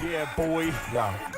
Yeah, boy. Yeah.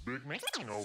Big man. No.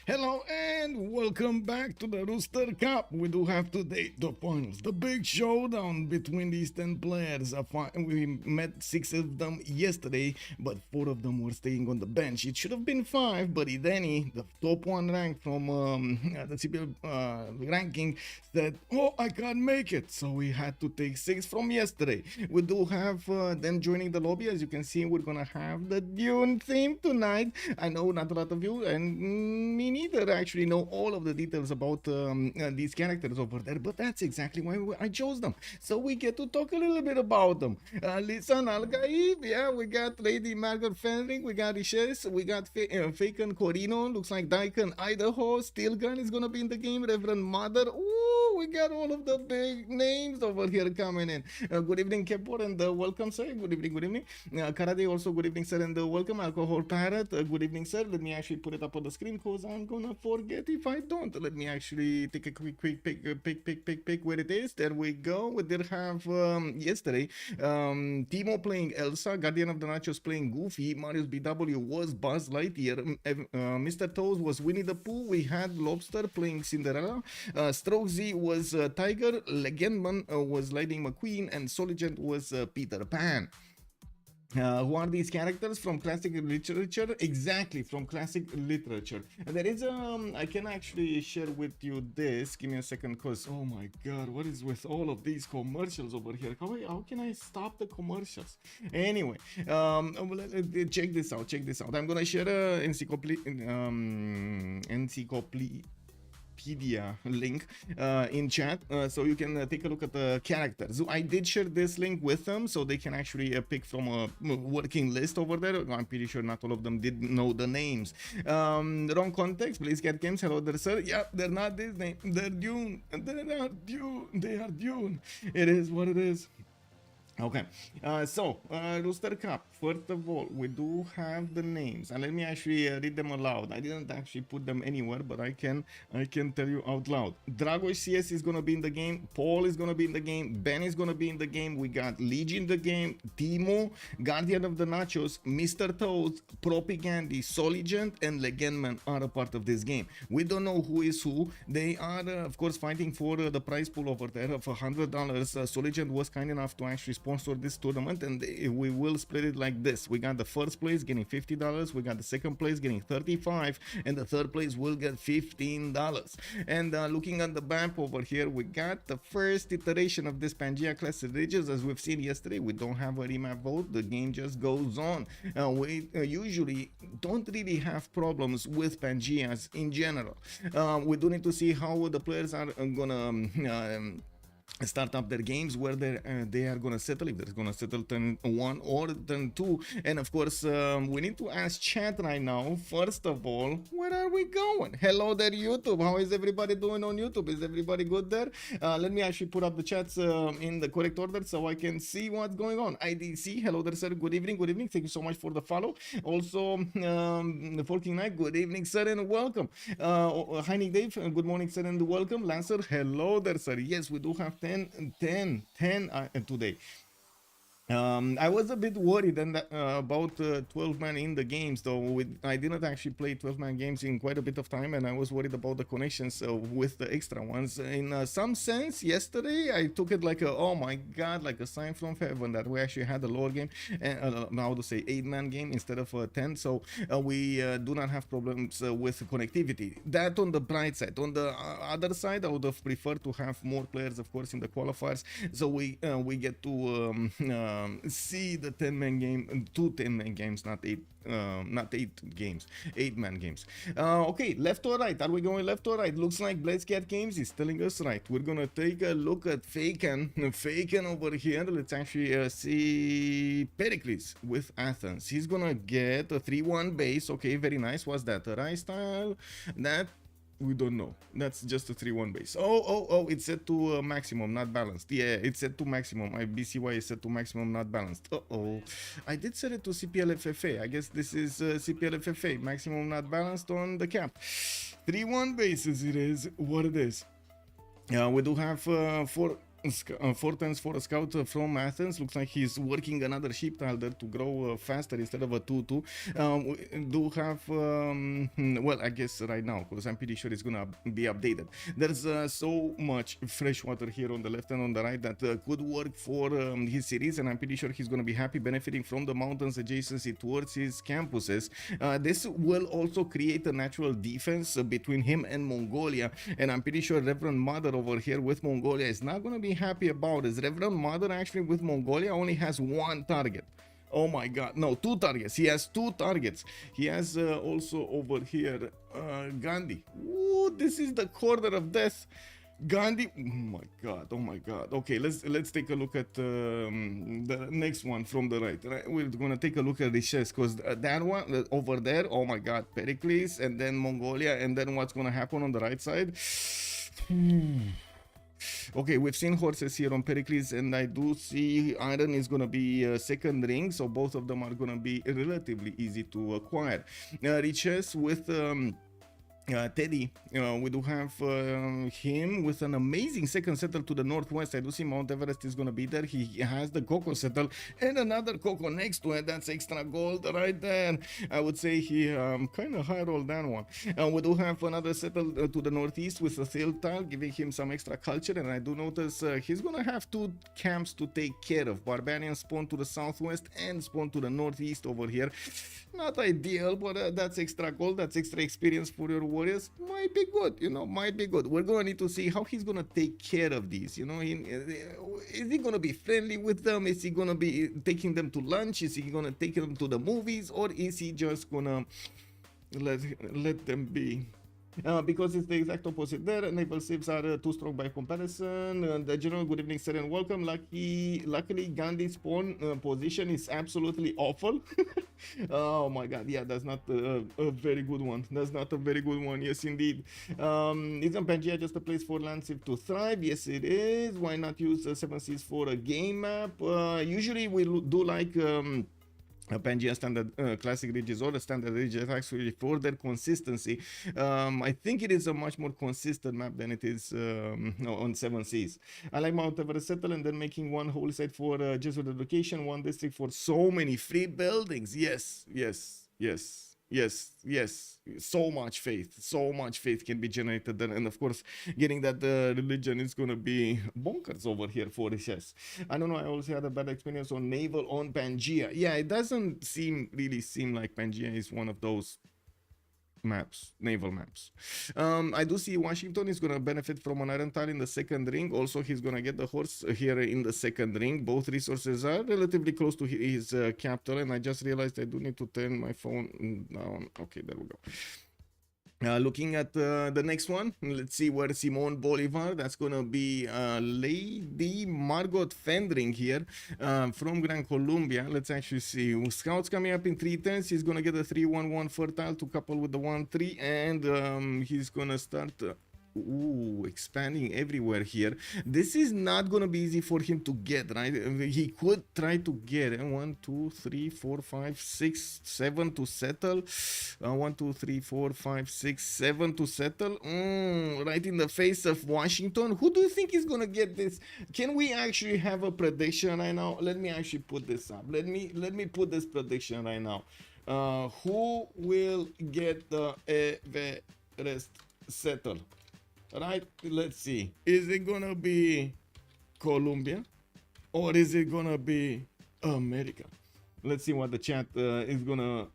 Hello and welcome back to the Rooster Cup. We do have today the finals, the big showdown between these 10 players. We met 6 of them yesterday, but 4 of them were staying on the bench. It should have been 5, but Ideni, the top 1 rank from the CPL ranking, said, "Oh, I can't make it." So we had to take 6 from yesterday. We do have them joining the lobby. As you can see, we're gonna have the Dune theme tonight. I know not a lot of you, and me neither, actually know all of the details about these characters over there, but that's exactly why I chose them. So we get to talk a little bit about them. Listen, Al-Gaib, yeah, we got Lady Margaret Fenring, we got Ishes, we got Faken Corino, looks like Daikon Idaho, Steelgun is gonna be in the game, Reverend Mother. Ooh, we got all of the big names over here coming in. Good evening, Kepor, and welcome, sir. Good evening, good evening. Karate, also good evening, sir, and welcome. Alcohol Parrot, good evening, sir. Let me actually put it up on the screen because I'm gonna forget if I don't. Let me actually take a quick pick where it is. There we go. We did have yesterday Timo playing Elsa, Guardian of the Nachos playing Goofy, Marius BW was Buzz Lightyear, Mr. Toes was Winnie the Pooh, we had Lobster playing Cinderella, Stroke Z was Tiger, Legendman was Lightning McQueen, and Soligent was Peter Pan. Who are these characters from classic literature? Exactly, from classic literature. And there is I can actually share with you this. Give me a second, cause oh my god, what is with all of these commercials over here? How can I stop the commercials? Anyway, check this out. Check this out. I'm gonna share a encyclopedia link in chat, so you can take a look at the characters. So I did share this link with them so they can actually pick from a working list over there. I'm pretty sure not all of them did know the names. Wrong context, please get games. Hello there, sir. Yeah, they're not Disney, they're Dune. They're not Dune, they are Dune. It is what it is. Okay, so Rooster Cup, first of all, we do have the names, and let me actually read them aloud. I didn't actually put them anywhere, but I can tell you out loud. Dragos CS is gonna be in the game, Paul is gonna be in the game, Ben is gonna be in the game, we got Legion in the game, Timo, Guardian of the Nachos, Mr. Toads, Propaganda, Soligent, and Legendman are a part of this game. We don't know who is who. They are, of course, fighting for the prize pool over there of $100. Soligent was kind enough to actually sponsor this tournament, and we will split it like this. We got the first place getting $50, we got the second place getting $35, and the third place will get $15. And looking at the map over here, we got the first iteration of this Pangea class religions. As we've seen yesterday, we don't have a remap vote, the game just goes on. We usually don't really have problems with Pangeas in general. We do need to see how the players are gonna start up their games where they are gonna settle, if they're gonna settle turn 1 or turn 2. And of course, we need to ask chat right now, first of all, where are we going? Hello there, YouTube. How is everybody doing on YouTube? Is everybody good there? Let me actually put up the chats in the correct order so I can see what's going on. IDC, hello there, sir. Good evening, good evening. Thank you so much for the follow. Also, the Forking Night, good evening, sir, and welcome. Heinig Dave, good morning, sir, and welcome. Lancer, hello there, sir. Yes, we do have 10 today. I was a bit worried about 12-man in the games, though. I didn't actually play 12-man games in quite a bit of time, and I was worried about the connections with the extra ones. In some sense, yesterday I took it like oh my god, like a sign from heaven that we actually had a lower game, how to say 8-man game instead of 10. So we do not have problems with connectivity. That on the bright side. On the other side, I would have preferred to have more players, of course, in the qualifiers, so we get to see the 10-man game, 2 10-man games, not 8 games, 8-man games. Okay, left or right? Are we going left or right? Looks like Blitzcat Games is telling us right. We're gonna take a look at Faken over here. Let's actually see Pericles with Athens. He's gonna get a 3-1 base. Okay, very nice. What's that? A Rai style? That we don't know. That's just a 3-1 base. Oh, it's set to maximum, not balanced. Yeah, it's set to maximum. My BCY is set to maximum, not balanced. I did set it to CPL FFA. I guess this is CPL FFA, maximum, not balanced on the cap. 3-1 bases it is what it is. We do have 4 turns for a scout from Athens. Looks like he's working another sheep tile there to grow faster instead of a 2-2. We do have, well, I guess right now, because I'm pretty sure it's gonna be updated. There's so much fresh water here on the left and on the right that could work for his series, and I'm pretty sure he's gonna be happy benefiting from the mountains adjacency towards his campuses. This will also create a natural defense between him and Mongolia, and I'm pretty sure Reverend Mother over here with Mongolia is not gonna be happy about this. Reverend Mother actually with Mongolia only has 1 target. Oh my god, no, 2 targets. He has 2 targets. He has also over here Gandhi. Ooh, this is the corner of death. Gandhi, oh my god. Okay, let's take a look at the next one from the right. We're gonna take a look at Riches, because that one over there, oh my god, Pericles, and then Mongolia, and then what's gonna happen on the right side? Okay, we've seen horses here on Pericles, and I do see iron is gonna be second ring, so both of them are gonna be relatively easy to acquire. Riches with Teddy, we do have him with an amazing second settle to the northwest. I do see Mount Everest is gonna be there. He has the Coco settle and another Coco next to it. That's extra gold right there. I would say he kind of high rolled that one. We do have another settle to the northeast with a field tile, giving him some extra culture. And I do notice he's gonna have 2 camps to take care of. Barbarian spawn to the southwest and spawn to the northeast over here. Not ideal, but that's extra gold, that's extra experience for your warriors. Might be good, you know, might be good. We're gonna need to see how he's gonna take care of these, you know. Is he gonna be friendly with them? Is he gonna be taking them to lunch? Is he gonna take them to the movies? Or is he just gonna let them be? Because it's the exact opposite there. Naval Civs are too strong by comparison. The general, good evening, sir, and welcome. Luckily, Gandhi's pawn position is absolutely awful. Oh my god, yeah, that's not a very good one. That's not a very good one, yes indeed. Isn't Pangea just a place for land Civ to thrive? Yes, it is. Why not use 7 Seas for a game map? Usually we do like Pangea standard classic ridges or the standard ridges actually for their consistency. I think it is a much more consistent map than it is on 7 Seas. I like Mount Everest settle and then making 1 holy site for Jesuit education, 1 district for so many free buildings. Yes. So much faith can be generated there, and of course getting that religion is gonna be bonkers over here for Riches. I don't know, I also had a bad experience on naval on Pangea. Yeah, it doesn't really seem like Pangea is one of those maps, naval maps. I do see Washington is gonna benefit from an iron tile in the second ring. Also, he's gonna get the horse here in the second ring. Both resources are relatively close to his capital, and I just realized I do need to turn my phone down. Okay, there we go. Looking at the next one, let's see where Simone Bolivar, that's going to be Lady Margot Fendring here from Gran Colombia. Let's actually see. Scouts coming up in 3 turns. He's going to get a 3-1-1 fertile to couple with the 1-3, and he's going to start. Ooh, expanding everywhere here. This is not gonna be easy for him to get, right? He could try to get 1, 2, 3, 4, 5, 6, 7 to settle. 1, 2, 3, 4, 5, 6, 7 to settle. Right in the face of Washington. Who do you think is gonna get this? Can we actually have a prediction right now? Let me actually put this up. Let me put this prediction right now. Who will get the Everest settle? Right, let's see. Is it gonna be Colombia or is it gonna be America? Let's see what the chat is gonna.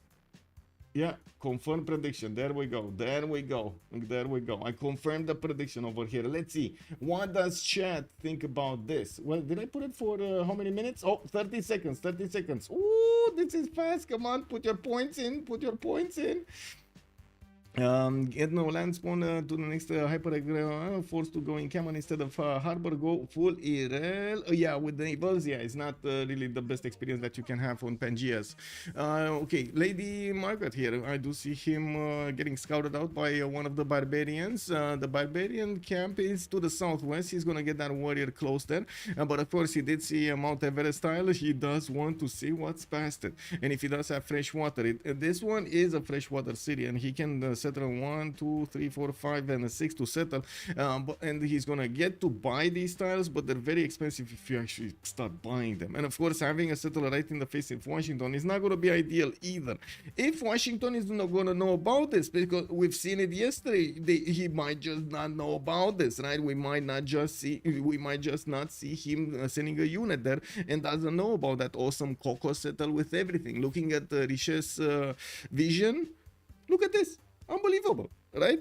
Yeah, confirm prediction. There we go. There we go. There we go. I confirmed the prediction over here. Let's see. What does chat think about this? Well, did I put it for how many minutes? Oh, 30 seconds. 30 seconds. Ooh, this is fast. Come on, put your points in. Put your points in. Get no land spawn to the next hyper forced to go in Cameron instead of harbor, go full IRL. Yeah, with the neighbors, yeah, it's not really the best experience that you can have on Pangeas. Okay, Lady Margaret here, I do see him getting scouted out by one of the barbarians. The barbarian camp is to the southwest. He's gonna get that warrior close there, but of course he did see Mount Everest style. He does want to see what's past it, and if he does have fresh water, this one is a freshwater city, and he can settle 1, 2, 3, 4, 5, and a 6 to settle. And he's gonna get to buy these tiles, but they're very expensive if you actually start buying them. And of course, having a settler right in the face of Washington is not gonna be ideal either. If Washington is not gonna know about this, because we've seen it yesterday, he might just not know about this, right? We might just not see him sending a unit there and doesn't know about that awesome Coco settle with everything. Looking at the Rich's vision, look at this. Unbelievable, right?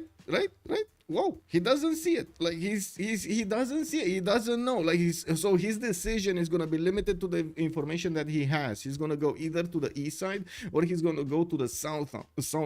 Whoa, he doesn't see it. Like he doesn't see it. He doesn't know. Like so his decision is gonna be limited to the information that he has. He's gonna go either to the east side or he's gonna go to the south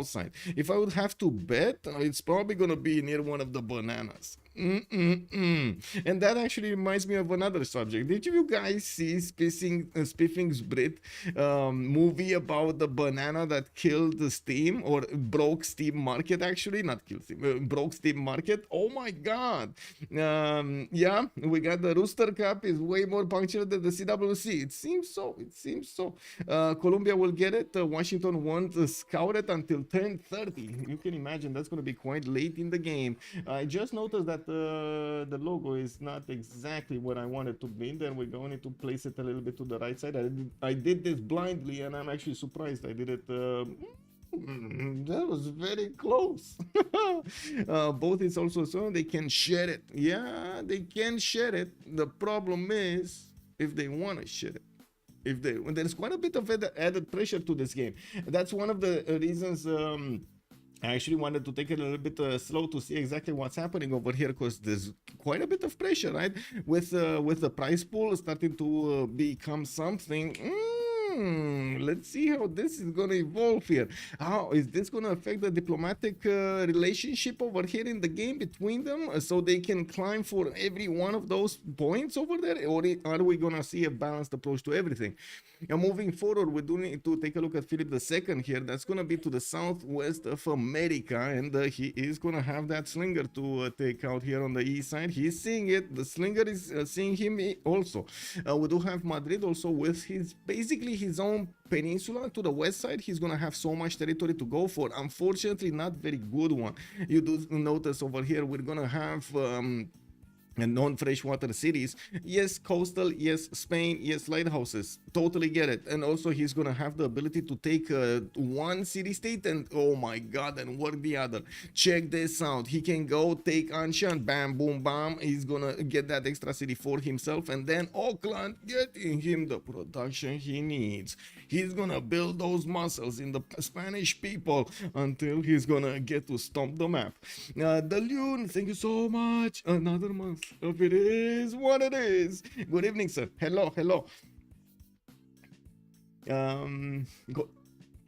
side. If I would have to bet, it's probably gonna be near one of the bananas. And that actually reminds me of another subject. Did you guys see Spiffing's Brit movie about the banana that killed the Steam or broke Steam market? Actually, not killed Steam, broke Steam market. Oh my god. Yeah, we got the Rooster CUP is way more punctual than the CWC. It seems so. Colombia will get it. Washington won't scout it until 10:30. You can imagine that's going to be quite late in the game. I just noticed that the logo is not exactly what I want it to be. Then we're going to place it a little bit to the right side. I did this blindly and I'm actually surprised I did it. That was very close. Both is also so they can share it. Yeah, they can share it. The problem is if they want to share it. There's quite a bit of added pressure to this game. That's one of the reasons I actually wanted to take it a little bit slow to see exactly what's happening over here, because there's quite a bit of pressure, right? With the prize pool starting to become something. Let's see how this is going to evolve here. How is this going to affect the diplomatic relationship over here in the game between them, so they can climb for every one of those points over there, or are we going to see a balanced approach to everything? Now, moving forward, we do need to take a look at Philip II here. That's going to be to the southwest of America, and he is going to have that slinger to take out here on the east side. He's seeing it. The slinger is seeing him also. We do have Madrid also with basically his own peninsula to the west side. He's gonna have so much territory to go for. Unfortunately, not very good one. You do notice over here we're gonna have and non-freshwater cities. Yes, coastal. Yes, Spain. Yes, lighthouses. Totally get it. And also he's gonna have the ability to take one city-state and oh my god, and work the other. Check this out. He can go take Anshan, bam, boom, bam. He's gonna get that extra city for himself, and then Auckland getting him the production he needs. He's gonna build those muscles in the Spanish people until he's gonna get to stomp the map. The Loon, thank you so much. Another month. If it is what it is. Good evening, sir. Hello.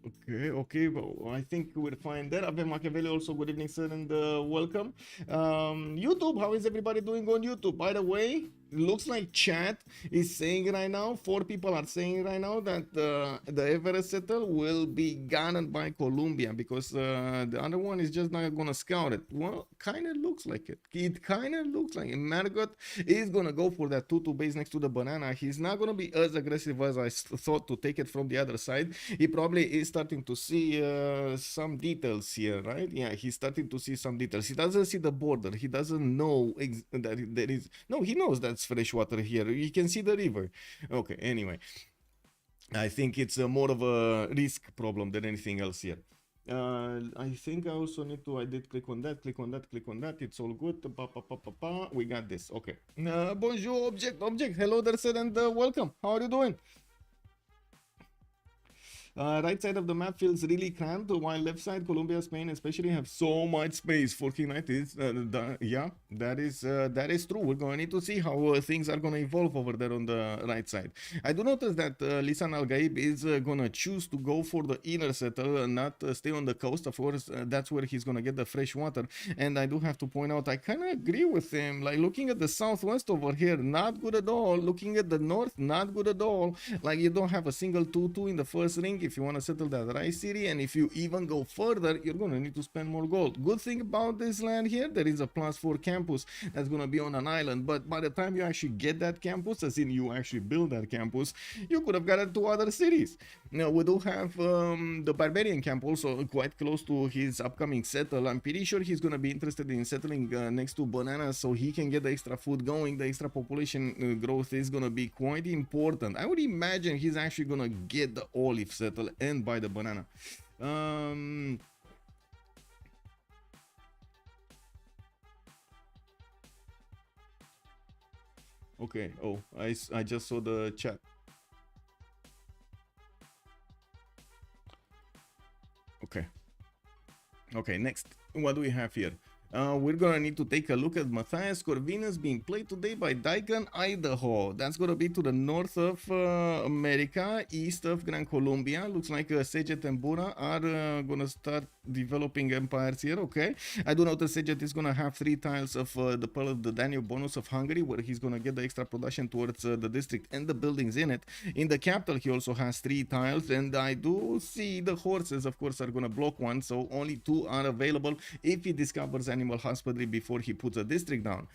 Okay, well, I think we'll find that. Ave Machiavelli also, good evening, sir, and welcome. YouTube, how is everybody doing on YouTube? By the way, looks like chat is saying right now, 4 people are saying right now that the Everest Settle will be gunned by Colombia because the other one is just not gonna scout it. Well, kind of looks like it. It kind of looks like it. Margot is gonna go for that 2-2 base next to the banana. He's not gonna be as aggressive as I thought to take it from the other side. He probably is starting to see some details here, right? Yeah, he's starting to see some details. He doesn't see the border. He doesn't know that there is. No, he knows that's fresh water here. You can see the river. Okay, anyway. I think it's more of a risk problem than anything else here. I think I also need to. I did click on that, click on that, click on that. It's all good. We got this. Okay. Bonjour, object. Hello there, sir, and welcome. How are you doing? Right side of the map feels really cramped, while left side, Colombia, Spain especially, have so much space for King Knight. Yeah, that is true. We're going to need to see how things are going to evolve over there on the right side. I do notice that Lisan Al Gaib is going to choose to go for the inner settle and not stay on the coast. Of course, that's where he's going to get the fresh water. And I do have to point out, I kind of agree with him. Like looking at the southwest over here, not good at all. Looking at the north, not good at all. Like you don't have a single 2-2 in the first ring if you want to settle that rice city, and if you even go further, you're going to need to spend more gold. Good thing about this land here, there is a +4 campus that's going to be on an island, but by the time you actually get that campus, as in you actually build that campus, you could have got it to other cities. Now we do have the Barbarian camp also quite close to his upcoming settle. I'm pretty sure he's going to be interested in settling next to bananas so he can get the extra food going. The extra population growth is going to be quite important. I would imagine he's actually going to get the olive settle and buy the banana. Okay, oh, I just saw the chat. Okay, next, what do we have here? We're gonna need to take a look at Matthias Corvinus being played today by Daigan, Idaho. That's gonna be to the north of America, east of Gran Colombia. Looks like Sejet and Bura are gonna start developing empires here. Okay, I do notice Sejet is gonna have 3 tiles of the Pearl of the Danube bonus of Hungary, where he's gonna get the extra production towards the district and the buildings in it. In the capital, he also has 3 tiles, and I do see the horses, of course, are gonna block 1, so only 2 are available if he discovers animal husbandry before he puts a district down.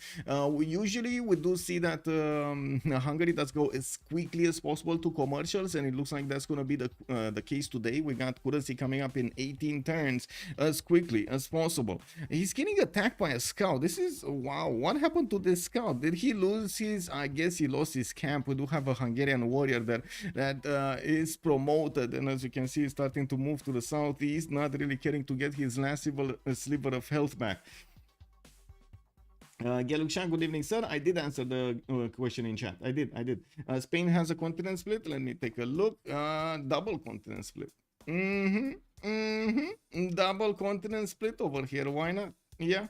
Usually we do see that Hungary does go as quickly as possible to commercials, and it looks like that's going to be the case today. We got currency coming up in 18 turns as quickly as possible. He's getting attacked by a scout. This is, wow, what happened to this scout? Did he lose his, I guess he lost his camp. We do have a Hungarian warrior there that is promoted, and as you can see, he's starting to move to the southeast, not really caring to get his last sliver of health back. Galukshan, good evening, sir. I did answer the question in chat. I did. Spain has a continent split. Let me take a look. Double continent split. Double continent split over here. Why not? Yeah.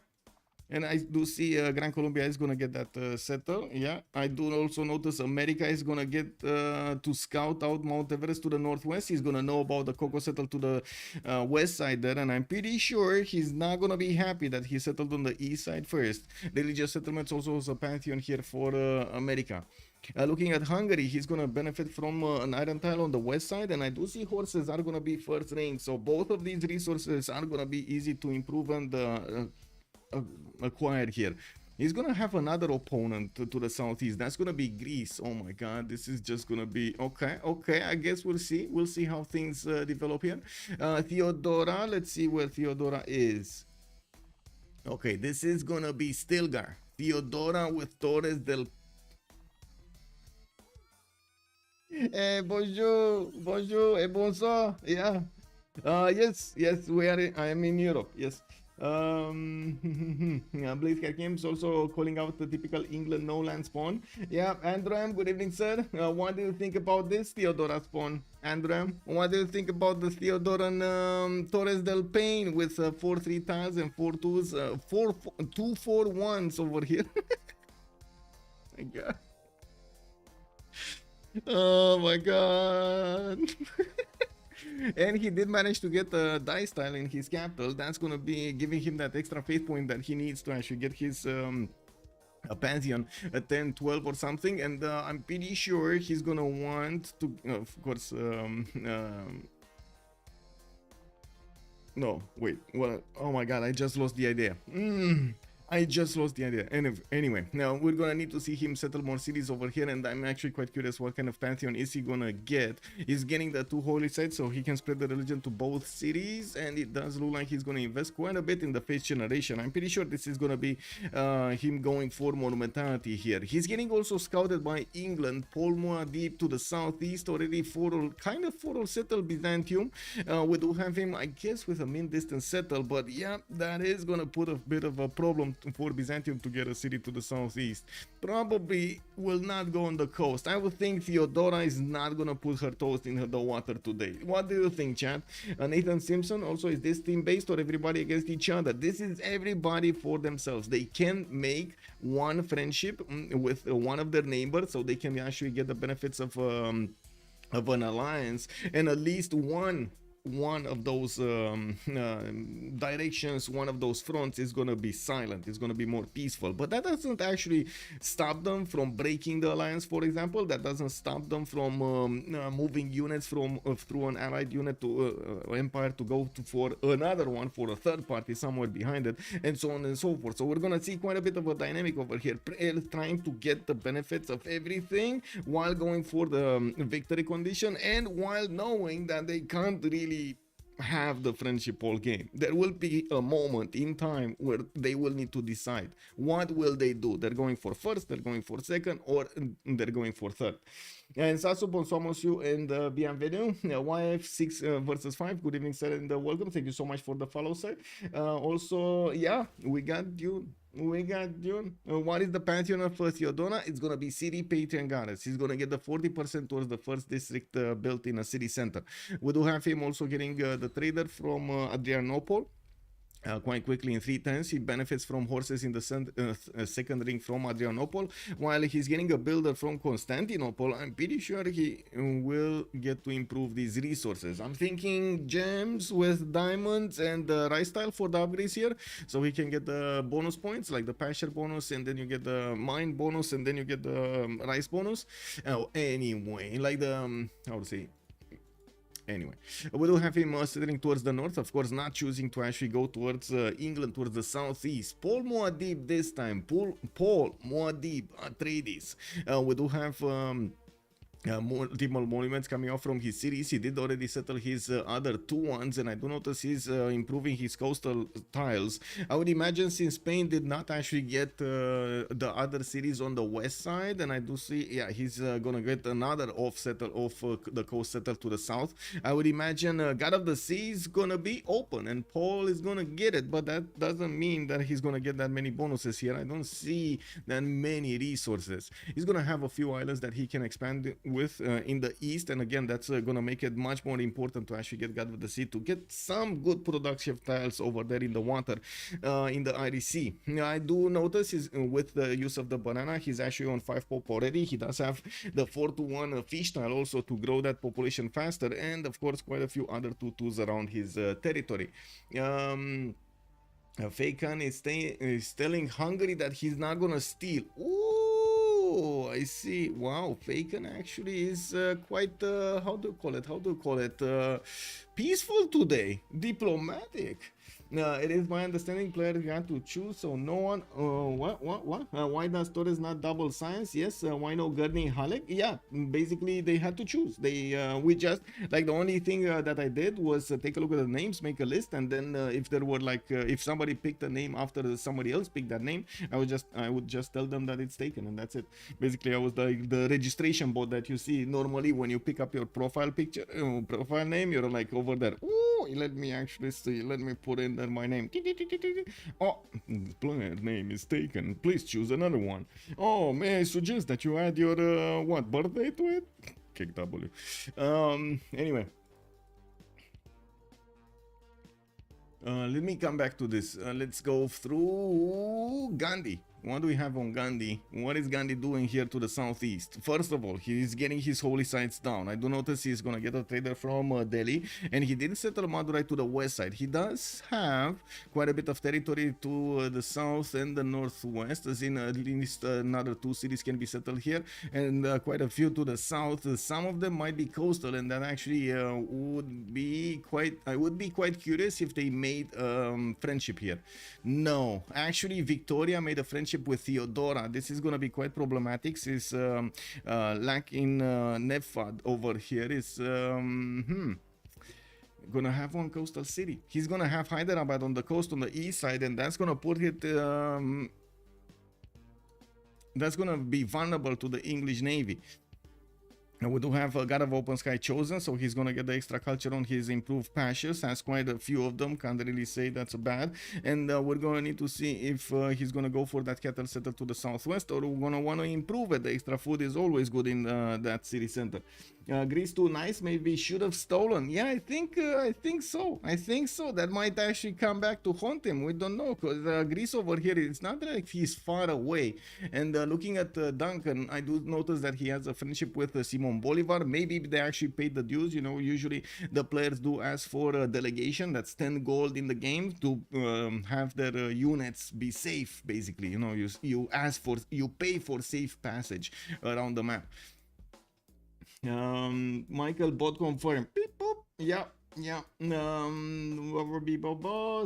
And I do see Gran Colombia is going to get that settle. Yeah. I do also notice America is going to get to scout out Mount Everest to the northwest. He's going to know about the Coco settle to the west side there. And I'm pretty sure he's not going to be happy that he settled on the east side first. Religious settlements also has a pantheon here for America. Looking at Hungary, he's going to benefit from an iron tile on the west side, and I do see horses are going to be first rank. So both of these resources are going to be easy to improve and acquired here. He's gonna have another opponent to the southeast. That's gonna be Greece. Oh my god, this is just gonna be okay. I guess we'll see how things develop here. Theodora, let's see where Theodora is. Okay, this is gonna be Stilgar. Theodora with Torres del bonjour, bonsoir. Yeah. Yes, I am in Europe. Yes. Blaze Games also calling out the typical England no land spawn. Yeah, Andram, good evening, sir. What do you think about this Theodora spawn? Andram, what do you think about the Theodoran Torres del Pain with 4-3 tiles and 4 2s, 2 4 1s over here? My god. Oh my god. And he did manage to get a dice tile in his capital. That's gonna be giving him that extra faith point that he needs to actually get his a pantheon a 10 12 or something. And I'm pretty sure he's gonna want to of course no, wait, what? Oh my god, I just lost the idea. I just lost the idea. Anyway, now we're gonna need to see him settle more cities over here, and I'm actually quite curious what kind of pantheon is he gonna get. He's getting the 2 holy sites, so he can spread the religion to both cities, and it does look like he's gonna invest quite a bit in the 5th generation. I'm pretty sure this is gonna be him going for monumentality here. He's getting also scouted by England, Paul Muad'Dib to the southeast, already kind of for all settled Byzantium. We do have him, I guess, with a min distance settle, but yeah, that is gonna put a bit of a problem for Byzantium to get a city to the southeast. Probably will not go on the coast. I would think Theodora is not gonna put her toast in the water today. What do you think, chat? Nathan Simpson also, is this team based or everybody against each other? This is everybody for themselves. They can make one friendship with one of their neighbors, so they can actually get the benefits of an alliance, and at least one of those directions, one of those fronts is going to be silent, it's going to be more peaceful. But that doesn't actually stop them from breaking the alliance, for example. That doesn't stop them from moving units from through an allied unit to empire to go for another one, for a third party somewhere behind it, and so on and so forth. So we're going to see quite a bit of a dynamic over here, trying to get the benefits of everything while going for the victory condition, and while knowing that they can't really have the friendship all game. There will be a moment in time where they will need to decide what will they do. They're going for first, they're going for second, or they're going for third. And Sasu, bonsoir monsieur, and bienvenue. YF6 versus 5. Good evening, sir, and welcome. Thank you so much for the follow, sir. Also, yeah, we got you. What is the pantheon of Theodora? It's gonna be city patron goddess. He's gonna get the 40% towards the first district built in a city center. We do have him also getting the trader from Adrianople. Quite quickly in 3 turns. He benefits from horses in the second ring from Adrianople, while he's getting a builder from Constantinople. I'm pretty sure he will get to improve these resources. I'm thinking gems with diamonds and rice tile for the upgrades here, so he can get the bonus points like the pasture bonus, and then you get the mine bonus, and then you get the rice bonus. Anyway, like the how to say. Anyway, we do have him settling towards the north, of course, not choosing to actually go towards England, towards the southeast. Paul Muad'Dib this time. Paul Muad'Dib Atreides. We do have multiple monuments coming out from his cities. He did already settle his other 2 ones, and I do notice he's improving his coastal tiles. I would imagine, since Spain did not actually get the other cities on the west side, and I do see, yeah, he's gonna get another the coast settled to the south. I would imagine God of the Sea is gonna be open, and Paul is gonna get it, but that doesn't mean that he's gonna get that many bonuses here. I don't see that many resources. He's gonna have a few islands that he can expand with in the east, and again, that's gonna make it much more important to actually get God of the Sea, to get some good production tiles over there in the water, in the IDC. I do notice with the use of the banana, he's actually on 5 pop already. He does have the 4-to-1 fish tile also to grow that population faster, and of course quite a few other 2-2s around his territory. Fakan is telling Hungary that he's not gonna steal. Ooh, I see. Wow, Fakan actually is quite how do you call it, peaceful today, diplomatic. It is my understanding players have to choose, so no one. Why does Torres not double science? Yes. Why no Gurney Halleck? Yeah, basically they had to choose. We just, like, the only thing that I did was take a look at the names, make a list, and then if there were if somebody picked a name after somebody else picked that name, I would just tell them that it's taken, and that's it. Basically, I was like the registration bot that you see normally when you pick up your profile picture, profile name. You're like over there. Ooh, let me actually see. Let me put in my name. Oh, player name is taken. Please choose another one. Oh, may I suggest that you add your birthday to it? Kick W. Anyway. Let me come back to this. Let's go through Gandhi. What do we have on Gandhi? What is Gandhi doing here to the southeast? First of all, he's getting his holy sites down. I do notice he's gonna get a trader from Delhi, and he didn't settle Madurai to the west side. He does have quite a bit of territory to the south and the northwest, as in at least another 2 cities can be settled here, and quite a few to the south. Some of them might be coastal, and that actually would be quite. I would be quite curious if they made friendship here. No, actually, Victoria made a friendship with Theodora. This is gonna be quite problematic since lack in Nefad over here is gonna have one coastal city. He's gonna have Hyderabad on the coast on the east side, and that's gonna put it that's gonna be vulnerable to the English Navy. And we do have a God of Open Sky chosen, so he's gonna get the extra culture on his improved pastures. Has quite a few of them, can't really say that's bad. And we're gonna need to see if he's gonna go for that cattle settle to the southwest, or we're gonna want to improve it. The extra food is always good in that city center. Greece too nice, maybe should have stolen. Yeah, I think so. I think so. That might actually come back to haunt him. We don't know, because Greece over here, it's not like he's far away. And looking at Duncan, I do notice that he has a friendship with Simon Bolivar. Maybe they actually paid the dues. You know, usually the players do ask for a delegation. That's 10 gold in the game to have their units be safe, basically. You know, you pay for safe passage around the map. Michael bot confirm. Beep, boop. Yeah.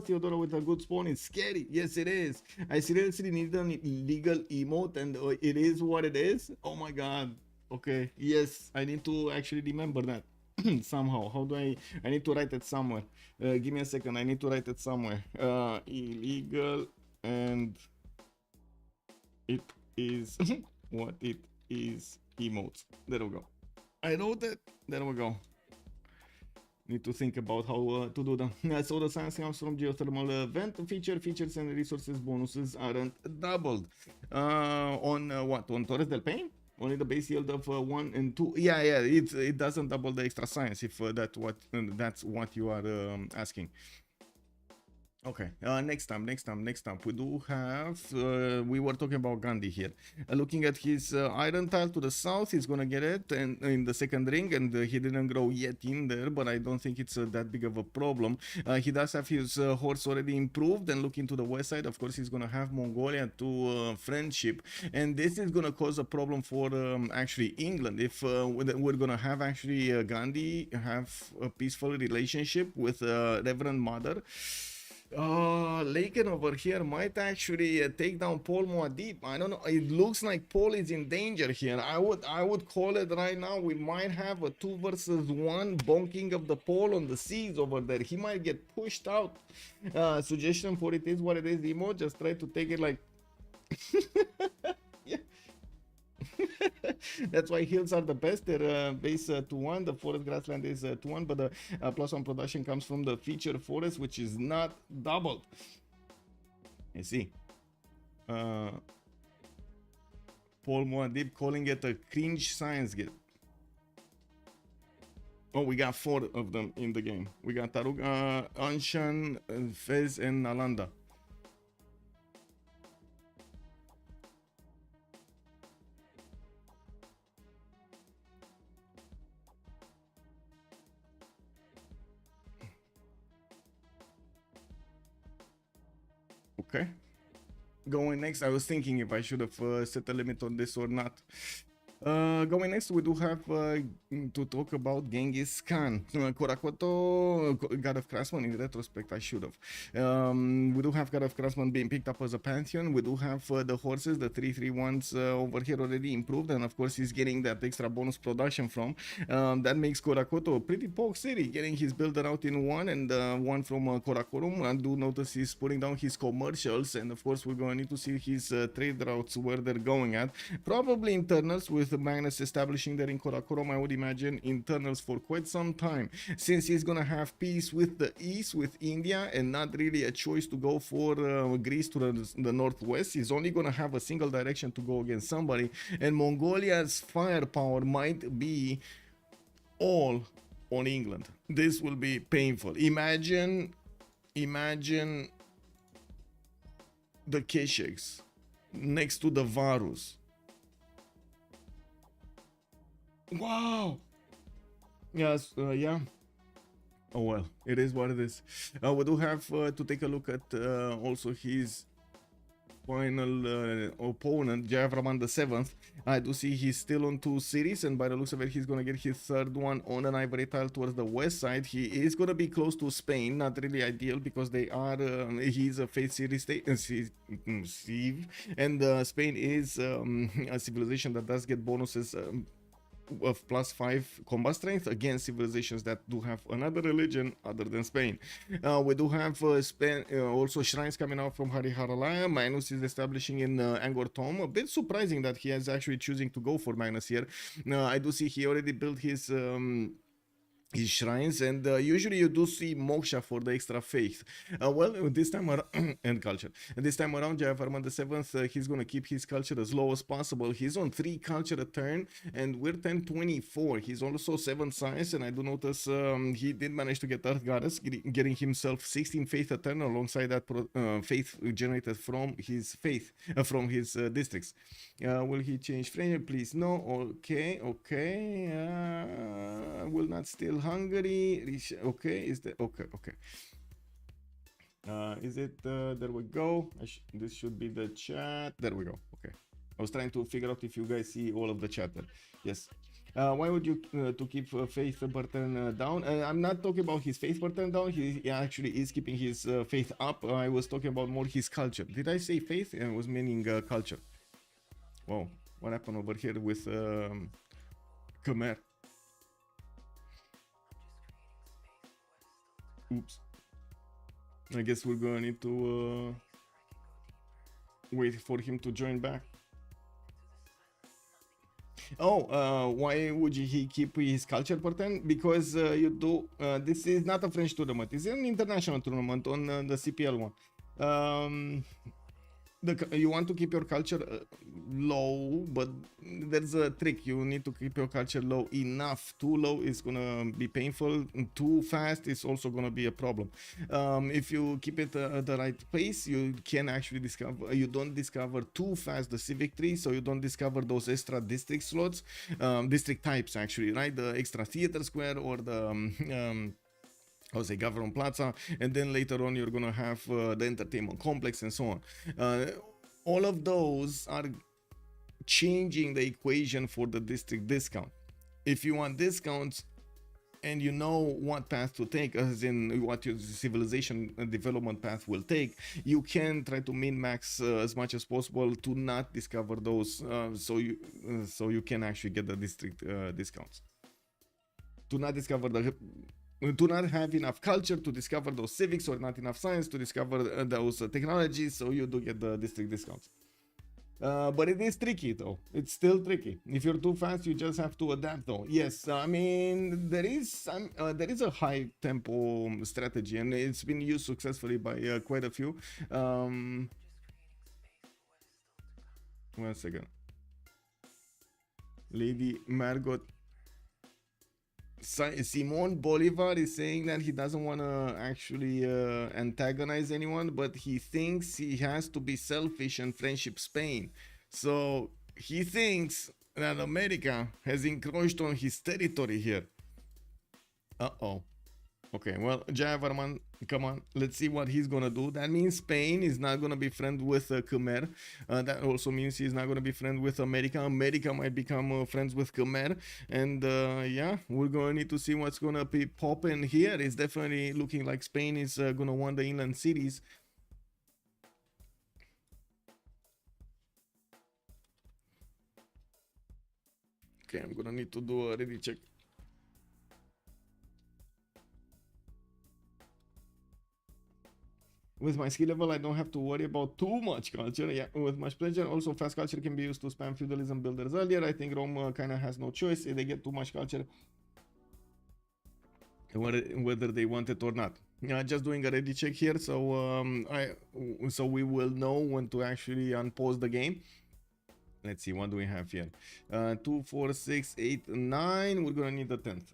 Theodora with a good spawn is scary. Yes, it is. I seriously need an illegal emote, and it is what it is. Oh my god. Okay. Yes, I need to actually remember that somehow. How do I need to write it somewhere. Give me a second. I need to write it somewhere. Illegal, and it is what it is emotes. There we go. I wrote it. There we go. Need to think about how to do that. So the science comes from geothermal vent features and resources bonuses aren't doubled. On what? On Torres del Paine? Only the base yield of 1 and 2. Yeah, it doesn't double the extra science if that's what you are asking. Okay, next time we do have we were talking about Gandhi here. Looking at his iron tile to the south, he's gonna get it and in the second ring, and he didn't grow yet in there, but I don't think it's that big of a problem. He does have his horse already improved, and looking to the west side, of course, he's gonna have Mongolia to friendship, and this is gonna cause a problem for actually England if we're gonna have actually Gandhi have a peaceful relationship with Reverend Mother. Laken over here might actually take down Paul Muad'Dib. I don't know. It looks like Paul is in danger here. I would call it right now. We might have a 2 versus 1 bonking of the Paul on the seas over there. He might get pushed out. Suggestion for it is what it is, Emo. Just try to take it like... yeah. That's why hills are the best. They're base 2-1. The forest grassland is 2-1, but the +1 production comes from the feature forest, which is not doubled. You see, Paul Muad'Dib calling it a cringe science gate. Oh, we got 4 of them in the game. We got Taruga, Anshan, Fez, and Nalanda. Okay. Going next, I was thinking if I should have set a limit on this or not. Going next, we do have to talk about Genghis Khan. Korakoto, God of Craftsman, in retrospect, I should have. We do have God of Craftsman being picked up as a pantheon. We do have the horses, the 3-3 ones over here already improved, and of course he's getting that extra bonus production from. That makes Korakoto a pretty poke city, getting his builder out in 1 and 1 from Korakorum. I do notice he's putting down his commercials, and of course we're going to need to see his trade routes where they're going at. Probably internals with Magnus establishing there in Karakorum. I would imagine internals for quite some time, since he's gonna have peace with the east, with India, and not really a choice to go for Greece to the northwest. He's only gonna have a single direction to go against somebody, and Mongolia's firepower might be all on England. This will be painful. Imagine the Keshiks next to the Varus. Wow. Yes, yeah. Oh well, it is what it is. We do have to take a look at also his final opponent, Javraman the 7th. I do see he's still on 2 cities, and by the looks of it, he's gonna get his 3rd one on an ivory tile towards the west side. He is gonna be close to Spain, not really ideal because they are he's a faith series state, Civ, and Spain is a civilization that does get bonuses. Of +5 combat strength against civilizations that do have another religion other than Spain. We do have Spain, also shrines coming out from Hariharalaya. Magnus is establishing in Angkor Thom. A bit surprising that he is actually choosing to go for Magnus here. I do see he already built his shrines, and usually you do see moksha for the extra faith. Well, this time around and culture. And this time around, Jayavarman the 7th, he's gonna keep his culture as low as possible. He's on 3 culture a turn, and we're 1024. He's also 7 size, and I do notice he did manage to get Earth Goddess, getting himself 16 faith a turn alongside that faith generated from his faith, from his districts. Will he change frame? Please no. Okay. Will not steal Hungary. Okay, is that okay? Is it there we go. This should be the chat. There we go. Okay, I was trying to figure out if you guys see all of the chat there. Yes. Why would you to keep faith per turn down? I'm not talking about his faith per turn down. He actually is keeping his faith up. I was talking about more his culture. Did I say faith? I was meaning culture. Whoa, what happened over here with Khmer? Oops. I guess we're gonna need to wait for him to join back. Oh, why would he keep his culture per turn? Because you do. This is not a French tournament. It's an international tournament on the CPL one. You want to keep your culture low, but there's a trick. You need to keep your culture low enough. Too low is gonna be painful. Too fast is also gonna be a problem. If you keep it at the right pace, you can actually discover. You don't discover too fast the civic tree, so you don't discover those extra district slots, district types actually, right? The extra theater square or the I would say Government Plaza, and then later on you're gonna have the entertainment complex and so on. All of those are changing the equation for the district discount. If you want discounts and you know what path to take, as in what your civilization development path will take, you can try to min-max as much as possible to not discover those, so you can actually get the district discounts. To not discover do not have enough culture to discover those civics, or not enough science to discover those technologies, so you do get the district discounts. But it is tricky though. It's still tricky. If you're too fast, you just have to adapt though. Yes, I mean, there is a high tempo strategy, and it's been used successfully by quite a few. 1 second. Lady Margot. Simon Bolivar is saying that he doesn't want to actually antagonize anyone, but he thinks he has to be selfish and friendship Spain. So he thinks that America has encroached on his territory here. Uh-oh. Okay, well, Jayavarman, come on, let's see what he's gonna do. That means Spain is not gonna be friends with Khmer. That also means he's not gonna be friends with America. America might become friends with Khmer. And yeah, we're gonna need to see what's gonna be popping here. It's definitely looking like Spain is gonna want the inland cities. Okay, I'm gonna need to do a ready check. With my skill level, I don't have to worry about too much culture. Yeah, with much pleasure. Also, fast culture can be used to spam feudalism builders earlier. I think Rome kind of has no choice if they get too much culture, whether they want it or not. Just doing a ready check here, so so we will know when to actually unpause the game. Let's see, what do we have here? 2, 4, 6, 8, 9. We're gonna need the 10th.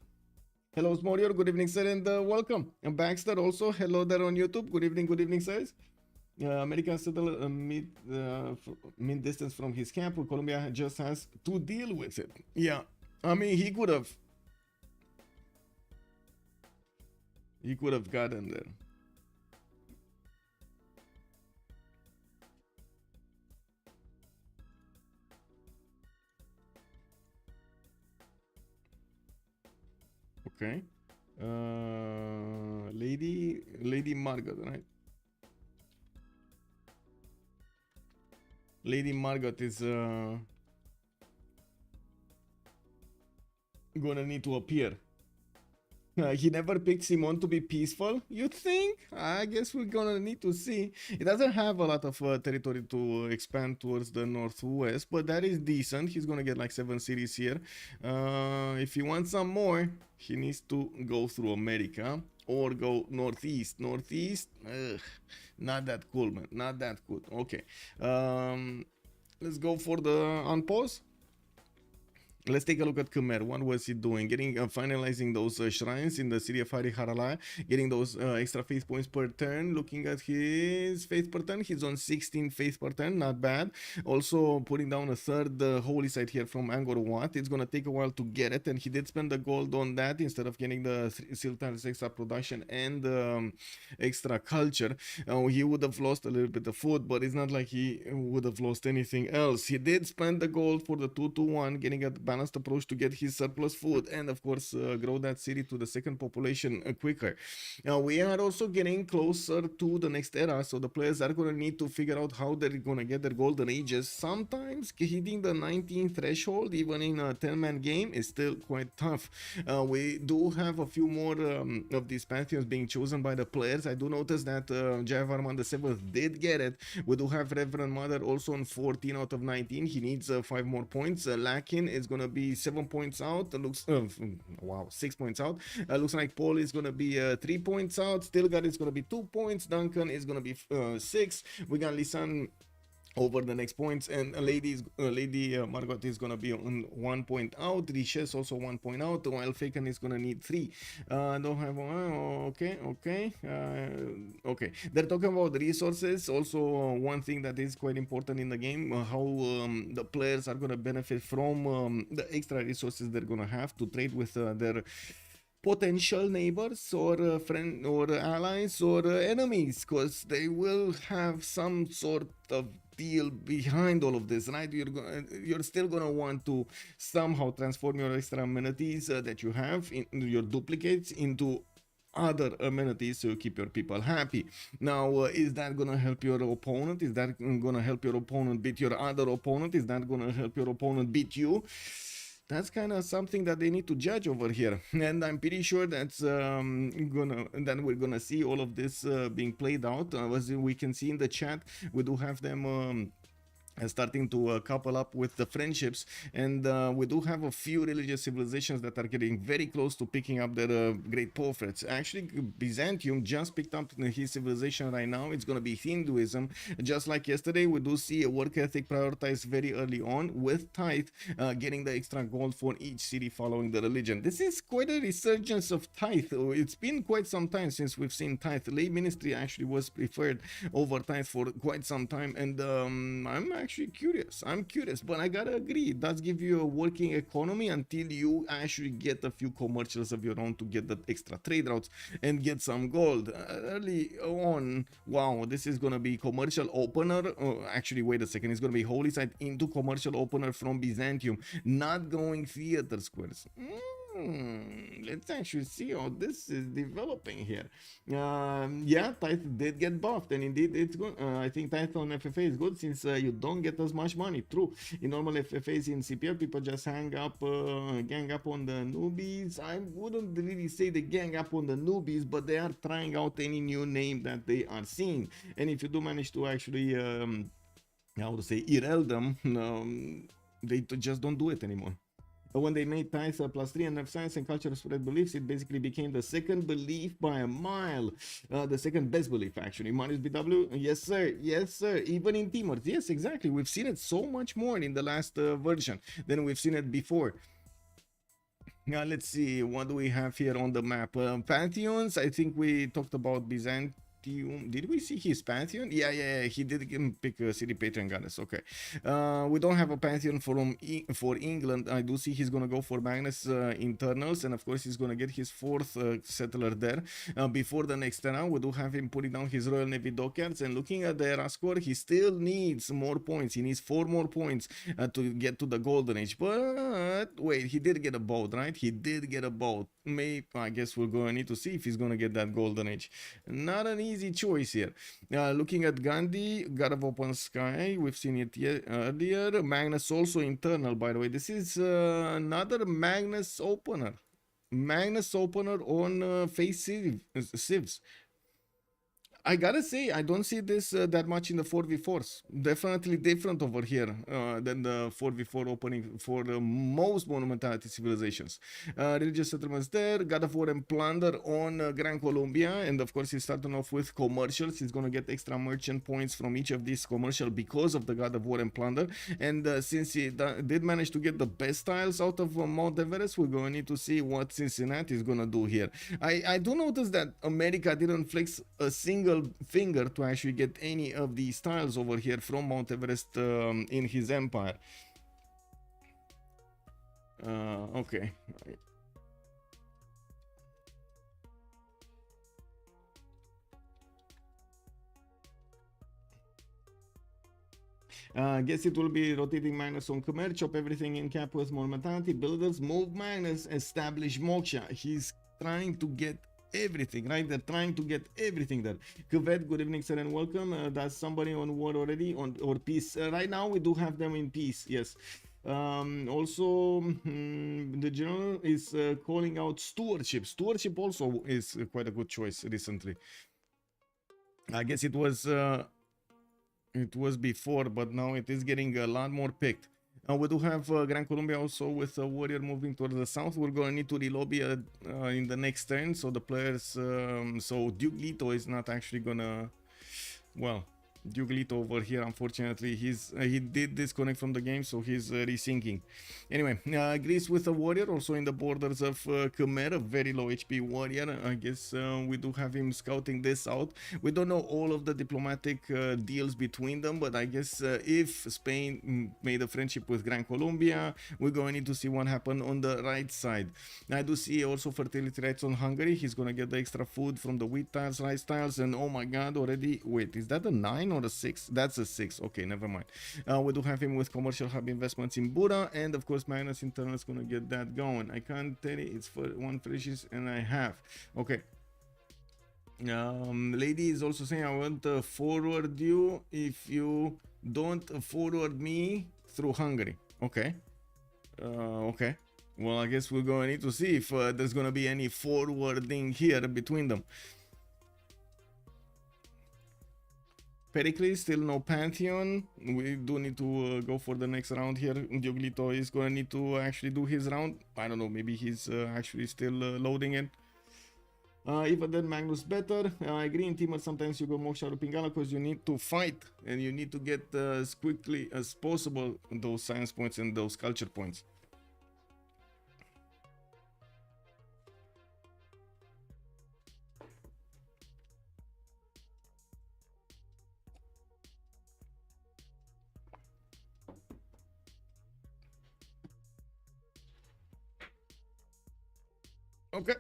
Hello, Smorior. Good evening, sir, and welcome. And Baxter also. Hello there on YouTube. Good evening, sirs. America settled mid distance from his camp. Colombia just has to deal with it. Yeah, I mean he could have gotten there. Okay. Lady Margot, right? Lady Margot is gonna need to appear. He never picked Simon to be peaceful, you think? I guess we're gonna need to see. It doesn't have a lot of territory to expand towards the northwest, but that is decent. He's gonna get like 7 cities here. If he wants some more, he needs to go through America or go northeast. Northeast, not that cool, man. Not that good. Okay. Let's go for the unpause. Let's take a look at Khmer. What was he doing? Getting finalizing those shrines in the city of Harihara, getting those extra faith points per turn. Looking at his faith per turn, he's on 16 faith per turn, not bad. Also putting down a third holy site here from Angkor Wat. It's gonna take a while to get it, and he did spend the gold on that instead of getting the Silk Tiles extra production and extra culture. He would have lost a little bit of food, but it's not like he would have lost anything else. He did spend the gold for the 2-1, getting a balanced approach to get his surplus food and of course grow that city to the second population quicker. Now we are also getting closer to the next era, so the players are going to need to figure out how they're going to get their golden ages. Sometimes hitting the 19 threshold even in a 10-man game is still quite tough. We do have a few more of these pantheons being chosen by the players. I do notice that Jayavarman the 7th did get it. We do have Reverend Mother also on 14 out of 19. He needs 5 more points. Lakin is going to be 7 points out. Looks wow, 6 points out. Looks like Paul is going to be 3 points out. Stilgar is going to be 2 points. Duncan is going to be 6. We got Lisan over the next points, and Lady Margot is gonna be on 1 point out. Riches also 1 point out, while Faken is gonna need 3. Don't have okay. They're talking about the resources. Also, one thing that is quite important in the game, how the players are gonna benefit from the extra resources they're gonna have to trade with their potential neighbors or friend or allies or enemies, because they will have some sort of deal behind all of this, right? You're still gonna want to somehow transform your extra amenities that you have in your duplicates into other amenities to keep your people happy. Now, is that gonna help your opponent? Is that gonna help your opponent beat your other opponent? Is that gonna help your opponent beat you? That's kind of something that they need to judge over here, and I'm pretty sure that's we're gonna see all of this being played out. As we can see in the chat, we do have them starting to couple up with the friendships, and we do have a few religious civilizations that are getting very close to picking up their great prophets. Actually, Byzantium just picked up his civilization right now. It's going to be Hinduism. Just like yesterday, we do see a work ethic prioritized very early on, with tithe getting the extra gold for each city following the religion. This is quite a resurgence of tithe. It's been quite some time since we've seen tithe. Lay ministry actually was preferred over tithe for quite some time, and I'm actually curious. I'm curious, but I gotta agree, it does give you a working economy until you actually get a few commercials of your own to get the extra trade routes and get some gold. Early on, wow, this is gonna be commercial opener. Actually, wait a second, it's gonna be holy site into commercial opener from Byzantium, not going theater squares. Let's actually see how this is developing here. Yeah, tithe did get buffed, and indeed it's good. I think tithe on FFA is good since you don't get as much money. True, in normal FFAs in CPL, people just gang up on the newbies. I wouldn't really say they gang up on the newbies, but they are trying out any new name that they are seeing. And if you do manage to actually, how to say, irrel them, they just don't do it anymore. When they made tithe +3 and F science and culture spread beliefs, it basically became the second belief by a mile. The second best belief, actually. Marius BW, yes sir, yes sir. Even in Timor, yes, exactly. We've seen it so much more in the last version than we've seen it before. Now let's see, what do we have here on the map? Pantheons, I think we talked about Byzantium. Did we see his pantheon? Yeah, he did pick City Patron Goddess. Okay, we don't have a pantheon for England. I do see he's gonna go for Magnus internals, and of course he's gonna get his fourth settler there before the next round. We do have him putting down his Royal Navy dockyards, and looking at the era score, he still needs more points. He needs 4 more points to get to the Golden Age. But wait, he did get a boat, right? He did get a boat. Maybe, I guess we're going to need to see if he's going to get that Golden Age. Not an easy choice here. Looking at Gandhi, God of Open Sky, we've seen it earlier. Magnus also internal, by the way. This is another Magnus opener. Magnus opener on Face Civs. I gotta say, I don't see this that much in the 4v4s. Definitely different over here than the 4v4 opening for most monumentality civilizations. Religious settlements there, God of War and Plunder on Gran Colombia, and of course he's starting off with commercials. He's gonna get extra merchant points from each of these commercial because of the God of War and Plunder. And since he did manage to get the best tiles out of Mount Everest, we're gonna need to see what Cincinnati is gonna do here. I do notice that America didn't flex a single finger to actually get any of these tiles over here from Mount Everest in his empire. Okay. Guess it will be rotating Magnus on Khmer, chop everything in cap with monumentality, builders, move Magnus, establish Moksha. He's trying to get everything, right? They're trying to get everything there. Kvet, good evening, sir, and welcome. Does somebody on war already or peace? Right now we do have them in peace, yes. Also, the general is calling out stewardship. Stewardship also is quite a good choice recently. I guess it was before, but now it is getting a lot more picked. We do have Gran Colombia also with a warrior moving towards the south. We're going to need to relobby in the next turn, so the players, so Duke Leto is not actually gonna, well, Duke Leto over here, unfortunately, he did disconnect from the game, so he's resyncing. Anyway, Greece with a warrior, also in the borders of Khmer, a very low HP warrior. I guess we do have him scouting this out. We don't know all of the diplomatic deals between them, but I guess if Spain made a friendship with Gran Colombia, we're going to need to see what happened on the right side. I do see also fertility rights on Hungary. He's going to get the extra food from the wheat tiles, rice tiles, and oh my god, already, wait, is that a 9 or a 6? That's a 6. Okay, never mind. We do have him with commercial hub investments in Buddha, and of course Magnus internal is gonna get that going. I can't tell you, it's for 1 fishes and I have. Okay. Lady is also saying I want to forward you if you don't forward me through Hungary. Okay. Okay. Well, I guess we're gonna need to see if there's gonna be any forwarding here between them. Pericles, still no Pantheon. We do need to go for the next round here. Dioglito is going to need to actually do his round. I don't know, maybe he's actually still loading it. Even then, Magnus better. I agree in Timur, sometimes you go Moksha or Pingala because you need to fight and you need to get as quickly as possible those science points and those culture points. Okay.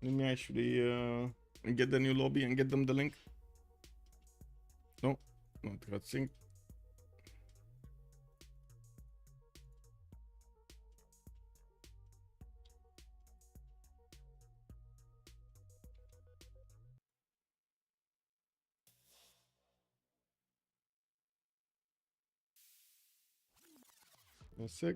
Let me actually get the new lobby and get them the link. No, not cutscene. A sec.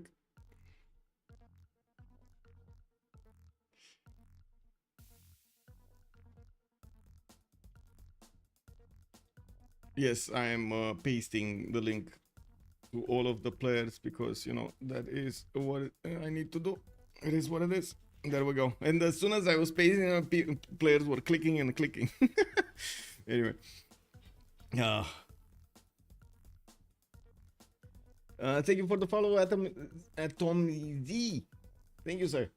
Yes, I am pasting the link to all of the players because, you know, that is what I need to do. It is what it is. There we go. And as soon as I was pasting, players were clicking and clicking. Anyway. Thank you for the follow, Atom Z. Thank you, sir.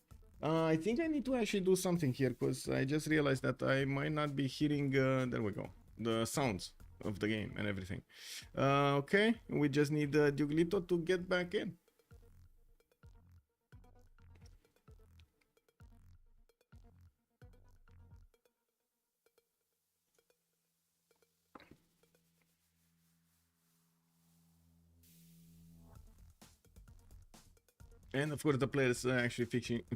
I think I need to actually do something here because I just realized that I might not be hearing, there we go, the sounds of the game and everything. Okay, we just need Diuglito to get back in. And of course the players are actually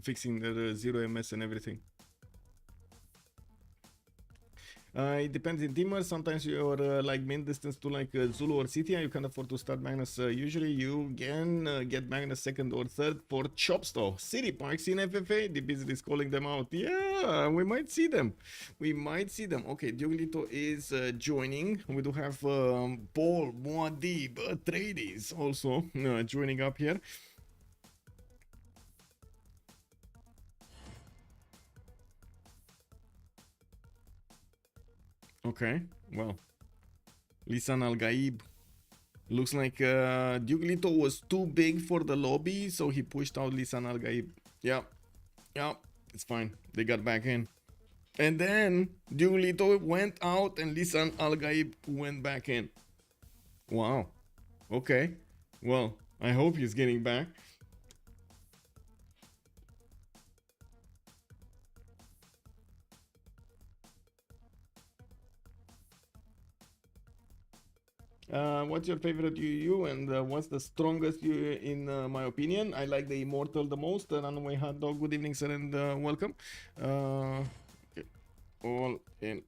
fixing their zero MS and everything. It depends in teamers. Sometimes you're like main distance to like Zulu or City, you can afford to start Magnus. Usually you can get Magnus second or third for chops though. City Parks in FFA, the business is calling them out. Yeah, we might see them. We might see them. Okay, Dioglito is joining. We do have Paul, Muad'Dib, Trades also joining up here. Okay, well, Lisan Al Gaib. Looks like Diuglito was too big for the lobby, so he pushed out Lisan Al Gaib. Yeah, yeah, it's fine. They got back in. And then Diuglito went out and Lisan Al Gaib went back in. Wow. Okay. Well, I hope he's getting back. What's your favorite UU and what's the strongest UU in my opinion? I like the Immortal the most. Runaway Hot Dog, good evening, sir, and welcome. Okay. All in.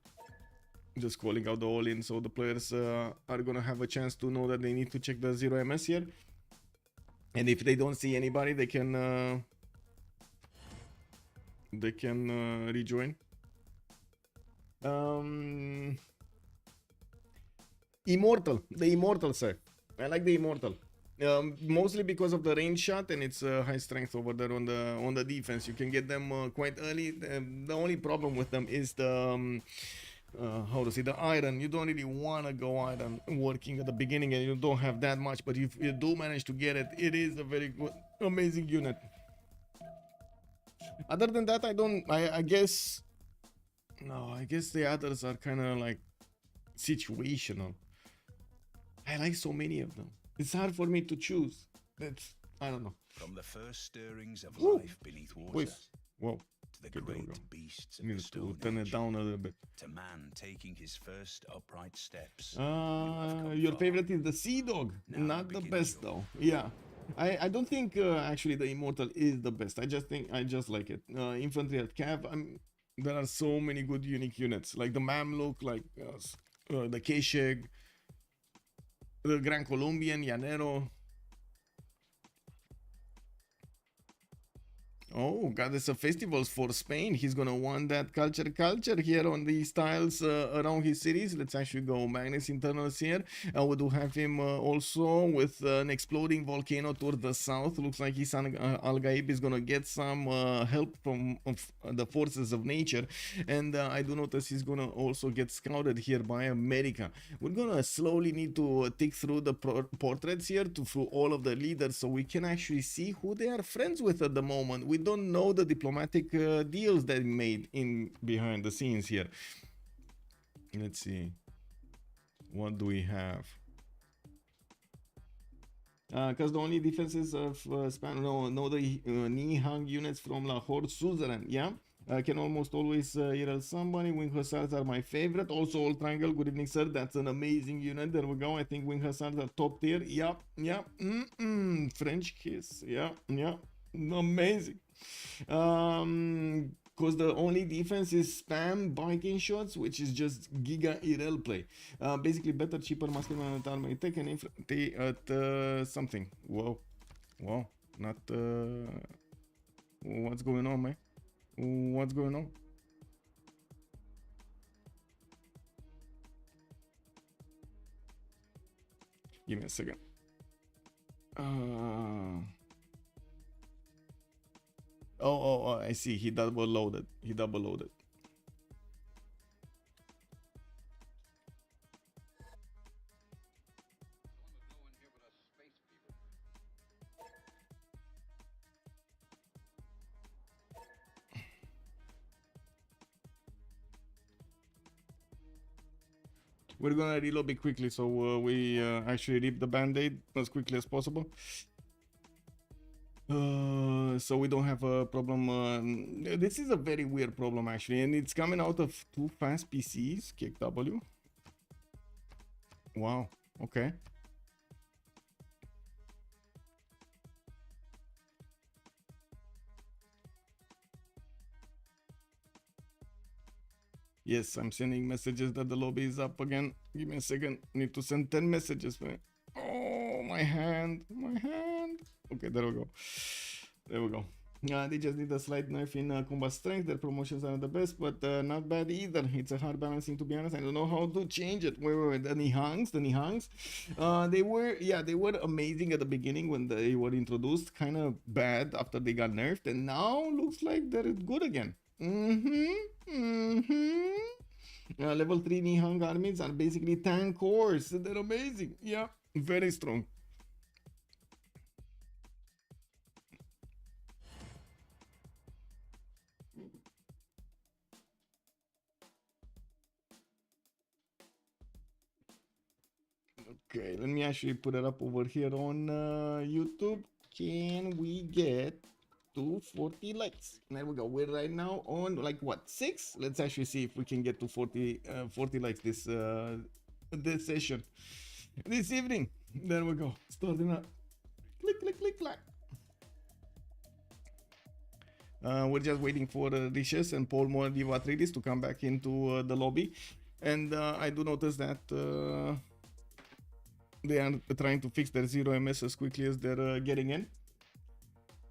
Just calling out the all in, so the players are gonna have a chance to know that they need to check the zero MS here. And if they don't see anybody, they can rejoin. Immortal, the Immortal, sir. I like the Immortal. Mostly because of the range shot and its high strength over there on the defense. You can get them quite early. The only problem with them is the how to say, the iron. You don't really want to go iron working at the beginning, and you don't have that much. But if you do manage to get it, it is a very good, amazing unit. Other than that, I guess no. I guess the others are kind of like situational. I like so many of them. It's hard for me to choose. I don't know. From the first stirrings of life beneath water. Wait. Whoa. To the great beasts of Need the to Stone turn it Age, down a little bit. to man taking his first upright steps. Your favorite is the Sea Dog. Not the best though. Yeah. I don't think actually the Immortal is the best. I just like it. Infantry at Cav. There are so many good unique units like the Mamluk, like the Kesheg, the Gran Colombian, Llanero. Oh, Goddess of Festivals for Spain. He's gonna want that culture here on the styles around his cities. Let's actually go Magnus Internals here. We do have him also with an exploding volcano toward the south. Looks like his son Al Gaib is gonna get some help from the forces of nature. And I do notice he's gonna also get scouted here by America. We're gonna slowly need to tick through the portraits here through all of the leaders so we can actually see who they are friends with at the moment. We don't know the diplomatic deals they made in behind the scenes here. Let's see. What do we have? Because the only defenses of span know the knee-hung units from Lahore Suzerain, yeah? Can almost always IRL somebody. Wing Hussars are my favorite. Also, Old Triangle, good evening, sir. That's an amazing unit. There we go. I think Wing Hussars are top tier. Yep. French Kiss. Yeah. Amazing. Because the only defense is spam biking shots, which is just giga IRL play. Basically better, cheaper, masculine at army tech and infantry at something. Whoa, not what's going on, man? What's going on? Give me a second. Oh, I see. He double loaded. We're gonna relobby quickly, so we actually rip the band-aid as quickly as possible. So we don't have a problem. This is a very weird problem actually, and it's coming out of two fast PCs. Kick W. Wow. Okay. Yes, I'm sending messages that the lobby is up again. Give me a second. Need to send 10 messages, man. Oh, my hand. My hand. Okay, there we go. There we go. They just need a slight nerf in combat strength. Their promotions are the best, but not bad either. It's a hard balancing, to be honest. I don't know how to change it. Wait. The Nihangs. They were amazing at the beginning when they were introduced. Kind of bad after they got nerfed, and now looks like they're good again. Level 3 Nihang armies are basically tank cores. They're amazing. Yeah, very strong. Okay, let me actually put it up over here on YouTube. Can we get 240 likes? There we go. We're right now on like what, 6? Let's actually see if we can get to 40 likes this session this evening. There we go. Starting up. Click. We're just waiting for Rishes and Paul Divatridis to come back into the lobby, and I do notice that they are trying to fix their 0 MS as quickly as they're getting in.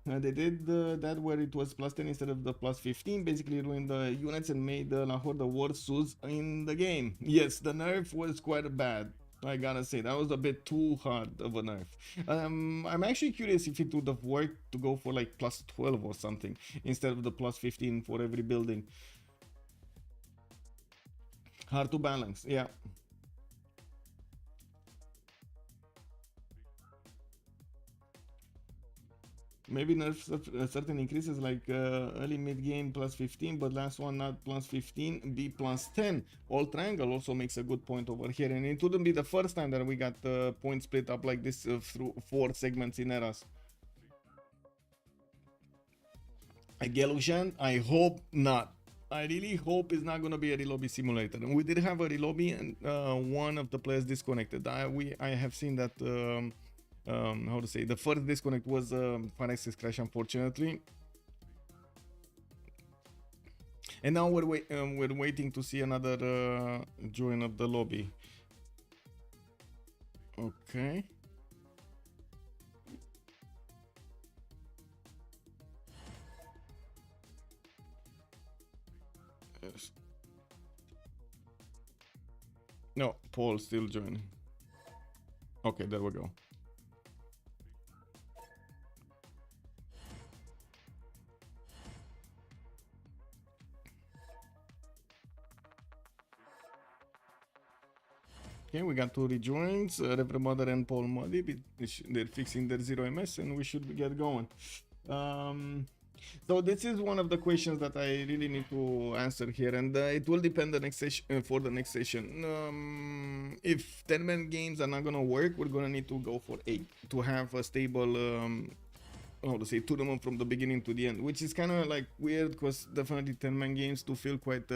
They did that where it was +10 instead of the +15, basically ruined the units and made Lahore the worst Suz in the game. Yes, the nerf was quite bad. I gotta say, that was a bit too hard of a nerf. I'm actually curious if it would have worked to go for like +12 or something instead of the +15 for every building. Hard to balance, yeah. Maybe nerf certain increases like early mid game +15, but last one not +15, be +10. All triangle also makes a good point over here, and it wouldn't be the first time that we got the point split up like this through 4 segments in eras. Gelushan, I hope not. I really hope it's not gonna be a relobby simulator. And we did have a relobby, and one of the players disconnected. I have seen that. How to say, the first disconnect was fire access crash, unfortunately, and now we're waiting to see another join of the lobby. Okay. Yes. No, Paul still joining. Okay, there we go. Okay, we got 2 rejoins, Reverend Mother and Paul Muddy. They're fixing their 0 MS, and we should get going. So this is one of the questions that I really need to answer here, and it will depend the next session for the next session. If 10-man games are not gonna work, we're gonna need to go for 8 to have a stable how to say, tournament from the beginning to the end, which is kind of like weird because definitely 10-man games do feel quite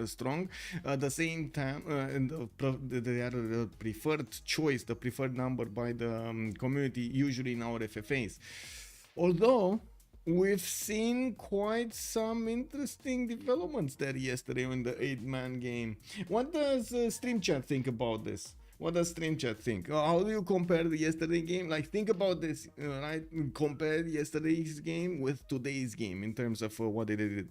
strong. At the same time, and they are the preferred choice, the preferred number by the community, usually in our FFAs. Although we've seen quite some interesting developments there yesterday in the 8-man game. What does Stream Chat think about this? What does Stream Chat think? How do you compare the yesterday game? Like, think about this, right? Compare yesterday's game with today's game in terms of what they did.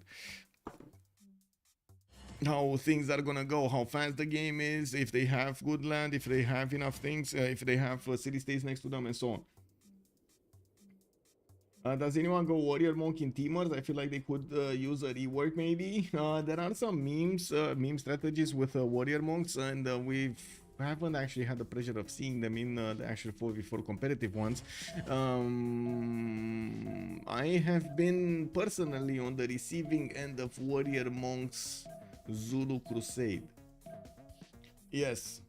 How things are gonna go, how fast the game is, if they have good land, if they have enough things, if they have city states next to them, and so on. Does anyone go Warrior Monk in Teamers? I feel like they could use a rework maybe. There are some meme strategies with Warrior Monks, and we haven't actually had the pleasure of seeing them in the actual 4v4 competitive ones. I have been personally on the receiving end of Warrior Monks Zulu Crusade. Yes.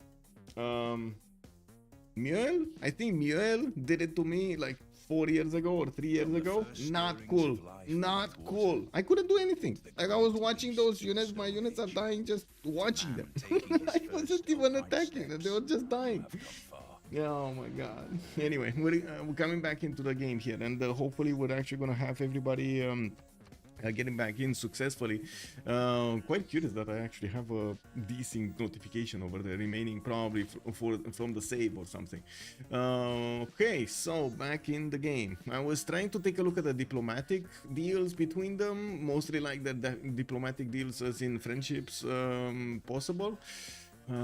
Mule? I think Mule did it to me like 4 years ago or 3 years ago. Not cool. Not cool. I couldn't do anything. Like I was watching those units. My units are dying just watching them. I wasn't even attacking them. They were just dying. Yeah, oh my god. Anyway, we're coming back into the game here, and hopefully we're actually gonna have everybody getting back in successfully. Quite curious that I actually have a decent notification over the remaining, probably from the save or something. Okay, so back in the game. I was trying to take a look at the diplomatic deals between them, mostly like the diplomatic deals as in friendships possible.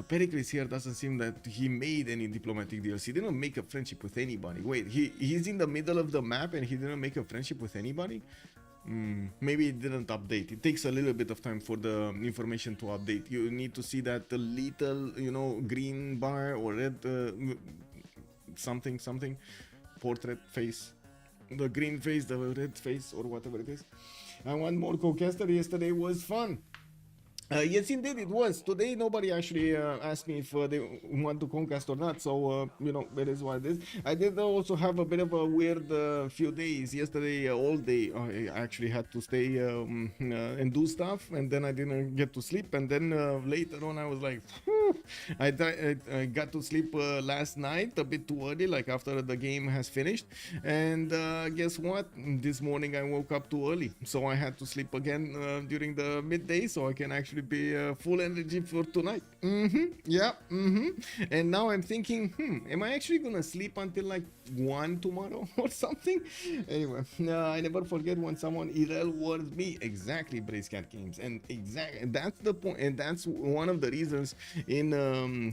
Pericles here doesn't seem that he made any diplomatic deals. He didn't make a friendship with anybody. Wait, he's in the middle of the map and he didn't make a friendship with anybody? Maybe it didn't update. It takes a little bit of time for the information to update. You need to see that little, you know, green bar or red something portrait face, the green face, the red face, or whatever it is. I want more co-caster. Yesterday was fun. Yes, indeed, it was. Today, nobody actually asked me if they want to concast or not, so, you know, that is what it is. I did also have a bit of a weird few days. Yesterday, all day, I actually had to stay and do stuff, and then I didn't get to sleep, and then later on, I was like, whew. I got to sleep last night a bit too early, like after the game has finished, and guess what? This morning, I woke up too early, so I had to sleep again during the midday, so I can actually be full energy for tonight. And now I'm thinking, am I actually gonna sleep until like 1 tomorrow or something? Anyway, I never forget when someone Irel warns me. Exactly, Brace Cat Games, and exactly that's the point, and that's one of the reasons in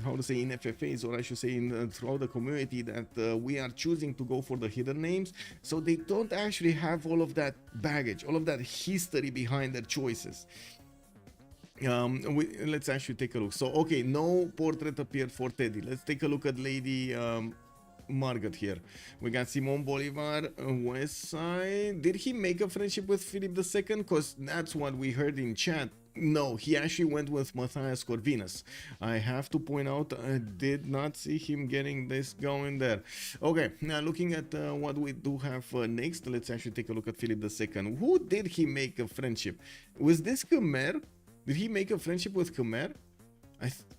how to say, in FFAs, or I should say in throughout the community, that we are choosing to go for the hidden names, so they don't actually have all of that baggage, all of that history behind their choices. Let's actually take a look. So okay, no portrait appeared for Teddy. Let's take a look at Lady Margaret here. We got Simon Bolivar, West Side. Did he make a friendship with Philip II? Because that's what we heard in chat. No, he actually went with Matthias Corvinus. I have to point out, I did not see him getting this going there. Okay, now looking at what we do have next, let's actually take a look at Philip II. Who did he make a friendship? Was this Khmer? Did he make a friendship with Khmer?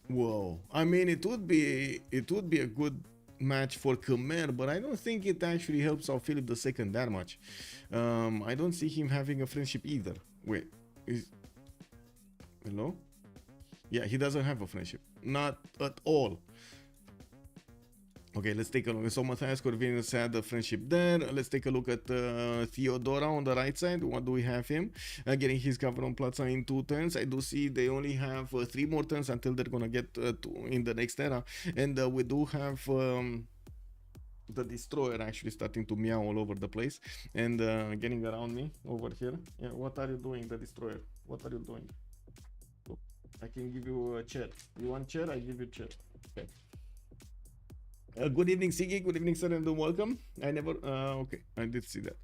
Whoa. I mean, it would be a good match for Khmer, but I don't think it actually helps out Philip II that much. I don't see him having a friendship either. Wait, hello? Yeah, he doesn't have a friendship. Not at all. Okay, let's take a look. So Matthias Corvinus had a friendship there. Let's take a look at Theodora on the right side. What do we have him? Getting his cover on Plaza in 2 turns. I do see they only have 3 more turns until they're gonna get in the next era. And we do have the Destroyer actually starting to meow all over the place and getting around me over here. Yeah, what are you doing, the Destroyer? What are you doing? Oh, I can give you a chair. You want chair? I give you chair. Okay. Good evening, Sigi. Good evening, sir, and welcome. I never. Okay, I did see that.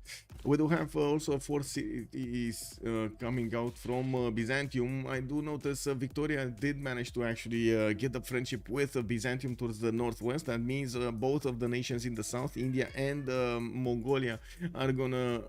We do have also 4 cities coming out from Byzantium. I do notice Victoria did manage to actually get a friendship with Byzantium towards the northwest. That means both of the nations in the south, India and Mongolia, are gonna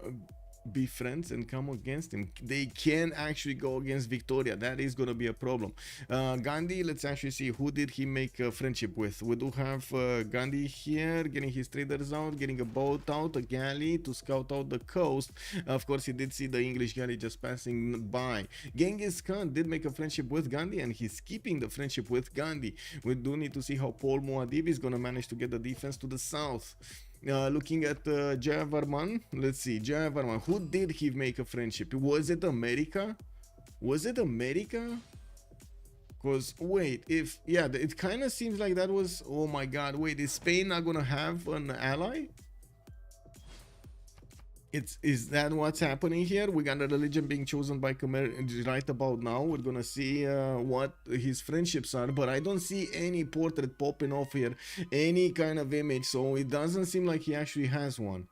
be friends and come against him. They can actually go against Victoria. That is gonna be a problem. Gandhi, let's actually see who did he make a friendship with. We do have Gandhi here getting his traders out, getting a boat out, a galley to scout out the coast. Of course, he did see the English galley just passing by. Genghis Khan did make a friendship with Gandhi, and he's keeping the friendship with Gandhi. We do need to see how Paul Muad'Dib is gonna manage to get the defense to the south. Looking at Jayavarman, let's see, Jayavarman, who did he make a friendship? Was it America? Was it America? Because, wait, yeah, it kind of seems like that was, oh my god, wait, is Spain not gonna have an ally? Is that what's happening here? We got a religion being chosen by Khmer right about now. We're gonna see what his friendships are, but I don't see any portrait popping off here, any kind of image, so it doesn't seem like he actually has one.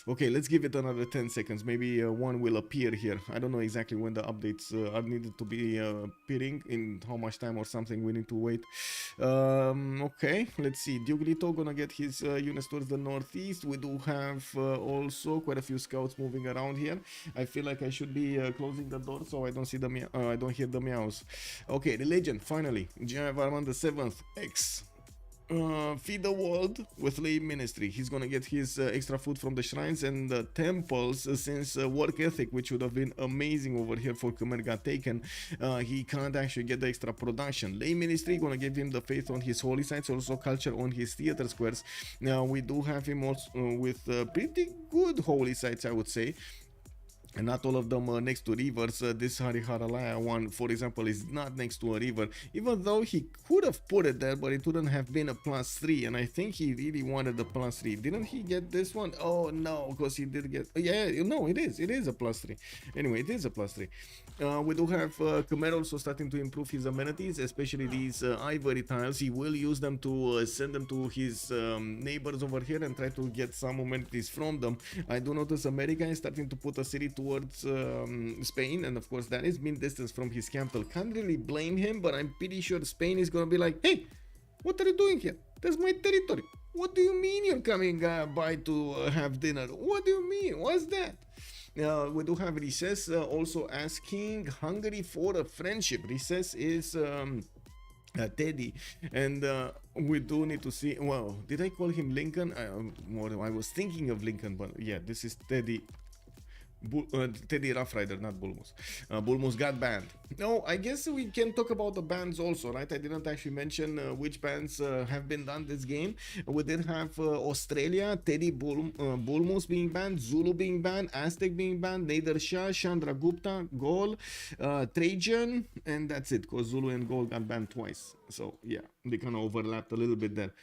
Okay, let's give it another 10 seconds. Maybe one will appear here. I don't know exactly when the updates are needed to be appearing, in how much time or something we need to wait. Okay, let's see. Diuglito gonna get his units towards the northeast. We do have also quite a few scouts moving around here. I feel like I should be closing the door so I don't see the I don't hear the meows. Okay, the legend finally. General Armand the 7th X. Feed the world with lay ministry. He's gonna get his extra food from the shrines and the temples, since work ethic, which would have been amazing over here for Khmer, got taken. He can't actually get the extra production. Lay ministry gonna give him the faith on his holy sites, also culture on his theater squares. Now we do have him also with pretty good holy sites, I would say. And not all of them next to rivers. This Hariharalaya one, for example, is not next to a river, even though he could have put it there, but it wouldn't have been a +3, and I think he really wanted the +3. Didn't he get this one? Oh no, because he did get, yeah, no, it is a +3. Anyway, it is a +3. We do have Khmer also starting to improve his amenities, especially these ivory tiles. He will use them to send them to his neighbors over here and try to get some amenities from them. I do notice America is starting to put a city towards Spain, and of course that is mean distance from his capital. Can't really blame him, but I'm pretty sure Spain is gonna be like, hey, what are you doing here? That's my territory. What do you mean you're coming by to have dinner? What do you mean? What's that? We do have Recess also asking Hungary for a friendship. Recess is Teddy, and we do need to see. Well, did I call him Lincoln? I was thinking of Lincoln, but yeah, this is Teddy. Teddy Rough Rider, not Bulmus. Bulmus got banned. No, I guess we can talk about the bans also, right? I didn't actually mention which bans have been done this game. We did have Australia, Teddy Bulmus being banned, Zulu being banned, Aztec being banned, Nader Shah, Chandra Gupta, Gol, Trajan, and that's it, because Zulu and Gol got banned twice. So yeah, they kind of overlapped a little bit there.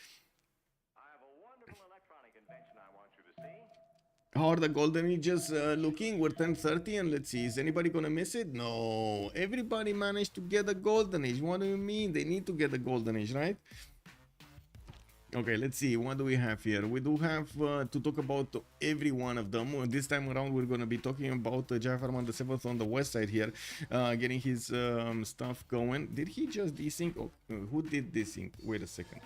How are the golden ages looking? We're 10:30, and let's see, is anybody gonna miss it? No, everybody managed to get a golden age. What do you mean? They need to get the golden age, right? Okay, let's see, what do we have here? We do have to talk about every one of them. This time around we're going to be talking about Jafar Man the 7th on the west side here, getting his stuff going. Did he just desync? Oh, who did desync? Wait a second.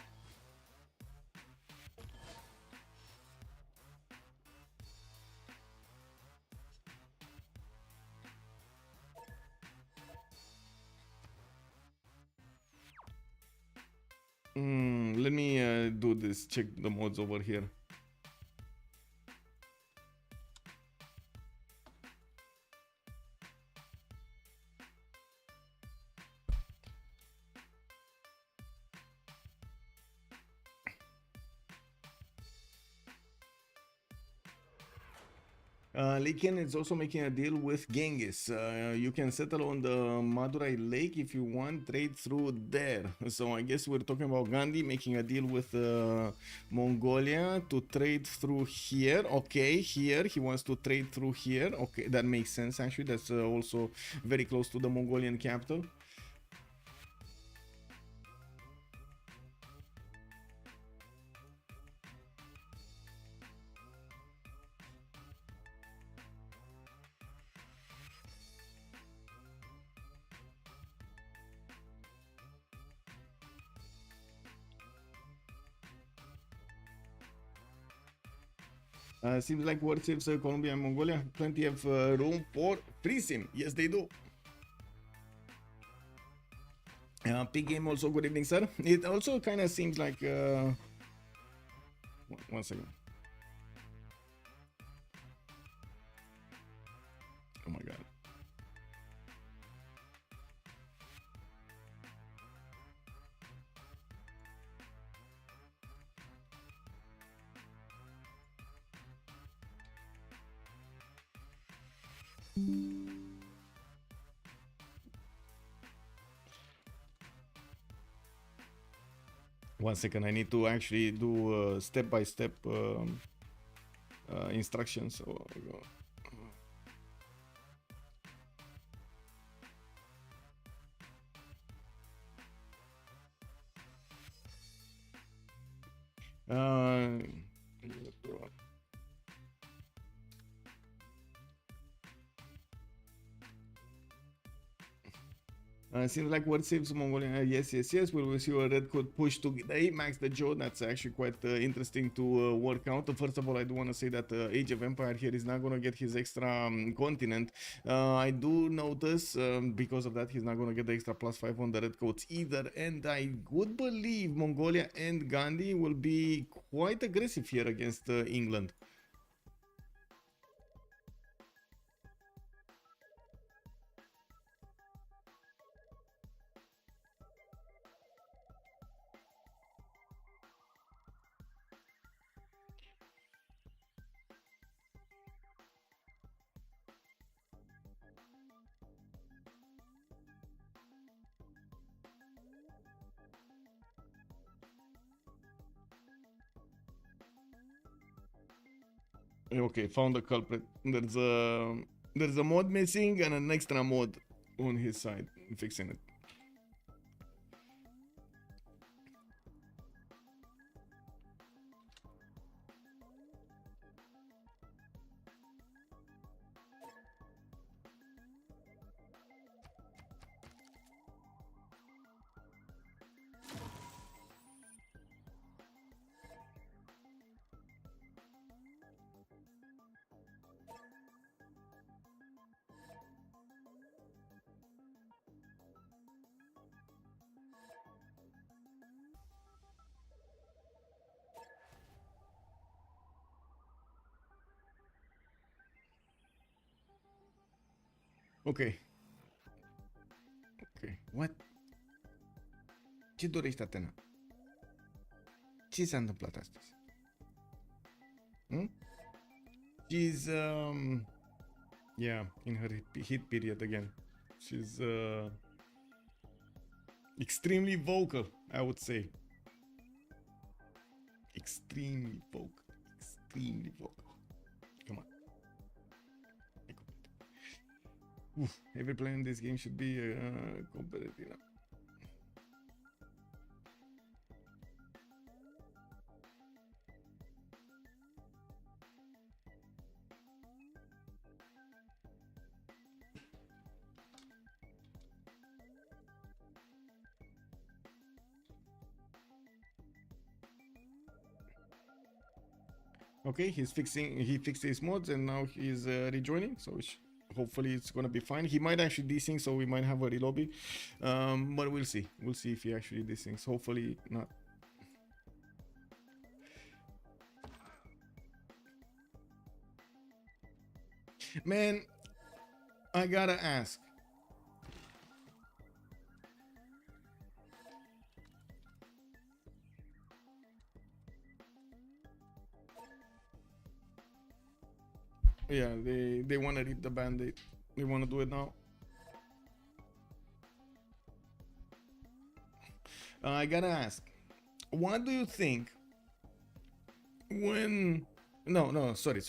Let me do this, check the mods over here. Liken is also making a deal with Genghis. You can settle on the Madurai Lake if you want, trade through there. So I guess we're talking about Gandhi making a deal with Mongolia to trade through here. Okay, here he wants to trade through here. Okay, that makes sense actually. That's also very close to the Mongolian capital. Seems like World Civ Colombia and Mongolia have plenty of room for free sim. Yes, they do. Big game also, good evening, sir. It also kind of seems like... one second. Oh my god. One second, I need to actually do step-by-step instructions. So there we go. Seems like what saves Mongolia. Yes, yes, yes. We will see a red code push to the max the Joe. That's actually quite interesting to work out. First of all, I do want to say that Age of Empire here is not going to get his extra continent. I do notice because of that, he's not going to get the extra +5 on the red codes either. And I would believe Mongolia and Gandhi will be quite aggressive here against England. Okay, found the culprit. There's a mod missing and an extra mod on his side. Fixing it. Okay. Okay. What? Ce dorești, Atena? Ce s-a întâmplat astăzi? Hmm? She's yeah, in her hit period again. She's extremely vocal, I would say. Extremely vocal. Extremely vocal. Come on. Oof, every player in this game should be competitive. Okay, he fixed his mods and now he's rejoining, so hopefully it's gonna be fine. He might actually desync, so we might have a relobby, but we'll see if he actually desyncs. Hopefully not. Man, I gotta ask, yeah, they want to rip the band-aid. They want to do it now. I gotta ask, what do you think when... No, sorry.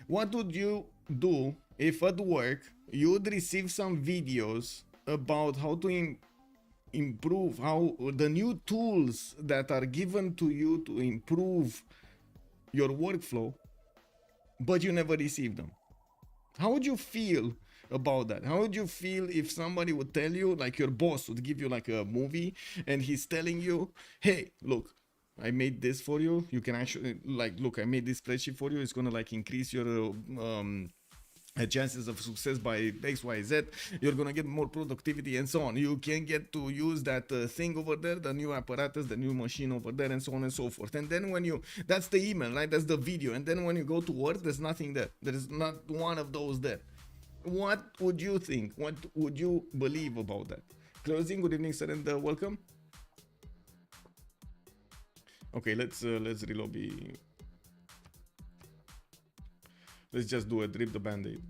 What would you do if at work you would receive some videos about how to improve, how the new tools that are given to you to improve your workflow, but you never receive them? How would you feel about that? How would you feel if somebody would tell you, like your boss would give you like a movie and he's telling you, hey, look, I made this for you. You can actually, like, look, I made this spreadsheet for you. It's gonna like increase your chances of success by X, Y, Z. You're gonna get more productivity and so on. You can get to use that thing over there, the new apparatus, the new machine over there, and so on and so forth. And then when you, that's the email, right? That's the video. And then when you go to work, there's nothing there. There is not one of those there. What would you think? What would you believe about that? Closing. Good evening, sir, and welcome. Okay, let's relobby. Let's just do it. Rip the band-aid.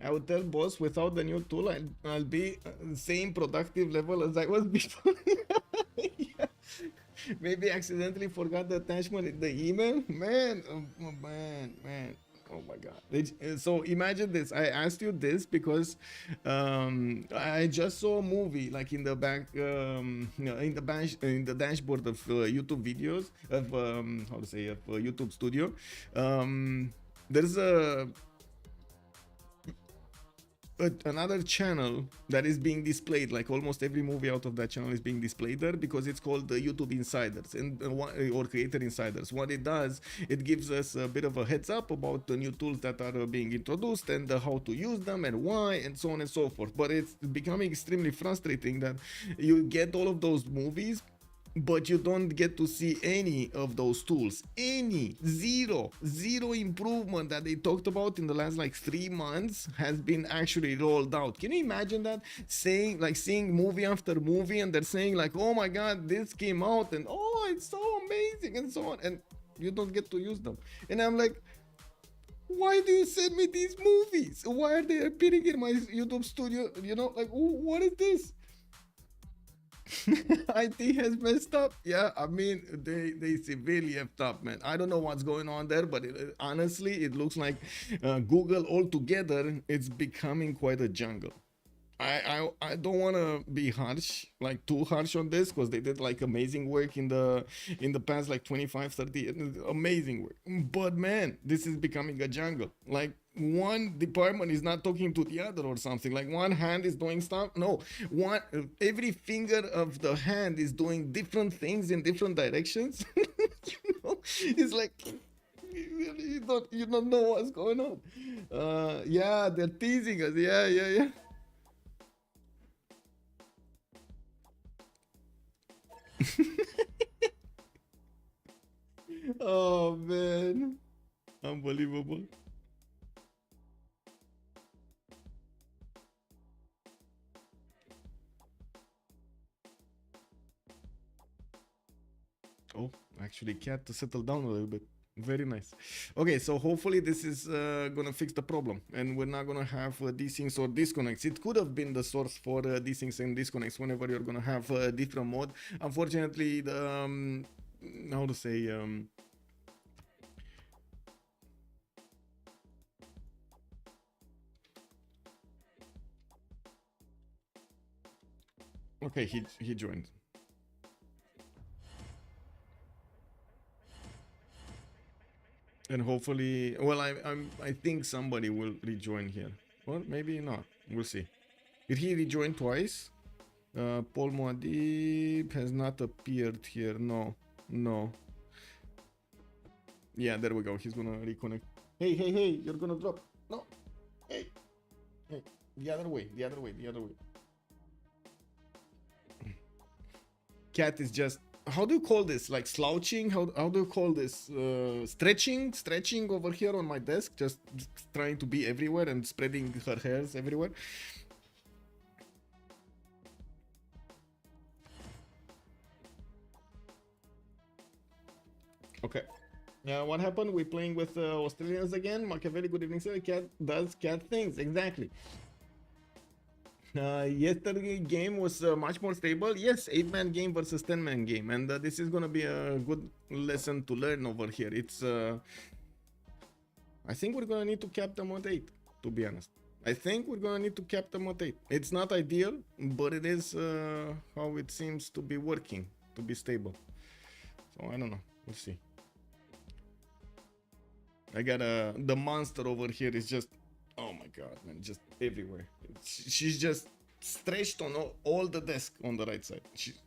I would tell boss, without the new tool, I'll be same productive level as I was before. Yeah. Maybe accidentally forgot the attachment in the email. Man, man. Oh my god. So imagine this. I asked you this because I just saw a movie like in the back, in the dashboard of YouTube videos of how to say, of YouTube Studio. There's another channel that is being displayed, like almost every movie out of that channel is being displayed there, because it's called the YouTube Insiders and or Creator Insiders. What it does, it gives us a bit of a heads up about the new tools that are being introduced and how to use them and why and so on and so forth. But it's becoming extremely frustrating that you get all of those movies, but you don't get to see any of those tools. Zero improvement that they talked about in the last like 3 months has been actually rolled out. Can you imagine that? Seeing movie after movie, and they're saying like, oh my god, this came out and oh, it's so amazing and so on, and you don't get to use them. And I'm like, why do you send me these movies? Why are they appearing in my YouTube studio? You know, like, what is this? IT has messed up. Yeah, I mean, they severely effed up, man. I don't know what's going on there, but honestly, it looks like Google altogether, it's becoming quite a jungle. I don't want to be harsh, like too harsh on this, because they did like amazing work in the past like 25-30, amazing work. But man, this is becoming a jungle. Like one department is not talking to the other or something. Like one hand is doing stuff. No, every finger of the hand is doing different things in different directions. You know, it's like you don't know what's going on. Yeah, they're teasing us. Yeah. Oh man, unbelievable. Oh, actually, cat to settle down a little bit. Very nice. Okay, so hopefully this is gonna fix the problem, and we're not gonna have desyncs or disconnects. It could have been the source for desyncs and disconnects whenever you're gonna have a different mode. Unfortunately, the how to say, okay, he joined. And hopefully, well, I think somebody will rejoin here, or maybe not. We'll see. Did he rejoin twice? Paul Muad'Dib has not appeared here. No. Yeah, there we go. He's gonna reconnect. Hey! You're gonna drop. No. Hey. The other way. Cat is just. How do you call this? Like slouching? How do you call this? Stretching over here on my desk, just trying to be everywhere and spreading her hairs everywhere. Okay. What happened? We're playing with Australians again. Machiavelli, good evening, sir. Cat does cat things. Exactly. Yesterday game was much more stable. Yes, 8-man game versus 10-man game, and this is gonna be a good lesson to learn over here. It's I think we're gonna need to cap them at 8, to be honest. I think we're gonna need to cap them at 8. It's not ideal, but it is how it seems to be working, to be stable. So I don't know, we'll see. I got the monster over here is just, oh my god, man, just everywhere. She's just stretched on all the desk on the right side. She's,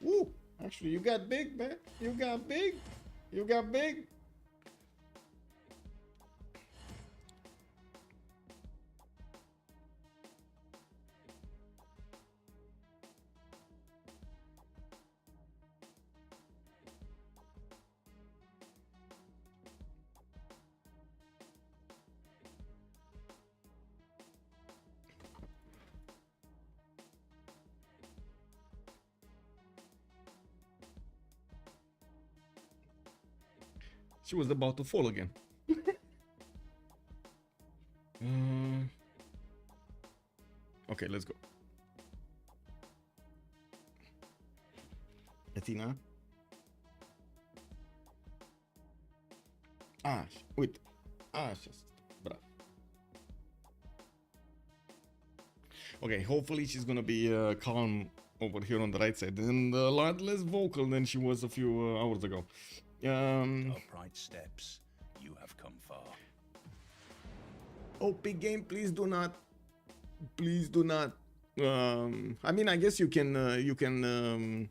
woo, actually, you got big, man. You got big. She was about to fall again. Okay, let's go. Athena. Wait. Așa, bravo. Okay, hopefully she's gonna be calm over here on the right side and a lot less vocal than she was a few hours ago. Upright steps. You have come far. Oh, big game, please do not. Please do not. I mean, I guess you can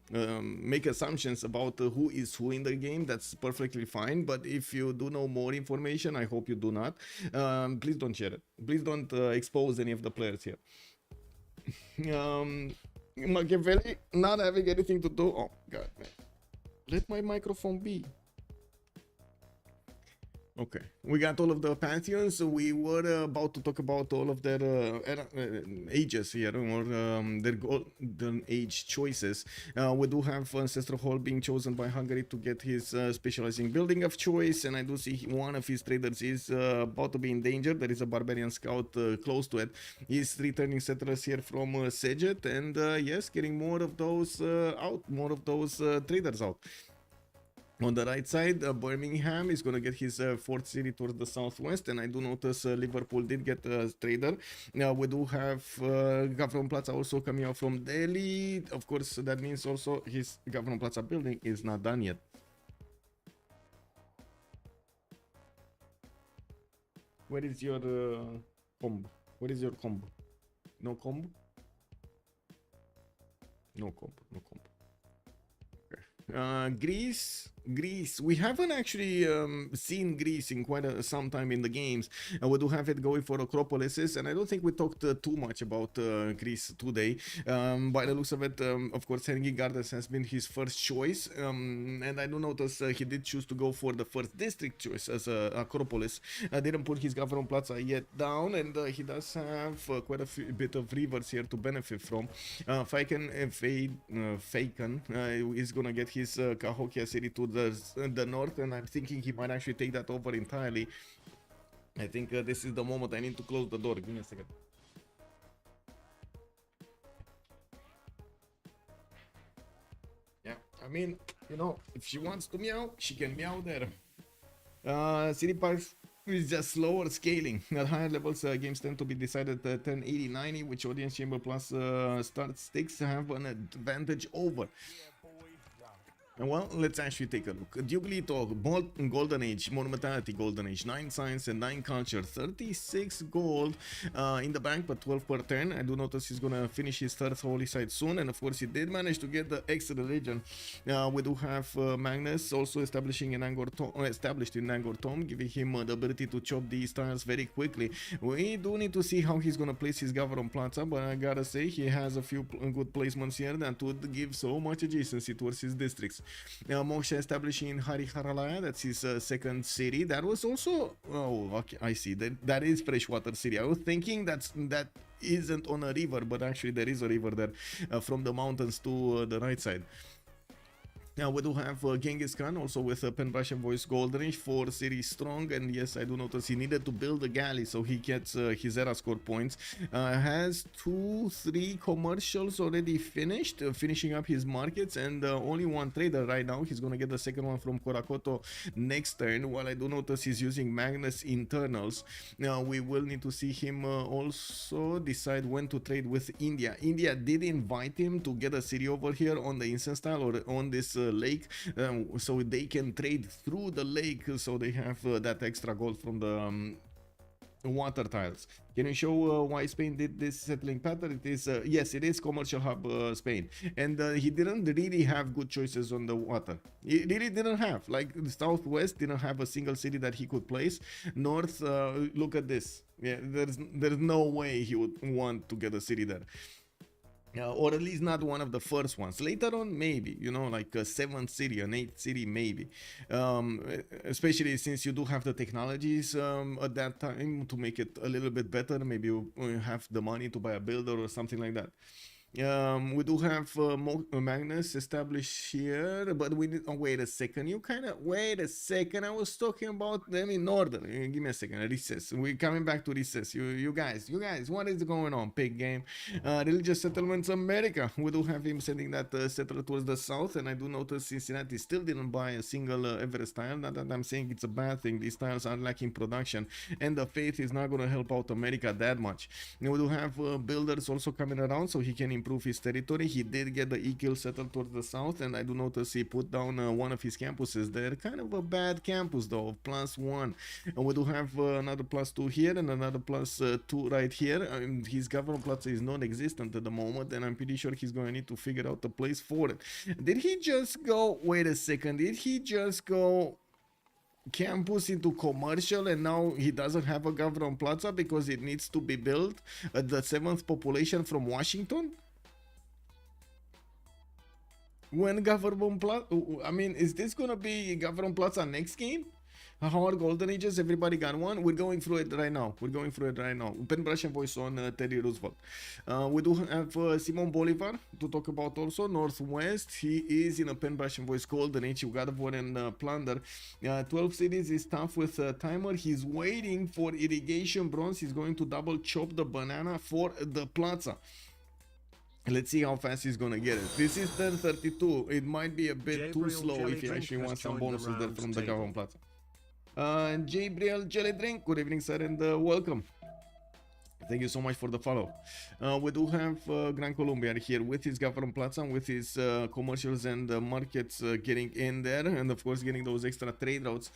make assumptions about who is who in the game. That's perfectly fine. But if you do know more information, I hope you do not. Please don't share it. Please don't expose any of the players here. Machiavelli not having anything to do. Oh God, man. Let my microphone be. Okay, we got all of the pantheons. We were about to talk about all of their ages here, or their golden age choices. We do have Ancestral Hall being chosen by Hungary to get his specializing building of choice, and I do see one of his traders is about to be in danger. There is a Barbarian scout close to it. He's returning settlers here from Sejet, and yes, getting more of those more of those traders out. On the right side, Birmingham is going to get his fourth city towards the southwest, and I do notice Liverpool did get a trader. We do have Gavron Plaza also coming out from Delhi. Of course, that means also his Gavron Plaza building is not done yet. Where is your combo? Where is your combo? No combo? No combo, no combo. Greece. We haven't actually seen Greece in quite some time in the games. We do have it going for Acropolises, and I don't think we talked too much about Greece today. By the looks of it, of course, Henry Gardens has been his first choice, and I do notice he did choose to go for the first district choice as Acropolis. Didn't put his Gavron Plaza yet down, and he does have quite a bit of rivers here to benefit from. Faken is gonna get his Cahokia city to the north, and I'm thinking he might actually take that over entirely. I think this is the moment I need to close the door. Give me a second. Yeah, I mean, you know, if she wants to meow, she can meow there. City Parks is just slower scaling. At higher levels, games tend to be decided at 1080-90, which Audience Chamber Plus start stakes have an advantage over. Well, let's actually take a look. Duglito, Golden Age, Monumentality, Golden Age, 9 Science and 9 Culture, 36 gold in the bank, but 12 per turn. I do notice he's gonna finish his third holy site soon, and of course he did manage to get the extra religion. We do have Magnus also established in Angkor Thom, giving him the ability to chop these tiles very quickly. We do need to see how he's gonna place his Gavron Plaza, but I gotta say he has a few good placements here that would give so much adjacency towards his districts. Moksha establishing in Hariharalaya, that's his second city. That was also, oh, okay, I see, that is freshwater city. I was thinking that isn't on a river, but actually there is a river there from the mountains to the right side. Now we do have Genghis Khan also with a Pen Russian Voice Golden Age, 4 cities strong, and yes, I do notice he needed to build a galley so he gets his era score points. Has 2-3 commercials already finished, finishing up his markets, and only one trader right now. He's gonna get the second one from Korakoto next turn, while I do notice he's using Magnus internals. Now we will need to see him also decide when to trade with India. India did invite him to get a city over here on the incense tile or on this lake, so they can trade through the lake, so they have that extra gold from the water tiles. Can you show why Spain did this settling pattern? It is yes, it is commercial hub Spain, and he didn't really have good choices on the water. He really didn't have, like, the southwest didn't have a single city that he could place. North, look at this. Yeah, there's no way he would want to get a city there. Or at least not one of the first ones. Later on, maybe, you know, like a 7th city, an 8th city, maybe. Especially since you do have the technologies at that time to make it a little bit better. Maybe you have the money to buy a builder or something like that. We do have Magnus established here, but we need. Oh, wait a second. Wait a second. I was talking about them in order. Give me a second. Recess. We're coming back to recess. You guys. What is going on? Big game. Religious settlements, America. We do have him sending that settler towards the south, and I do notice Cincinnati still didn't buy a single Everest tile. Not that I'm saying it's a bad thing. These tiles are lacking production, and the faith is not going to help out America that much. Now we do have builders also coming around, so he can improve his territory. He did get the E-kill settled towards the south, and I do notice he put down one of his campuses there. Kind of a bad campus though, +1. And we do have another +2 here and another +2 right here. His government plaza is non-existent at the moment, and I'm pretty sure he's going to need to figure out a place for it. Did he just go, wait a second, did he just go campus into commercial, and now he doesn't have a government plaza because it needs to be built at the 7th population from Washington? When government plaza, I mean, is this gonna be government plaza next game? Howard Golden Ages, everybody got one. We're going through it right now. Pen brush and voice on Teddy Roosevelt. We do have Simon Bolivar to talk about also. Northwest, he is in a pen brush and voice Golden Age. You got war and plunder. 12 cities is tough with timer. He's waiting for irrigation bronze. He's going to double chop the banana for the plaza. Let's see how fast he's gonna get it. This is 10:32. It might be a bit too slow if he actually wants some bonuses there from the government plaza. Gabriel Jelly Drink, good evening, sir, and welcome. Thank you so much for the follow. We do have Gran Colombia here with his government plaza, with his commercials and markets getting in there, and of course getting those extra trade routes.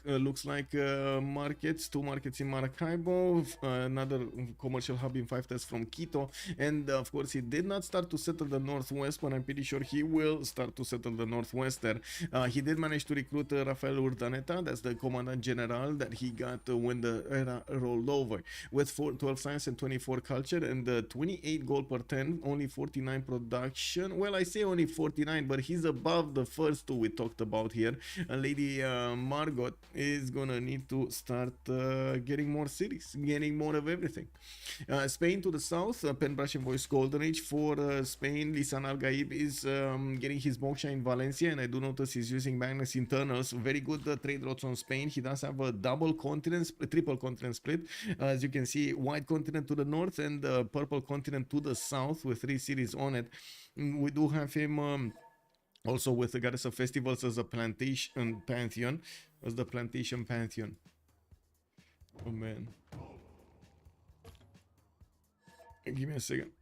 Looks like markets, 2 markets in Maracaibo, another commercial hub in 5 tests from Quito, and of course he did not start to settle the northwest, but I'm pretty sure he will start to settle the northwest there. He did manage to recruit Rafael Urdaneta, that's the commandant general that he got when the era rolled over, with 12 science and 24 culture, and 28 gold per 10, only 49 production. Well, I say only 49, but he's above the first 2 we talked about here. Lady Margot is gonna need to start getting more cities, getting more of everything. Spain to the south, pen brush and voice Golden Age for Spain. Lisan Al Gaib is getting his moksha in Valencia, and I do notice he's using Magnus internals. Very good trade routes on Spain. He does have a triple continent split, as you can see. White continent to the north and purple continent to the south with 3 cities on it. We do have him also with the goddess of festivals as a plantation pantheon. Oh man, give me a second.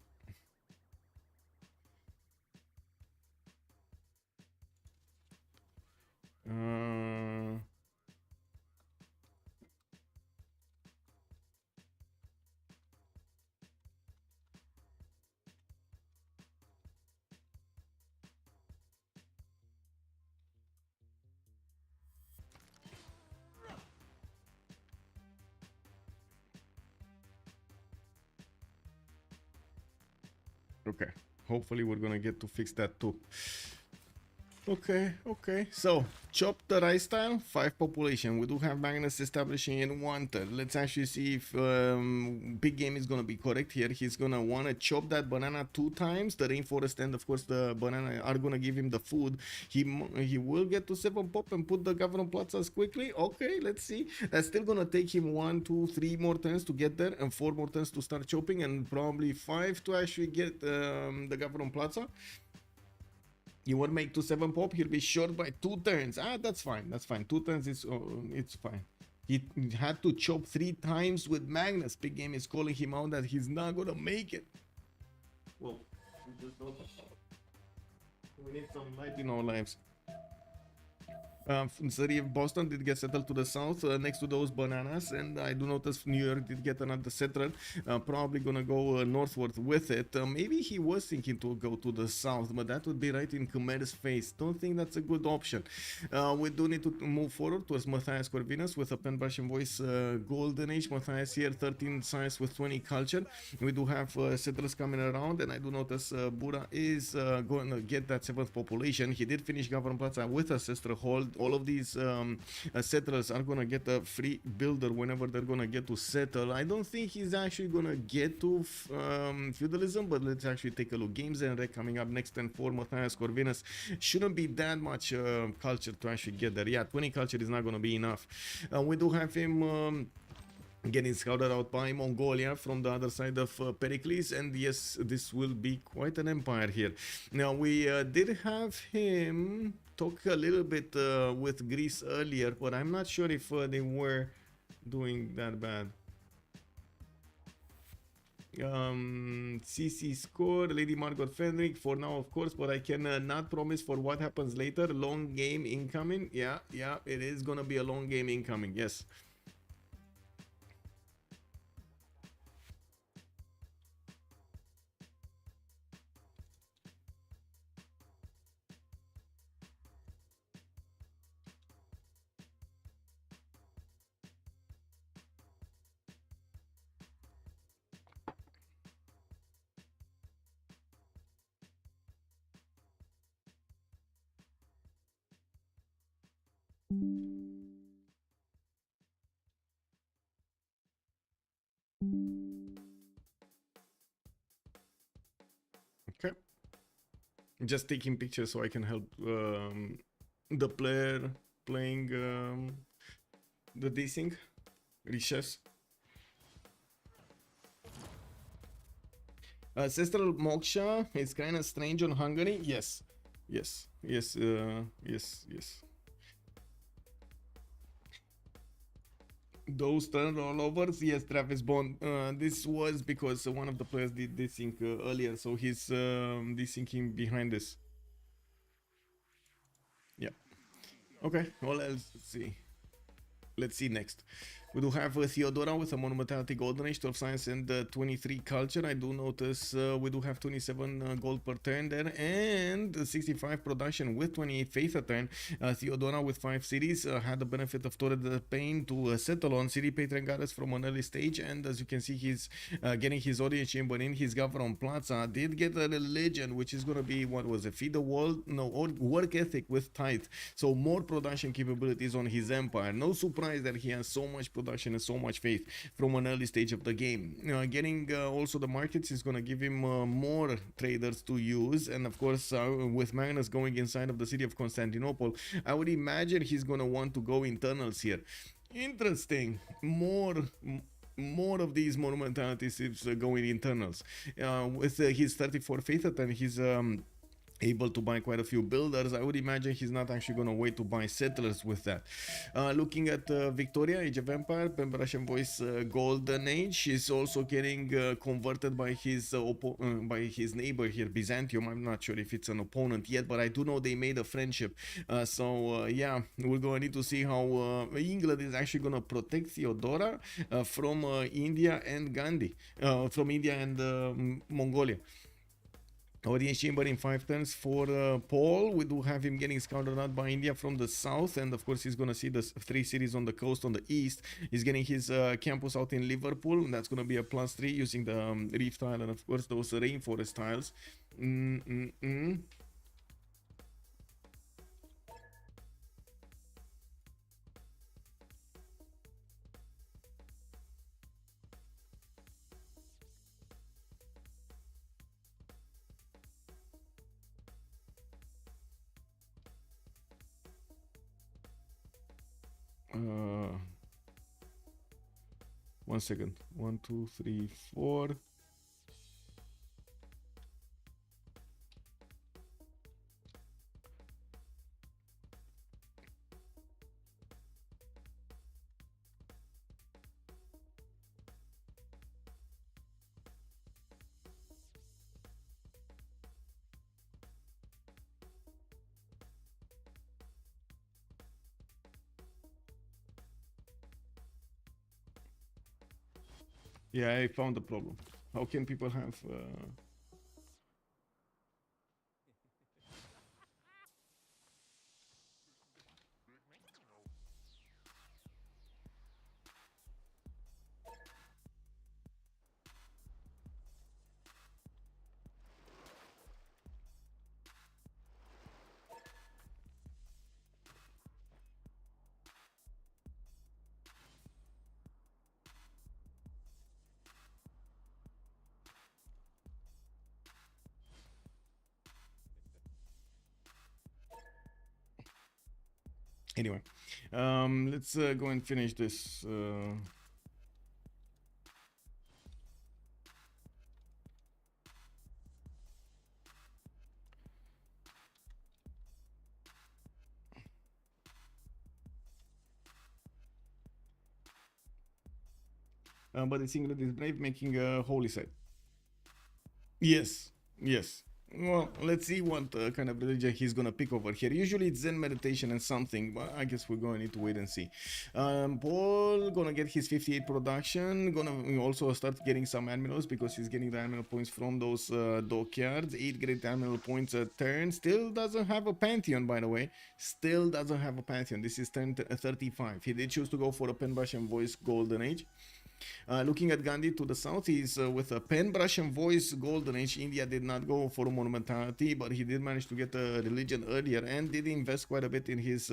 Okay, hopefully we're gonna get to fix that too. Okay, so chop the rice tile, 5 population. We do have Magnus establishing in 1 third. Let's actually see if big game is gonna be correct here. He's gonna want to chop that banana 2 times. The rainforest and of course the banana are gonna give him the food. He will get to 7 pop and put the government plazas quickly. Okay, let's see. That's still gonna take him 1, 2, 3 more turns to get there, and 4 more turns to start chopping, and probably 5 to actually get the government plaza. You want to make to 7 pop, he'll be short by 2 turns. That's fine. 2 turns is it's fine. He had to chop 3 times with Magnus. Big game is calling him out that he's not gonna make it. Well, we need some light in our lives. City of Boston did get settled to the south next to those bananas, and I do notice New York did get another settler, probably gonna go northward with it. Maybe he was thinking to go to the south, but that would be right in Khmer's face. Don't think that's a good option. We do need to move forward towards Matthias Corvinus with a pen brush and voice Golden Age. Matthias here, 13 science with 20 culture. We do have settlers coming around, and I do notice Bura is going to get that 7th population. He did finish Government Plaza with Ancestral Hold. all of these settlers are gonna get a free builder whenever they're gonna get to settle. I don't think he's actually gonna get to feudalism, but let's actually take a look. Games and Rec coming up next, and for Matthias Corvinus shouldn't be that much culture to actually get there. Yeah, 20 culture is not gonna be enough. We do have him getting scouted out by Mongolia from the other side of Pericles, and yes, this will be quite an empire here. Now, we did have him talk a little bit with Greece earlier, but I'm not sure if they were doing that bad. CC score, Lady Margot Fenric for now, of course, but I can not promise for what happens later. Long game incoming. Yeah, it is gonna be a long game incoming, yes. Okay. Just taking pictures so I can help the player playing the desync. Richesse. Ancestral Moksha is kind of strange on Hungary. Yes. Those turn rollovers, yes, Travis Bond. This was because one of the players did desync earlier, so he's desyncing behind this. Yeah. Okay, well, let's see. Let's see next. We do have Theodora with a Monumentality Golden Age, 12 Science, and 23 Culture. I do notice we do have 27 gold per turn there, and 65 production with 28 Faith a turn. Theodora with 5 cities had the benefit of Torre de Pain to settle on. City Patron got us from an early stage, and as you can see, he's getting his audience chamber in. His Gavron Plaza did get a religion, which is going to be, what was it, feed the world? No, work ethic with tithe. So more production capabilities on his empire. No surprise that he has so much production and so much faith from an early stage of the game. Getting also the markets is going to give him more traders to use, and of course with Magnus going inside of the city of Constantinople, I would imagine he's going to want to go internals here. Interesting. More of these monumentalities is going internals. With his 34 faith and he's able to buy quite a few builders. I would imagine he's not actually going to wait to buy settlers with that. Looking at Victoria, Age of Empire, Pembrasian Voice, Golden Age, she's also getting converted by his neighbor here, Byzantium. I'm not sure if it's an opponent yet, but I do know they made a friendship. Yeah, we're going to need to see how England is actually going to protect Theodora from India and Gandhi, from India and Mongolia. Audience chamber in 5 turns for Paul. We do have him getting scouted out by India from the south, and of course he's going to see the 3 cities on the coast on the east. He's getting his campus out in Liverpool, and that's going to be a +3 using the reef tile and of course those rainforest tiles. One second. 1, 2, 3, 4. Yeah, I found the problem. How can people have Anyway, let's go and finish this. But the singlet is brave, making a holy site. Yes, yes. Well, let's see what kind of religion he's gonna pick over here. Usually it's Zen meditation and something, but I guess we're gonna need to wait and see. Paul gonna get his 58 production. Gonna also start getting some admirals because he's getting the admiral points from those dockyards. 8 great admiral points a turn. Still doesn't have a pantheon, by the way. Still doesn't have a pantheon. This is turn 35. He did choose to go for a pen brush and voice golden age. Looking at Gandhi to the south, he's with a pen, brush, and voice golden age. India did not go for monumentality, but he did manage to get a religion earlier and did invest quite a bit in his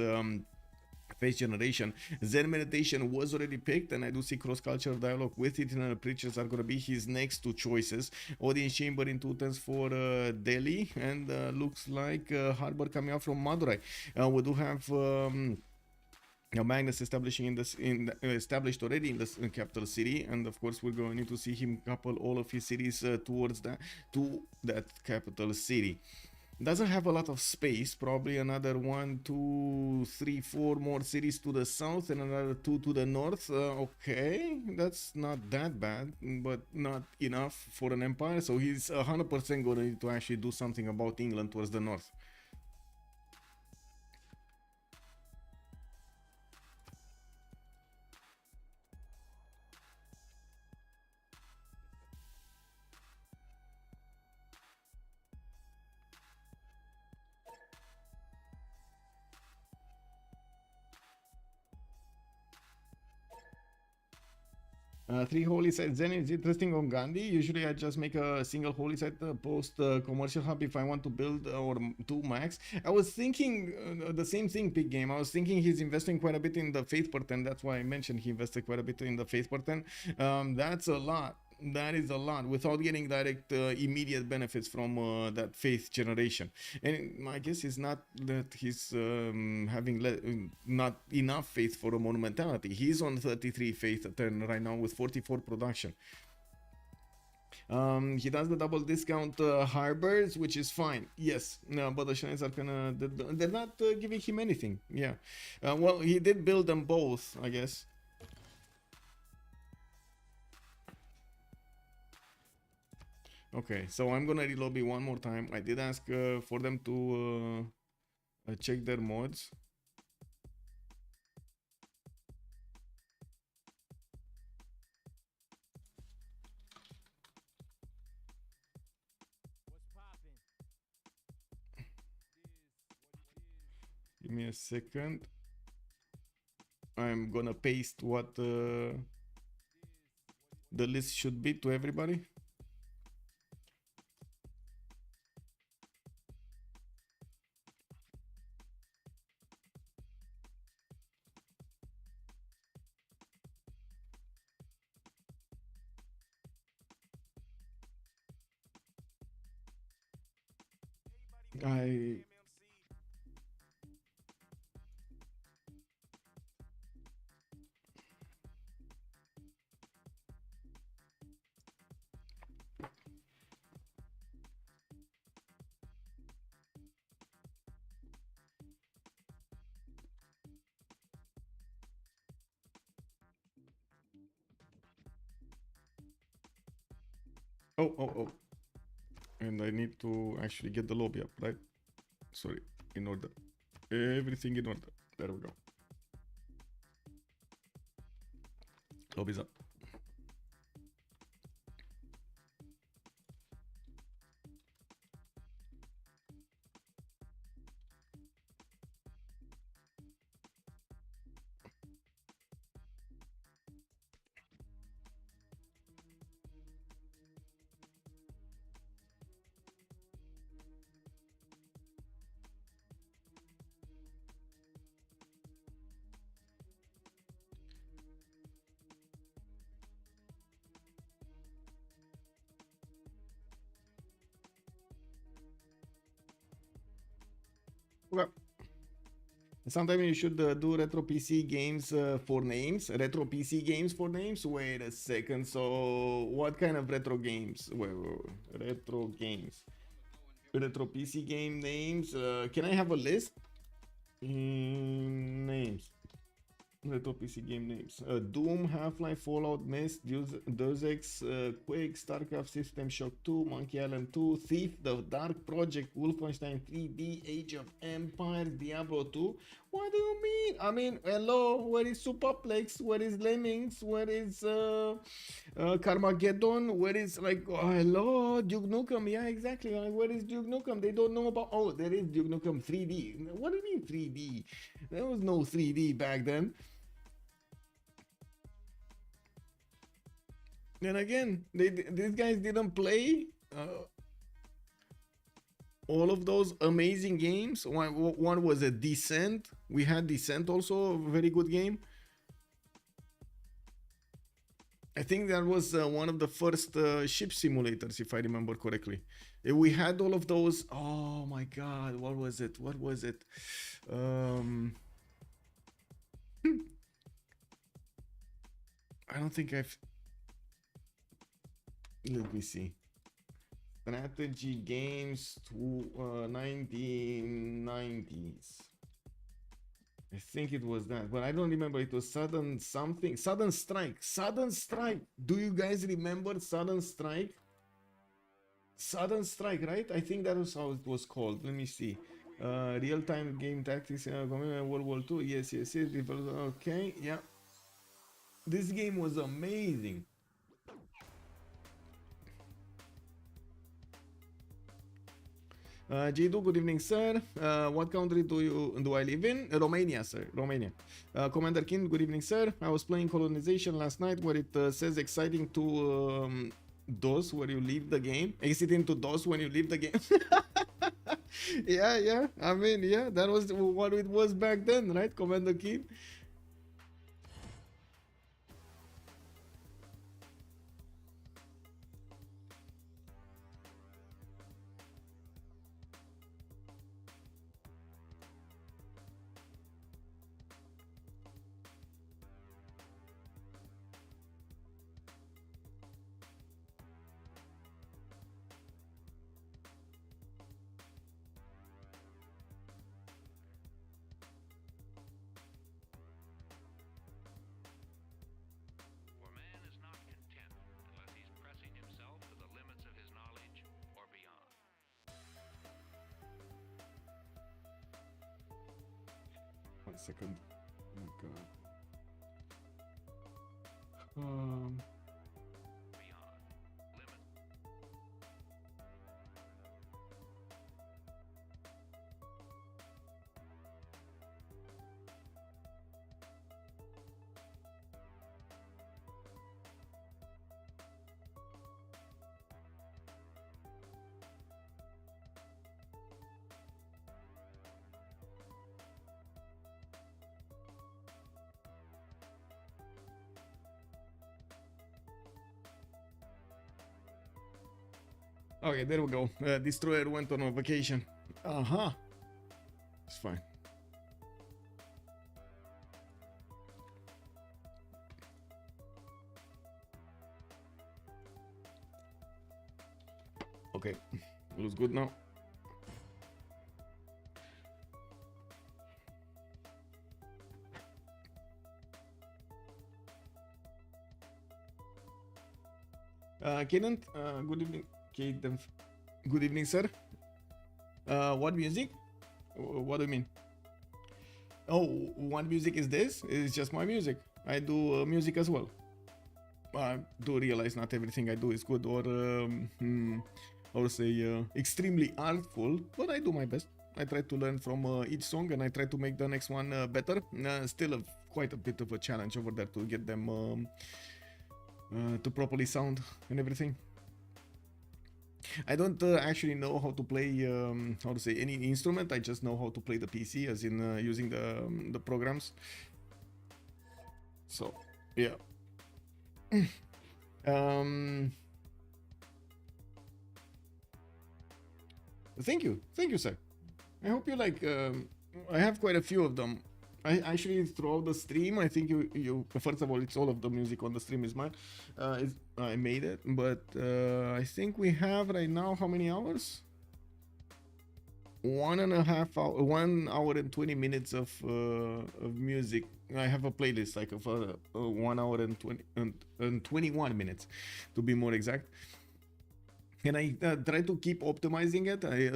face generation. Zen meditation was already picked, and I do see cross-cultural dialogue with itinerant preachers are going to be his next two choices. Audience chamber in 2 turns for Delhi, and looks like harbor coming out from Madurai. We do have Magnus establishing established already in the capital city, and of course we're going to need to see him couple all of his cities towards that capital city. Doesn't have a lot of space, probably another 1, 2, 3, 4 more cities to the south and another 2 to the north. Okay, that's not that bad, but not enough for an empire, so he's 100% going to need to actually do something about England towards the north. 3 holy sites. Then it's interesting on Gandhi. Usually I just make a single holy site post commercial hub if I want to build or 2 max. I was thinking the same thing, big game. I was thinking he's investing quite a bit in the faith per 10. That's why I mentioned he invested quite a bit in the faith per 10. That's a lot. That is a lot without getting direct immediate benefits from that faith generation. And my guess is not that he's having not enough faith for a monumentality. He's on 33 faith a turn right now with 44 production. He does the double discount harbors, which is fine. Yes, no, but the shrines are gonna they're not giving him anything. Yeah, well, he did build them both, I guess. Okay, so I'm gonna relobby one more time. I did ask for them to check their mods. Give me a second. I'm gonna paste what the list should be to everybody. I oh, and I need to actually get the lobby up, right? Sorry, in order. Everything in order. There we go. Lobby's up. Okay. Sometimes you should do retro PC games for names. Retro PC games for names. Wait a second. So, what kind of retro games? Wait. Retro games. Retro PC game names. Can I have a list? Names. Retro PC game names. Doom, Half-Life, Fallout, Mist, Deus Ex, Quake, StarCraft, System Shock 2, Monkey Island 2, Thief, The Dark Project, Wolfenstein 3D, Age of Empires, Diablo 2. What do you mean? I mean, hello, where is Superplex? Where is Lemmings? Where is Carmageddon? Where is, like, oh, hello, Duke Nukem? Yeah, exactly. Like, where is Duke Nukem? They don't know about, oh, there is Duke Nukem 3D. What do you mean 3D? There was no 3D back then. Then again, these guys didn't play all of those amazing games. One was a Descent. We had Descent also, a very good game. I think that was one of the first ship simulators, if I remember correctly. We had all of those. Oh my God, what was it? What was it? I don't think I've... Let me see. Strategy games to 1990s. I think it was that, but I don't remember. It was Sudden something. Sudden Strike. Sudden Strike. Do you guys remember Sudden Strike? Sudden Strike, right? I think that was how it was called. Let me see. Real-time game tactics. World War II. Yes. Okay, yeah. This game was amazing. Jidu, good evening, sir. What country do I live in? Romania, sir. Romania. Commander King, good evening, sir. I was playing Colonization last night where it says exciting to DOS where you leave the game. Exiting to DOS when you leave the game. Yeah. I mean, yeah, that was what it was back then, right, Commander King? One second. Oh my God. Okay, there we go. Destroyer went on a vacation. It's fine. Okay, looks good now. Kenan, good evening. Good evening, sir. What music? What do you mean? Oh, what music is this? It's just my music. I do music as well. I do realize not everything I do is good or say extremely artful, but I do my best. I try to learn from each song and I try to make the next one better. Still quite a bit of a challenge over there to get them to properly sound and everything. I don't actually know how to play, any instrument. I just know how to play the PC, as in using the programs. So, yeah. Thank you, sir. I hope you like I have quite a few of them. I actually throughout the stream, I think you first of all, it's all of the music on the stream is mine. I made it, but I think we have right now how many hours? 1.5 hour, 1 hour and 20 minutes of music. I have a playlist like of 1 hour and 21 minutes, to be more exact. And I try to keep optimizing it. I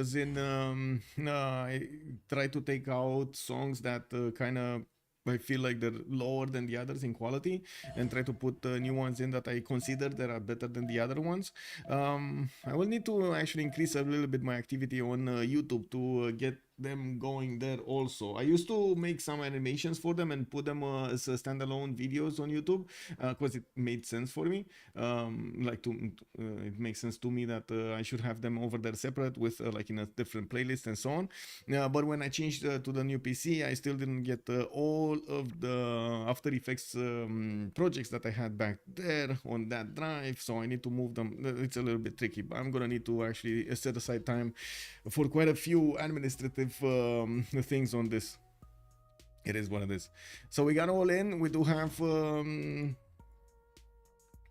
try to take out songs that kind of I feel like they're lower than the others in quality, and try to put new ones in that I consider that are better than the other ones. I will need to actually increase a little bit my activity on YouTube to get them going there also. I used to make some animations for them and put them as standalone videos on YouTube because it made sense for me. It makes sense to me that I should have them over there separate with like in a different playlist and so on. But when I changed to the new PC, I still didn't get all of the After Effects projects that I had back there on that drive, so I need to move them. It's a little bit tricky, but I'm gonna need to actually set aside time for quite a few administrative things on this. It is what it is. So we got all in. We do have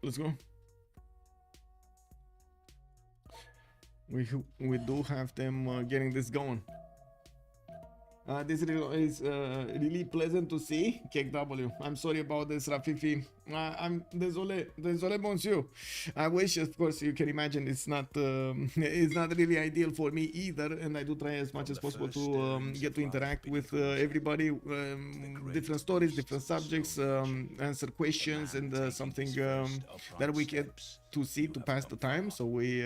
let's go. We do have them getting this going. This is really pleasant to see. Cake W. I'm sorry about this, Rafifi. I'm désolé, monsieur. I wish, of course, you can imagine it's not really ideal for me either, and I do try as much as possible to get to interact with everybody, different stories, different subjects, answer questions, and something that we get to see to pass the time, so we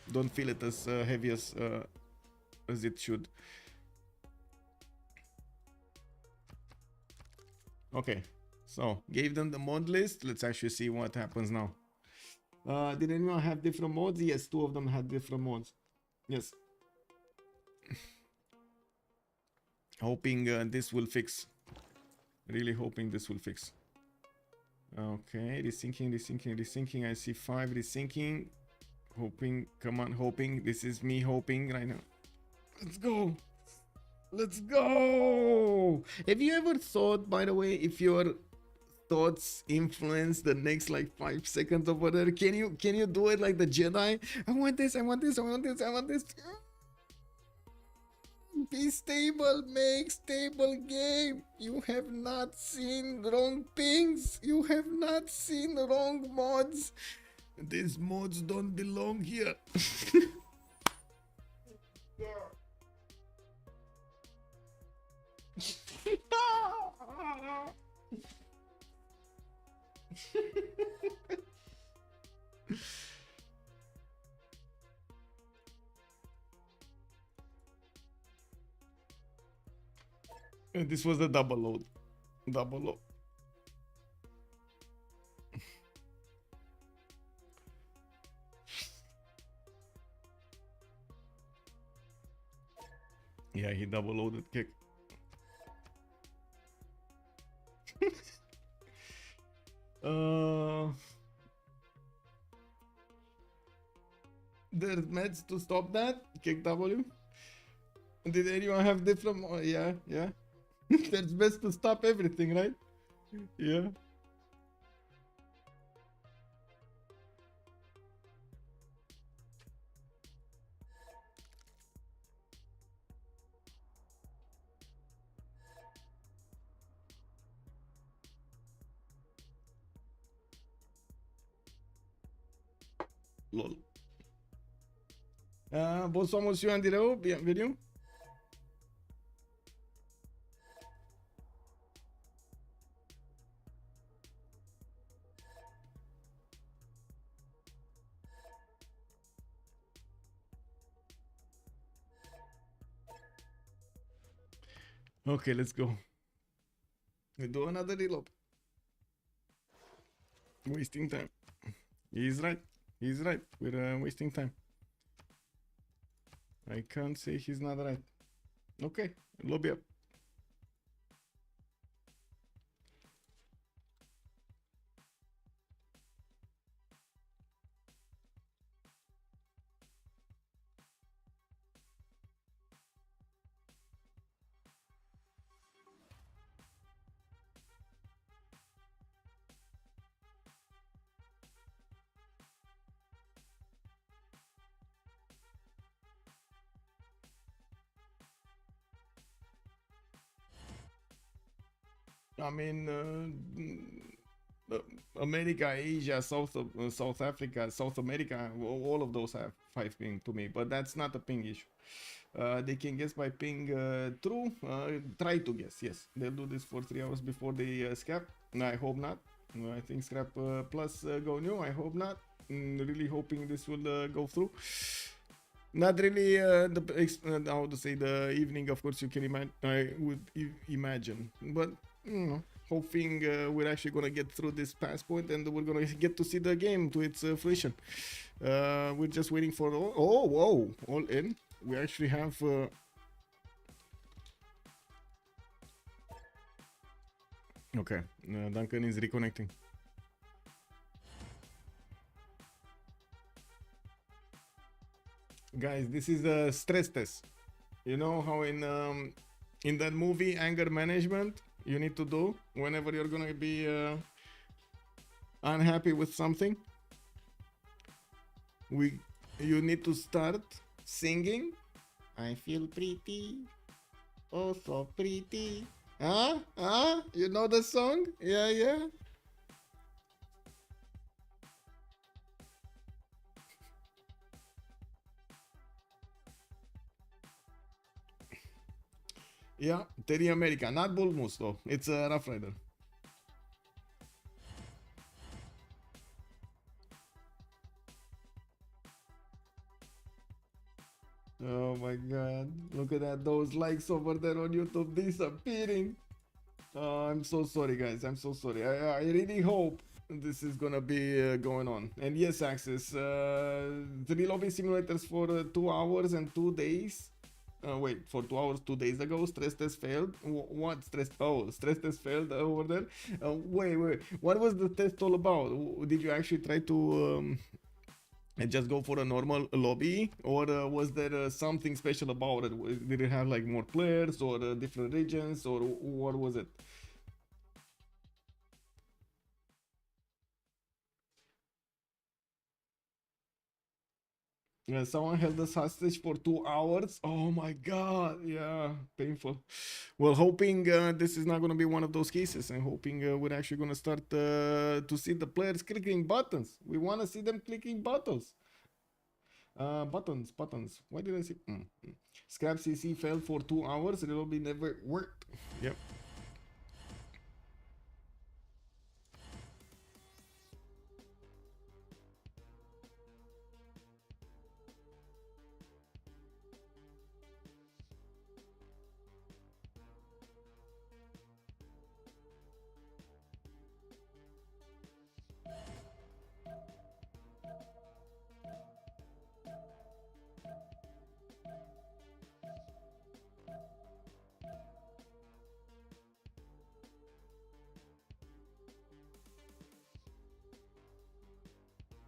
don't feel it as heavy as it should. Okay, so gave them the mod list. Let's actually see what happens now. Did anyone have different mods? Yes, 2 of them had different mods. Yes. Hoping this will fix. Really hoping this will fix. Okay, resyncing. I see 5 resyncing. Hoping, come on, hoping. This is me hoping right now. Let's go. Let's go! Have you ever thought, by the way, if your thoughts influence the next like 5 seconds over there? Can you do it like the Jedi? I want this. Be stable, make stable game. You have not seen wrong pings. You have not seen wrong mods. These mods don't belong here. This was a double load. Yeah, he double loaded kick. There's meds to stop that. Kick W. Did anyone have different? Yeah. There's best to stop everything, right? Yeah. Lol. Bonsoir monsieur Andireo, bienvenue. Okay, let's go. We do another reload. Wasting time. He's right. We're wasting time. I can't say he's not right. Okay, lobby up. I mean, America, Asia, South Africa, South America, all of those have 5 ping to me, but that's not a ping issue. They can guess by ping true. Try to guess. Yes, they'll do this for 3 hours before they scrap. No, I hope not. I think scrap plus go new. I hope not. Really hoping this will go through. Not really how to say the evening. Of course, you can imagine. I would imagine, but you know, hoping we're actually gonna get through this pass point and we're gonna get to see the game to its fruition. We're just waiting for whoa, all in. We actually have okay, Duncan is reconnecting. Guys, this is a stress test. You know how in that movie Anger Management you need to do whenever you're gonna be unhappy with something? You need to start singing I feel pretty, oh so pretty. You know the song? Yeah. Yeah, Terry America, not Bull Moose though. It's a Rough Rider. Oh my god, look at that, those likes over there on YouTube disappearing. I'm so sorry guys, I'm so sorry. I really hope this is gonna be going on. And yes, Access, 3 lobby simulators for 2 hours and 2 days. Wait, for 2 hours 2 days ago, stress test failed. What stress? Oh, stress test failed over there. Wait, what was the test all about? Did you actually try to and just go for a normal lobby, or was there something special about it? Did it have like more players or different regions, or what was it? Someone held us hostage for 2 hours. Oh my god, yeah, painful. Well, hoping this is not going to be one of those cases, and hoping we're actually going to start to see the players clicking buttons. We want to see them clicking buttons. Buttons. Why did I say? Scrap CC failed for 2 hours. It will be never worked. Yep.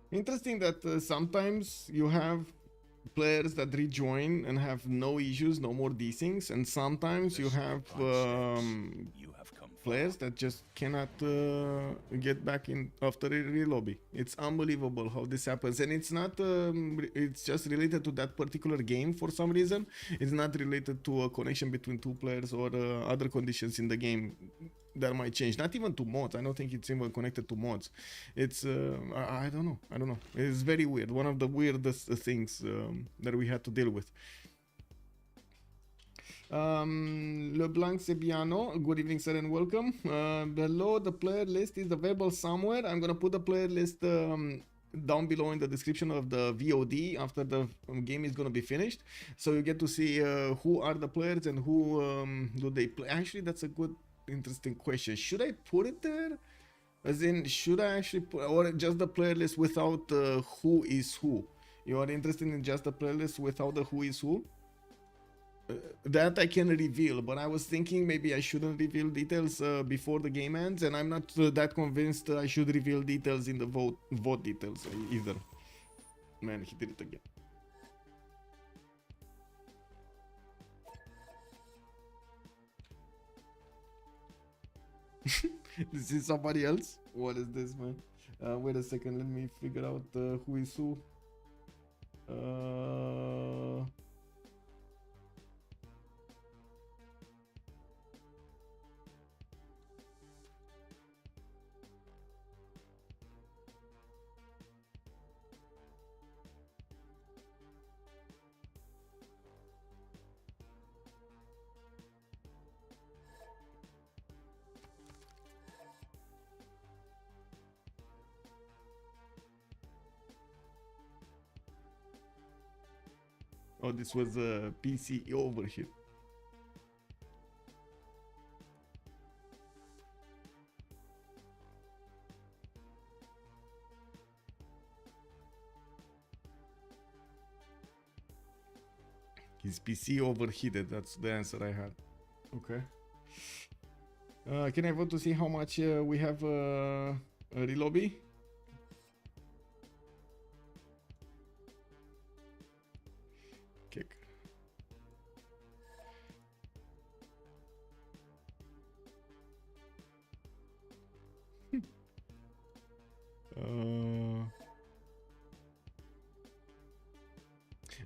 Interesting that sometimes you have players that rejoin and have no issues, no more desyncs, and sometimes you have players that just cannot get back in after a re-lobby. It's unbelievable how this happens, and it's not it's just related to that particular game for some reason. It's not related to a connection between two players or other conditions in the game that might change. Not even to mods. I don't think it's even connected to mods. It's I don't know. It's very weird. One of the weirdest things that we had to deal with. LeBlanc Sebiano, good evening sir and welcome. Below the player list is available somewhere. I'm gonna put the player list down below in the description of the VOD after the game is gonna be finished, so you get to see who are the players and who do they play. Actually, that's a good interesting question. Should I put it there? As in, should I actually put, or just the player list without who is who? You are interested in just the playlist without the who is who? That I can reveal, but I was thinking maybe I shouldn't reveal details before the game ends, and I'm not that convinced I should reveal details in the vote details either. Man, he did it again. This is somebody else? What is this, man? Wait a second, let me figure out who is who. Oh, this was a PC overheat. His PC overheated. That's the answer I had. Okay. Can I vote to see how much we have relobby? Kick.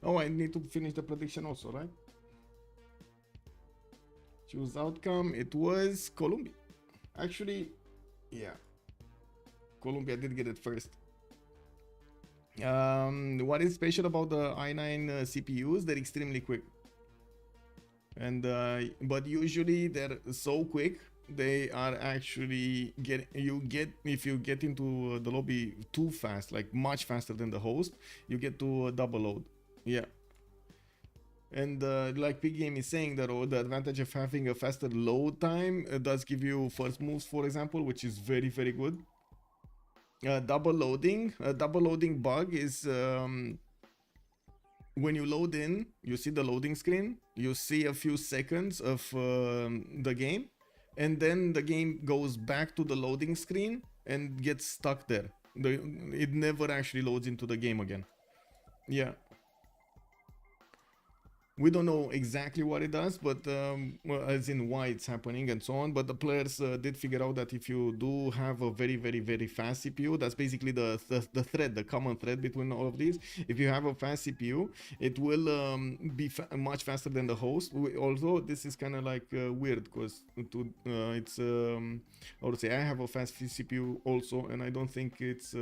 Oh, I need to finish the prediction also, right? Choose outcome. It was Colombia. Actually, yeah. Colombia did get it first. What is special about the i9 CPUs? They're extremely quick. And but usually they're so quick they are actually if you get into the lobby too fast, like much faster than the host, you get to double load. Yeah. And like Big Game is saying, that the advantage of having a faster load time does give you first moves, for example, which is very, very good. Double loading bug is when you load in, you see the loading screen, you see a few seconds of the game, and then the game goes back to the loading screen and gets stuck there. It never actually loads into the game again. Yeah. We don't know exactly what it does, but well, as in why it's happening and so on. But the players did figure out that if you do have a very, very, very fast CPU, that's basically the thread, the common thread between all of these. If you have a fast CPU, it will be much faster than the host. Although this is kind of like weird, because it's I would say I have a fast CPU also, and I don't think it's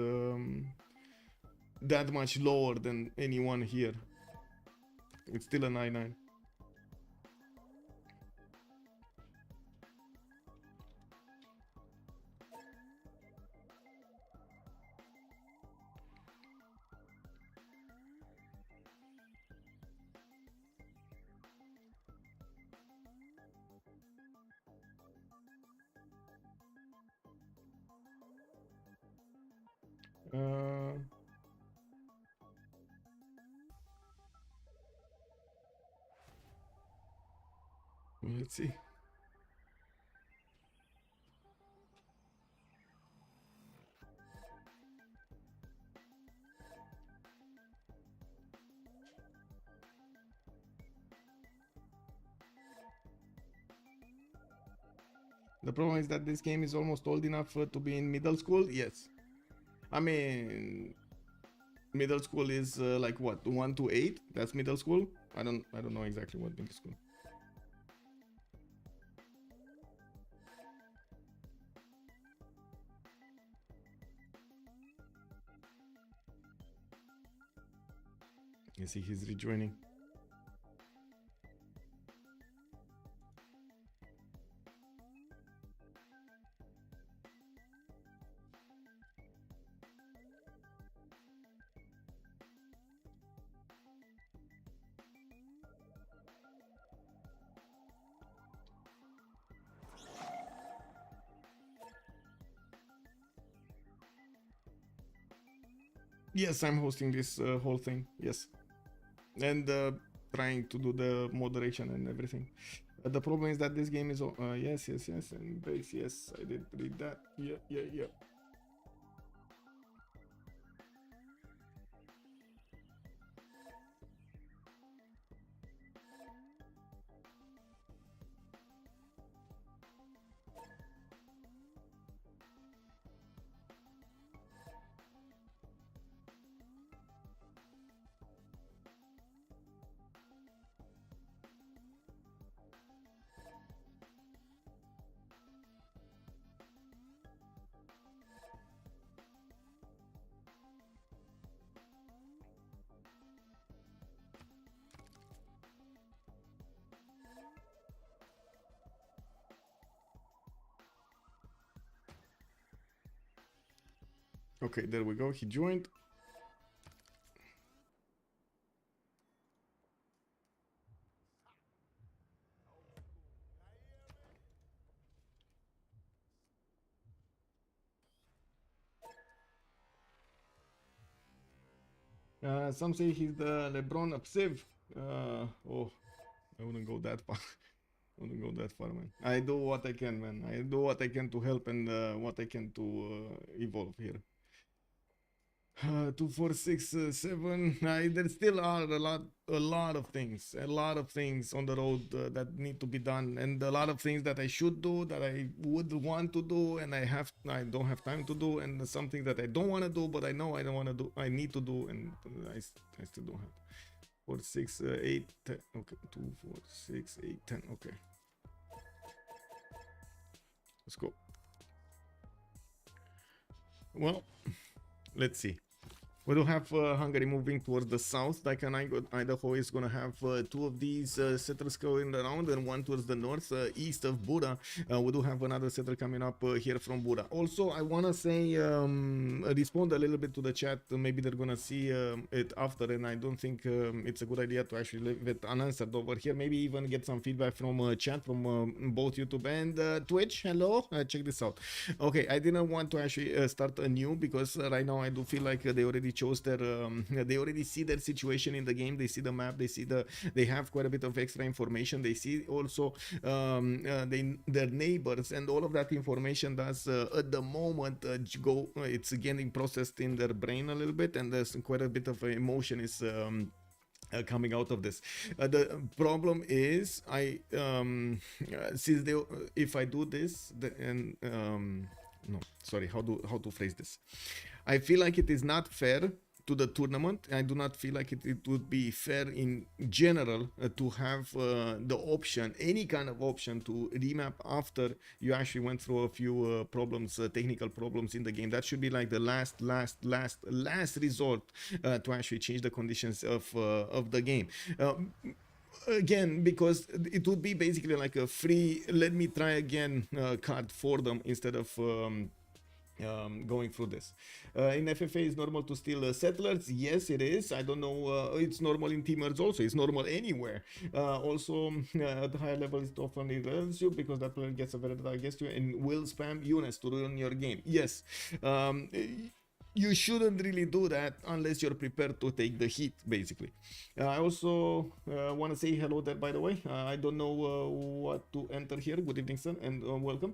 that much lower than anyone here. It's still an i9. Let's see. The problem is that this game is almost old enough to be in middle school. Yes. I mean, middle school is like what, 1 to 8? That's middle school? I don't know exactly what middle school. You see, he's rejoining. Yes, I'm hosting this whole thing. Yes. And trying to do the moderation and everything. The problem is that this game is yes, and base, yes, I did read that. Yeah. Okay, there we go. He joined. Some say he's the LeBron of Civ. Oh, I wouldn't go that far. I wouldn't go that far, man. I do what I can, man. I do what I can to help and what I can to evolve here. 2, 4, 6, 7. There still are a lot of things on the road that need to be done, and a lot of things that I should do, that I would want to do, and I don't have time to do, and something that I don't want to do, but I know I don't want to do. I need to do, and I still don't have. 4, 6, 8, 10. Okay, 2, 4, 6, 8, 10. Okay, let's go. Well, let's see. We do have Hungary moving towards the south. Like Idaho is going to have 2 of these settlers going around, and 1 towards the north, east of Buda. We do have another settler coming up here from Buda. Also, I want to say, respond a little bit to the chat. Maybe they're going to see it after, and I don't think it's a good idea to actually leave it unanswered over here. Maybe even get some feedback from chat from both YouTube and Twitch. Hello, check this out. Okay, I didn't want to actually start anew, because right now I do feel like they already chose their they already see their situation in the game. They see the map, they have quite a bit of extra information. They see also their neighbors, and all of that information does at the moment it's getting processed in their brain a little bit, and there's quite a bit of emotion is coming out of this. The problem is if I do this, no, sorry, how to phrase this? I feel like it is not fair to the tournament. I do not feel like it would be fair in general to have the option, any kind of option, to remap after you actually went through a few problems, technical problems in the game. That should be like the last resort to actually change the conditions of the game. Again, because it would be basically like a free let me try again card for them, instead of going through this. In FFA, it's normal to steal settlers. Yes, it is. I don't know. It's normal in teamers also. It's normal anywhere. Also, at the higher level, it often irrelevant you, because that player gets a better attack against you and will spam units to ruin your game. Yes. You shouldn't really do that unless you're prepared to take the heat, basically. I also want to say hello there, by the way. I don't know what to enter here. Good evening, sir, and welcome.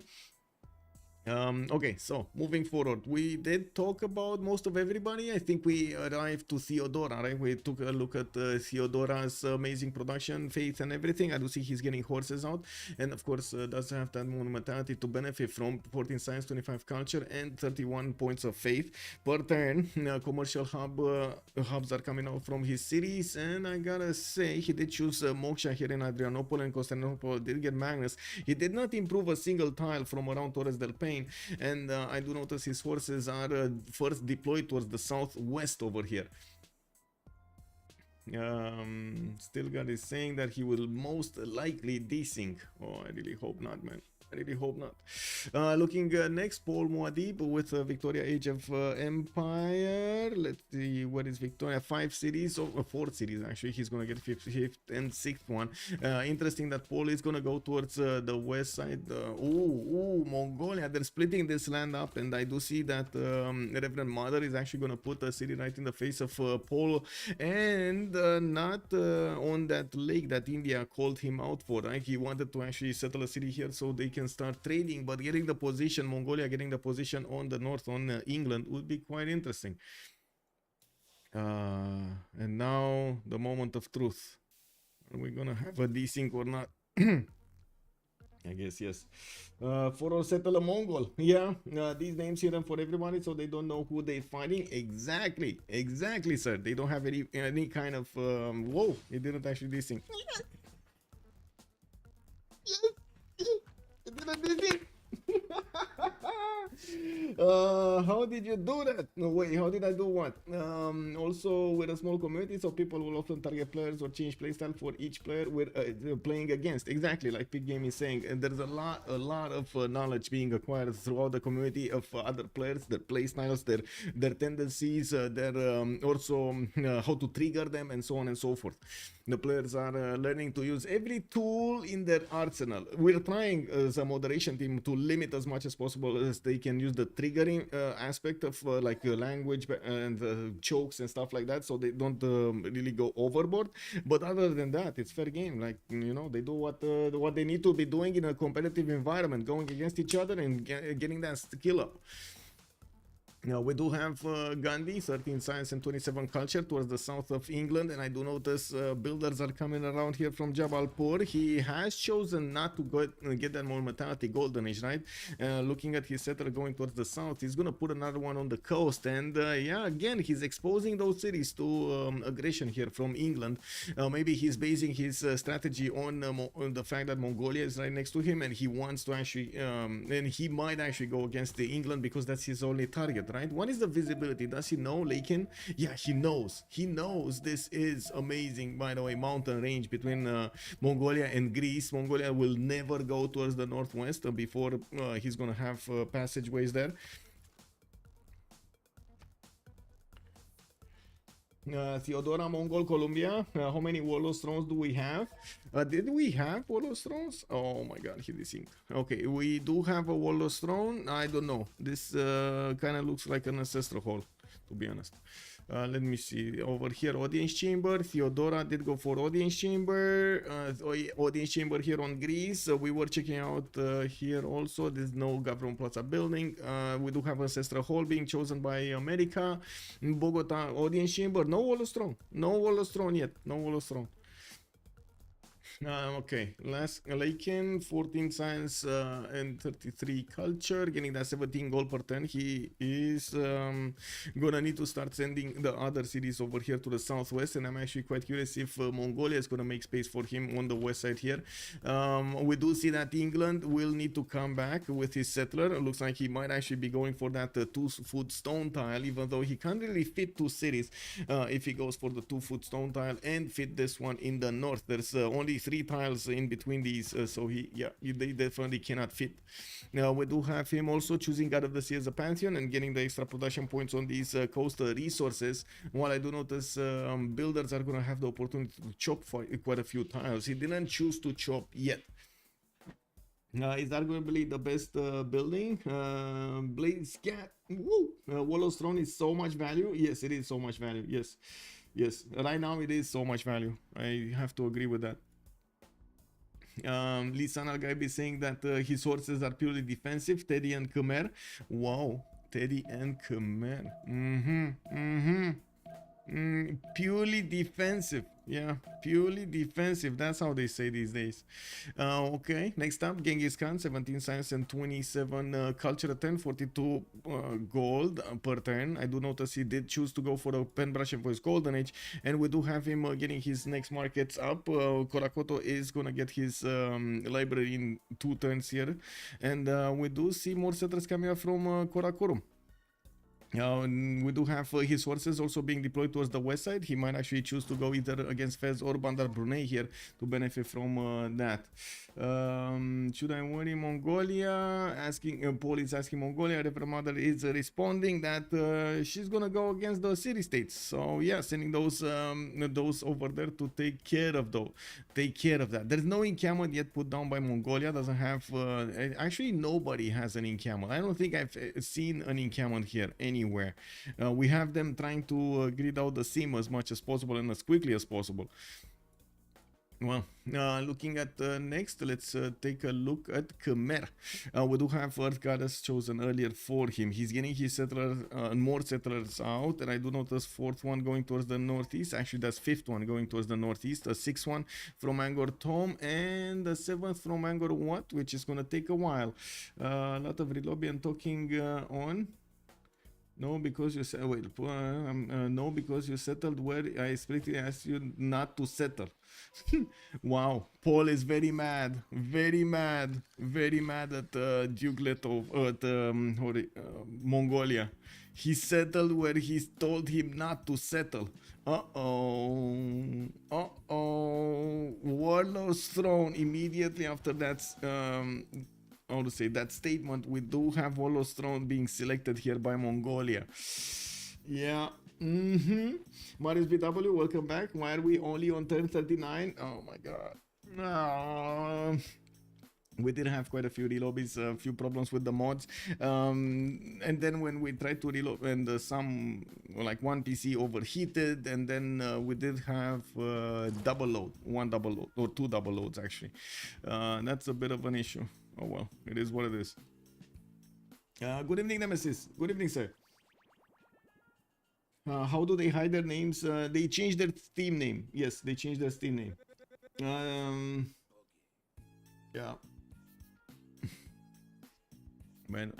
Okay, so moving forward, we did talk about most of everybody. I think we arrived to Theodora, right? We took a look at Theodora's amazing production, faith, and everything. I do see he's getting horses out, and of course does have that monumentality to benefit from. 14 science, 25 culture, and 31 points of faith per turn. Commercial hubs are coming out from his cities, and I gotta say, he did choose Moksha here in Adrianople, and Constantinople did get Magnus. He did not improve a single tile from around Torres del Paine. And I do notice his forces are first deployed towards the southwest over here. Stilgar is saying that he will most likely desync. Oh, I really hope not, man. I really hope not. Looking next, Paul Muad'Dib with Victoria Age of Empire. Let's see, what is Victoria? 5 cities, or 4 cities actually. He's gonna get 5th and 6th one. Interesting that Paul is gonna go towards the west side. Mongolia. They're splitting this land up, and I do see that Reverend Mother is actually gonna put a city right in the face of Paul, and not on that lake that India called him out for. Right? He wanted to actually settle a city here so they can start trading, but getting the position, Mongolia getting the position on the north, on England, would be quite interesting. And now the moment of truth. Are we gonna have a desync or not? I guess yes. For all settle a Mongol. Yeah, these names hidden for everybody, so they don't know who they're fighting. Exactly, sir. They don't have any kind of whoa, it didn't actually desync. How did you do that? No way, how did I do what? Also, with a small community, so people will often target players or change playstyle for each player we're playing against. Exactly, like Pig Game is saying, and there's a lot of knowledge being acquired throughout the community of other players, their playstyles, their tendencies, also how to trigger them, and so on and so forth. The players are learning to use every tool in their arsenal. We're trying as a moderation team to limit as much as possible as they can use the triggering aspect of like language and jokes and stuff like that, so they don't really go overboard. But other than that, it's fair game. Like, you know, they do what they need to be doing in a competitive environment, going against each other and getting that skill up. Now we do have Gandhi, 13 science and 27 culture towards the south of England, and I do notice builders are coming around here from Jabalpur. He has chosen not to go get that more mentality golden age, right? Looking at his settler going towards the south, he's gonna put another one on the coast, and yeah, again, he's exposing those cities to aggression here from England. Maybe he's basing his strategy on the fact that Mongolia is right next to him, and he wants to actually, and he might actually go against the England because that's his only target. Right? What is the visibility? Does he know Lakin? Yeah, he knows. He knows this is amazing, by the way, mountain range between Mongolia and Greece. Mongolia will never go towards the northwest before he's gonna have passageways there. Theodora, Mongol, Colombia. How many Warlord thrones do we have? Did we have Warlord thrones? Oh my god, he desynced. Okay, we do have a Warlord throne. I don't know. This kind of looks like an ancestral hall, to be honest. Let me see over here. Audience chamber. Theodora did go for audience chamber. Audience chamber here on Greece. We were checking out here also. There's no government plaza building. We do have ancestral hall being chosen by America. In Bogota, audience chamber. No Warlord throne. No Warlord throne yet. No Warlord throne. Okay, last Lakin, 14 science and 33 culture, getting that 17 gold per turn. He is gonna need to start sending the other cities over here to the southwest, and I'm actually quite curious if Mongolia is gonna make space for him on the west side here. We do see that England will need to come back with his settler. It looks like he might actually be going for that 2-foot stone tile, even though he can't really fit 2 cities if he goes for the 2-foot stone tile and fit this one in the north. There's only 3 tiles in between these, so they definitely cannot fit. Now we do have him also choosing God of the Sea as a pantheon and getting the extra production points on these coastal resources. While I do notice builders are gonna have the opportunity to chop for quite a few tiles. He didn't choose to chop yet. Is arguably the best building. Blaze Cat. Woo! Wallow's Throne is so much value. Yes, it is so much value. Yes. Yes, right now it is so much value. I have to agree with that. Lisan Al-Gaib is saying that his horses are purely defensive. Teddy and Khmer. Wow, Teddy and Khmer. Purely defensive. Yeah, purely defensive. That's how they say these days. Okay, next up, Genghis Khan, 17 science and 27 culture a turn, 42 gold per turn. I do notice he did choose to go for a pen brush and for his golden age, and we do have him getting his next markets up. Korakoto is gonna get his library in 2 turns here, and we do see more settlers coming up from Karakorum. We do have his horses also being deployed towards the west side. He might actually choose to go either against Fez or Bandar Brunei here to benefit from that. Should I worry Mongolia? Asking Paul is asking Mongolia. Reverend Mother is responding that she's gonna go against the city states. So yeah, sending those over there to take care of that. There's no encampment yet put down by Mongolia. Doesn't have actually nobody has an encampment. I don't think I've seen an encampment here anywhere. We have them trying to grid out the seam as much as possible and as quickly as possible. Well, looking at next, let's take a look at Khmer. We do have Earth Goddess chosen earlier for him. He's getting his settlers, more settlers out, and I do notice 4th one going towards the northeast. Actually, that's 5th one going towards the northeast. A 6th one from Angkor Thom, and the 7th from Angkor Wat, which is gonna take a while. A lot of relobby and talking on. No, because you said no, because you settled where I explicitly asked you not to settle. Wow, Paul is very mad at Duke Leto at Mongolia. He settled where he told him not to settle. Warlord's throne immediately after that. How to say that statement, we do have Warlord's throne being selected here by Mongolia. Yeah. Marius BW, welcome back. Why are we only on turn 39? Oh my god. We did have quite a few relobbies, a few problems with the mods, and then when we tried to reload, and some like one PC overheated, and then we did have double load, one double load or two double loads actually. That's a bit of an issue. Oh well, it is what it is. Good evening, Nemesis. Good evening, sir. How do they hide their names? They changed their Steam name. Yes, they changed their Steam name. Yeah. Man,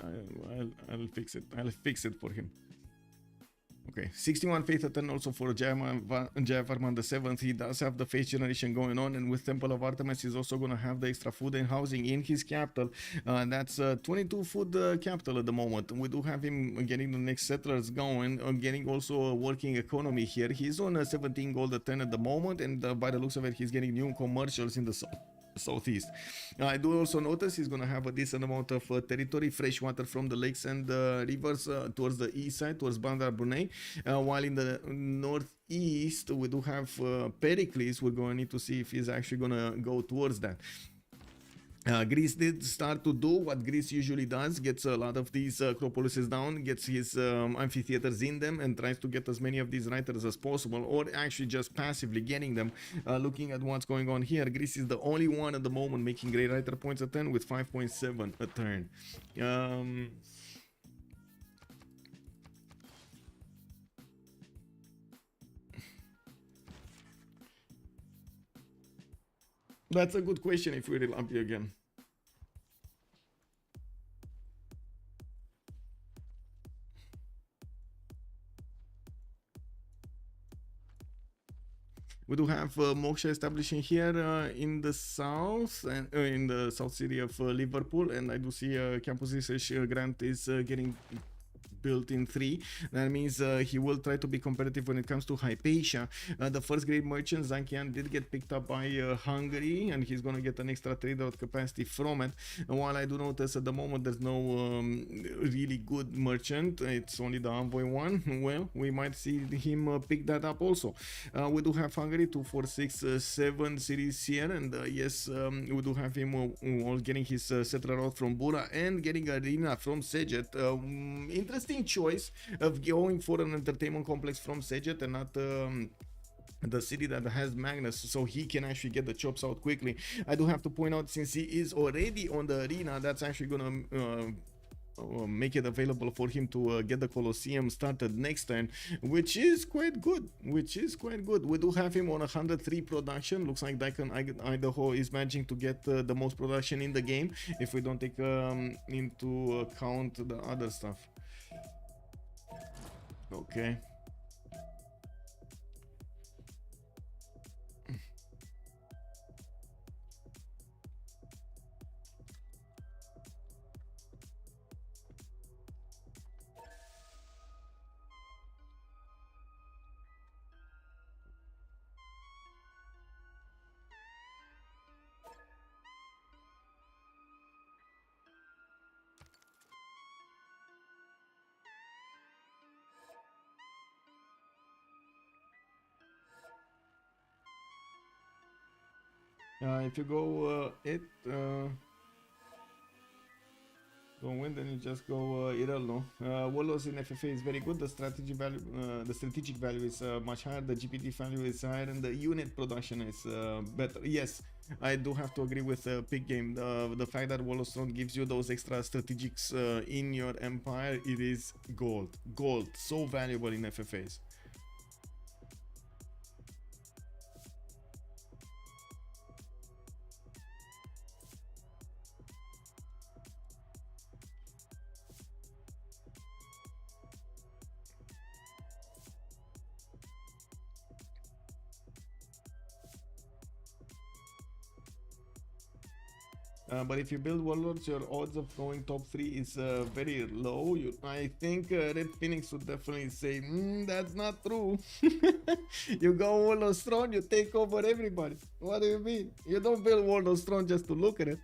I'll fix it. I'll fix it for him. Okay, 61 Faith Attend also for Jayavarman the 7th. He does have the Faith generation going on, and with Temple of Artemis, he's also going to have the extra food and housing in his capital. That's 22 food capital at the moment. We do have him getting the next settlers going, getting also a working economy here. He's on 17 gold at 10 at the moment, and by the looks of it, he's getting new commercials in the southeast. I do also notice he's going to have a decent amount of territory, fresh water from the lakes and rivers towards the east side, towards Bandar Brunei, while in the northeast we do have Pericles. We're going to need to see if he's actually going to go towards that. Greece did start to do what Greece usually does, gets a lot of these acropolises down, gets his amphitheaters in them, and tries to get as many of these writers as possible, or actually just passively getting them. Looking at what's going on here, Greece is the only one at the moment making great writer points a turn with 5.7 a turn. That's a good question if we relump you again. We do have Moksha establishing here in the south, and in the south city of Liverpool, and I do see campus research grant is getting built in 3. That means he will try to be competitive when it comes to Hypatia. The first great merchant, Zankian, did get picked up by Hungary, and he's going to get an extra trade out capacity from it. And while I do notice at the moment there's no really good merchant, it's only the envoy one, well, we might see him pick that up also. We do have Hungary 2, 4, 6, 7 cities here, and yes, we do have him all getting his settler out from Bura and getting Arena from Sejet. Interesting choice of going for an entertainment complex from Sejet and not the city that has Magnus, so he can actually get the chops out quickly. I do have to point out, since he is already on the arena, that's actually gonna make it available for him to get the Colosseum started next turn, which is quite good. We do have him on 103 production. Looks like Daikon Idaho is managing to get the most production in the game, if we don't take into account the other stuff. Okay. If you go don't win, then you just go Irelno. Wallows in FFA is very good. The strategic value is much higher. The GPT value is higher, and the unit production is better. Yes, I do have to agree with Pig Game. The fact that Wallows Throne gives you those extra strategics in your empire, it is gold. Gold, so valuable in FFAs. But if you build warlords, your odds of going top 3 is very low. I think Red Phoenix would definitely say, that's not true. You go Warlord's Throne, you take over everybody. What do you mean? You don't build Warlord's Throne just to look at it.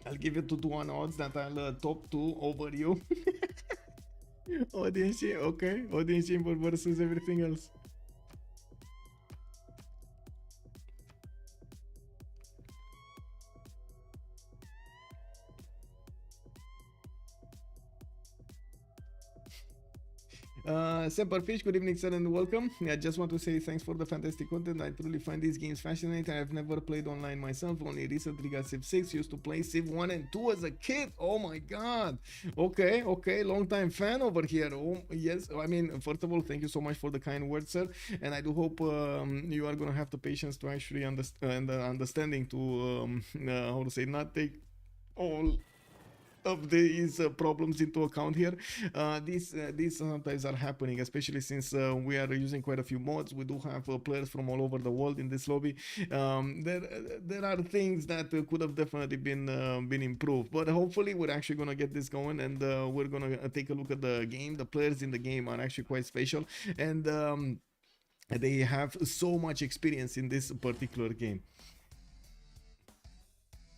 I'll give you 2-to-1 odds that I'll top 2 over you. Audience chamber, okay. Audience chamber versus everything else. Semperfish, good evening, sir, and welcome. I just want to say thanks for the fantastic content. I truly find these games fascinating. I've never played online myself, only recently got Civ6. Used to play Civ 1 and 2 as a kid. Oh my god. Okay, okay, long time fan over here. Oh, yes, I mean, first of all, thank you so much for the kind words, sir. And I do hope you are going to have the patience to actually understand, understanding to, how to say, not take all of these problems into account here. These sometimes are happening, especially since we are using quite a few mods. We do have players from all over the world in this lobby. There are things that could have definitely been improved, but hopefully we're actually gonna get this going, and we're gonna take a look at the game. The players in the game are actually quite special, and they have so much experience in this particular game.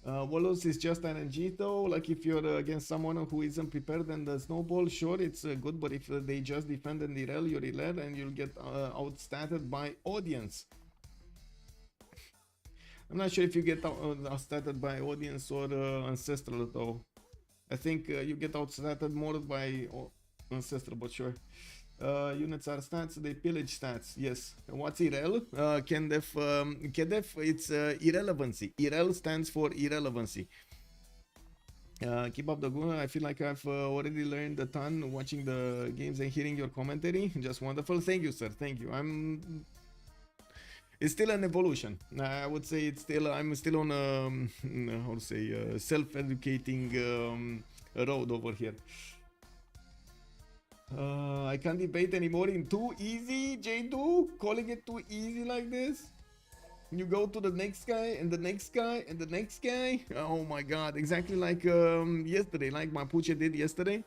Wallace is just RNG though. Like if you're against someone who isn't prepared and the snowball, sure, it's good. But if they just defend and derail, you're elite and you'll get outstatted by audience. I'm not sure if you get outstatted by audience or ancestral though. I think you get outstatted more by ancestral, but sure. Units are stats, they pillage stats. Yes. What's irrel? Kedef, it's irrelevancy. Irrel stands for irrelevancy. Keep up the good. I feel like I've already learned a ton watching the games and hearing your commentary. Just wonderful. Thank you, sir. Thank you. It's still an evolution. I would say I'm still on how to say self-educating road over here. I can't debate anymore in too easy, J2. Calling it too easy like this. You go to the next guy and the next guy and the next guy. Oh my god, exactly like yesterday, like Mapuche did yesterday.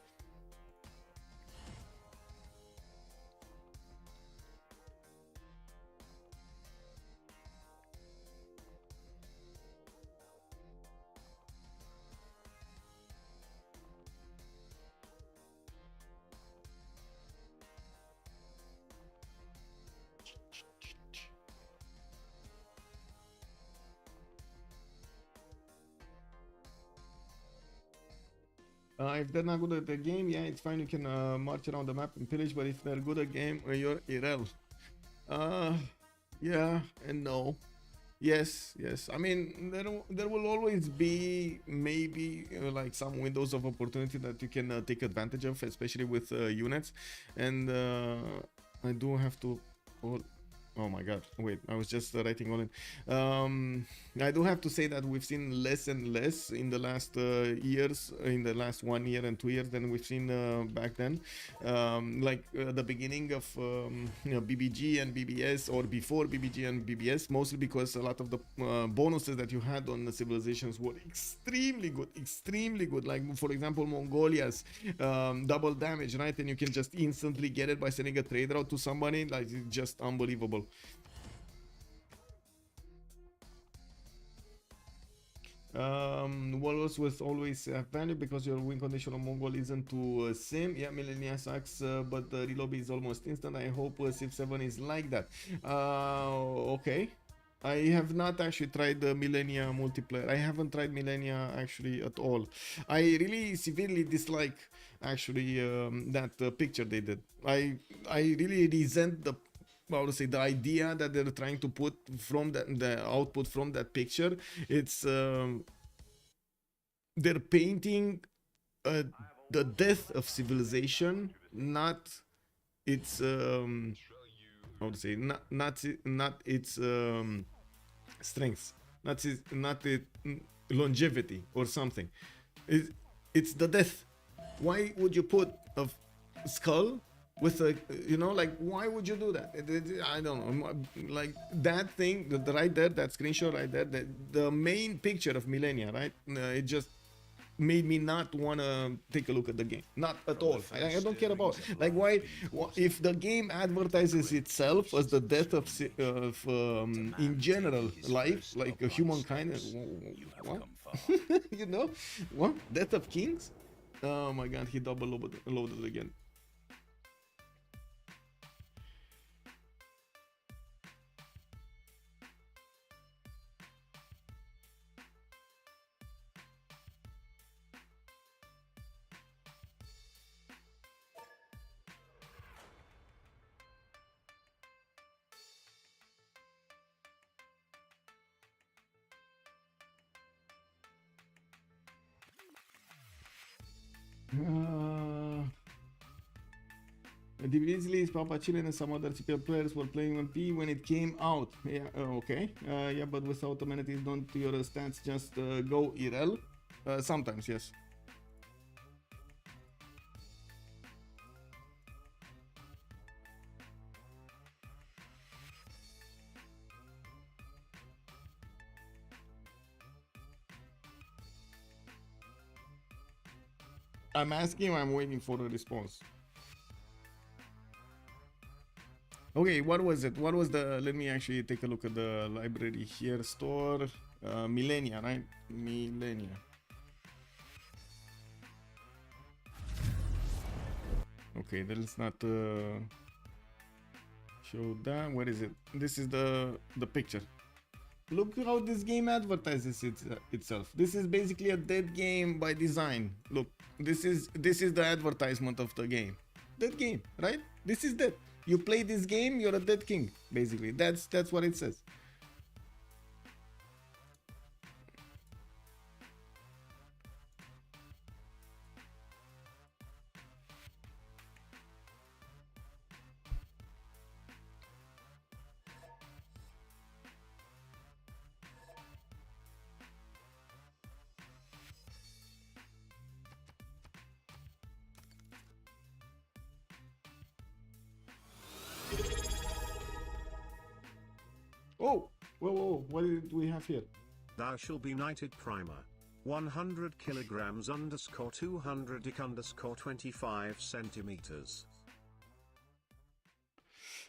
If they're not good at the game, yeah, it's fine. You can march around the map and pillage. But if they're good at game, you're irrel. Yeah and no. Yes, yes. I mean, there will always be maybe like some windows of opportunity that you can take advantage of, especially with units. And I do have to. Oh my god, wait, I was just writing on it. I do have to say that we've seen less and less in the last years, in the last 1 year and 2 years than we've seen back then. Like the beginning of BBG and BBS, or before BBG and BBS, mostly because a lot of the bonuses that you had on the civilizations were extremely good, extremely good. Like for example, Mongolia's double damage, right? And you can just instantly get it by sending a trade route to somebody. Like, it's just unbelievable. Walrus was always value because your win condition on Mongol isn't too same. Yeah, Millennia sucks, but the reload is almost instant. I hope Civ7 is like that. Okay. I have not actually tried the Millennia multiplayer. I haven't tried Millennia actually at all. I really severely dislike actually that picture they did. I really resent the, I would say, the idea that they're trying to put from the output from that picture. It's they're painting the death of civilization, not its I would say not its strengths, not its longevity or something. It's the death. Why would you put a skull with a, you know, like, why would you do that? I don't know, like that thing, the right there, that screenshot right there, the main picture of Millennia, right? It just made me not want to take a look at the game, not at all. I don't care about, like, why if the game advertises itself as the death of in general life, like a humankind, what? You know what, death of kings. Oh my god, he double loaded again. Divinity, Papa Chilen, and some other CPL players were playing MP when it came out. Yeah, okay. Yeah, but without amenities, don't your stats just go IRL? Sometimes, yes. I'm asking, I'm waiting for a response. Okay, what was it? What was the... Let me actually take a look at the library here. Store... Millennia, right? Millennia. Okay, let's not... Showdown. Where is it? This is the picture. Look how this game advertises itself. This is basically a dead game by design. Look, this is the advertisement of the game. Dead game, right? This is dead. You play this game, you're a dead king. Basically, that's what it says. Oh, whoa, what do we have here? Thou shall be knighted primer. 100 kilograms underscore 200 underscore 25 centimeters.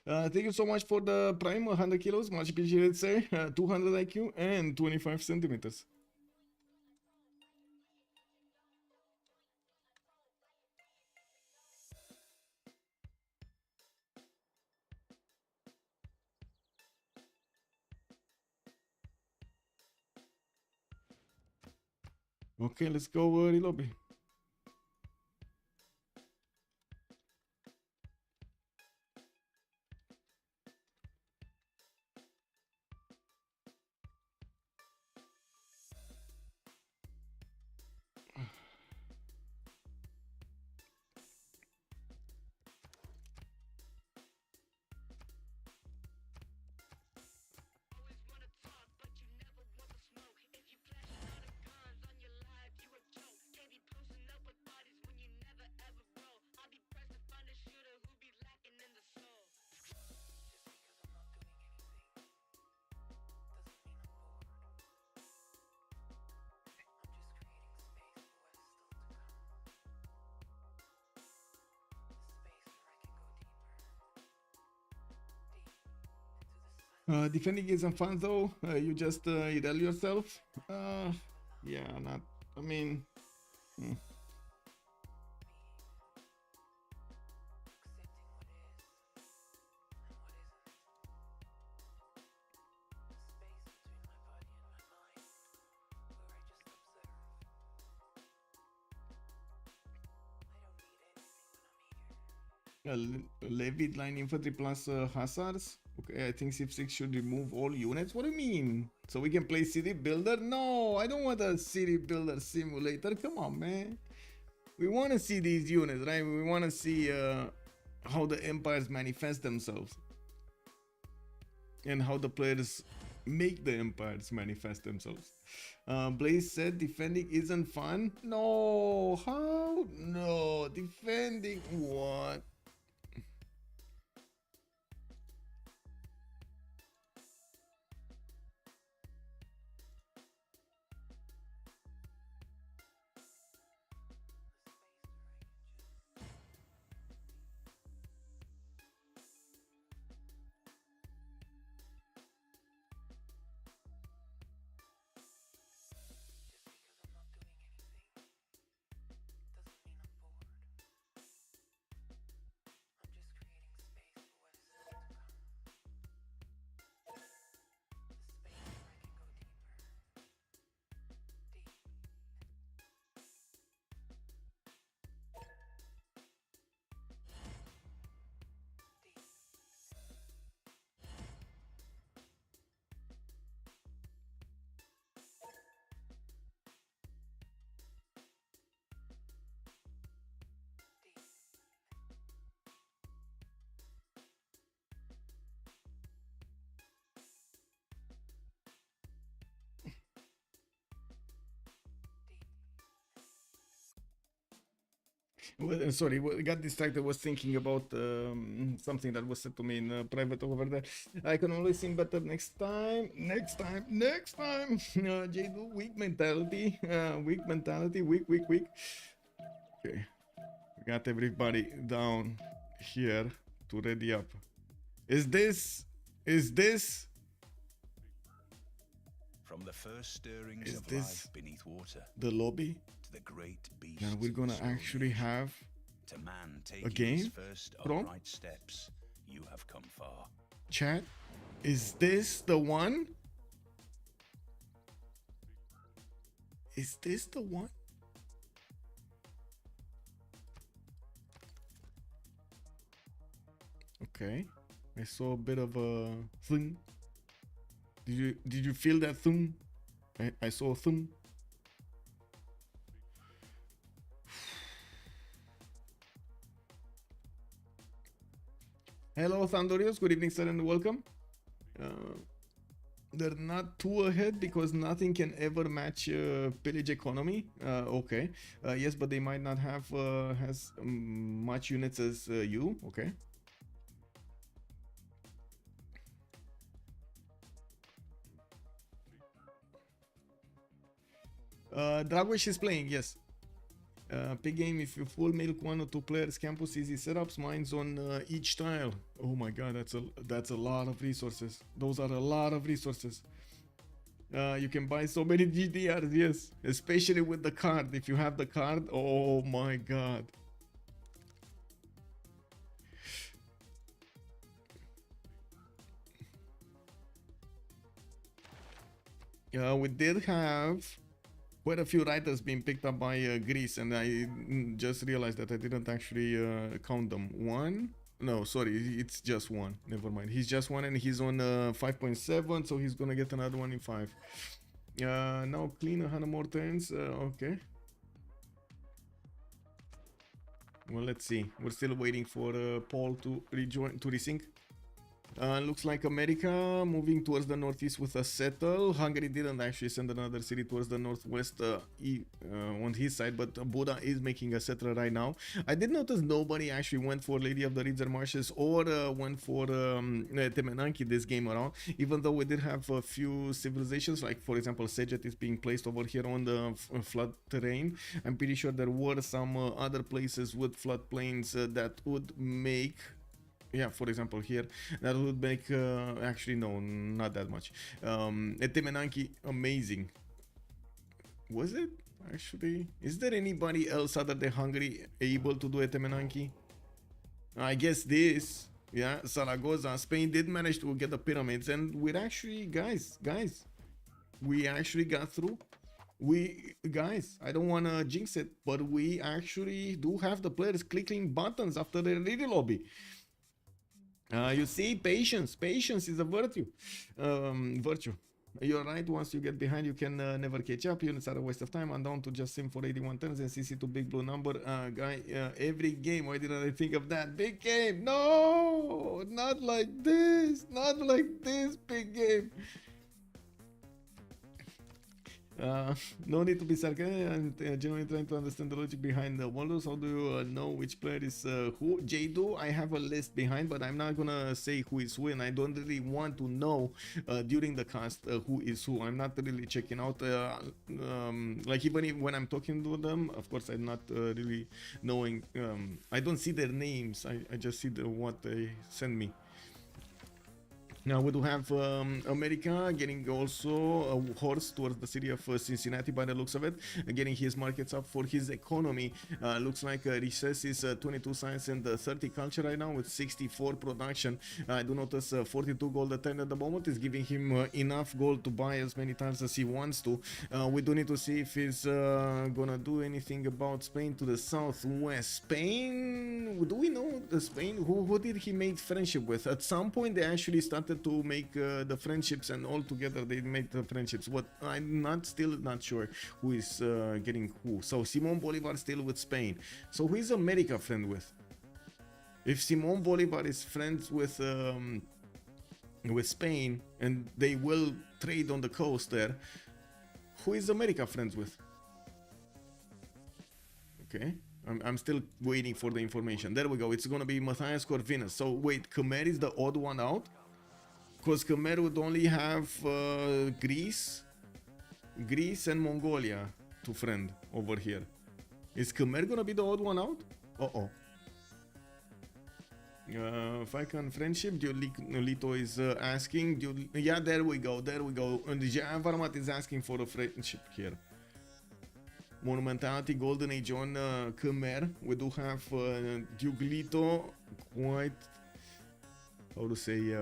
Thank you so much for the prime, 100 kilos, much appreciated, sir. 200 IQ and 25 centimeters. Okay, let's go lobby. Defending isn't fun though. You just idle yourself. Yeah, not. I mean, levied line infantry plus hussars. Okay, I think Civ6 should remove all units. What do you mean? So we can play city builder? No, I don't want a city builder simulator. Come on, man. We want to see these units, right? We want to see how the empires manifest themselves and how the players make the empires manifest themselves. Blaze said defending isn't fun. No, how? No, defending what? Well, sorry, got distracted. Was thinking about something that was said to me in private over there. I can always sing better next time. Next time. Next time. Jadu, weak mentality. Weak mentality. Weak. Okay, we got everybody down here to ready up. Is this? From the first stirrings Is of this life beneath water the lobby? to the great beast. Now we're gonna actually have to man a taking game his first from upright steps. You have come far. chat. Is this the one? Is this the one? Okay, I saw a bit of a thing. Did you feel that thing? I saw a thing. Hello, Thunderios. Good evening, sir, and welcome. They're not too ahead because nothing can ever match pillage economy. Okay. Yes, but they might not have as much units as you. Okay. Dragosh is playing, yes. Big game if you full milk 1 or 2 players, campus easy setups, mines on each tile. Oh my god, that's a lot of resources. Those are a lot of resources. You can buy so many GDRs, yes, especially with the card. If you have the card, oh my god. We did have quite a few writers being picked up by Greece, and I just realized that I didn't actually count them. One? No, sorry, it's just one. Never mind. He's just one, and he's on 5.7, so he's gonna get another one in 5. Now clean 100 more turns. Okay. Well, let's see. We're still waiting for Paul to rejoin, to resync. Looks like America moving towards the northeast with a settle. Hungary didn't actually send another city towards the northwest on his side, but Buddha is making a settle right now. I did notice nobody actually went for Lady of the Reeds and Marshes or went for Temenanki this game around, even though we did have a few civilizations, like for example Sejet is being placed over here on the flood terrain. I'm pretty sure there were some other places with floodplains that would make, yeah, for example here, that would make actually no, not that much. Temenanki, amazing. Was it actually? Is there anybody else other than Hungary able to do a Temenanki? I guess this, yeah, Zaragoza. Spain did manage to get the pyramids, and we're actually, guys, we actually got through. Guys, I don't want to jinx it, but we actually do have the players clicking buttons after the ready lobby. You see, patience is a virtue. You're right, once you get behind you can never catch up. Units are a waste of time. I'm down to just sim for 81 turns and CC to big blue number. Guy, every game, why didn't I think of that? Big game, no, not like this, big game. No need to be sarcastic. I'm genuinely trying to understand the logic behind the Walrus. How do you know which player is who? Jado, I have a list behind, but I'm not gonna say who is who, and I don't really want to know during the cast who is who. I'm not really checking out. Like even when I'm talking to them, of course, I'm not really knowing. I don't see their names. I just see what they send me. Now we do have America getting also a horse towards the city of Cincinnati by the looks of it, getting his markets up for his economy. Looks like Recess is 22 science and 30 culture right now with 64 production. I do notice 42 gold a turn at the moment is giving him enough gold to buy as many times as he wants to. We do need to see if he's gonna do anything about Spain to the southwest. Spain, do we know the Spain? Who did he make friendship with? At some point they actually started to make the friendships, and all together they made the friendships. What I'm still not sure who is getting who. So Simon Bolivar still with Spain. So who is America friend with? If Simon Bolivar is friends with Spain and they will trade on the coast there, who is America friends with? Okay, I'm still waiting for the information. There we go. It's gonna be Matthias Corvinus. So wait, Khmer is the odd one out, because Khmer would only have Greece and Mongolia to friend over here. Is Khmer gonna be the odd one out? Uh-oh. Falcon friendship, Lito is asking. Yeah, there we go. And Javamat is asking for a friendship here. Monumentality, Golden Age on Khmer. We do have Lito quite, how to say,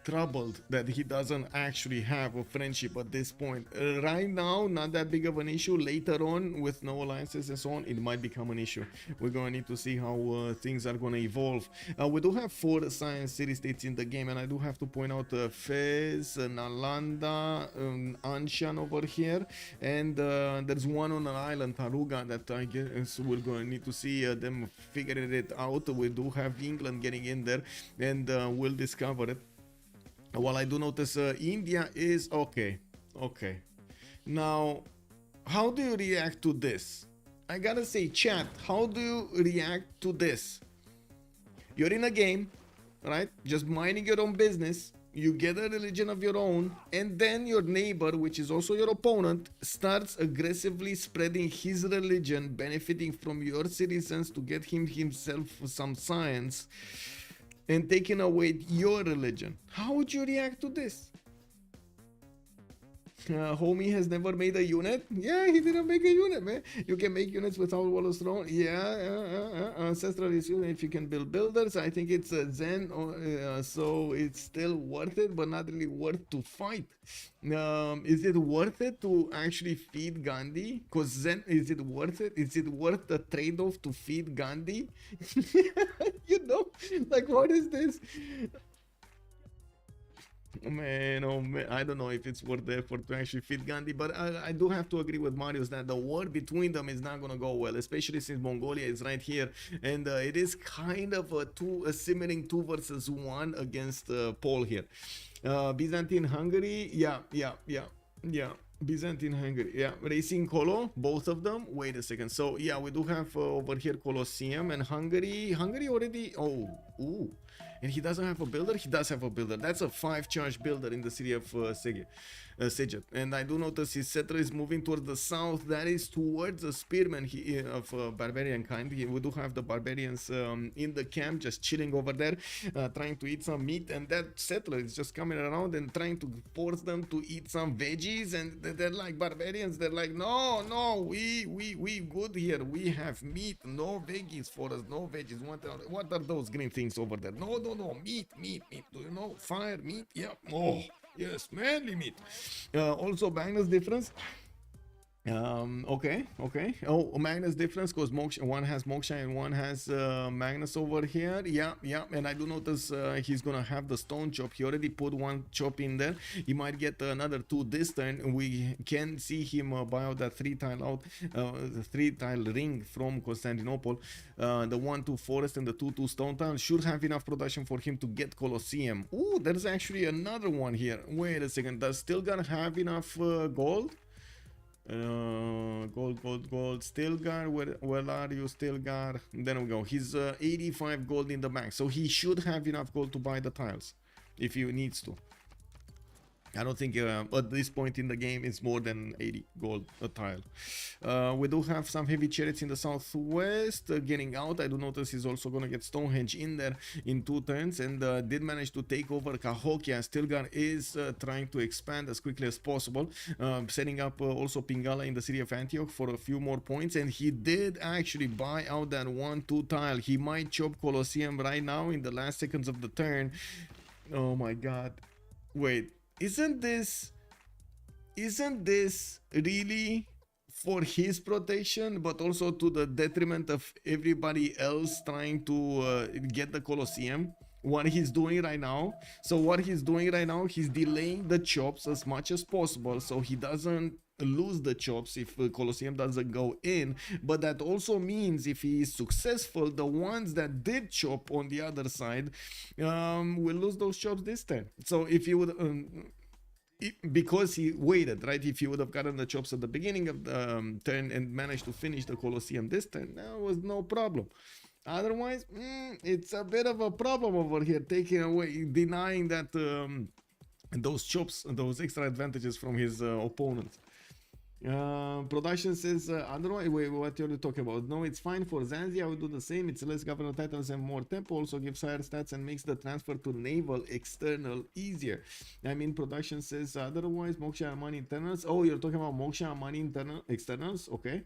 troubled that he doesn't actually have a friendship at this point. Right now, not that big of an issue. Later on, with no alliances and so on, it might become an issue. We're gonna need to see how things are gonna evolve. We do have 4 science city-states in the game, and I do have to point out Fez, Nalanda, Anshan over here, and there's one on an island, Taruga, that I guess we're gonna need to see them figuring it out. We do have England getting in there, and we'll discover it. While I do notice India is okay. Now, how do you react to this? I gotta say, chat, how do you react to this? You're in a game, right? Just minding your own business. You get a religion of your own, and then your neighbor, which is also your opponent, starts aggressively spreading his religion, benefiting from your citizens to get himself some science, and taking away your religion. How would you react to this? Homie has never made a unit. Yeah, he didn't make a unit, man. You can make units without Wallace Throne. Yeah, Ancestral is unit if you can build builders. I think it's Zen, so it's still worth it, but not really worth to fight. Is it worth it to actually feed Gandhi? Because Zen, is it worth it? Is it worth the trade-off to feed Gandhi? You know, like, what is this? Man, oh man, I don't know if it's worth the effort to actually feed Gandhi, but I do have to agree with Marius that the war between them is not gonna go well, especially since Mongolia is right here, and it is kind of a simmering 2 versus 1 against Paul here. Byzantine Hungary, yeah. Byzantine Hungary, yeah. Racing Colo, both of them. Wait a second. So yeah, we do have over here Colosseum and Hungary. Hungary already. Oh, ooh. And he doesn't have a builder. He does have a builder. That's a 5-charge builder in the city of Sejet. And I do notice his settler is moving towards the south. That is towards the spearmen of barbarian kind. We do have the barbarians in the camp, just chilling over there, trying to eat some meat. And that settler is just coming around and trying to force them to eat some veggies. And they're like, barbarians, they're like, no, we good here. We have meat, no veggies for us, no veggies. What are those green things over there? No, meat. Do you know? Fire, meat, yeah. Oh, yes, manly meat. Also, Magnus difference. Okay. Oh, Magnus difference because one has Moksha and one has Magnus over here. Yeah. And I do notice he's gonna have the stone chop. He already put 1 chop in there. He might get another 2 this turn. We can see him buy out that 3-tile the 3-tile ring from Constantinople. The 1-2 forest and the 2-2 stone tile should have enough production for him to get Colosseum. Ooh, there's actually another one here. Wait a second. Does Stilgar have enough gold? Gold. Stilgar, where are you, Stilgar? There we go. He's 85 gold in the bank, so he should have enough gold to buy the tiles if he needs to. I don't think at this point in the game it's more than 80 gold a tile. We do have some heavy chariots in the southwest getting out. I do notice he's also going to get Stonehenge in there in 2 turns, and did manage to take over Cahokia. Stilgar is trying to expand as quickly as possible, setting up also Pingala in the city of Antioch for a few more points, and he did actually buy out that 1-2 tile. He might chop Colosseum right now in the last seconds of the turn. Oh my god. Wait. Isn't this really for his protection, but also to the detriment of everybody else trying to get the Colosseum? What he's doing right now. So what he's doing right now, he's delaying the chops as much as possible so he doesn't lose the chops if Colosseum doesn't go in. But that also means if he is successful, the ones that did chop on the other side will lose those chops this time. So if you would because he waited, right? If he would have gotten the chops at the beginning of the turn and managed to finish the Colosseum this turn, that was no problem. Otherwise, it's a bit of a problem over here, taking away, denying that those chops, those extra advantages from his opponents. Production says otherwise. Wait, what are you talking about? No, it's fine for Zanzi. I would do the same. It's less governor titles and more tempo. Also gives higher stats and makes the transfer to naval external easier. I mean, production says otherwise. Moksha and money internals. Oh, you're talking about Moksha and money externals. Okay.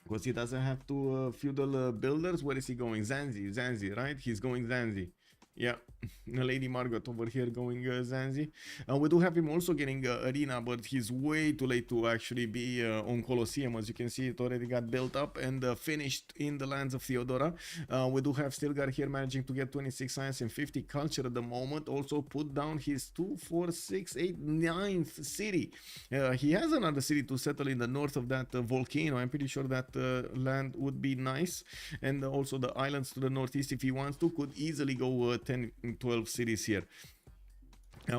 Because he doesn't have to feudal builders. Where is he going? Zanzi, right? He's going Zanzi. Yeah, Lady Margot over here going Zanzi. We do have him also getting Arena, but he's way too late to actually be on Colosseum. As you can see, it already got built up and finished in the lands of Theodora. We do have Stilgar here managing to get 26 science and 50 culture at the moment. Also put down his 2, 4, 6, 8, 9th city. He has another city to settle in the north of that volcano. I'm pretty sure that land would be nice. And also the islands to the northeast, if he wants to, could easily go 10, 12 cities here.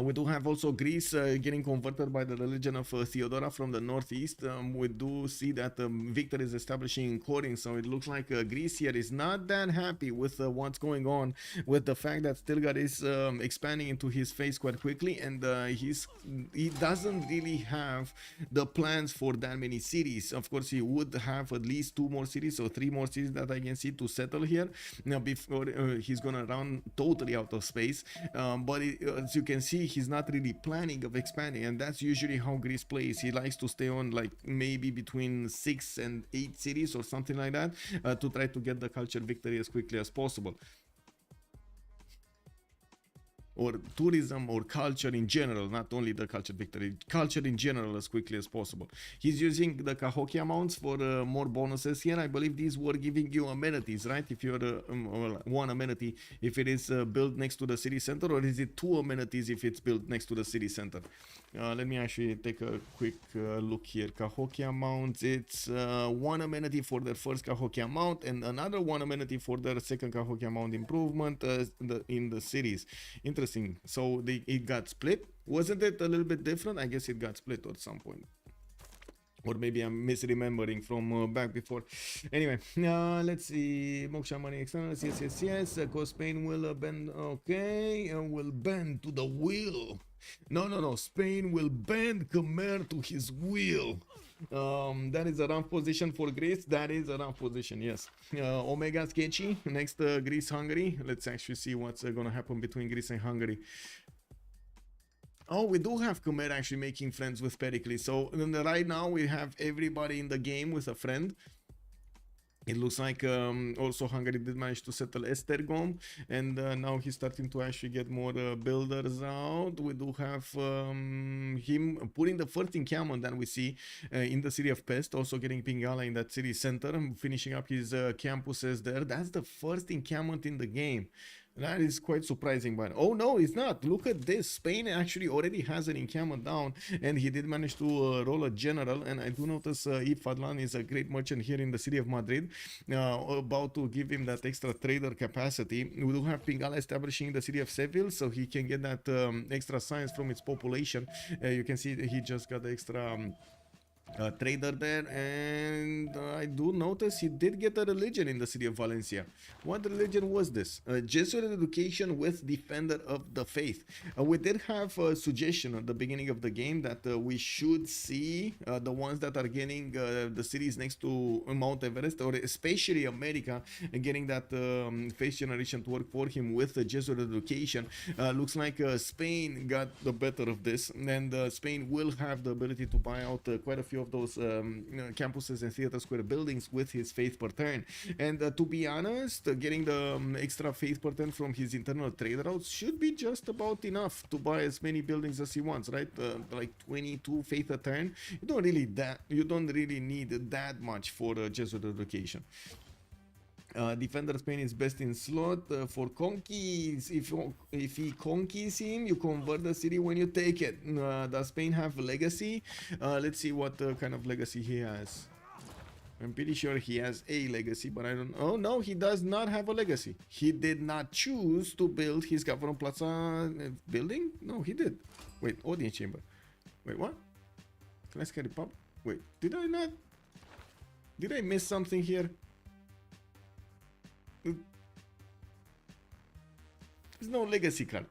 We do have also Greece getting converted by the religion of Theodora from the northeast. We do see that Victor is establishing in Corinth, so it looks like Greece here is not that happy with what's going on, with the fact that Stilgar is expanding into his phase quite quickly, and he doesn't really have the plans for that many cities. Of course, he would have at least 2 more cities or 3 more cities that I can see to settle here now before he's gonna run totally out of space. But as you can see, he's not really planning of expanding, and that's usually how Greece plays. He likes to stay on like maybe between 6 and 8 cities or something like that to try to get the culture victory as quickly as possible. Or tourism or culture in general, not only the culture victory, culture in general as quickly as possible. He's using the Cahokia amounts for more bonuses here. I believe these were giving you amenities, right? If you're one amenity if it is built next to the city center, or is it 2 amenities if it's built next to the city center? Let me actually take a quick look here. Cahokia amounts, it's 1 amenity for their first Cahokia amount and another 1 amenity for their second Cahokia amount improvement in the cities. Interesting. So it got split. Wasn't it a little bit different? I guess it got split at some point. Or maybe I'm misremembering from back before. Anyway, let's see. Moksha money externals. Yes. Because Spain will bend. Okay. And will bend to the will. No. Spain will bend Khmer to his will. That is a rough position for Greece. That is a rough position, yes. Omega sketchy. Next, Greece, Hungary. Let's actually see what's going to happen between Greece and Hungary. Oh, we do have Khmer actually making friends with Pericles. So right now we have everybody in the game with a friend. It looks like also Hungary did manage to settle Esztergom, and now he's starting to actually get more builders out. We do have him putting the first encampment that we see in the city of Pest, also getting Pingala in that city center, finishing up his campuses there. That's the first encampment in the game. That is quite surprising, but oh no, it's not. Look at this. Spain actually already has an encampment down, and he did manage to roll a general. And I do notice Yves Fadlan is a great merchant here in the city of Madrid, about to give him that extra trader capacity. We do have Pingala establishing the city of Seville, so he can get that extra science from its population. You can see that he just got the extra trader there, and I do notice he did get a religion in the city of Valencia. What religion was this? Jesuit education with Defender of the Faith. We did have a suggestion at the beginning of the game that we should see the ones that are getting the cities next to Mount Everest, or especially America, getting that faith generation to work for him with the Jesuit education. Looks like Spain got the better of this, and Spain will have the ability to buy out quite a few of those campuses and theater square buildings with his faith per turn. And to be honest, getting the extra faith per turn from his internal trade routes should be just about enough to buy as many buildings as he wants, right? Like 22 faith a turn. You don't really need that much for Jesuit education. Defender Spain is best in slot for conquests. If he conquers him, you convert the city when you take it. Does Spain have legacy? Let's see what kind of legacy he has. I'm pretty sure he has a legacy, but I don't. Oh no, he does not have a legacy. He did not choose to build his Government Plaza building. No, he did. Wait, audience chamber. Wait, what? Class carry pub. Wait, did I not? Did I miss something here? There's no legacy card.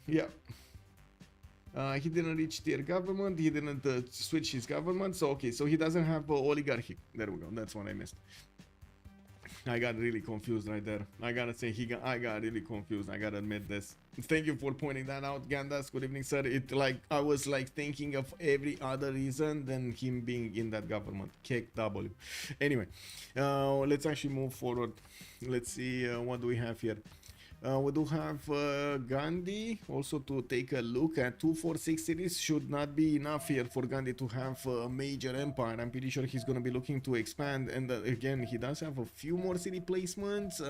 Yeah. He didn't reach tier government. He didn't switch his government. So, okay. So he doesn't have oligarchy. There we go. That's what I missed. I got really confused right there. I gotta say, I got really confused. I gotta admit this. Thank you for pointing that out, Gandas. Good evening, sir. I was like thinking of every other reason than him being in that government. Kick W. Anyway, let's actually move forward. Let's see what do we have here. We do have Gandhi also to take a look at 246 cities. Should not be enough here for Gandhi to have a major empire. I'm pretty sure he's going to be looking to expand, and again he does have a few more city placements,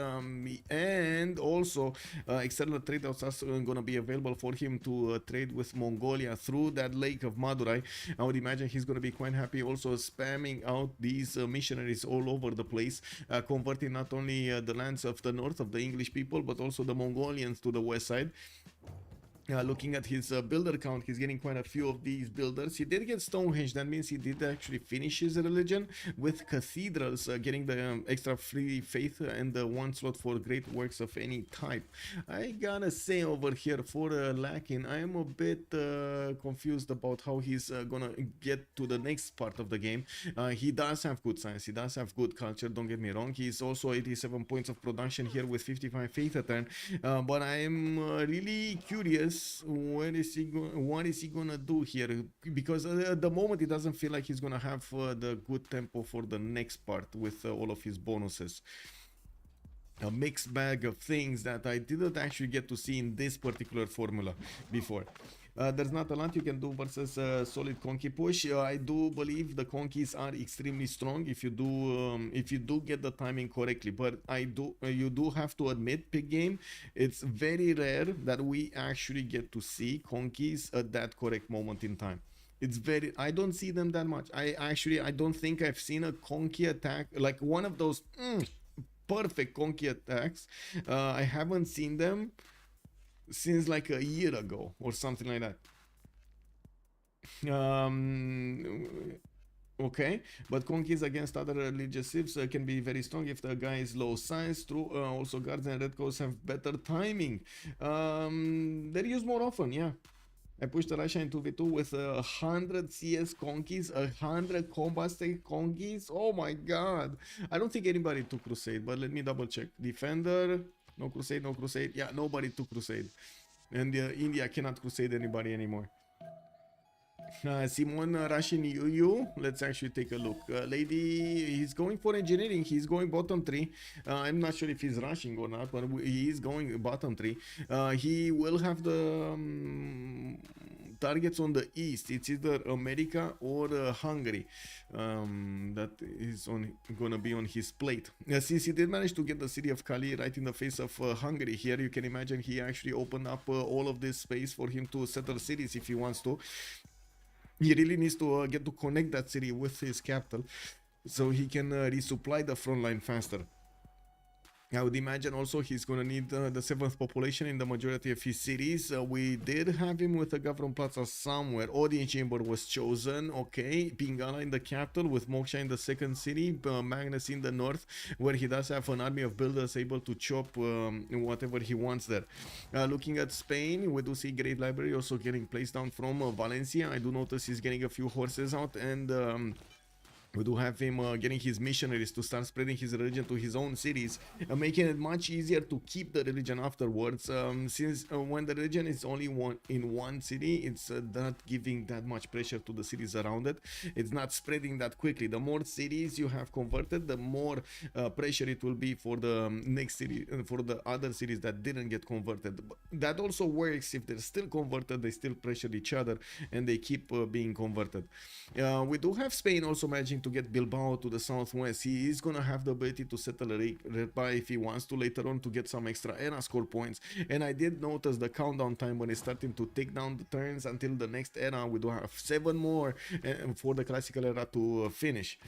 and also external trade routes are going to be available for him to trade with Mongolia through that lake of Madurai. I would imagine he's going to be quite happy also spamming out these missionaries all over the place, converting not only the lands of the north of the English people, but also the Mongolians to the west side. Looking at his builder count, he's getting quite a few of these builders. He did get Stonehenge. That means he did actually finish his religion with cathedrals, getting the extra free faith and the one slot for great works of any type. I gotta say over here for Lakin, I am a bit confused about how he's gonna get to the next part of the game. He does have good science. He does have good culture. Don't get me wrong. He's also 87 points of production here with 55 faith a turn. But I am really curious. What is he gonna do here? Because at the moment it doesn't feel like he's gonna have the good tempo for the next part with all of his bonuses. A mixed bag of things that I didn't actually get to see in this particular formula before. There's not a lot you can do versus solid conky push. I do believe the conkies are extremely strong if you do get the timing correctly. But you do have to admit, pick game, it's very rare that we actually get to see conkies at that correct moment in time. I don't see them that much. I don't think I've seen a conky attack like one of those perfect conky attacks. I haven't seen them since like a year ago or something like that. Okay, but conkies against other religious civs can be very strong if the guy is low science. True. Also guards and red coats have better timing. They're used more often. Yeah, I pushed Russia into V2 with 100 CS conkies, 100 combat state conkies. Oh my god, I don't think anybody took Crusade, but let me double check. Defender. No Crusade, no Crusade. Yeah, nobody took Crusade. And India cannot Crusade anybody anymore. Simon Russian UU. Let's actually take a look. Lady, he's going for engineering. He's going bottom 3. I'm not sure if he's rushing or not, but he is going bottom 3. He will have the targets on the east. It's either America or Hungary that is gonna be on his plate. Since he did manage to get the city of Kali right in the face of Hungary here, you can imagine he actually opened up all of this space for him to settle cities if he wants to. He really needs to get to connect that city with his capital so he can resupply the front line faster. I would imagine also he's going to need the 7th population in the majority of his cities. We did have him with a Government Plaza somewhere. Audience Chamber was chosen. Okay, Pingala in the capital with Moksha in the 2nd city. Magnus in the north, where he does have an army of builders able to chop whatever he wants there. Looking at Spain, we do see Great Library also getting placed down from Valencia. I do notice he's getting a few horses out, and we do have him getting his missionaries to start spreading his religion to his own cities, making it much easier to keep the religion afterwards, since when the religion is only in one city, it's not giving that much pressure to the cities around it. It's not spreading that quickly. The more cities you have converted, the more pressure it will be for the next city, for the other cities that didn't get converted. But that also works if they're still converted, they still pressure each other and they keep being converted. We do have Spain also managing managing to get Bilbao to the southwest. He is gonna have the ability to settle a red bar if he wants to later on to get some extra era score points. And I did notice the countdown time when it's starting to take down the turns until the next era. We do have 7 more for the classical era to finish.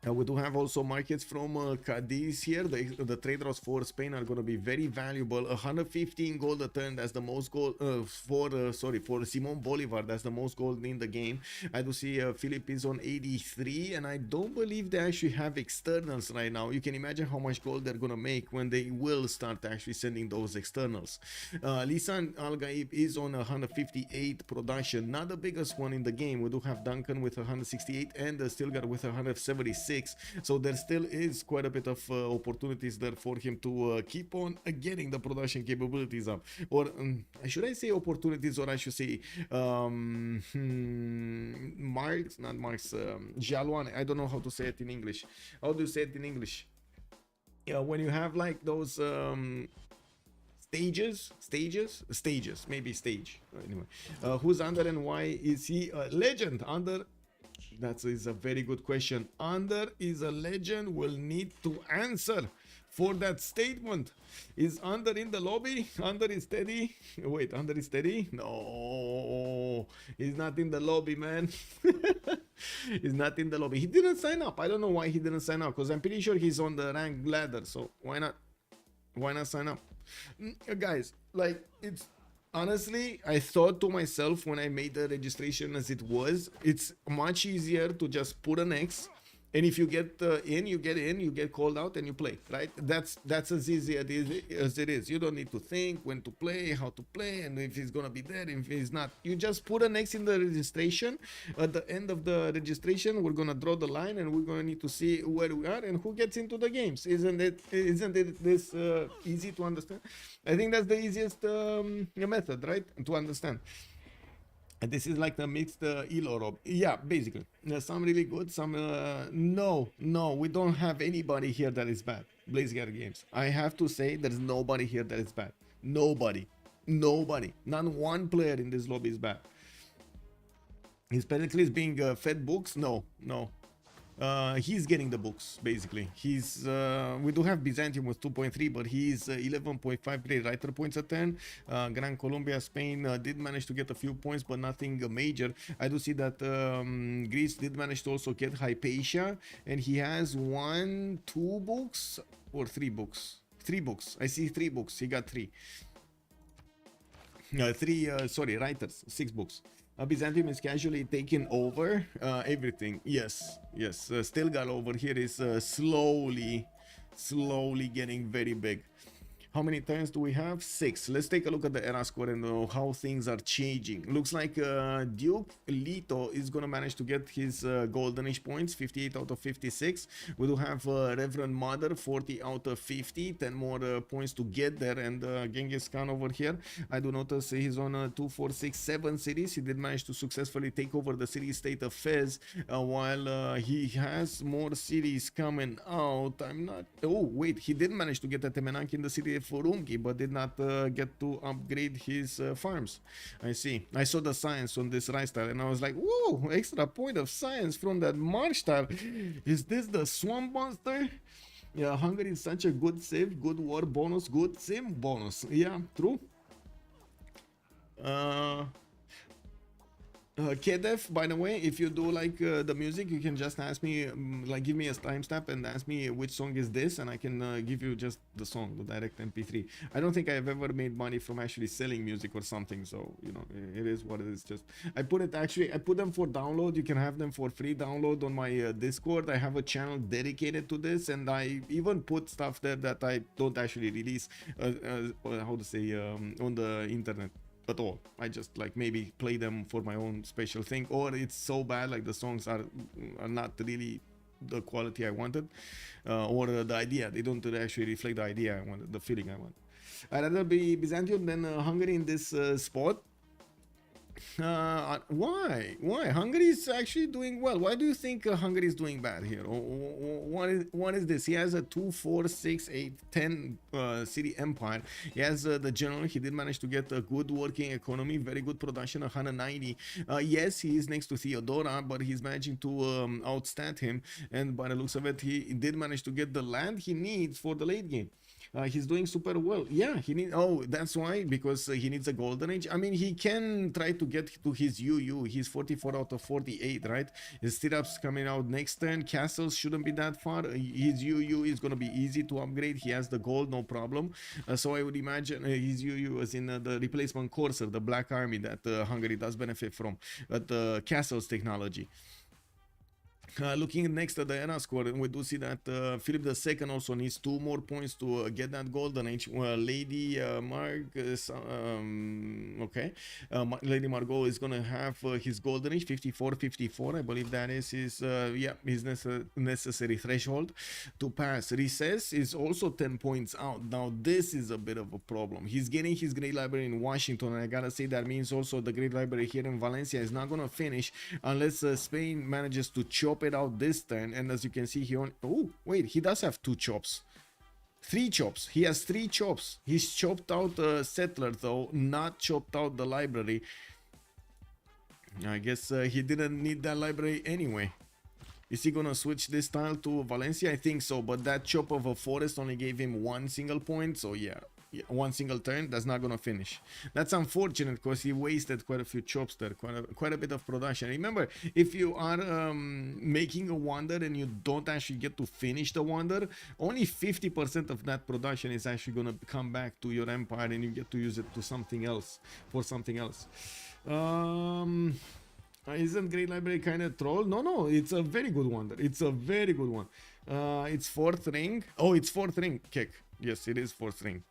We do have also markets from Cadiz here. The traders for Spain are going to be very valuable. 115 gold a turn. That's the most gold for Simon Bolivar. That's the most gold in the game. I do see Philip is on 83, and I don't believe they actually have externals right now. You can imagine how much gold they're going to make when they will start actually sending those externals. Lisan Al Gaib is on 158 production, not the biggest one in the game. We do have Duncan with 168 and Stilgar with 176. So there still is quite a bit of opportunities there for him to keep on getting the production capabilities up. Or should I say opportunities, or I should say Jalouane. I don't know how to say it in English. How do you say it in English? Yeah, when you have like those stages, maybe stage. Anyway, who's under and why is he a legend? Under. That is a very good question. Under is a legend. Will need to answer for that statement. Is Under in the lobby? Under is steady. Wait, Under is steady? No, he's not in the lobby, man. He's not in the lobby. He didn't sign up. I don't know why he didn't sign up, because I'm pretty sure he's on the rank ladder. So why not? Why not sign up? Guys, like, it's honestly, I thought to myself when I made the registration as it was, it's much easier to just put an X, and if you get in, you get in, you get called out, and you play, right? That's as easy as it is. You don't need to think when to play, how to play, and if he's gonna be there, if he's not. You just put an X in the registration. At the end of the registration, we're gonna draw the line, and we're gonna need to see where we are and who gets into the games. Isn't it this easy to understand? I think that's the easiest method, right, to understand. And this is like the mixed Elo Rob. Yeah, basically. Some really good, some no, we don't have anybody here that is bad. Blazegar Games. I have to say there's nobody here that is bad. Nobody. Not one player in this lobby is bad. Is Pericles being fed books? No. He's getting the books, basically. He's we do have Byzantium with 2.3, but he's 11.5 great writer points a turn. Gran Colombia, Spain did manage to get a few points, but nothing major. I do see that Greece did manage to also get Hypatia, and he has 2 books or 3 books. 3 books. I see 3 books. He got 3. Writers, 6 books. Byzantium is casually taking over everything. Yes. Stilgar over here is slowly getting very big. How many turns do we have? 6. Let's take a look at the era score and how things are changing. Looks like Duke Lito is going to manage to get his goldenish points, 58 out of 56. We do have Reverend Mother, 40 out of 50. 10 more points to get there. And Genghis Khan over here, I do notice he's on 2, 4, 6, 7 cities. He did manage to successfully take over the city-state of Fez, while he has more cities coming out. Oh, wait, he did manage to get a Temenank in the city of Urumqi, but did not get to upgrade his farms. I see. I saw the science on this rice tile and I was like, whoa, extra point of science from that marsh tile. Is this the swamp monster? Yeah, Hungary is such a good save, good war bonus, good sim bonus. Yeah, true. Kedef, by the way, if you do like the music, you can just ask me, like give me a timestamp and ask me which song is this, and I can give you just the song, the direct MP3. I don't think I've ever made money from actually selling music or something, so you know, it is what it is. Just I put them for download. You can have them for free download on my Discord. I have a channel dedicated to this, and I even put stuff there that I don't actually release how to say on the internet at all. I just like maybe play them for my own special thing, or it's so bad like the songs are not really the quality I wanted, or the idea, they don't actually reflect the idea I wanted, the feeling I want. I'd rather be Byzantium than Hungary in this spot. Why Hungary is actually doing well? Why do you think Hungary is doing bad here? What is this? He has a 2 4 6 8 10 city empire. He has the general. He did manage to get a good working economy, very good production, 190. Yes, he is next to Theodora, but he's managing to outstat him, and by the looks of it, he did manage to get the land he needs for the late game. He's doing super well. Yeah, he need. Oh, that's why, because he needs a golden age. I mean, he can try to get to his UU. He's 44 out of 48, right? His stirrups coming out next turn. Castles shouldn't be that far. His UU is gonna be easy to upgrade. He has the gold, no problem. So I would imagine his UU is in the replacement Corsair, the Black Army that Hungary does benefit from, the Castles technology. Looking next at the era score, we do see that Philip II also needs 2 more points to get that golden age. Lady Lady Margot is gonna have his golden age, 54. I believe that is his his necessary threshold to pass. Recess is also 10 points out. Now this is a bit of a problem. He's getting his Great Library in Washington, and I gotta say that means also the Great Library here in Valencia is not gonna finish unless Spain manages to chop it out this turn. And as you can see, he he does have 2 chops, 3 chops. He has 3 chops. He's chopped out a settler though, not chopped out the library. I guess he didn't need that library anyway. Is he gonna switch this tile to Valencia? I think so, but that chop of a forest only gave him 1 single point, so yeah, 1 single turn, that's not gonna finish. That's unfortunate because he wasted quite a few chops there, quite a bit of production. Remember, if you are making a wonder and you don't actually get to finish the wonder, only 50% of that production is actually gonna come back to your empire, and you get to use it to something else, for something else. Isn't Great Library kind of troll? No, it's a very good wonder. It's a very good one. It's 4th ring. Oh, it's 4th ring, Kek. Yes, it is 4th ring.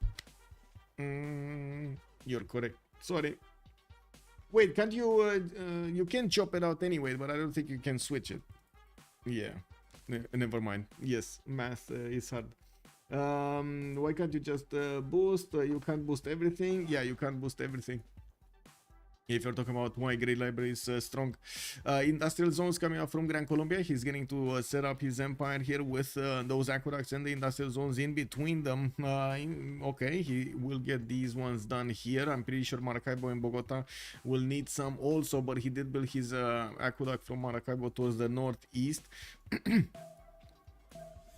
You're correct. Sorry. Wait, can't you? You can chop it out anyway, but I don't think you can switch it. Yeah. Never mind. Yes, math is hard. Why can't you just boost? You can't boost everything. Yeah, you can't boost everything. If you're talking about why Great Library is strong. Industrial zones coming up from Gran Colombia. He's getting to set up his empire here with those aqueducts and the industrial zones in between them. Okay, he will get these ones done here. I'm pretty sure Maracaibo and Bogota will need some also, but he did build his aqueduct from Maracaibo towards the northeast.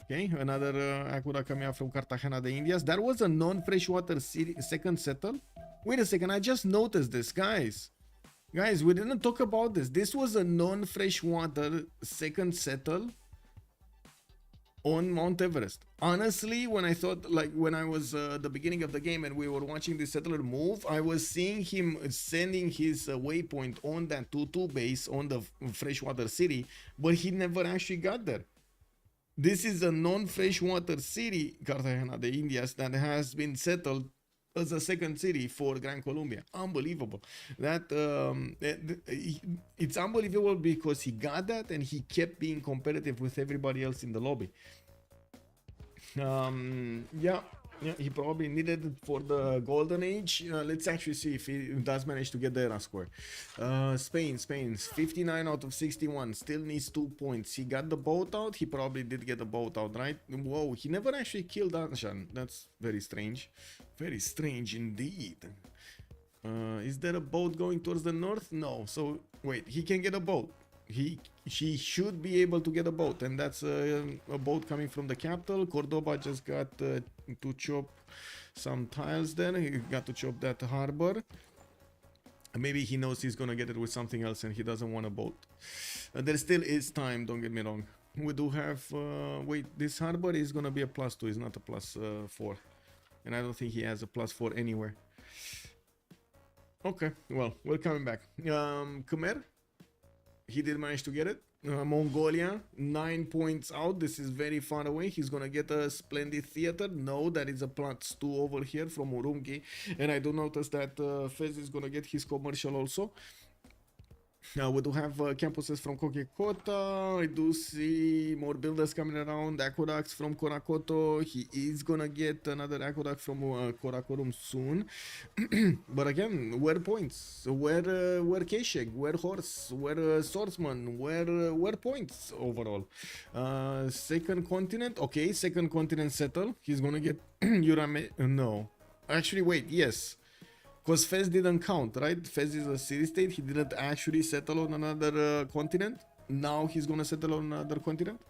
Okay, another aqueduct coming up from Cartagena de Indias. That was a non-freshwater city, second settle. Wait a second, I just noticed this, guys. Guys, we didn't talk about this. This was a non-freshwater second settle on Mount Everest. Honestly, when I thought, like, when I was the beginning of the game and we were watching the settler move, I was seeing him sending his waypoint on that 2-2 base on the freshwater city, but he never actually got there. This is a non-freshwater city, Cartagena de Indias, that has been settled as a second city for Gran Colombia. Unbelievable. That it's unbelievable because he got that and he kept being competitive with everybody else in the lobby. Yeah, he probably needed it for the golden age. Let's actually see if he does manage to get the era score. Spain 59 out of 61, still needs 2 points. He got the boat out. He probably did get the boat out, right? Whoa, he never actually killed Anshan. That's very strange indeed. Is there a boat going towards the north? No. So wait, he can get a boat. He should be able to get a boat, and that's a boat coming from the capital. Cordoba just got to chop some tiles there. He got to chop that harbor. Maybe he knows he's gonna get it with something else and he doesn't want a boat. There still is time, don't get me wrong. We do have wait, this harbor is gonna be a +2, it's not a +4, and I don't think he has a +4 anywhere. Okay, well, we're coming back. Khmer, he did manage to get it. Mongolia, 9 points out. This is very far away. He's gonna get a splendid theater. No, that is a +2 over here from Urumqi. And I do notice that Fez is gonna get his commercial also. We do have campuses from Kokekota. I do see more builders coming around. Aqueducts from Korakoto. He is gonna get another aqueduct from Korakorum soon. But again, where points? Where Keshek? Where Horse? Where Swordsman? Where points overall? Second continent. Okay, second continent settle. He's gonna get Urame. No, actually, wait. Yes. Because Fez didn't count, right? Fez is a city state. He didn't actually settle on another continent. Now he's gonna settle on another continent.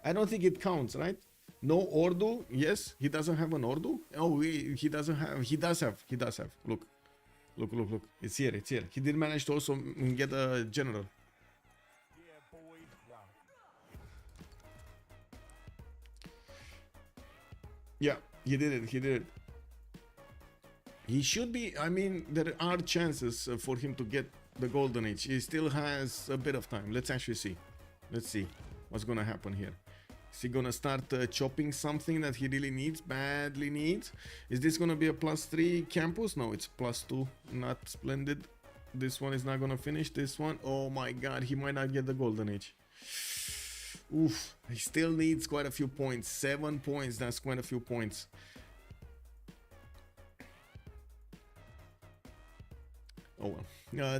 I don't think it counts, right? No Ordu. Yes, he doesn't have an Ordu. Oh, he doesn't have. He does have. He does have. Look. It's here. It's here. He did manage to also get a general. Yeah, he did it. He did it. He should be, I mean, there are chances for him to get the golden age. He still has a bit of time. Let's actually see. Let's see what's gonna happen here. Is he gonna start chopping something that he really needs, badly needs? Is this gonna be a +3 campus? No, it's +2. Not splendid. This one is not gonna finish. This one, oh my god, he might not get the golden age. Oof, he still needs quite a few points. 7 points, that's quite a few points. Oh well.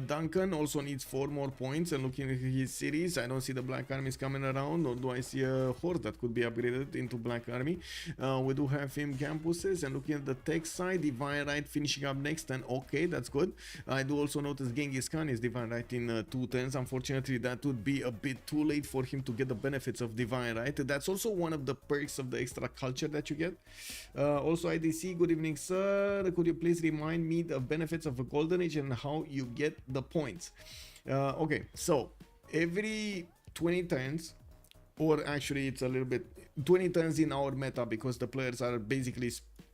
Duncan also needs 4 more points, and looking at his cities, I don't see the Black Armies coming around, nor do I see a horde that could be upgraded into Black Army. We do have him campuses, and looking at the tech side, Divine Right finishing up next, and okay, that's good. I do also notice Genghis Khan is Divine Right in 210s. Unfortunately, that would be a bit too late for him to get the benefits of Divine Right. That's also one of the perks of the extra culture that you get. Also, IDC, good evening, sir. Could you please remind me the benefits of a Golden Age and how you get the points? Okay, so every 20 turns, or actually it's a little bit 20 turns in our meta, because the players are basically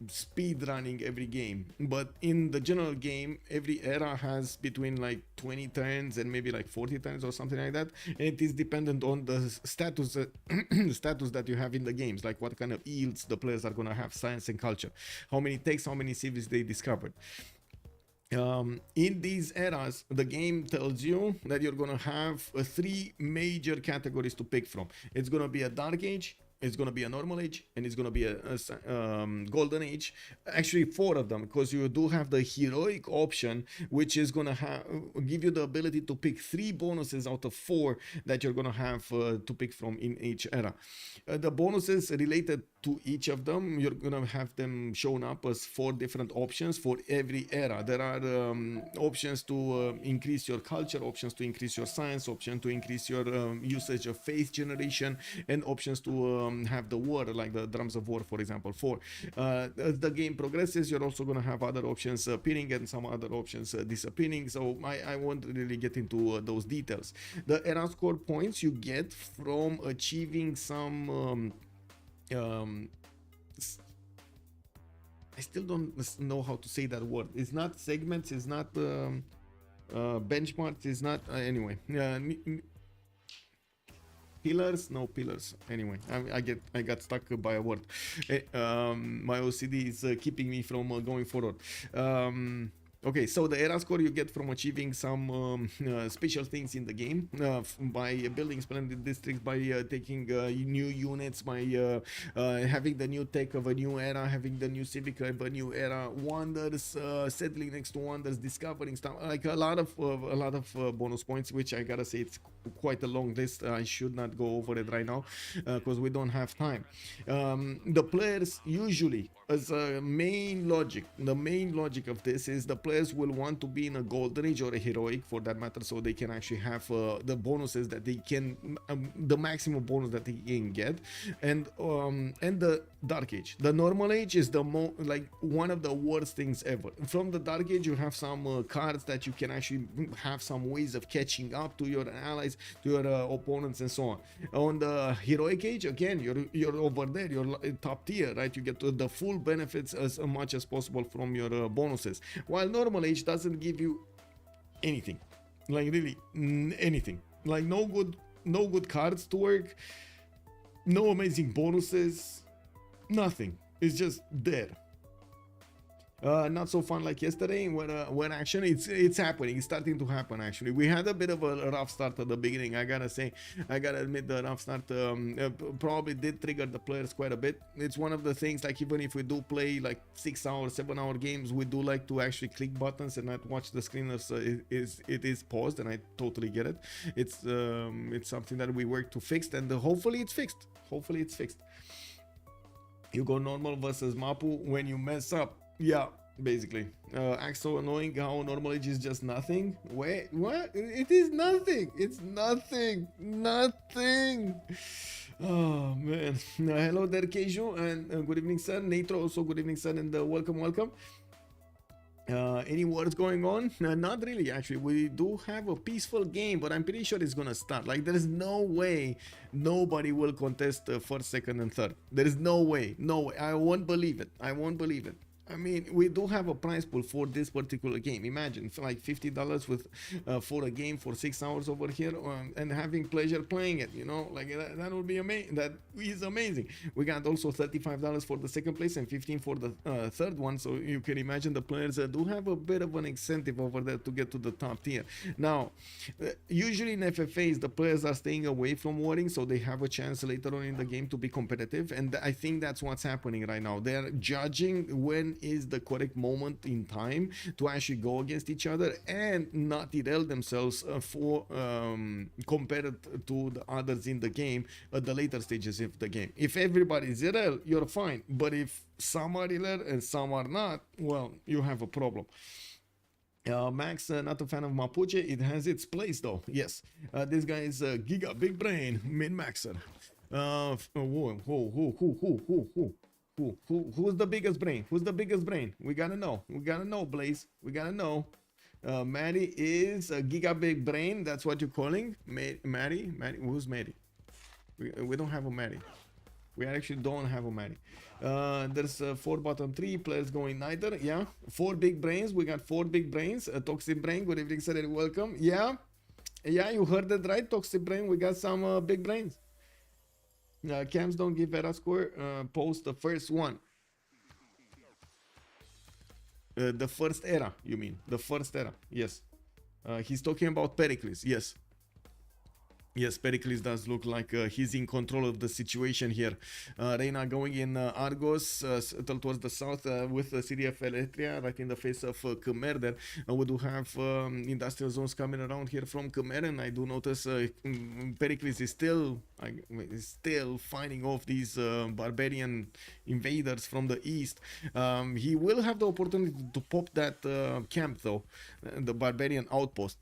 speed running every game, but in the general game every era has between like 20 turns and maybe like 40 turns or something like that, and it is dependent on the status status that you have in the games, like what kind of yields the players are gonna have, science and culture, how many takes, how many civils they discovered. In these eras, the game tells you that you're gonna have 3 major categories to pick from. It's gonna be a Dark Age, it's gonna be a Normal Age, and it's gonna be a Golden Age. Actually 4 of them, because you do have the Heroic option, which is gonna give you the ability to pick 3 bonuses out of 4 that you're gonna have to pick from in each era. The bonuses related to each of them, you're gonna have them shown up as 4 different options for every era. There are options to increase your culture, options to increase your science, option to increase your usage of faith generation, and options to have the war, like the drums of war, for example. As the game progresses, you're also gonna have other options appearing and some other options disappearing, so I won't really get into those details. The era score points you get from achieving some I still don't know how to say that word. It's not segments, it's not benchmarks, it's not anyway. Pillars, no pillars. Anyway, I got stuck by a word. My OCD is keeping me from going forward. Okay, so the era score you get from achieving some special things in the game, by building splendid districts, by taking new units, by having the new tech of a new era, having the new civic of a new era, wonders, settling next to wonders, discovering stuff, like a lot of bonus points, which I gotta say it's quite a long list. I should not go over it right now because we don't have time. The players usually, as a main logic, the main logic of this is the players will want to be in a Golden Age or a Heroic, for that matter, so they can actually have the bonuses that they can, the maximum bonus that they can get, and the Dark Age. The Normal Age is the like one of the worst things ever. From the Dark Age you have some cards that you can actually have some ways of catching up to your allies, to your opponents, and so on. On the Heroic Age, again, you're over there, you're top tier, right? You get the full benefits as much as possible from your bonuses, while Normal Age doesn't give you anything, like really anything, like no good cards to work, no amazing bonuses, nothing. It's just there. Not so fun like yesterday when actually it's happening. It's starting to happen actually. We had a bit of a rough start at the beginning. I gotta say, I gotta admit the rough start probably did trigger the players quite a bit. It's one of the things, like even if we do play like 6-hour, 7-hour games, we do like to actually click buttons and not watch the screen as it is paused, and I totally get it. It's something that we work to fix, and hopefully it's fixed. Hopefully it's fixed. You go normal versus Mapu when you mess up. Yeah, basically. Acts so annoying how normal age is just nothing. Wait, what? It is nothing. It's nothing. Nothing. Oh man. Hello there, Keiju, and good evening, sir. Natro, also good evening, sir, and welcome. Any wars going on? Not really, actually. We do have a peaceful game, but I'm pretty sure it's gonna start. Like, there is no way nobody will contest first, second, and third. There is no way. No way. I won't believe it. I won't believe it. I mean, we do have a prize pool for this particular game. Imagine, for like $50 with for a game for 6 hours over here, and having pleasure playing it. You know, like that would be amazing. That is amazing. We got also $35 for the second place and 15 for the third one. So you can imagine the players do have a bit of an incentive over there to get to the top tier. Now, usually in FFAs, the players are staying away from warring, so they have a chance later on in the game to be competitive. And I think that's what's happening right now. They're judging when is the correct moment in time to actually go against each other and not derail themselves for compared to the others in the game at the later stages of the game. If everybody's derailed, you're fine, but if some are derailed and some are not, well, you have a problem. Max, not a fan of Mapuche. It has its place though. Yes, this guy is Giga Big Brain Min Maxer. Who's the biggest brain? Who's the biggest brain? We gotta know. We gotta know, Blaze. We gotta know. Maddie is a Giga Big Brain. That's what you're calling? Maddie? Who's Maddie? We don't have a Maddie. We actually don't have a Maddie. There's 4 bottom 3 players going neither. Yeah. 4 big brains. We got 4 big brains. A Toxic Brain. Good evening, sir, and welcome. Yeah. Yeah, you heard it right, Toxic Brain. We got some big brains. Cams don't give Vera score. Post the first one. The first era, you mean? The first era, yes. He's talking about Pericles, yes. Yes, Pericles does look like he's in control of the situation here. Reina going in Argos, towards the south with the city of Eletria, right in the face of Khmer there. We do have industrial zones coming around here from Khmer, and I do notice Pericles is still fighting off these barbarian invaders from the east. He will have the opportunity to pop that camp though, the barbarian outpost.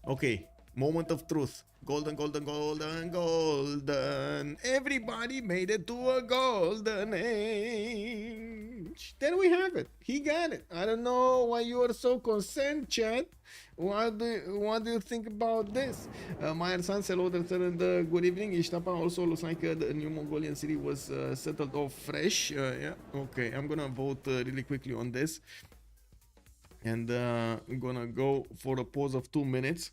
Okay. Moment of truth. Golden. Everybody made it to a golden age. There we have it. He got it. I don't know why you are so concerned, Chad. What do you think about this? Meyer Sans, hello there, and good evening. Ishtapa also looks like the new Mongolian city was settled off fresh. Yeah, okay. I'm gonna vote really quickly on this. And I'm gonna go for a pause of 2 minutes.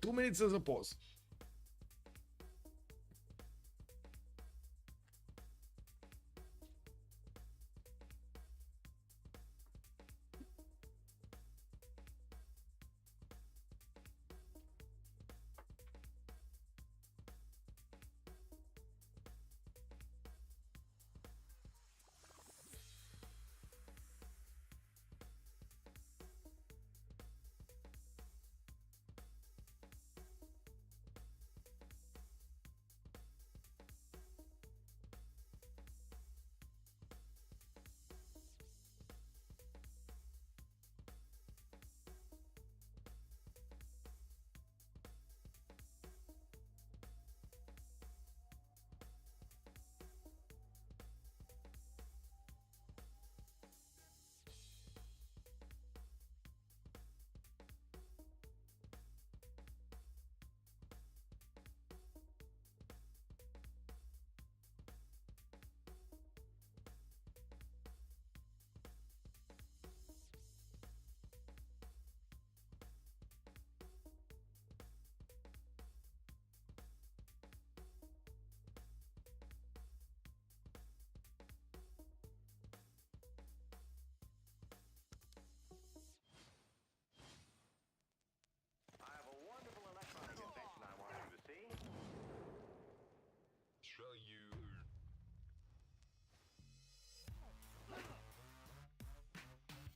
2 minutes as a pause.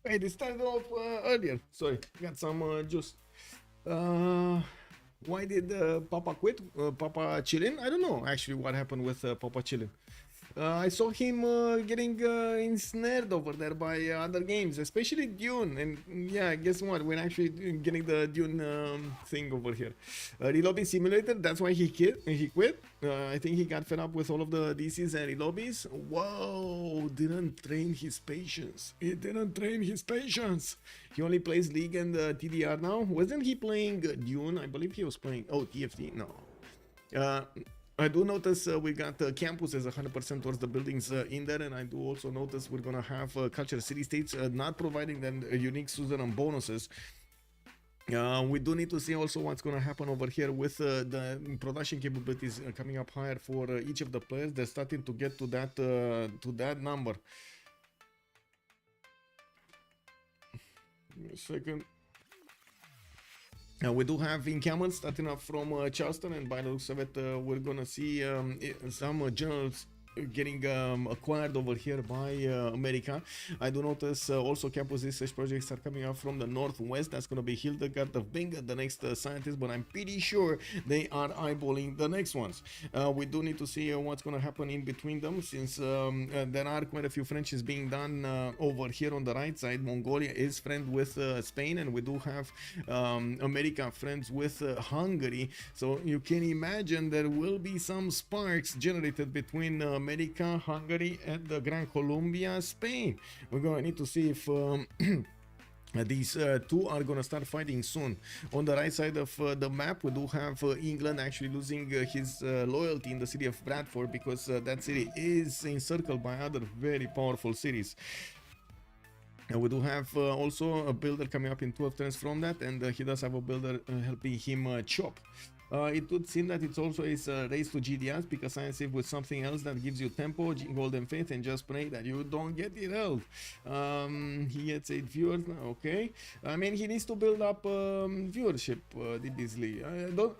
Hey, they started off earlier. Sorry, got some juice. Why did Papa quit? Papa chillin? I don't know actually what happened with Papa chillin. I saw him getting ensnared over there by other games, especially Dune. And yeah, guess what? We're actually getting the Dune thing over here. Relobby Simulator, that's why he quit. I think he got fed up with all of the DCs and relobbies. Whoa, didn't train his patience. He didn't train his patience. He only plays League and TDR now. Wasn't he playing Dune? I believe he was playing. Oh, TFT? No. I do notice we got campuses 100% towards the buildings in there, and I do also notice we're gonna have culture city states not providing them unique suzerain bonuses. We do need to see also what's gonna happen over here with the production capabilities coming up higher for each of the players. They're starting to get to that number. Give me a second. We do have encampments starting up from Charleston, and by the looks of it, we're gonna see some generals getting acquired over here by America. I do notice also campus research projects are coming up from the northwest. That's gonna be Hildegard of Bing, the next scientist, but I'm pretty sure they are eyeballing the next ones. We do need to see what's gonna happen in between them, since there are quite a few Frenches being done over here on the right side. Mongolia is friend with Spain, and we do have America friends with Hungary, so you can imagine there will be some sparks generated between America, Hungary, and the Gran Colombia, Spain. We're gonna need to see if these two are gonna start fighting soon. On the right side of the map, we do have England actually losing his loyalty in the city of Bradford, because that city is encircled by other very powerful cities. We do have also a builder coming up in 12 turns from that, and he does have a builder helping him chop. It would seem that it's also a race to GDS, because I save with something else that gives you tempo, golden faith, and just pray that you don't get derailed. He gets 8 viewers now, okay. I mean, he needs to build up viewership, Disley.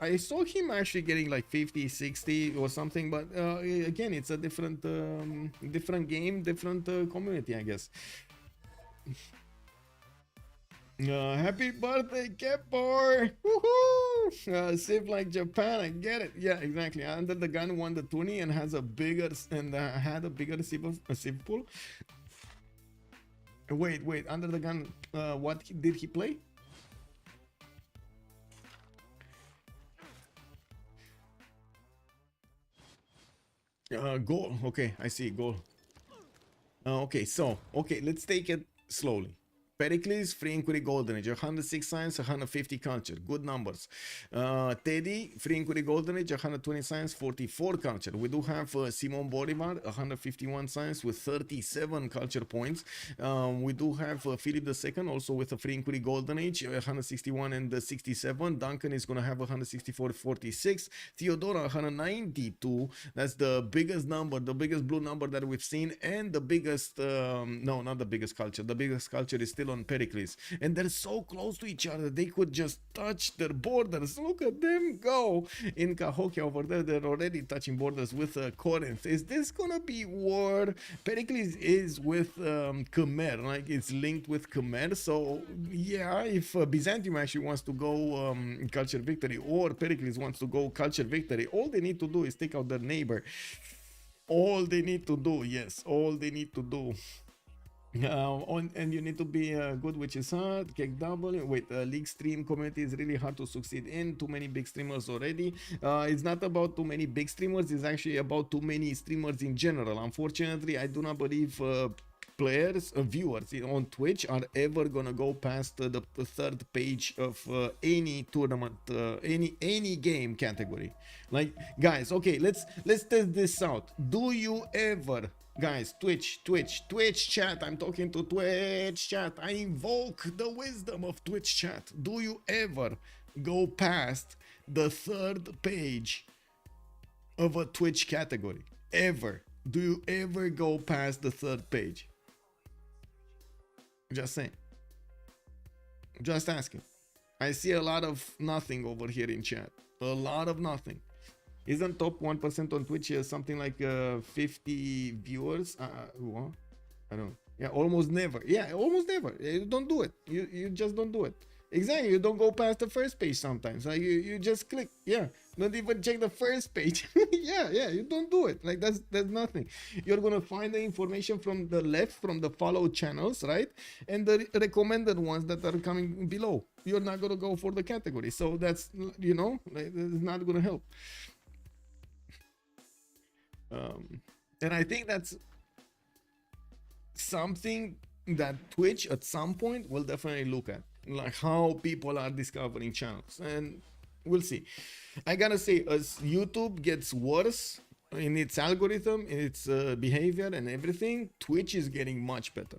I saw him actually getting like 50, 60 or something, but again, it's a different game, different community, I guess. Happy birthday, Kepor! Woohoo! Civ like Japan, I get it. Yeah, exactly. Under the Gun won the tourney and has a bigger had a bigger Civ pool. Wait, Under the Gun, what did he play? Goal. Okay, I see goal. Okay, let's take it slowly. Pericles, Free Inquiry Golden Age, 106 science, 150 culture, good numbers. Teddy, Free Inquiry Golden Age, 120 science, 44 culture. We do have Simon Bolivar, 151 science with 37 culture points. We do have Philip II, also with a Free Inquiry Golden Age, 161 and 67. Duncan is going to have 164, 46. Theodora, 192. That's the biggest number, the biggest blue number that we've seen, and the biggest, no, not the biggest culture. The biggest culture is still on Pericles, and they're so close to each other they could just touch their borders. Look at them go. In Cahokia over there, they're already touching borders with Corinth. Is this gonna be war? Pericles is with Khmer, like it's linked with Khmer, so yeah, if Byzantium actually wants to go culture victory, or Pericles wants to go culture victory, all they need to do is take out their neighbor. All they need to do, yes, all they need to do. And you need to be good, which is hard. KW, wait, league stream community is really hard to succeed in. Too many big streamers already. It's not about too many big streamers, it's actually about too many streamers in general. Unfortunately, I do not believe players, viewers on Twitch are ever gonna go past the third page of any tournament, any game category. Like, guys, okay, let's test this out. Do you ever, guys, Twitch chat, I'm talking to Twitch chat, I invoke the wisdom of Twitch chat. Do you ever go past the third page of a Twitch category? Ever? Do you ever go past the third page? Just saying. Just asking. I see a lot of nothing over here in chat. A lot of nothing. Isn't top 1% on Twitch something like 50 viewers? What? I don't know. Yeah, almost never. Yeah, almost never. You don't do it. You just don't do it. Exactly. You don't go past the first page sometimes. Like you just click. Yeah. Don't even check the first page. Yeah. You don't do it. Like that's nothing. You're gonna find the information from the left, from the followed channels, right? And the recommended ones that are coming below. You're not gonna go for the category. So that's, you know, like, it's not gonna help. And I think that's something that Twitch at some point will definitely look at, like how people are discovering channels, and we'll see. I gotta say, as YouTube gets worse in its algorithm, in its behavior and everything, Twitch is getting much better.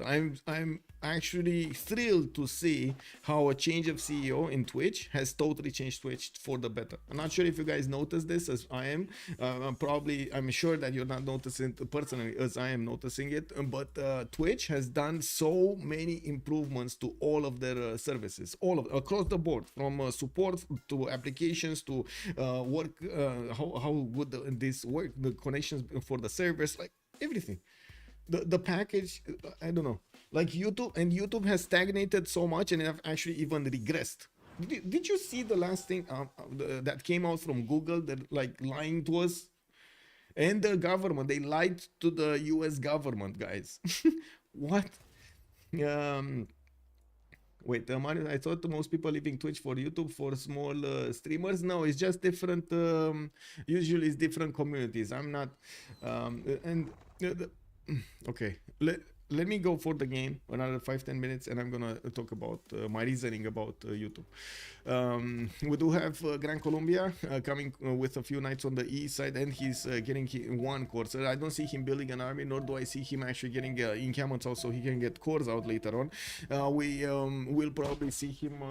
I'm actually thrilled to see how a change of CEO in Twitch has totally changed Twitch for the better. I'm not sure if you guys noticed this as I am. I'm sure that you're not noticing it personally as I am noticing it, but Twitch has done so many improvements to all of their services, across the board, from support to applications to work, how good this work, the connections for the servers, like everything. The package, I don't know, like YouTube has stagnated so much and have actually even regressed. Did you see the last thing that came out from Google, that like lying to us and the government? They lied to the US government, guys. What? Wait, Mario, I thought most people leaving Twitch for YouTube for small streamers. No, it's just different. Usually it's different communities. I'm not, okay, let me go for the game another 5-10 minutes, and I'm gonna talk about my reasoning about YouTube. We do have Gran Colombia coming with a few knights on the east side, and he's getting one course. I don't see him building an army, nor do I see him actually getting encampments out so he can get cores out later on. We will probably see him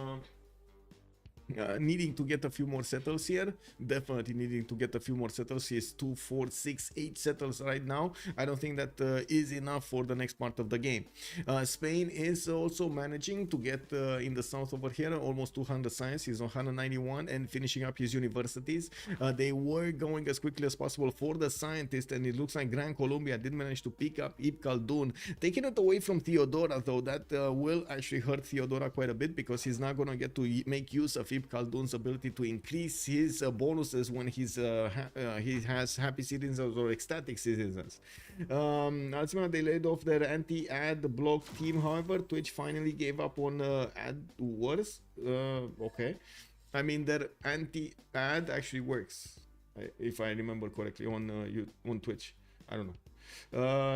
needing to get a few more settles here. Definitely needing to get a few more settles. He is 2, 4, 6, 8 settles right now. I don't think that is enough for the next part of the game. Spain is also managing to get in the south over here almost 200 science. He's on 191 and finishing up his universities. They were going as quickly as possible for the scientist, and it looks like Gran Colombia did manage to pick up Ibn Khaldun, taking it away from Theodora, though. That will actually hurt Theodora quite a bit, because he's not going to get to make use of Ibn Khaldun's ability to increase his bonuses when he has happy citizens or ecstatic citizens. Ultimately, they laid off their anti-ad block team. However, Twitch finally gave up on ad wars. Okay, I mean, their anti-ad actually works, if I remember correctly, on Twitch. I don't know.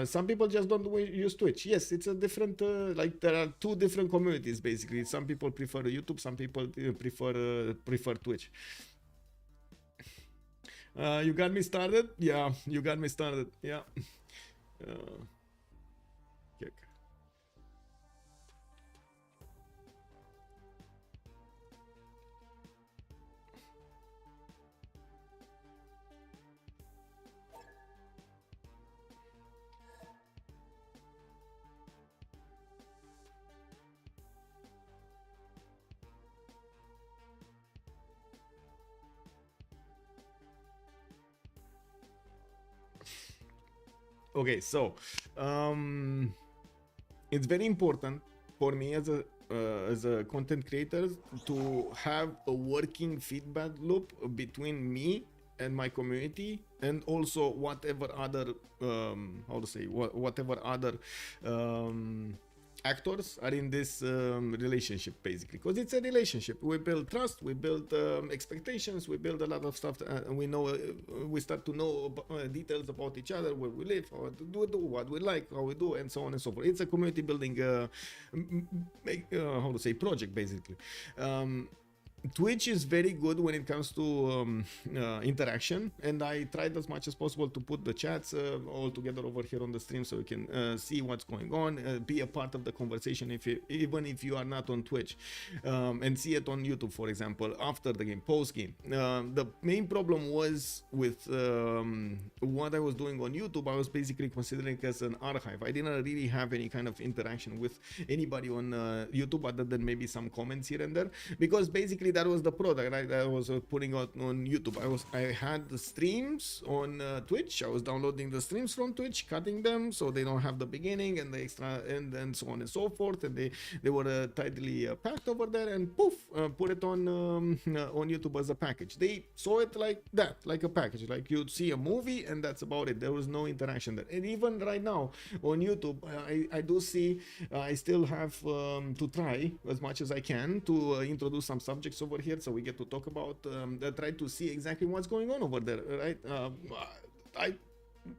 Some people just don't use Twitch. Yes, it's a different, like there are two different communities basically. Some people prefer YouTube, some people prefer Twitch. You got me started? Yeah, you got me started. Yeah. Okay, so it's very important for me as a content creator to have a working feedback loop between me and my community, and also whatever other whatever other actors are in this relationship, basically, because it's a relationship. We build trust, we build expectations, we build a lot of stuff, and we know we start to know details about each other, where we live, how to do, what we like, how we do, and so on and so forth. It's a community building project, basically. Twitch is very good when it comes to interaction, and I tried as much as possible to put the chats all together over here on the stream, so you can see what's going on, be a part of the conversation even if you are not on Twitch, and see it on YouTube, for example, after the game, post game. The main problem was with what I was doing on YouTube. I was basically considering it as an archive. I didn't really have any kind of interaction with anybody on YouTube other than maybe some comments here and there, because basically that was the product I was putting out on YouTube. I had the streams on Twitch. I was downloading the streams from Twitch, cutting them so they don't have the beginning and the extra and so on and so forth, and they were tightly packed over there, and poof, put it on YouTube as a package. They saw it like that, like a package, like you'd see a movie, and that's about it. There was no interaction there. And even right now on YouTube, I do see I still have to try as much as I can to introduce some subjects over here, so we get to talk about try to see exactly what's going on over there, right? I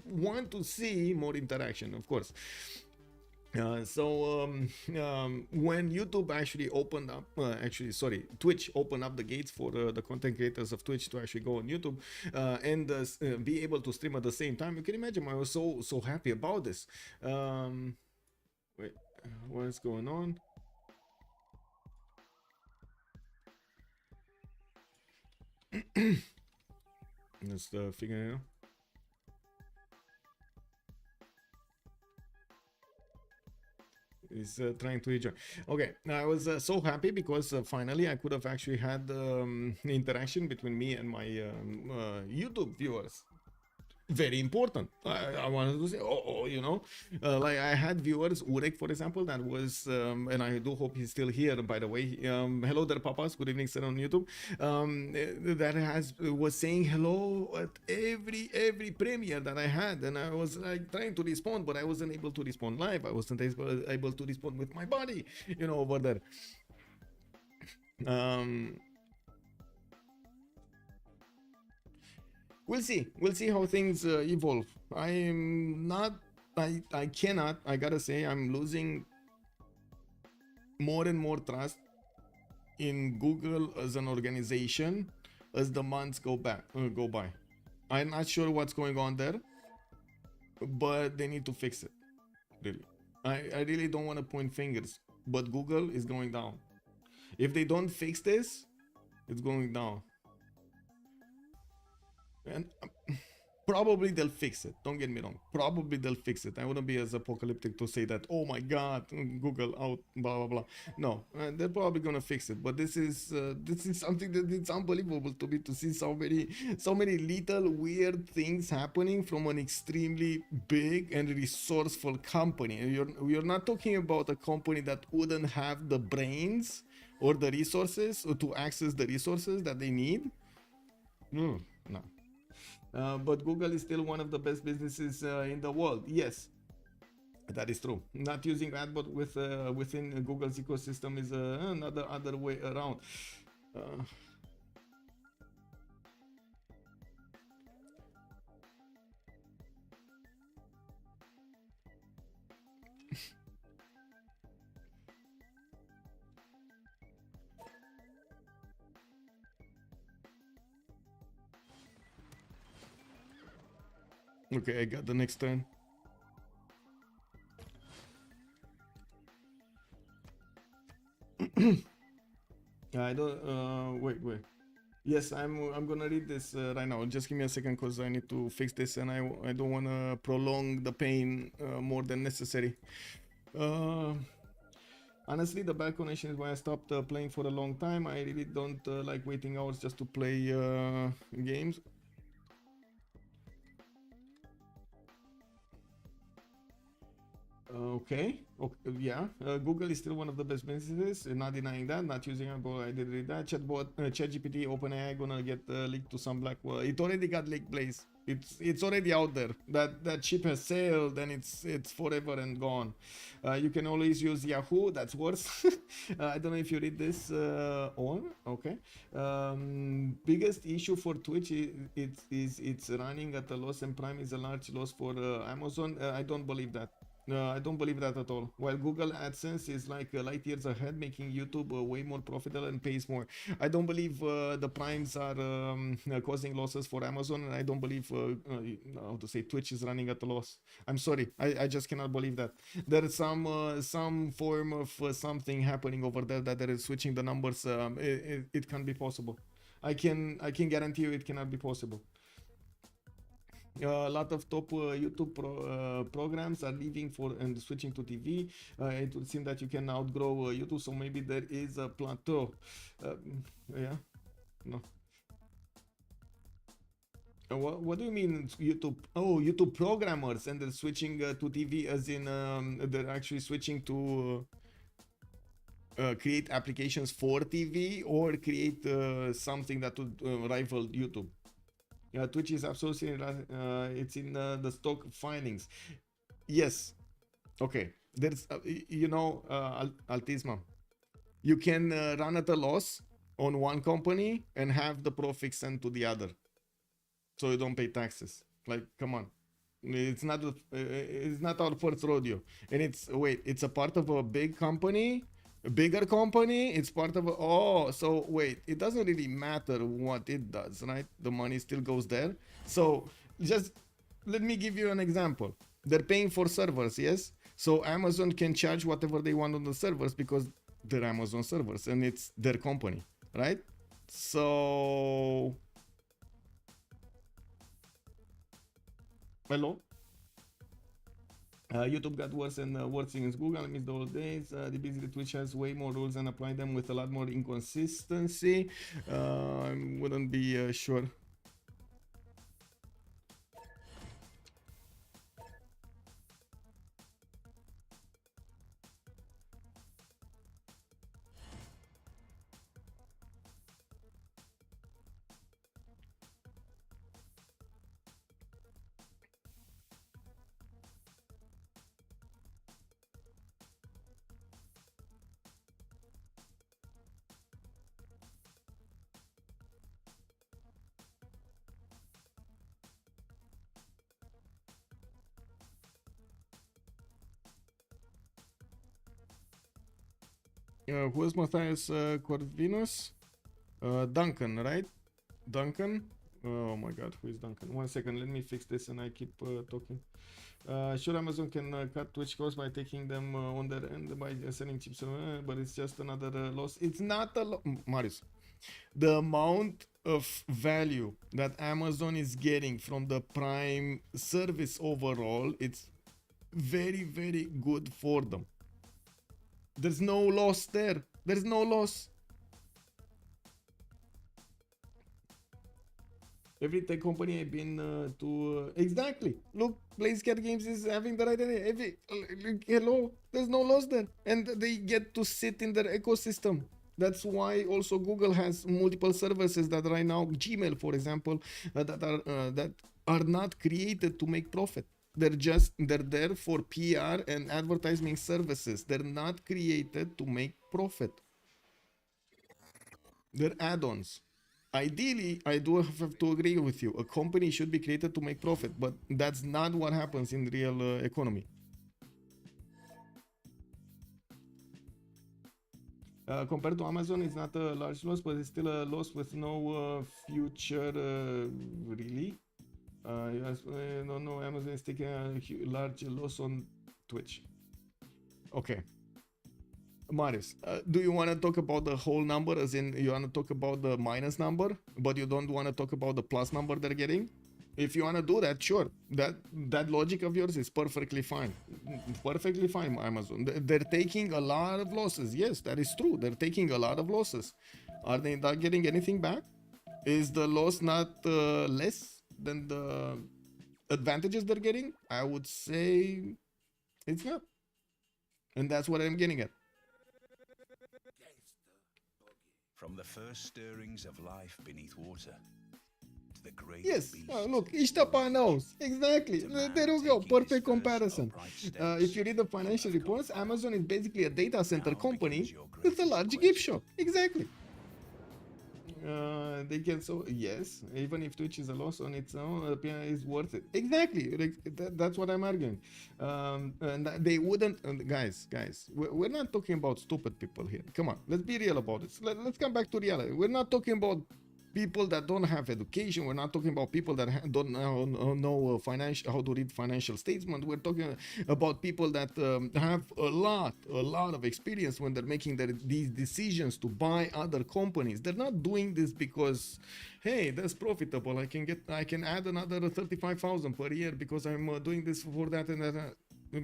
want to see more interaction, of course. When YouTube actually opened up, Twitch opened up the gates for the content creators of Twitch to actually go on YouTube and be able to stream at the same time, you can imagine I was so happy about this. Wait, what's going on? Let's figure it out. Is trying to rejoin. Okay, I was so happy because finally I could have actually had interaction between me and my YouTube viewers. Very important. I wanted to say, you know, like I had viewers, Urek, for example, that was, and I do hope he's still here, by the way. Hello there, papas. Good evening, sir, on YouTube. That was saying hello at every premiere that I had, and I was like trying to respond, but I wasn't able to respond live. I wasn't able to respond with my body, you know, over there. We'll see how things evolve. I gotta say, I'm losing more and more trust in Google as an organization as the months go by. I'm not sure what's going on there, but they need to fix it. Really, I really don't want to point fingers, but Google is going down. If they don't fix this, it's going down. And probably they'll fix it. Don't get me wrong. Probably they'll fix it. I wouldn't be as apocalyptic to say that, oh my God, Google out, blah blah blah. No, they're probably gonna fix it. But this is something that it's unbelievable to me to see so many little weird things happening from an extremely big and resourceful company. You're not talking about a company that wouldn't have the brains or the resources to access the resources that they need. No. But Google is still one of the best businesses in the world. Yes, that is true. Not using AdBot within Google's ecosystem is another way around. Okay, I got the next turn. I don't wait. Yes, I'm gonna read this right now. Just give me a second because I need to fix this, and I don't want to prolong the pain more than necessary. Honestly, the bad connection is why I stopped playing for a long time. I really don't like waiting hours just to play games. Okay, yeah. Google is still one of the best businesses. Not denying that. Not using it, but I did read that. ChatGPT, OpenAI gonna get leaked to some black. Well, it already got leaked, Blaze. It's already out there. That ship has sailed and it's forever and gone. You can always use Yahoo. That's worse. I don't know if you read this on. Okay. Biggest issue for Twitch is it's running at a loss, and Prime is a large loss for Amazon. I don't believe that. I don't believe that at all. While Google AdSense is like light years ahead, making YouTube way more profitable and pays more. I don't believe the primes are causing losses for Amazon, and I don't believe how to say Twitch is running at a loss. I'm sorry, I just cannot believe that. There is some form of something happening over there that is switching the numbers. It can't be possible. I can guarantee you it cannot be possible. A lot of top YouTube programs are leaving for and switching to TV. It would seem that you can outgrow YouTube, so maybe there is a plateau. Yeah, no. What do you mean YouTube? Oh, YouTube programmers, and they're switching to TV, as in they're actually switching to create applications for TV or create something that would rival YouTube. Twitch is absolutely it's in the stock filings. Yes. Okay. There's Altisma. You can run at a loss on one company and have the profit sent to the other, so you don't pay taxes. Like, come on. It's not our first rodeo. And it's a part of a bigger company. It's part of so wait, it doesn't really matter what it does, right? The money still goes there. So just let me give you an example. They're paying for servers, yes? So Amazon can charge whatever they want on the servers because they're Amazon servers and it's their company, right? So hello. YouTube got worse and worse since Google. I miss the old days. The busy Twitch has way more rules and apply them with a lot more inconsistency. I wouldn't be sure. Who is Matthias Corvinus? Duncan, right? Duncan? Oh my god, who is Duncan? 1 second, let me fix this and I keep talking. Sure, Amazon can cut Twitch costs by taking them on their end by selling chips, but it's just another loss. It's not a loss, Marius. The amount of value that Amazon is getting from the Prime service overall, it's very, very good for them. There's no loss there. There's no loss. Every tech company I've been to exactly. Look, BlazeCat Games is having the right idea. Hello, there's no loss there, and they get to sit in their ecosystem. That's why also Google has multiple services that right now, Gmail, for example, that are not created to make profit. They're there for PR and advertising services. They're not created to make profit. They're add-ons. Ideally, I do have to agree with you. A company should be created to make profit, but that's not what happens in real economy. Compared to Amazon, it's not a large loss, but it's still a loss with no future, really. No, Amazon is taking a large loss on Twitch. Okay. Marius, do you want to talk about the whole number, as in you want to talk about the minus number, but you don't want to talk about the plus number they're getting? If you want to do that, sure. That logic of yours is perfectly fine. Perfectly fine, Amazon. They're taking a lot of losses. Yes, that is true. They're taking a lot of losses. Are they not getting anything back? Is the loss not less than the advantages they're getting? I would say it's not. And that's what I'm getting at. From the first stirrings of life beneath water to the great yes, beast look, Ishtapa knows. Exactly. There you go. Perfect comparison. If you read the financial reports, Amazon is basically a data center company with a large gift shop. Exactly. They can, so yes, even if Twitch is a loss on its own, PI is worth it. Exactly. That's what I'm arguing. And they wouldn't, guys, we're not talking about stupid people here. Come on, let's be real about this. Let's come back to reality. We're not talking about people that don't have education. We're not talking about people that don't know financial, how to read financial statements. We're talking about people that have a lot of experience when they're making these decisions to buy other companies. They're not doing this because, hey, that's profitable. I can add another 35,000 per year because I'm doing this for that and that.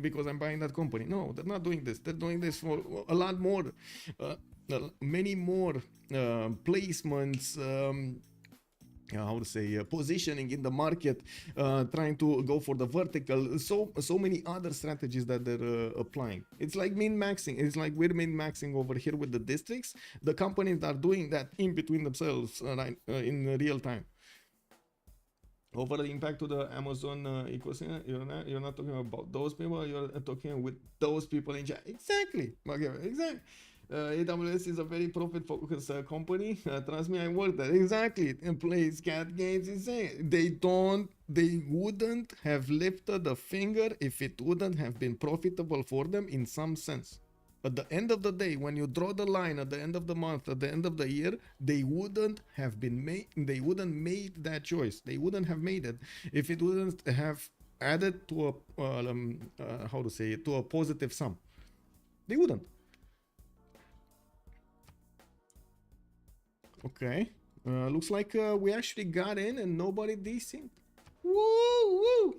Because I'm buying that company. No, they're not doing this. They're doing this for a lot more, many more placements, how to say, positioning in the market, trying to go for the vertical. So many other strategies that they're applying. It's like min-maxing. It's like we're min-maxing over here with the districts. The companies are doing that in between themselves in real time. Over the impact to the Amazon ecosystem, you're not talking about those people, you're talking with those people in China. Exactly. Okay, exactly. AWS is a very profit-focused company. Trust me, I work there. Exactly. And plays cat games. Insane. They wouldn't have lifted a finger if it wouldn't have been profitable for them in some sense. At the end of the day, when you draw the line at the end of the month, at the end of the year, they wouldn't have made that choice. They wouldn't have made it if it wouldn't have added to a positive sum. They wouldn't. Okay. Looks like we actually got in and nobody desynced. Woo!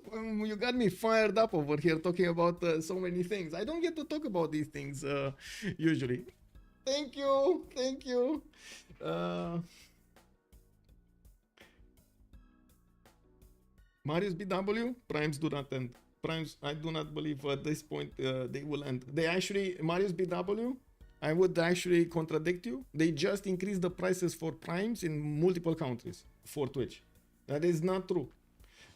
You got me fired up over here talking about so many things. I don't get to talk about these things usually. Thank you. Marius BW, primes do not end. Primes, I do not believe at this point they will end. They actually, Marius BW, I would actually contradict you. They just increased the prices for primes in multiple countries for Twitch. That is not true.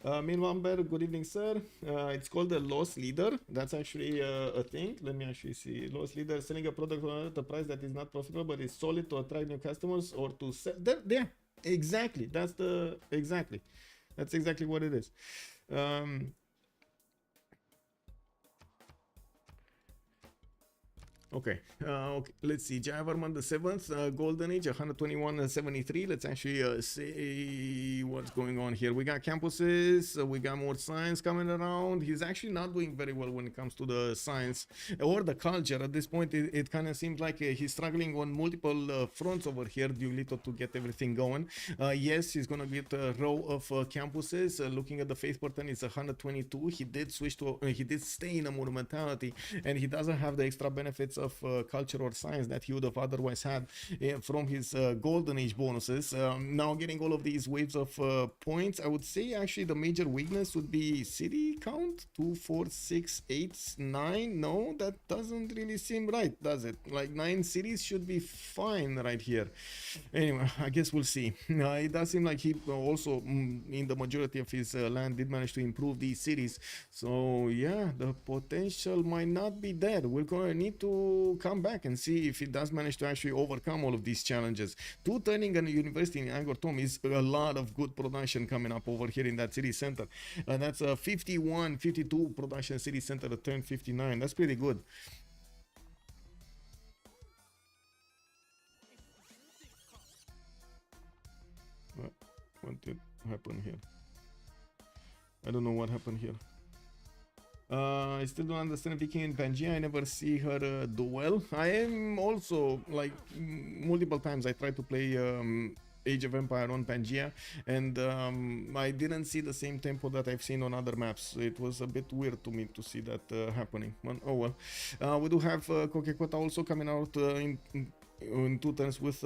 Milwamber, good evening, sir. It's called a loss leader. That's actually a thing. Let me actually see. Loss leader, selling a product at a price that is not profitable but is solid to attract new customers or to sell. There, exactly. That's exactly what it is. Okay, let's see. Javerman the 7th, Golden Age, 121.73. Let's actually see what's going on here. We got campuses, we got more science coming around. He's actually not doing very well when it comes to the science or the culture. At this point, it kind of seems like he's struggling on multiple fronts over here, Diolito, to get everything going. Yes, he's going to get a row of campuses. Looking at the faith pattern, it's 122. He did stay in a monumentality, and he doesn't have the extra benefits of culture or science that he would have otherwise had from his golden age bonuses. Now getting all of these waves of points, I would say actually the major weakness would be city count. 2, 4, 6, 8, 9. No, that doesn't really seem right, does it? Like 9 cities should be fine right here. Anyway, I guess we'll see. It does seem like he also in the majority of his land did manage to improve these cities. So yeah, the potential might not be there. We're gonna need to come back and see if he does manage to actually overcome all of these challenges. 2 turning a university in Angkor Thom is a lot of good production coming up over here in that city center. That's a 51, 52 production city center to turn 59. That's pretty good. What did happen here? I don't know what happened here. I still don't understand Viking in Pangea. I never see her do well. I am also, like, multiple times I tried to play Age of Empire on Pangea, and I didn't see the same tempo that I've seen on other maps. It was a bit weird to me to see that happening. But, oh well. We do have Kokekota also coming out in 2 turns with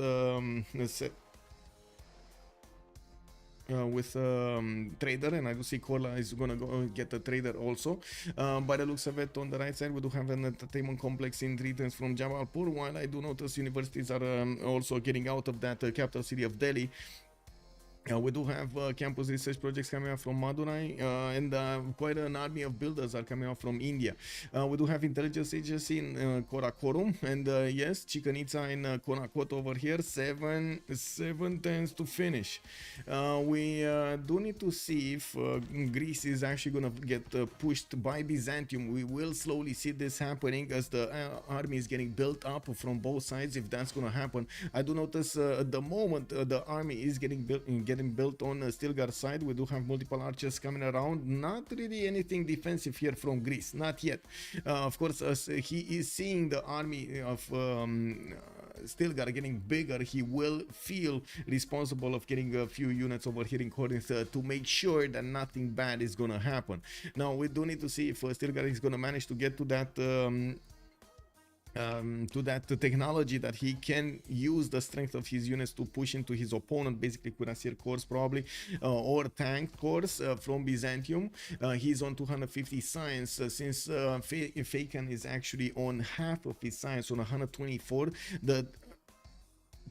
trader, and I do see Korla is gonna go get a trader also. By the looks of it, on the right side we do have an entertainment complex in 3 turns from Jabalpur, while I do notice universities are also getting out of that capital city of Delhi. We do have campus research projects coming out from Madurai, and quite an army of builders are coming out from India. We do have intelligence agency in Karakorum, and yes, Chicanitsa in Konakot over here. Seven turns to finish. We do need to see if Greece is actually going to get pushed by Byzantium. We will slowly see this happening as the army is getting built up from both sides. If that's going to happen, I do notice at the moment the army is getting built on Stilgar side. We do have multiple archers coming around. Not really anything defensive here from Greece, not yet. Of course, as he is seeing the army of Stilgar getting bigger, he will feel responsible of getting a few units over here in Corinth to make sure that nothing bad is gonna happen. Now we do need to see if Stilgar is gonna manage to get to that technology that he can use the strength of his units to push into his opponent, basically Cuirassier Corps probably, or Tank Corps from Byzantium. He's on 250 science, since Fakan is actually on half of his science, on 124. The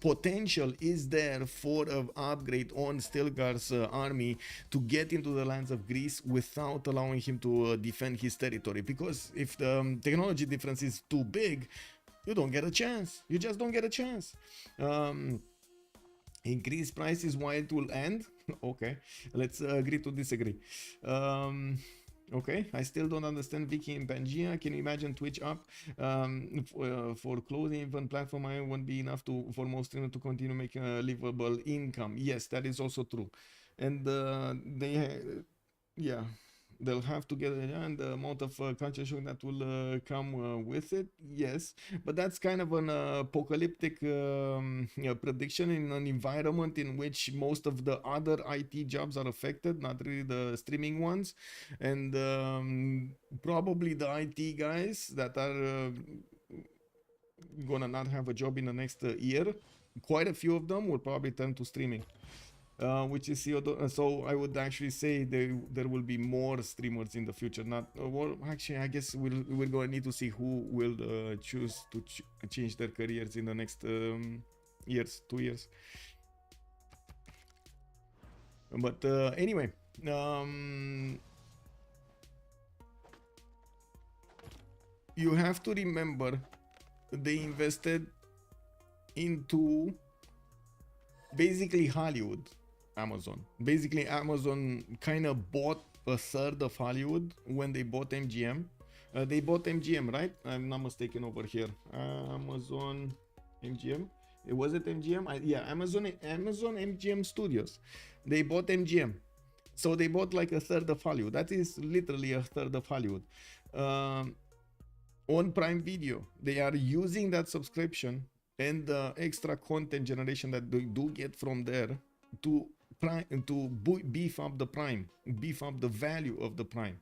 potential is there for an upgrade on Stilgar's army to get into the lands of Greece without allowing him to defend his territory, because if the technology difference is too big, you don't get a chance. You just don't get a chance. Increase prices while it will end. Okay, let's agree to disagree. Okay, I still don't understand Vicky in Pangea. Can you imagine Twitch up for clothing? Even platform I won't be enough for most streamers to continue making a livable income. Yes, that is also true. And they'll have to get and the amount of culture shock that will come with it. Yes, but that's kind of an apocalyptic prediction in an environment in which most of the other IT jobs are affected, not really the streaming ones. And probably the IT guys that are gonna not have a job in the next year, quite a few of them will probably turn to streaming. Which is so I would actually say there will be more streamers in the future. Not well, actually, I guess we're going to need to see who will choose to change their careers in the next 2 years. But anyway, you have to remember they invested into basically Hollywood. Basically Amazon kind of bought a third of Hollywood when they bought MGM. They bought MGM, right? I'm not mistaken over here. Amazon MGM. Was it MGM? Yeah, Amazon MGM Studios. They bought MGM. So they bought like a third of Hollywood. That is literally a third of Hollywood. On Prime Video, they are using that subscription and the extra content generation that they do get from there to beef up the Prime, beef up the value of the Prime.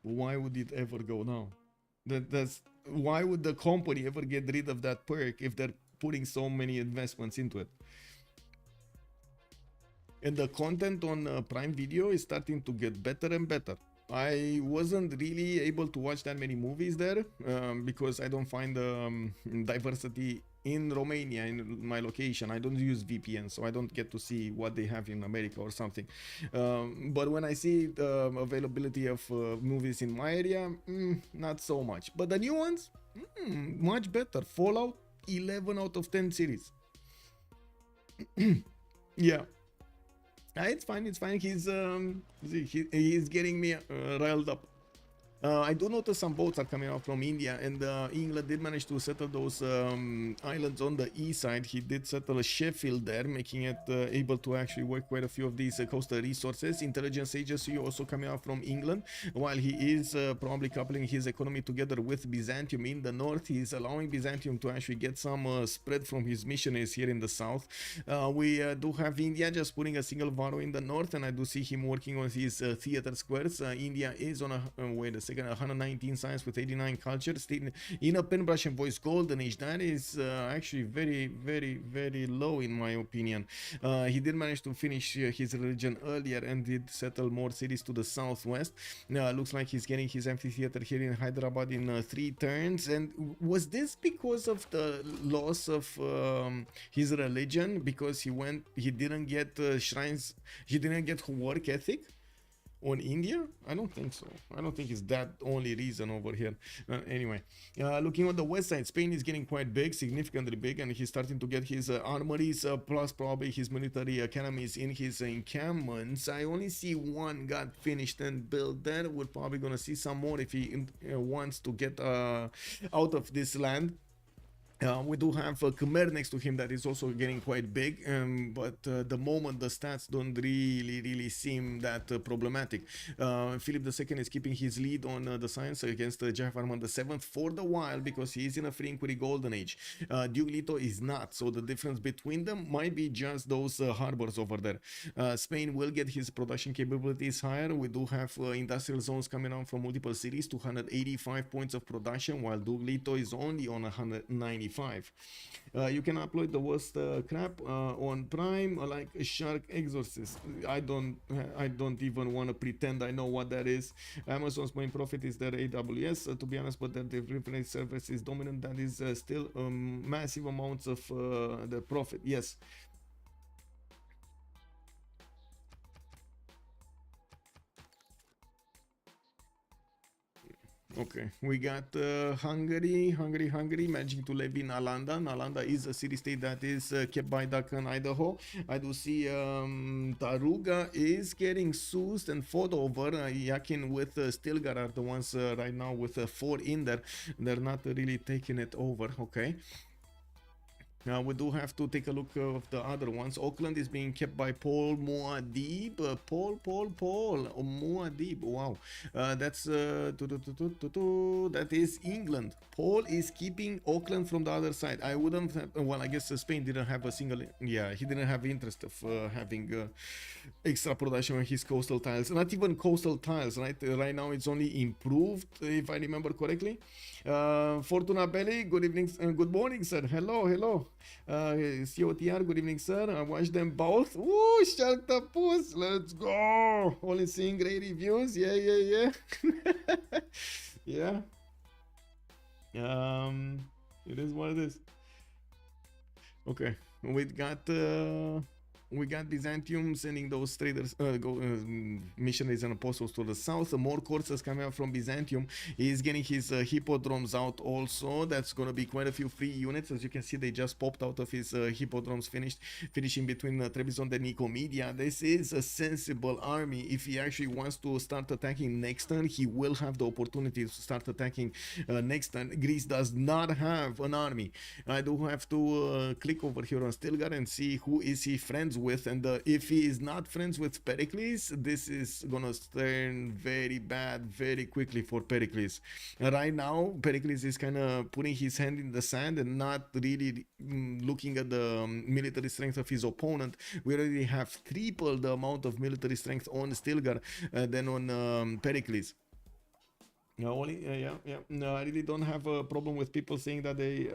Why would it ever go down? Why would the company ever get rid of that perk if they're putting so many investments into it? And the content on Prime Video is starting to get better and better. I wasn't really able to watch that many movies there because I don't find diversity in Romania, in my location. I don't use VPN, so I don't get to see what they have in America or something. But when I see the availability of movies in my area, not so much. But the new ones, much better. Fallout, 11 out of 10 series. Yeah. It's fine. He's getting me riled up. I do notice some boats are coming out from India, and England did manage to settle those islands on the east side. He did settle a Sheffield there, making it able to actually work quite a few of these coastal resources. Intelligence agency also coming out from England, while he is probably coupling his economy together with Byzantium in the north. He is allowing Byzantium to actually get some spread from his missionaries here in the south. We do have India just putting a single Varo in the north, and I do see him working on his theater squares. India is on a wait a second, 119 science with 89 culture. Still in a Penbrush and Voice Golden Age. That is actually very low in my opinion. He did manage to finish his religion earlier and did settle more cities to the southwest. Looks like he's getting his amphitheater here in Hyderabad in 3 turns. And was this because of the loss of his religion? Because he didn't get shrines, he didn't get work ethic on India? I don't think so. I don't think it's that only reason over here. Anyway, looking on the west side, Spain is getting quite big, significantly big, and he's starting to get his armories plus probably his military academies in his encampments. I only see one got finished and built there. We're probably gonna see some more if he wants to get out of this land. We do have Khmer next to him that is also getting quite big, but the moment the stats don't really seem that problematic. Philip II is keeping his lead on the science against Jafar Arman VII for the while because he is in a free inquiry golden age. Duke Leto is not, so the difference between them might be just those harbors over there. Spain will get his production capabilities higher. We do have industrial zones coming out from multiple cities, 285 points of production, while Duke Leto is only on 195. You can upload the worst crap on Prime like Shark Exorcist. I don't even want to pretend I know what that is. Amazon's main profit is their AWS, to be honest, but their delivery service is dominant. That is still massive amounts of the profit. Yes. Okay, we got Hungary managing to levy Nalanda. Nalanda is a city-state that is kept by Dakan, Idaho. I do see Taruga is getting soused and fought over. Yakin with Stilgar are the ones right now with 4 in there. They're not really taking it over. Okay. Now we do have to take a look of the other ones. Auckland is being kept by Paul Muad'Dib. Paul Muad'Dib. Wow, that's that is England. Paul is keeping Auckland from the other side. I wouldn't have, well, I guess Spain didn't have a single, yeah, he didn't have interest of having extra production on his coastal tiles. Not even coastal tiles, right? Right now it's only improved, if I remember correctly. Fortuna Belli, good evening, good morning, sir. Hello. COTR, good evening, sir. I watched them both. Ooh, Shark the Puss, let's go. Only seeing great reviews. Yeah. Yeah. It is what it is. Okay, we got Byzantium sending those traders, missionaries and apostles to the south. More courses coming out from Byzantium. He's getting his hippodromes out also. That's going to be quite a few free units. As you can see, they just popped out of his hippodromes, finishing between Trebizond and Nicomedia. This is a sensible army. If he actually wants to start attacking next turn, he will have the opportunity to start attacking next turn. Greece does not have an army. I do have to click over here on Stilgar and see who is he friends with, and if he is not friends with Pericles, this is gonna turn very bad very quickly for Pericles. Right now Pericles is kind of putting his hand in the sand and not really looking at the military strength of his opponent. We already have triple the amount of military strength on Stilgar than on Pericles. No, No, I really don't have a problem with people saying that they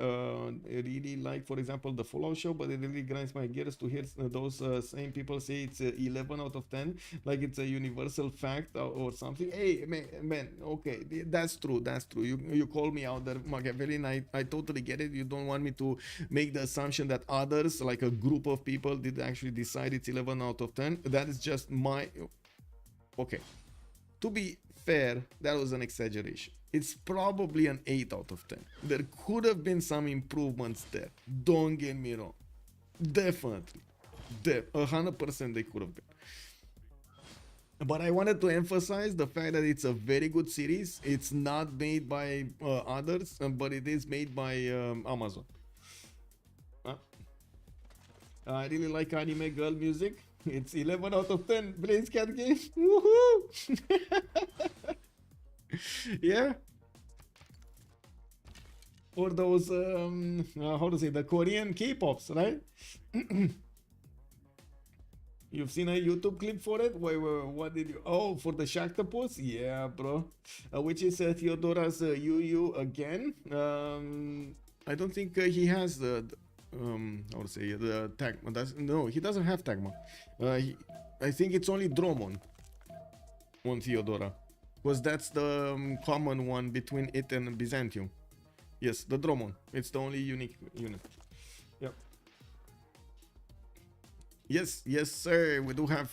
really like, for example, the Fallout show, but it really grinds my gears to hear those same people say it's 11 out of 10, like it's a universal fact or something. Hey, man, okay, that's true. You call me out there, Machiavellian. I totally get it. You don't want me to make the assumption that others, like a group of people, did actually decide it's 11 out of 10. That is just my... Okay. To be fair, that was an exaggeration. It's probably an 8 out of 10. There could have been some improvements there. Don't get me wrong. Definitely. 100% they could have been. But I wanted to emphasize the fact that it's a very good series. It's not made by others, but it is made by Amazon. I really like anime girl music. It's 11 out of 10. Blaze Cat game. Woohoo! Yeah. Or those, how to say, the Korean K-pops, right? You've seen a YouTube clip for it? Wait, what did you? Oh, for the Shaktapos? Yeah, bro. Which is Theodora's UU again. I don't think he has how to say the Tagma. No, he doesn't have Tagma. I think it's only Dromon on Theodora, because that's the common one between it and Byzantium. Yes, the Dromon. It's the only unique unit. Yep. Yes, yes, sir. We do have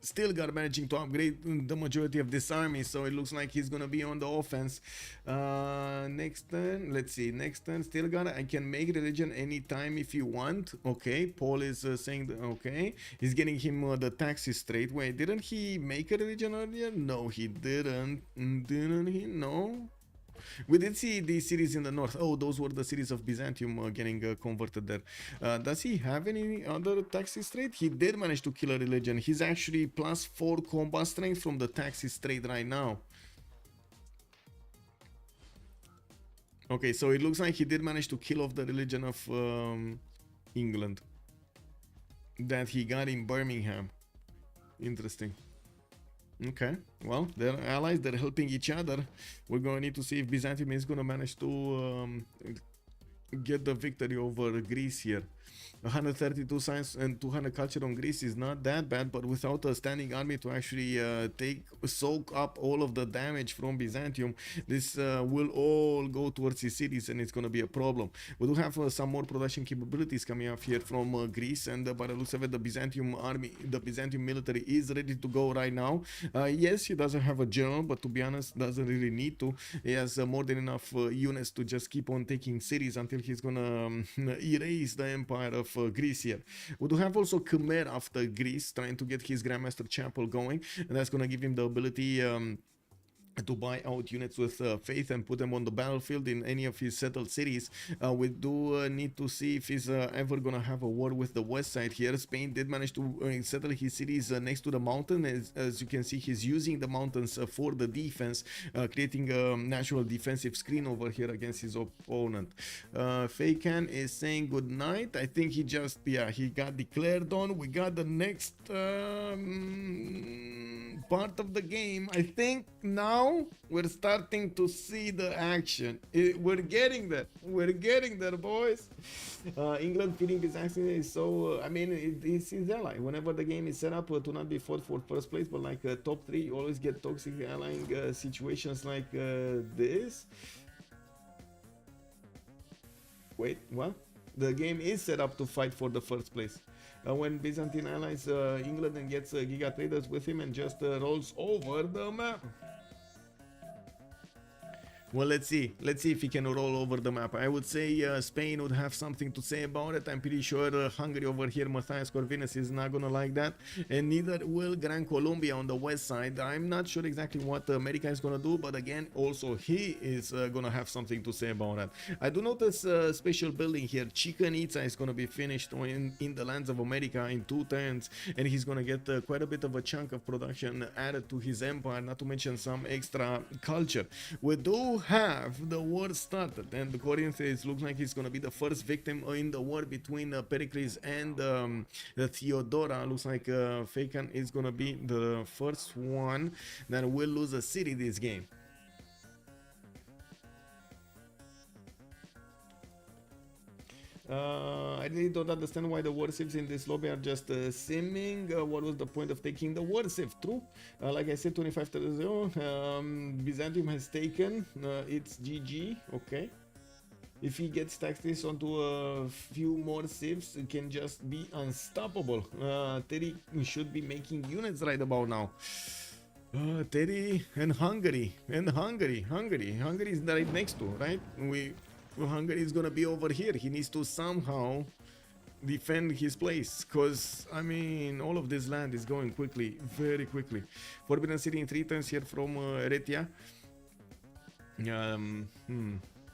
Stilgar managing to upgrade the majority of this army, so it looks like he's gonna be on the offense. Next turn, let's see. Next turn, Stilgar, I can make religion anytime if you want. Okay, Paul is saying that, okay. He's getting him the taxes straight. Wait, didn't he make a religion earlier? No, he didn't. Didn't he? No. We did see these cities in the north. Oh, those were the cities of Byzantium getting converted there. Does he have any other taxi straight? He did manage to kill a religion. He's actually +4 combat strength from the taxi straight right now. Okay, so it looks like he did manage to kill off the religion of England that he got in Birmingham. Interesting. Okay, well, they're allies, they're helping each other. We're going to need to see if Byzantium is going to manage to get the victory over Greece here. 132 science and 200 culture on Greece is not that bad, but without a standing army to actually soak up all of the damage from Byzantium, this will all go towards his cities, and it's going to be a problem. We do have some more production capabilities coming up here from Greece, and by the looks of it, the Byzantium army, the Byzantium military is ready to go right now. Yes, he doesn't have a general, but to be honest, doesn't really need to. He has more than enough units to just keep on taking cities until he's gonna erase the empire of Greece here. We do have also Khmer after Greece, trying to get his Grandmaster Chapel going, and that's gonna give him the ability to buy out units with faith and put them on the battlefield in any of his settled cities. We do need to see if he's ever gonna have a war with the west side here. Spain did manage to settle his cities next to the mountain. As you can see, he's using the mountains for the defense, creating a natural defensive screen over here against his opponent. Fakan is saying good night. I think he just, yeah, he got declared on. We got the next part of the game. I think now we're starting to see the action. We're getting there. We're getting there, boys. England feeding Byzantium is so, I mean, it's his ally. Whenever the game is set up to not be fought for first place, but like top 3, you always get toxic allying situations like this. Wait, what? The game is set up to fight for the first place. When Byzantine allies England and gets Giga Traders with him and just rolls over the map. Well, let's see if he can roll over the map. I would say Spain would have something to say about it. I'm pretty sure Hungary over here, Matthias Corvinus, is not gonna like that, and neither will Gran Colombia on the west side. I'm not sure exactly what America is gonna do, but again, also he is gonna have something to say about it. I do notice a special building here. Chichen Itza is gonna be finished in the lands of America in 2 turns, and he's gonna get quite a bit of a chunk of production added to his empire, not to mention some extra culture. We do have the war started, and according to it looks like he's gonna be the first victim in the war between Pericles and Theodora. Looks like Fakan is gonna be the first one that will lose a city this game. I really don't understand why the warships in this lobby are just simming. What was the point of taking the warship? True. Like I said, 25-0. Byzantium has taken. It's GG. Okay. If he gets taxes onto a few more civs, it can just be unstoppable. Terry should be making units right about now. Terry and Hungary. Hungary is right next to, right? Hungary is gonna be over here. He needs to somehow defend his place, because I mean all of this land is going quickly, very quickly. Forbidden City in 3 turns here from Eretia.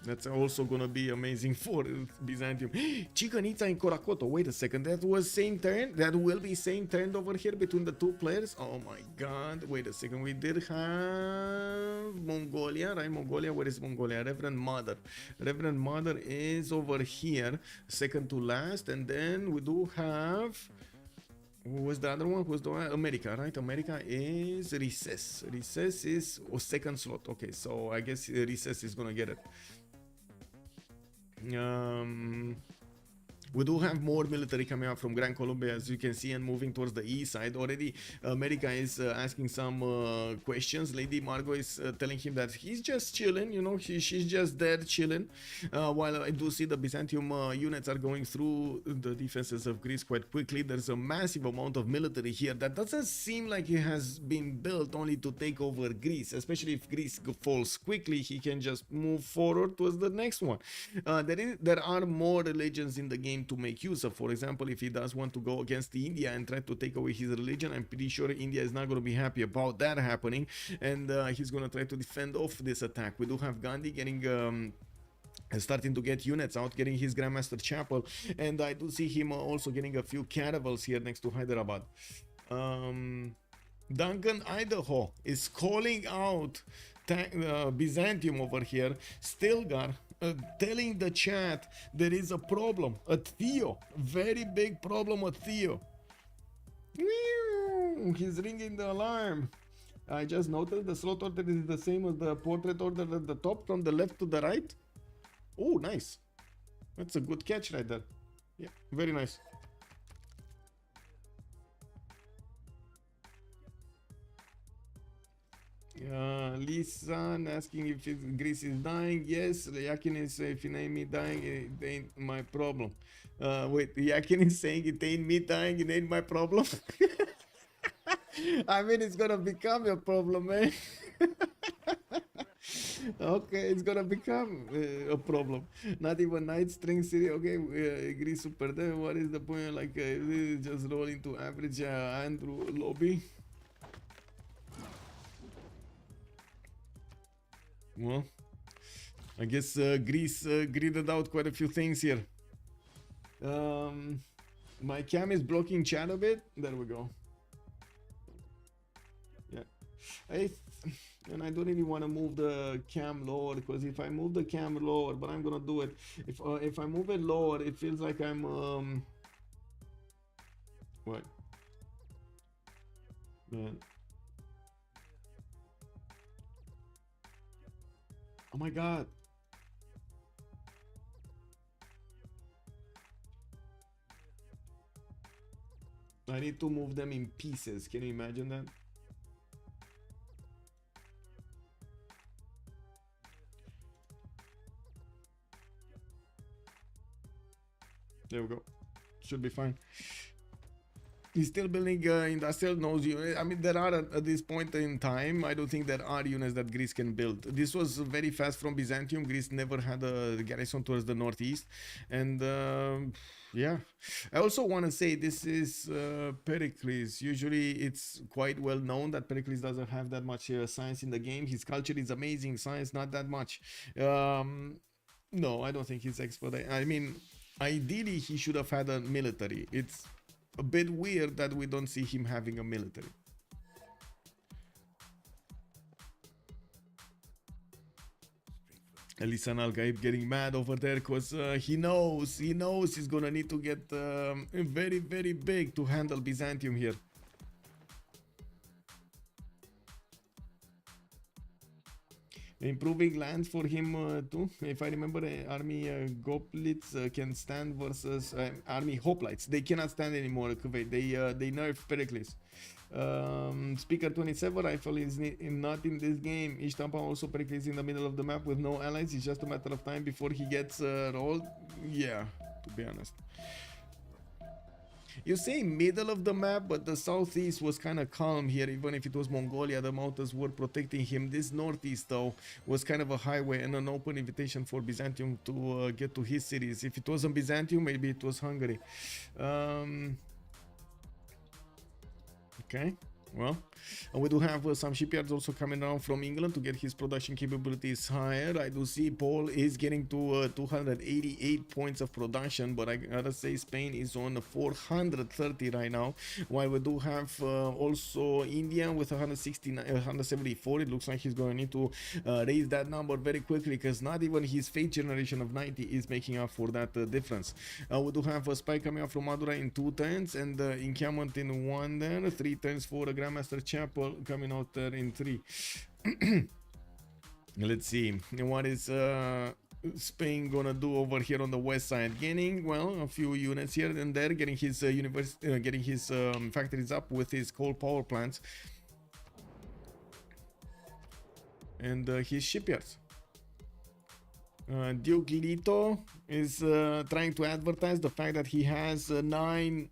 That's also gonna be amazing for Byzantium. Chichen Itza in Korakoto. Wait a second, that was same turn? That will be same turn over here between the 2 players? Oh my god, wait a second. We did have Mongolia, right? Mongolia, where is Mongolia? Reverend Mother. Reverend Mother is over here, second to last. And then we do have... Who was the other one? Who's the one? America, right? America is Recess. Recess is second slot. Okay, so I guess Recess is gonna get it. We do have more military coming up from Gran Colombia, as you can see, and moving towards the east side. Already, America is asking some questions. Lady Margot is telling him that he's just chilling, you know, she's just there chilling. While I do see the Byzantium units are going through the defenses of Greece quite quickly. There's a massive amount of military here that doesn't seem like it has been built only to take over Greece, especially if Greece falls quickly. He can just move forward towards the next one. There are more religions in the game to make use of. For example, if he does want to go against India and try to take away his religion, I'm pretty sure India is not going to be happy about that happening, and he's going to try to defend off this attack. We do have Gandhi getting starting to get units out, getting his Grandmaster Chapel, and I do see him also getting a few caravels here next to Hyderabad. Duncan, Idaho is calling out Byzantium over here. Stilgar telling the chat there is a problem, a Theo, very big problem with Theo. He's ringing the alarm. I just noticed the slot order is the same as the portrait order at the top, from the left to the right. Oh, nice. That's a good catch right there. Yeah, very nice. Lisa asking if Greece is dying. Yes, Yakin is if it ain't me dying, it ain't my problem. Wait, Yakin is saying it ain't me dying, it ain't my problem. I mean, it's gonna become your problem, man. Okay, it's gonna become a problem. Not even Night String City. Okay, Greece super there. What is the point? Like, just roll into average Andrew lobby. Well, I guess Greece gridded out quite a few things here. My cam is blocking chat a bit. There we go. Yeah. And I don't really want to move the cam lower, because if I move the cam lower, but I'm gonna do it. If I move it lower, it feels like I'm what? Man. Oh my god. I need to move them in pieces. Can you imagine that? There we go. Should be fine. He's still building industrial nodes units. I mean, there are at this point in time, I don't think there are units that Greece can build. This was very fast from Byzantium. Greece never had a garrison towards the northeast. And yeah, I also want to say this is Pericles. Usually it's quite well known that Pericles doesn't have that much science in the game. His culture is amazing, science not that much. No, I don't think he's expert. I mean, ideally he should have had a military. It's a bit weird that we don't see him having a military. Elisan Al-Gaib getting mad over there because he knows he's gonna need to get very, very big to handle Byzantium here. Improving lands for him too. If I remember, army Goblets can stand versus army Hoplites. They cannot stand anymore. They nerf Pericles. Speaker 27 rifle is not in this game. Ishtampa also Pericles in the middle of the map with no allies. It's just a matter of time before he gets rolled. Yeah, to be honest. You say middle of the map, but the southeast was kind of calm here. Even if it was Mongolia, the mountains were protecting him. This northeast, though, was kind of a highway and an open invitation for Byzantium to get to his cities. If it wasn't Byzantium, maybe it was Hungary. Okay. Well, we do have some shipyards also coming down from England to get his production capabilities higher. I do see Paul is getting to 288 points of production, but I gotta say Spain is on 430 right now, while we do have also India with 169, 174. It looks like he's going to need to raise that number very quickly, because not even his fate generation of 90 is making up for that difference. We do have a spy coming out from Madura in 2 turns, and encampment in 1 there, 3 turns for a Grandmaster Chapel coming out there in 3. Let's see what is Spain gonna do over here on the west side. Gaining, well, a few units here and there, getting his factories up with his coal power plants and his shipyards. Duke Lito is trying to advertise the fact that he has nine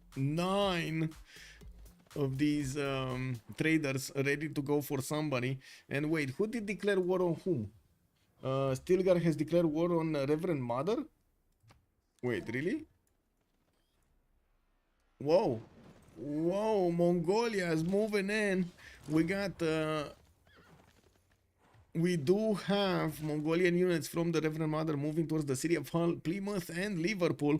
of these traders ready to go for somebody. And wait, who did declare war on whom? Stilgar has declared war on Reverend Mother? Wait, really? Whoa. Whoa, Mongolia is moving in. We got we do have Mongolian units from the Reverend Mother moving towards the city of Hull, Plymouth, and Liverpool,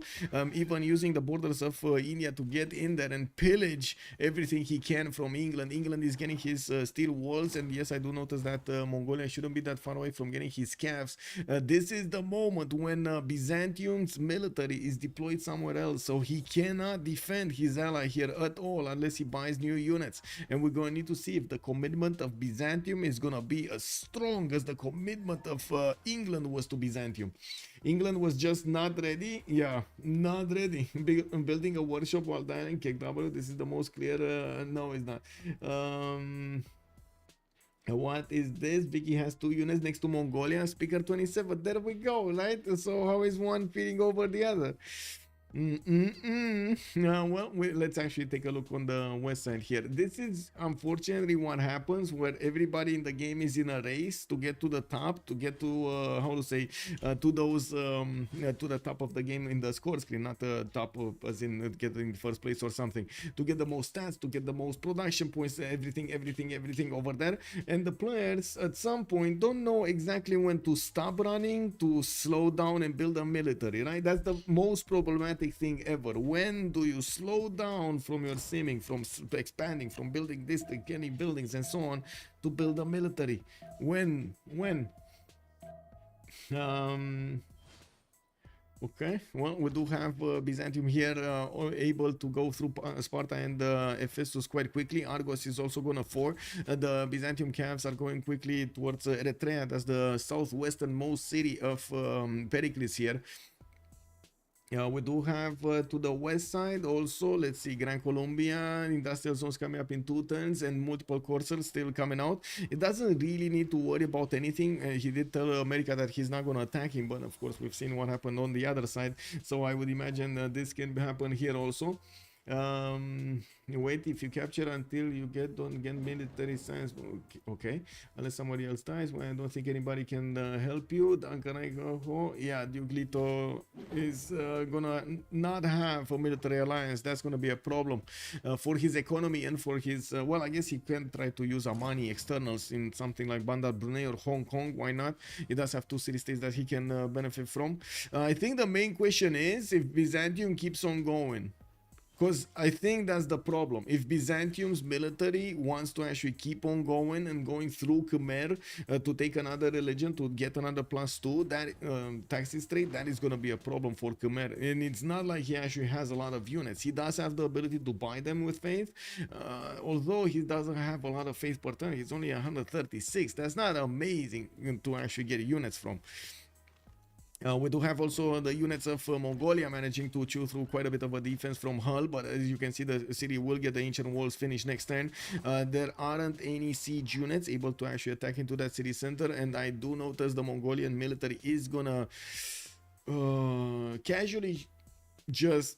even using the borders of India to get in there and pillage everything he can from England. England is getting his steel walls, and yes, I do notice that Mongolia shouldn't be that far away from getting his calves. This is the moment when Byzantium's military is deployed somewhere else, so he cannot defend his ally here at all unless he buys new units. And we're going to need to see if the commitment of Byzantium is going to be as strong as the commitment of England was to Byzantium. England was just not ready. Yeah, not ready. Building a workshop while dialing KW. This is the most clear. No, it's not. What is this? Vicky has 2 units next to Mongolia. Speaker 27. There we go, right? So how is one feeding over the other? Well, let's actually take a look on the west side here. This is unfortunately what happens where everybody in the game is in a race to get to the top, to get to how to say to those to the top of the game in the score screen, not the top of, as in get in first place or something, to get the most stats, to get the most production points, everything over there. And the players at some point don't know exactly when to stop running, to slow down and build a military, right? That's the most problematic thing ever. When do you slow down from your simming, from expanding, from building district, getting buildings and so on, to build a military? When? Okay, well, we do have Byzantium here able to go through Sparta and Ephesus quite quickly. Argos is also going to 4. The Byzantium calves are going quickly towards Eritrea. That's the southwesternmost city of Pericles here. We do have to the west side also, let's see, Gran Colombia, industrial zones coming up in 2 turns and multiple coursers still coming out. It doesn't really need to worry about anything. He did tell America that he's not going to attack him, but of course we've seen what happened on the other side, so I would imagine this can happen here also. Wait, if you capture until you don't get military science, okay, unless somebody else dies. Well, I don't think anybody can help you. Yeah, Duke Lito is gonna not have a military alliance. That's gonna be a problem for his economy and for his well, I guess he can try to use Amani externals in something like Bandar Brunei or Hong Kong. Why not? He does have 2 city-states that he can benefit from. I think the main question is if Byzantium keeps on going. Because I think that's the problem. If Byzantium's military wants to actually keep on going and going through Khmer to take another religion, to get another +2, that taxes trade, that is going to be a problem for Khmer. And it's not like he actually has a lot of units. He does have the ability to buy them with faith, although he doesn't have a lot of faith per turn. He's only 136. That's not amazing to actually get units from. We do have also the units of Mongolia managing to chew through quite a bit of a defense from Hull, but as you can see, the city will get the ancient walls finished next turn. There aren't any siege units able to actually attack into that city center, and I do notice the Mongolian military is gonna casually just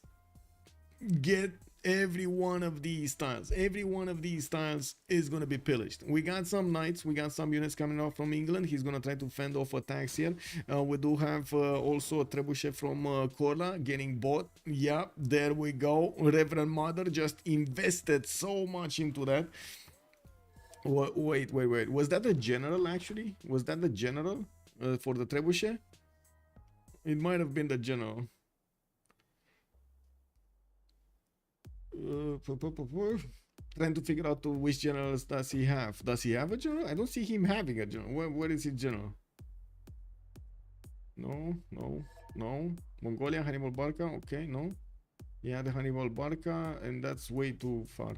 get every one of these tiles. Every one of these tiles is going to be pillaged. We got some knights, we got some units coming out from England. He's going to try to fend off attacks here. We do have also a trebuchet from Korla getting bought. Yeah, there we go. Reverend Mother just invested so much into that. Wait. Was that the general actually? Was that the general for the trebuchet? It might have been the general. Trying to figure out which generals does he have. Does he have a general? I don't see him having a general. Where is his general? No. Mongolia, Hannibal Barca. Okay, no. Yeah, the Hannibal Barca, and that's way too far.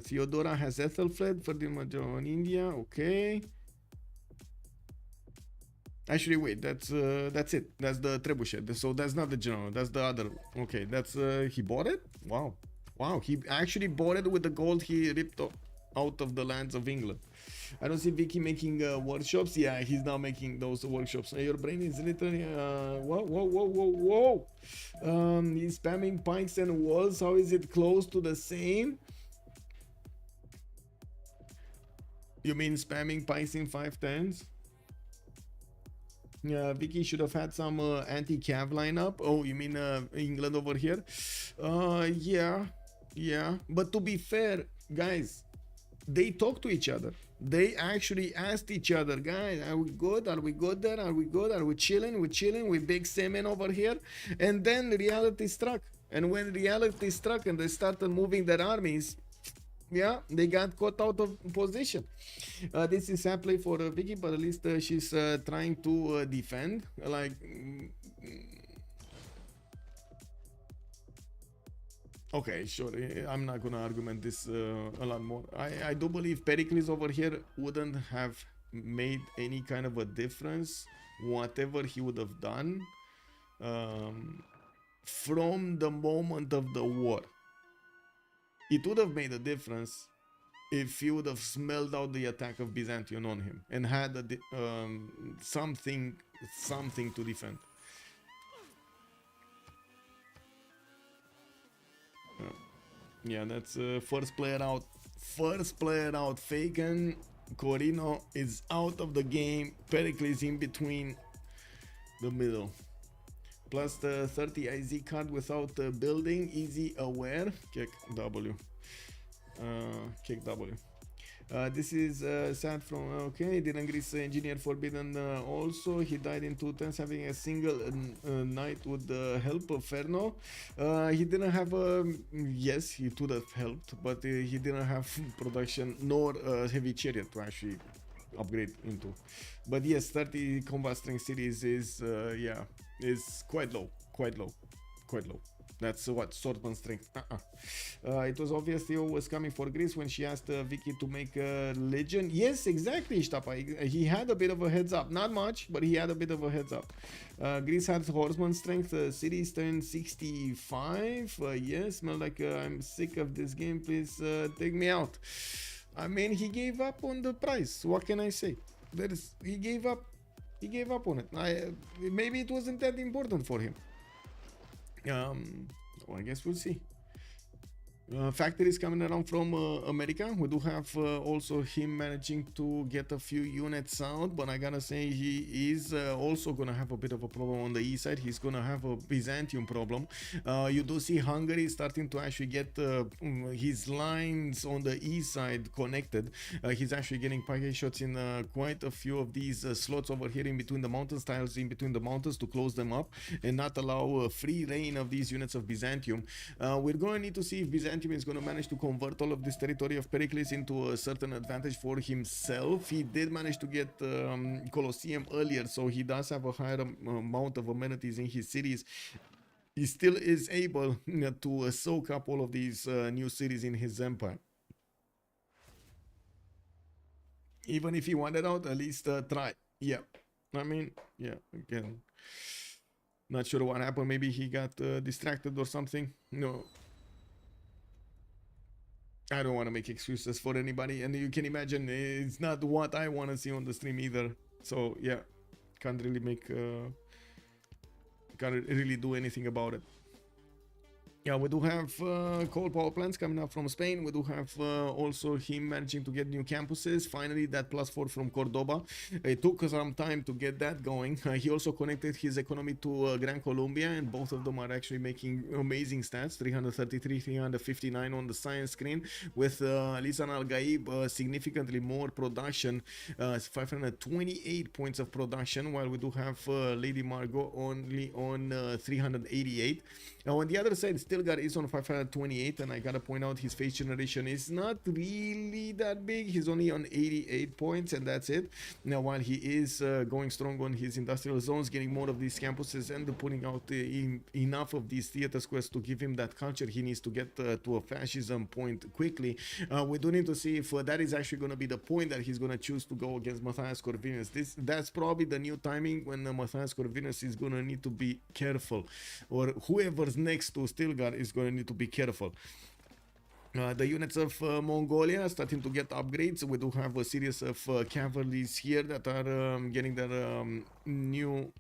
Theodora has Ethelfled, Ferdinand on India. Okay. Actually, wait. That's it. That's the trebuchet. So that's not the general. That's the other. Okay, that's he bought it. Wow. He actually bought it with the gold he ripped out of the lands of England. I don't see Vicky making workshops. Yeah, he's now making those workshops. Your brain is literally whoa. He's spamming pikes and walls. How is it close to the same? You mean spamming pikes in 510s? Vicky should have had some anti-cav lineup. Oh, you mean England over here? Yeah. But to be fair, guys, they talk to each other. They actually asked each other, guys, are we good? Are we good there? Are we good? Are we chilling? We big semen over here. And then reality struck. And when reality struck and they started moving their armies, yeah, they got caught out of position. This is sad play for Vicky, but at least she's trying to defend. Like, okay, sure. I'm not gonna argument this a lot more. I do believe Pericles over here wouldn't have made any kind of a difference, whatever he would have done, from the moment of the war. It would have made a difference if he would have smelled out the attack of Byzantium on him and had something to defend. Yeah, that's first player out. Faken. Corino is out of the game. Pericles in between the middle. Plus the 30 IZ card without building. Easy aware. Kick W. This is sad from okay. Didn't Greece engineer forbidden also. He died in 2 turns having a single knight with the help of Ferno. He didn't have a yes, he could have helped, but he didn't have production nor heavy chariot to actually upgrade into. But yes, 30 combat strength series is is quite low. That's what swordsman strength. It was obvious Theo was coming for Greece when she asked Vicky to make a legend. Yes, exactly, Shtapa. He had a bit of a heads up. Not much, but he had a bit of a heads up. Greece had horseman strength. Series turned 65. Yes, smell like I'm sick of this game. Please take me out. I mean, he gave up on the price. What can I say? He gave up. He gave up on it. Maybe it wasn't that important for him. Well, I guess we'll see. Factories coming around from America. We do have also him managing to get a few units out, but I gotta say he is also gonna have a bit of a problem on the east side. He's gonna have a Byzantium problem. You do see Hungary starting to actually get his lines on the east side connected. He's actually getting package shots in quite a few of these slots over here in between the mountains, tiles in between the mountains to close them up and not allow free reign of these units of Byzantium. We're going to need to see if Byzantium is going to manage to convert all of this territory of Pericles into a certain advantage for himself. He did manage to get Colosseum earlier, so he does have a higher amount of amenities in his cities. He still is able to soak up all of these new cities in his empire. Even if he wanted out, at least try. Yeah, I mean, yeah, again, not sure what happened. Maybe he got distracted or something. No, I don't want to make excuses for anybody, and you can imagine it's not what I want to see on the stream either. So yeah, can't really make, can't really do anything about it. Yeah, we do have coal power plants coming up from Spain. We do have also him managing to get new campuses. Finally, that +4 from Cordoba. It took some time to get that going. He also connected his economy to Gran Colombia, and both of them are actually making amazing stats. 333, 359 on the science screen, with Lisan Al Gaib significantly more production, 528 points of production, while we do have Lady Margot only on 388. Now on the other side, Stilgar is on 528, and I gotta point out his face generation is not really that big. He's only on 88 points, and that's it. Now while he is going strong on his industrial zones, getting more of these campuses and putting out enough of these theater squares to give him that culture he needs to get to a fascism point quickly. We do need to see if that is actually going to be the point that he's going to choose to go against Matthias Corvinus. That's probably the new timing when Matthias Corvinus is going to need to be careful, or whoever's next to Stilgar is going to need to be careful. The units of Mongolia are starting to get upgrades. We do have a series of cavalries here that are getting their new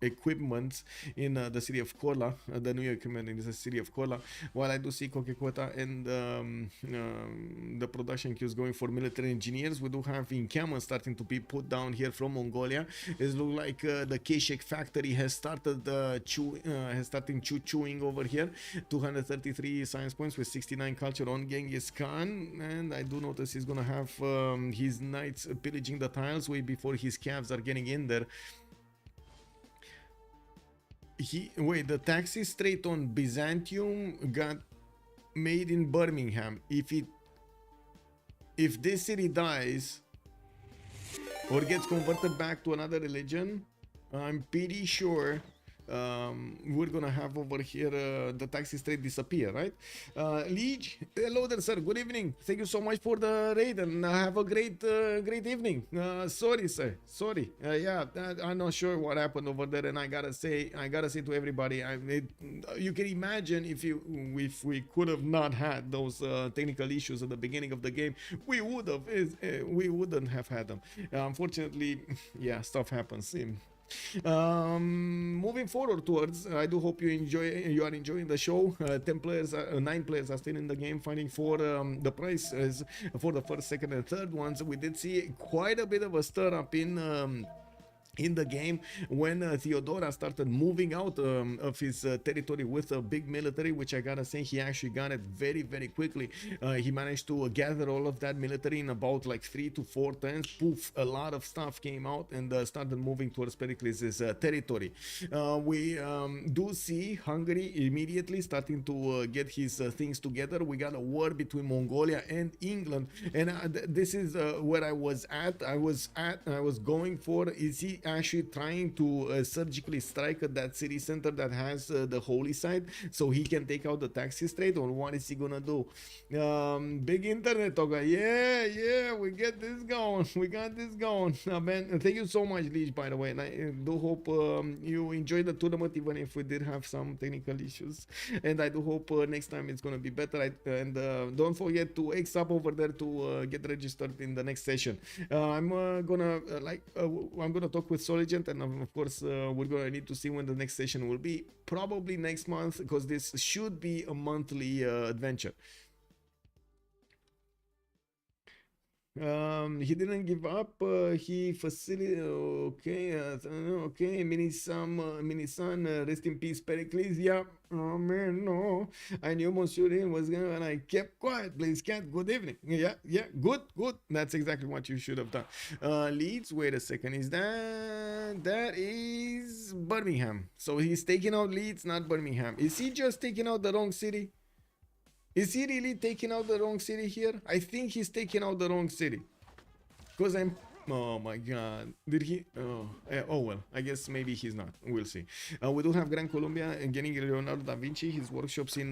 equipment in the city of Korla, the new equipment in the city of Korla, while I do see Kokekweta and the production queues going for military engineers. We do have encampments starting to be put down here from Mongolia. It looks like the Keshek factory has started chewing over here. 233 science points with 69 culture on Genghis Khan, and I do notice he's gonna have his knights pillaging the tiles way before his calves are getting in there. The taxi straight on Byzantium got made in Birmingham. If this city dies or gets converted back to another religion, I'm pretty sure we're gonna have over here the taxi straight disappear, right? Liege, hello there, sir. Good evening. Thank you so much for the raid, and have a great evening. Sorry, sir. Sorry. Yeah, I'm not sure what happened over there, and I gotta say to everybody, you can imagine if we could have not had those technical issues at the beginning of the game, we wouldn't have had them. Unfortunately, yeah, stuff happens. Moving forward towards, I do hope you are enjoying the show. 9 players are still in the game fighting for the prizes for the first, second and third ones. We did see quite a bit of a stir up in the game when Theodora started moving out of his territory with a big military, which I gotta say he actually got it very, very quickly. He managed to gather all of that military in about like 3 to 4 turns. Poof, a lot of stuff came out and started moving towards Pericles' territory. We do see Hungary immediately starting to get his things together. We got a war between Mongolia and England, and this is where I was at. I was going for, is he actually trying to surgically strike at that city center that has the holy site so he can take out the taxi straight, or what is he gonna do? Big internet Toga. Yeah, we get this going. We got this going. Man, thank you so much, Leech, by the way, and I do hope you enjoyed the tournament, even if we did have some technical issues, and I do hope next time it's gonna be better. And don't forget to X up over there to get registered in the next session. I'm gonna talk with Soligent, and of course we're gonna need to see when the next session will be. Probably next month, because this should be a monthly adventure. He didn't give up. He facilitated. Okay. Mini-san, rest in peace, Pericles. Yeah. Oh man, no. I knew Monsieur was gonna, and I kept quiet. Please, cat. Good evening. Yeah. Good. That's exactly what you should have done. Leeds. Wait a second. Is that is Birmingham? So he's taking out Leeds, not Birmingham. Is he just taking out the wrong city? Is he really taking out the wrong city here? I think he's taking out the wrong city. Because oh my god. Did he? Oh well, I guess maybe he's not. We'll see. We do have Gran Colombia and getting Leonardo da Vinci. His workshops in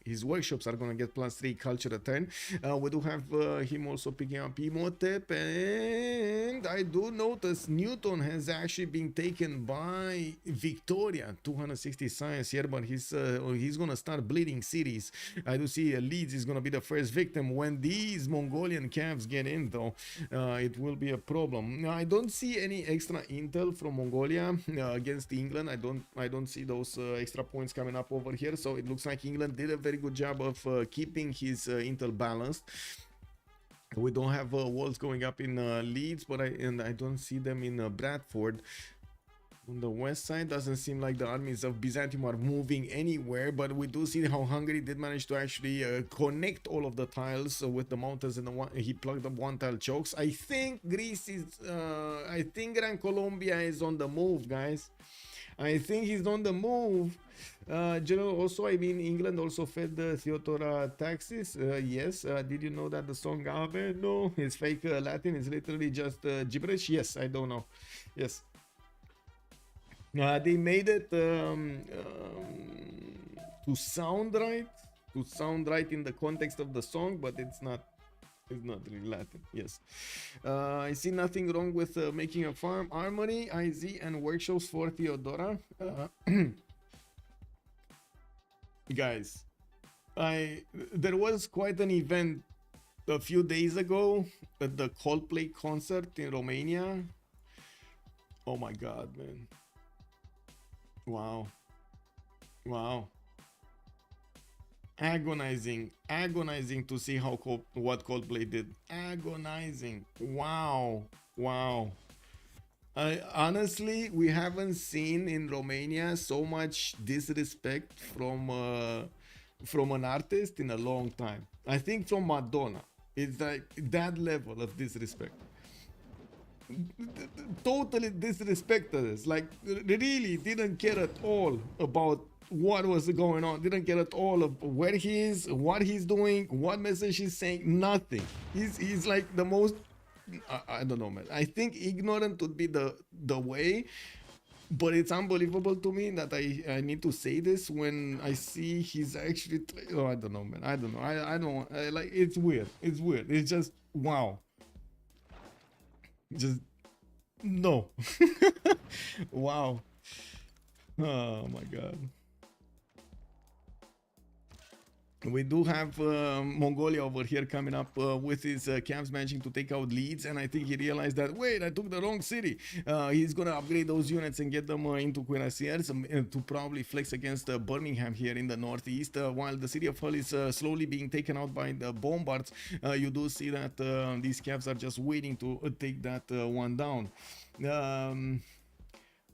his workshops are gonna get +3 culture a turn. We do have him also picking up Imhotep, and I do notice Newton has actually been taken by Victoria. 260 science here, but he's gonna start bleeding cities. I do see Leeds is gonna be the first victim. When these Mongolian calves get in, though, it will be a problem. Now, I don't see any extra intel from Mongolia against England. I don't see those extra points coming up over here, so it looks like England did a very good job of keeping his intel balanced. We don't have walls going up in Leeds, but I don't see them in Bradford. On the west side, doesn't seem like the armies of Byzantium are moving anywhere, but we do see how Hungary did manage to actually connect all of the tiles with the mountains, and he plugged up one tile chokes. I think Greece is, I think Gran Colombia is on the move, guys. I think he's on the move. General, also, I mean, England also fed the Theodora taxes. Yes. Did you know that the song Ave? No, it's fake Latin. It's literally just gibberish. Yes, I don't know. Yes. They made it to sound right in the context of the song, but it's not really Latin. Yes. I see nothing wrong with making a farm, armory, IZ, and workshops for Theodora. Guys, there was quite an event a few days ago at the Coldplay concert in Romania. Oh my god, man. Wow. Agonizing to see what Coldplay did. Agonizing. Wow. Honestly, we haven't seen in Romania so much disrespect from an artist in a long time. I think from Madonna, it's like that level of disrespect. Totally disrespected us, like really didn't care at all about what was going on, didn't care at all of where he is, what he's doing, what message he's saying, nothing. He's like the most, I don't know, man. I think ignorant would be the way, but it's unbelievable to me that I need to say this when I see he's actually, I don't know, man. I don't know. I don't like, it's weird. It's just, wow. Just no. Wow. Oh my god. We do have Mongolia over here coming up with his camps managing to take out Leeds, and I think he realized that, wait, I took the wrong city. He's gonna upgrade those units and get them into cuirassiers to probably flex against Birmingham here in the northeast, while the city of Hull is slowly being taken out by the bombards. You do see that these camps are just waiting to take that one down.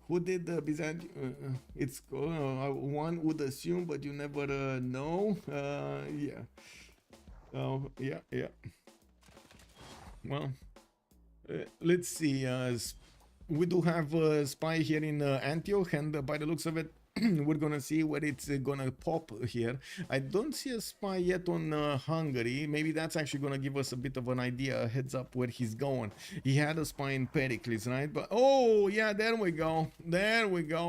Who did the Byzantium? It's one would assume, but you never know. Yeah. Yeah. Well, let's see. We do have a spy here in Antioch, and by the looks of it, we're gonna see where it's gonna pop here. I don't see a spy yet on Hungary. Maybe that's actually gonna give us a bit of an idea, a heads up where he's going. He had a spy in Pericles, right? But oh yeah, there we go.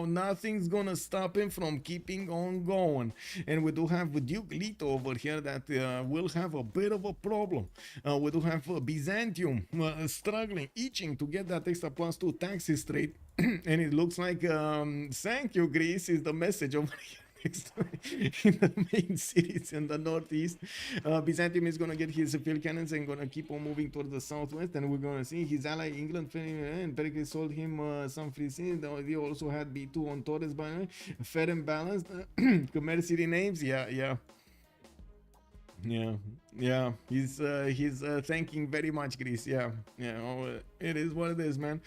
Nothing's gonna stop him from keeping on going. And we do have Duke Leto over here that will have a bit of a problem. We do have Byzantium struggling, itching to get that extra +2 taxes straight. And it looks like thank you, Greece, is the message over here in the main cities in the northeast. Byzantium is gonna get his field cannons and gonna keep on moving towards the southwest, and we're gonna see his ally England, and Pericles sold him some free scenes. They also had B2 on Torres, by the way. Fair and balanced. Khmer city names, yeah. He's thanking very much Greece. It is what it is, man.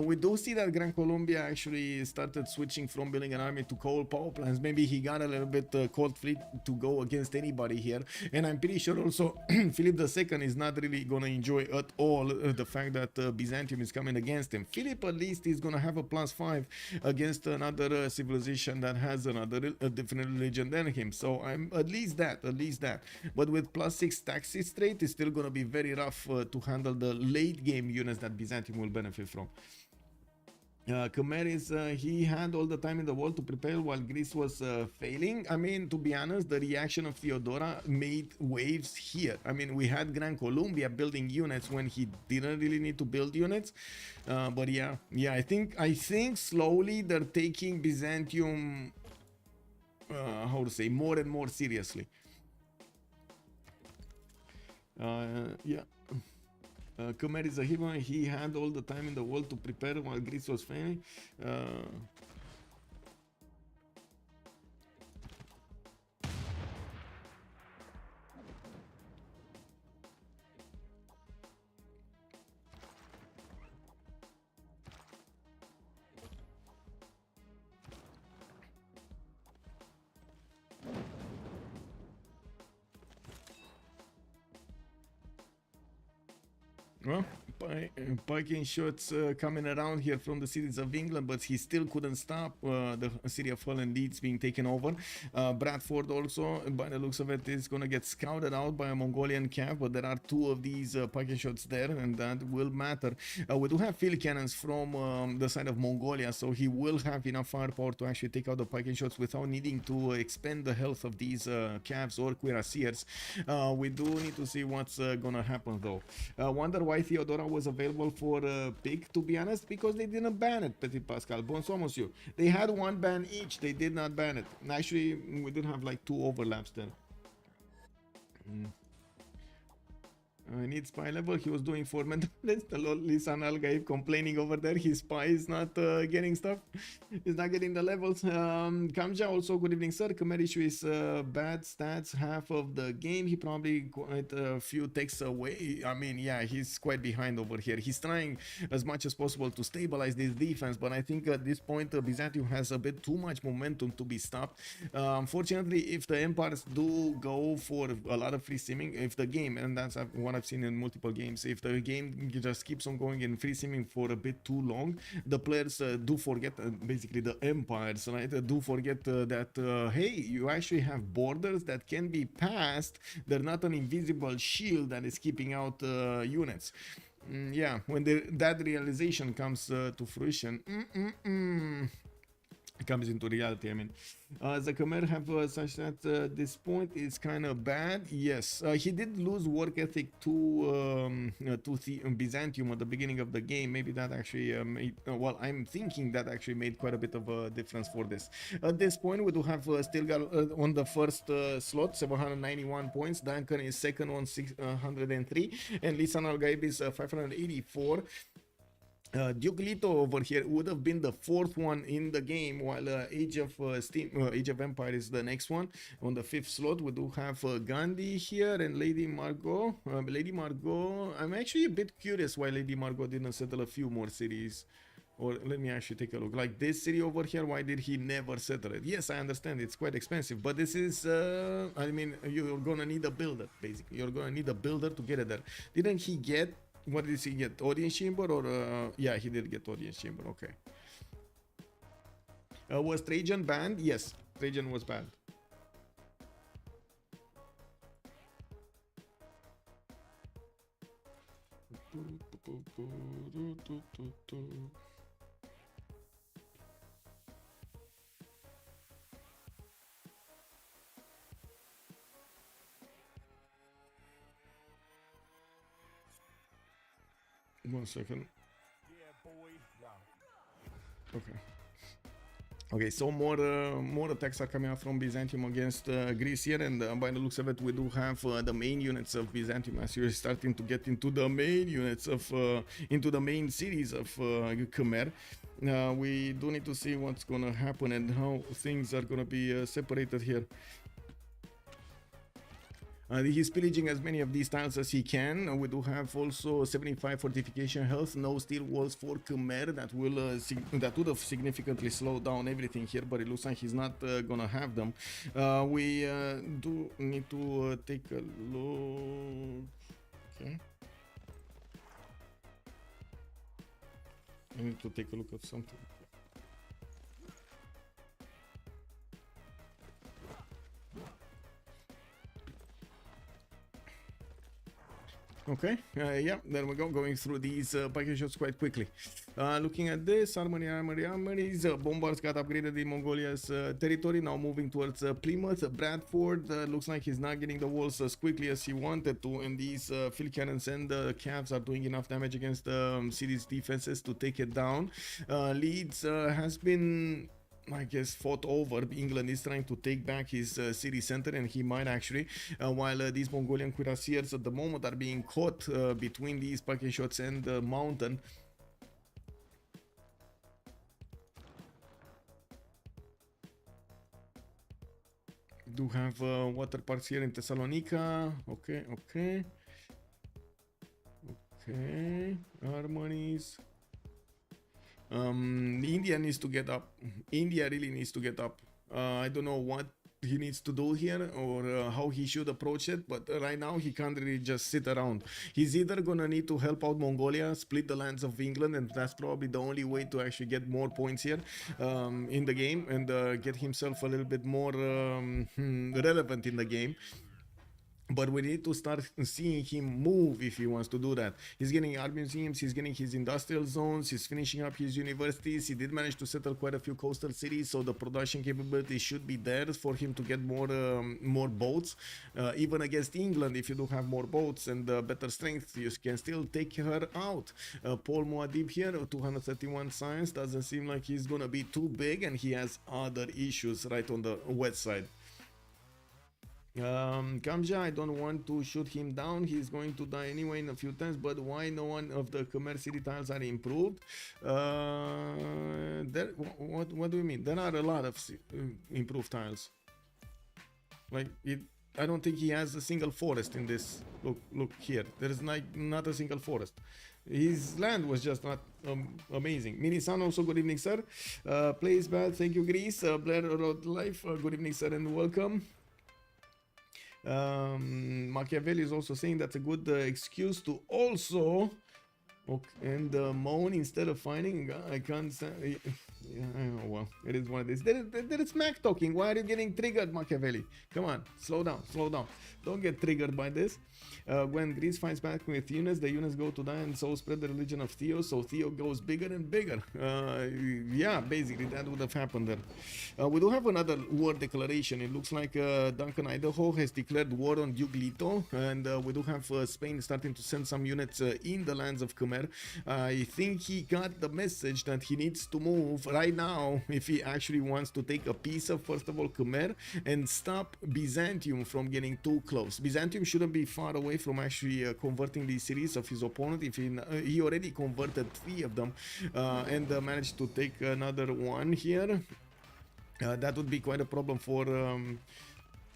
We do see that Gran Colombia actually started switching from building an army to coal power plants. Maybe he got a little bit cold fleet to go against anybody here, and I'm pretty sure also Philip II is not really gonna enjoy at all the fact that Byzantium is coming against him. Philip at least is gonna have a +5 against another civilization that has another different religion than him, so I'm at least that. But with +6 taxes straight, it's still gonna be very rough to handle the late game units that Byzantium will benefit from. Khmer is he had all the time in the world to prepare while Greece was failing. I mean, to be honest, the reaction of Theodora made waves here. I mean, we had Gran Colombia building units when he didn't really need to build units. But yeah, I think slowly they're taking Byzantium, how to say, more and more seriously. Yeah. Khmer is a hero. He had all the time in the world to prepare while Greece was failing. Well, Piking shots coming around here from the cities of England, but he still couldn't stop the city of Hull and Leeds being taken over. Bradford also, by the looks of it, is going to get scouted out by a Mongolian cav, but there are two of these Piking shots there, and that will matter. We do have field cannons from the side of Mongolia, so he will have enough firepower to actually take out the Piking shots without needing to expend the health of these cavs or cuirassiers. We do need to see what's gonna happen though. Wonder why Theodora was available for pick, to be honest, because they didn't ban it, Petit Pascal. Bonsoir, monsieur. They had one ban each, they did not ban it. Actually, we did have like 2 overlaps there. I need spy level. He was doing 4 mental tests. The Lisan Algaib complaining over there. His spy is not getting stuff. He's not getting the levels. Kamja also, good evening, sir. Khmer issue is bad stats half of the game. He probably quite a few takes away. I mean, yeah, he's quite behind over here. He's trying as much as possible to stabilize this defense, but I think at this point Byzantium has a bit too much momentum to be stopped. Unfortunately, if the empires do go for a lot of free simming, if the game, and that's what I've seen in multiple games, if the game just keeps on going in free simming for a bit too long, the players do forget, basically the empires, right, do forget that hey, you actually have borders that can be passed. They're not an invisible shield that is keeping out units. Yeah, when that realization comes to fruition, comes into reality. I mean, the Khmer have such that this point is kind of bad. Yes, he did lose work ethic to Byzantium at the beginning of the game. Maybe that actually made, well, I'm thinking that actually made quite a bit of a difference for this. At this point, we do have Stilgar on the first slot, 791 points. Duncan is second on 603, and Lisan Al-Gaib is 584. Duke Leto over here would have been the 4th one in the game, while Age of Empire is the next one. On the 5th slot, we do have Gandhi here and Lady Margot. Lady Margot, I'm actually a bit curious why Lady Margot didn't settle a few more cities. Or let me actually take a look. Like this city over here, why did he never settle it? Yes, I understand it's quite expensive, but this is, I mean, you're gonna need a builder, basically. You're gonna need a builder to get it there. Didn't he get, what did he get? Audience chamber or yeah, he did get audience chamber. Okay. Was Trajan banned? Yes, Trajan was banned. One second. Okay. Okay, so more attacks are coming out from Byzantium against Greece here, and by the looks of it, we do have the main units of Byzantium as you're starting to get into the main units of into the main cities of Khmer. We do need to see what's gonna happen and how things are gonna be separated here. He's pillaging as many of these tiles as he can. We do have also 75 fortification health, no steel walls for Khmer. That will that would have significantly slowed down everything here, but it looks like he's not gonna have them. We do need to take a look. Okay. I need to take a look at something. Okay, yeah, there we go, going through these package shots quite quickly. Looking at this, armories, Bombards got upgraded in Mongolia's territory, now moving towards Plymouth. Bradford looks like he's not getting the walls as quickly as he wanted to, and these field cannons and Cavs are doing enough damage against the city's defenses to take it down. Leeds has been, I guess, fought over. England is trying to take back his city center, and he might actually, while these Mongolian cuirassiers at the moment are being caught between these package shots and the mountain. Do have water parks here in Thessalonica. Okay. Harmonies. India needs to get up. India really needs to get up. I don't know what he needs to do here, or how he should approach it, but right now he can't really just sit around. He's either gonna need to help out Mongolia, split the lands of England, and that's probably the only way to actually get more points here in the game, and get himself a little bit more relevant in the game. But we need to start seeing him move if he wants to do that. He's getting art museums, he's getting his industrial zones, he's finishing up his universities. He did manage to settle quite a few coastal cities, so the production capability should be there for him to get more boats. Even against England, if you do have more boats and better strength, you can still take her out. Paul Muad'Dib here, 231 science, doesn't seem like he's gonna be too big, and he has other issues right on the west side. Kamja, I don't want to shoot him down. He's going to die anyway in a few times, but why no one of the Khmer city tiles are improved? What do you mean? There are a lot of improved tiles. Like, I don't think he has a single forest in this. Look here. There is not a single forest. His land was just not amazing. Minisan also, good evening, sir. Plays bad, thank you, Greece. Blair Road Life, good evening, sir, and welcome. Machiavelli is also saying that's a good excuse to also and moan instead of fighting. I can't say. Yeah, oh, well, it is what it is. There is smack talking. Why are you getting triggered, Machiavelli? Come on, slow down. Don't get triggered by this. When Greece fights back with Eunice, the Eunice go to die, and so spread the religion of Theo, so Theo goes bigger and bigger. Yeah, basically that would have happened there. We do have another war declaration. It looks like Duncan, Idaho has declared war on Duke Leto, and we do have Spain starting to send some units in the lands of Khmer. I think he got the message that he needs to move right now if he actually wants to take a piece of, first of all, Khmer, and stop Byzantium from getting too close. Byzantium shouldn't be far away from actually converting the cities of his opponent. If he already converted 3 of them and managed to take another one here, that would be quite a problem for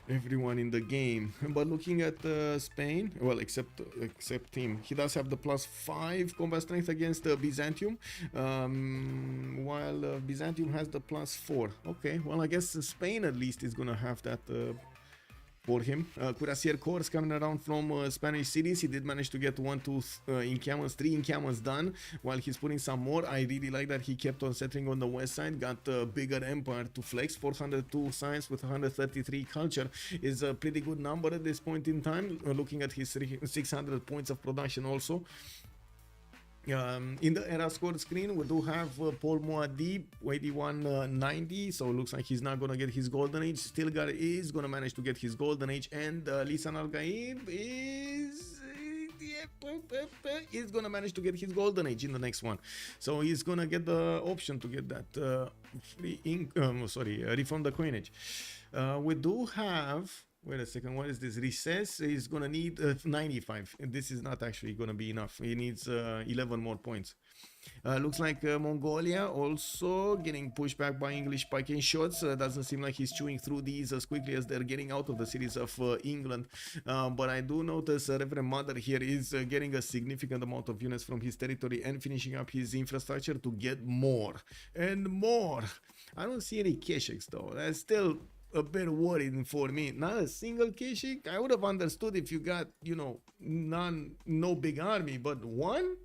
everyone in the game. But looking at Spain, well, except him, he does have the +5 combat strength against Byzantium, while Byzantium has the +4. Okay, well, I guess Spain at least is gonna have that for him. Cuirassier Corps coming around from Spanish cities. He did manage to get 3 encampments done while he's putting some more. I really like that he kept on settling on the west side, got a bigger empire to flex. 402 science with 133 culture is a pretty good number at this point in time, looking at his 600 points of production also. In the era score screen, we do have Paul Muad'Dib, 8190, so it looks like he's not gonna get his golden age. Stilgar is gonna manage to get his golden age, and Lisan Al-Gaib is gonna manage to get his golden age in the next one, so he's gonna get the option to get that refund the coinage. We do have, wait a second, what is this? Recess is gonna need 95. This is not actually gonna be enough. He needs 11 more points. Looks like Mongolia also getting pushed back by English pike shots. Doesn't seem like he's chewing through these as quickly as they're getting out of the cities of England. But I do notice Reverend Mother here is getting a significant amount of units from his territory and finishing up his infrastructure to get more and more. I don't see any Keshiks though. That's still a bit worrying for me. Not a single Keshik. I would have understood if you got, you know, no big army, but one.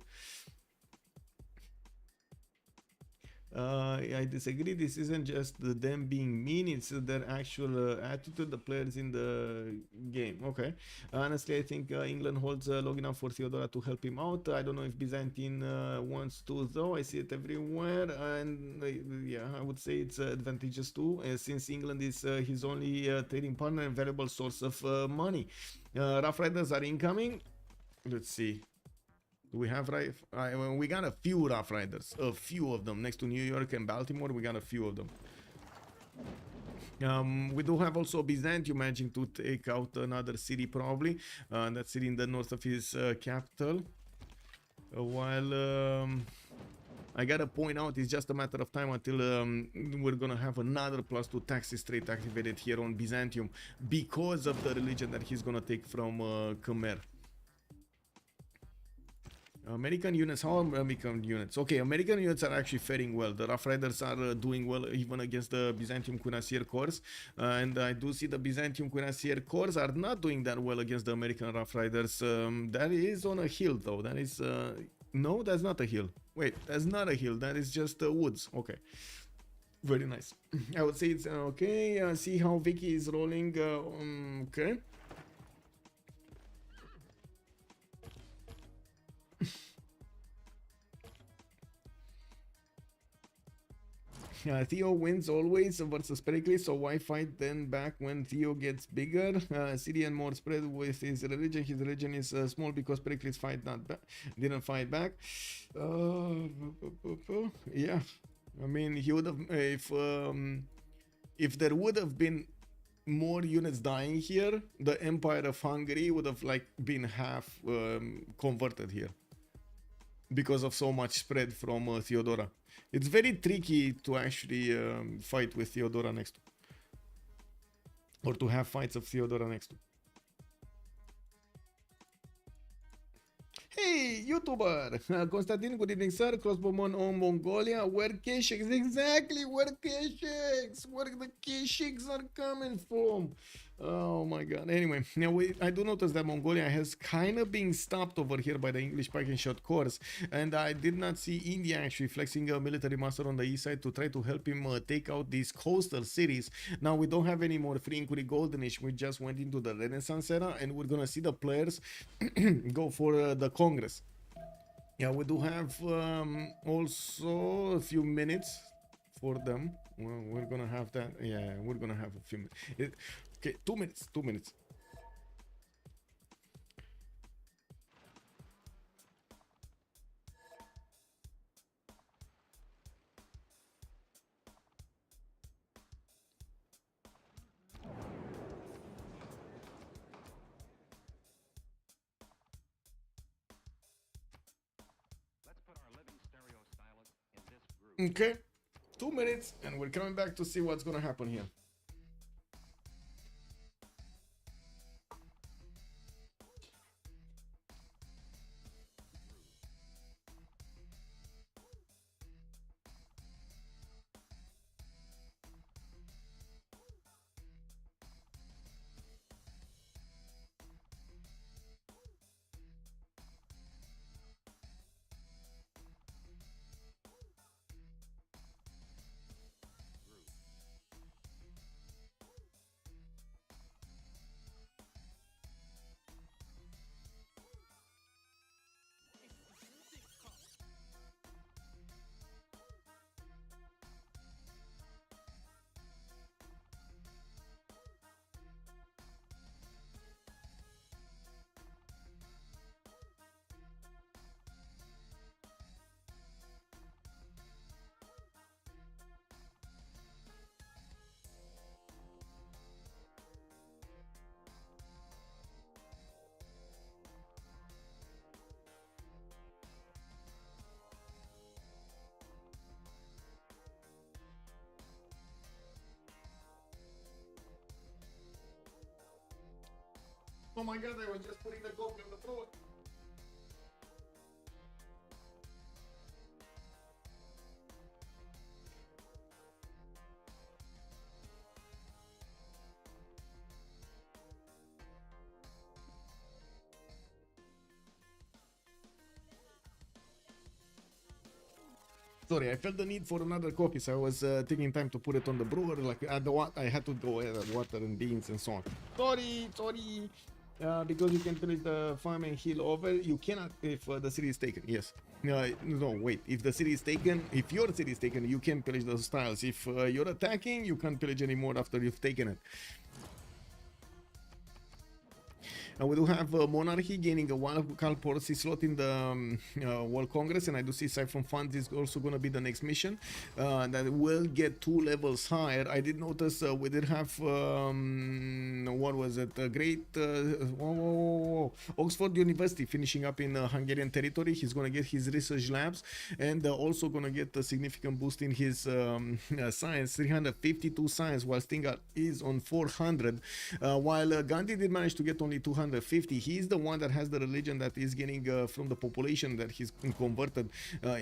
I disagree. This isn't just them being mean, it's their actual attitude, the players in the game. Okay. Honestly, I think England holds long enough for Theodora to help him out. I don't know if Byzantine wants to, though. I see it everywhere. And yeah, I would say it's advantageous too, since England is his only trading partner and valuable source of money. Rough Riders are incoming. Let's see. We have we got a few Rough Riders, a few of them next to New York and Baltimore. We got a few of them. We do have also Byzantium managing to take out another city, probably that city in the north of his capital. While I gotta point out, it's just a matter of time until we're gonna have another +2 taxes trait activated here on Byzantium because of the religion that he's gonna take from Khmer. American units, how are American units? Okay, American units are actually faring well. The Rough Riders are doing well even against the Byzantium Cuirassier Corps. And I do see the Byzantium Cuirassier Corps are not doing that well against the American Rough Riders. That is on a hill though. That is... no, that's not a hill. Wait, that's not a hill. That is just woods. Okay. Very nice. I would say it's okay. See how Vicky is rolling. Okay. Theo wins always versus Pericles, so why fight then back when Theo gets bigger? Syrian more spread with his religion. His religion is small because Pericles didn't fight back. Yeah, I mean he would have if there would have been more units dying here, the Empire of Hungary would have like been half converted here because of so much spread from Theodora. It's very tricky to actually fight with Theodora next to, or to have fights of Theodora next to. Hey, YouTuber! Constantine, good evening, sir. Crossbowman on Mongolia. Where Keshiks? Exactly, where Keshiks? Where the Keshiks are coming from? Oh my god. Anyway, now I do notice that Mongolia has kind of been stopped over here by the English Pike and Shot Corps, and I did not see India actually flexing a military master on the east side to try to help him take out these coastal cities. Now we don't have any more free inquiry golden age. We just went into the Renaissance era, and we're gonna see the players go for the Congress. Yeah, we do have also a few minutes for them. Well, we're gonna have that. Yeah, we're gonna have a few minutes. Okay, 2 minutes, 2 minutes. Let's put our living stereo stylus in this groove. Okay, 2 minutes, and we're coming back to see what's gonna happen here. Oh my god, I was just putting the coffee on the floor. Sorry, I felt the need for another coffee, so I was taking time to put it on the brewer. Like I had to go add water and beans and so on. Sorry. Because you can finish the farm and heal over. You cannot if the city is taken. Yes. No, wait. If the city is taken, if your city is taken, you can pillage those tiles. If you're attacking, you can't pillage anymore after you've taken it. We do have Monarchy gaining a wild card policy slot in the World Congress, and I do see Siphon Funds is also going to be the next mission that will get 2 levels higher. I did notice we did have what was it? Oxford University finishing up in Hungarian territory. He's going to get his research labs and also going to get a significant boost in his science, 352 science, while Stingar is on 400. While Gandhi did manage to get only 250. He's the one that has the religion that is getting from the population that he's converted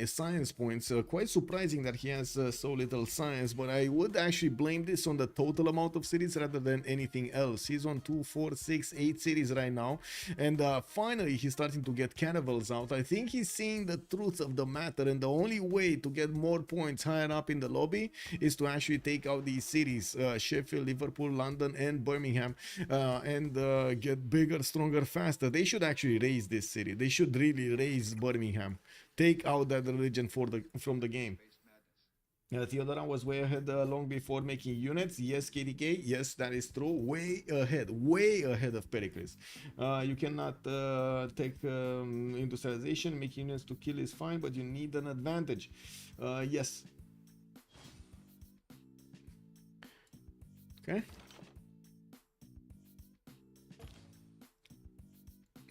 science points. Quite surprising that he has so little science, but I would actually blame this on the total amount of cities rather than anything else. He's on 2, 4, 6, 8 cities right now, and finally he's starting to get caravels out. I think he's seeing the truth of the matter, and the only way to get more points higher up in the lobby is to actually take out these cities, Sheffield, Liverpool, London and Birmingham, and get bigger, stronger, faster. They should actually raise this city. They should really raise Birmingham. Take out that religion from the game. Theodora was way ahead long before making units. Yes, KDK. Yes, that is true. Way ahead of Pericles. You cannot take industrialization. Making units to kill is fine, but you need an advantage. Yes. Okay.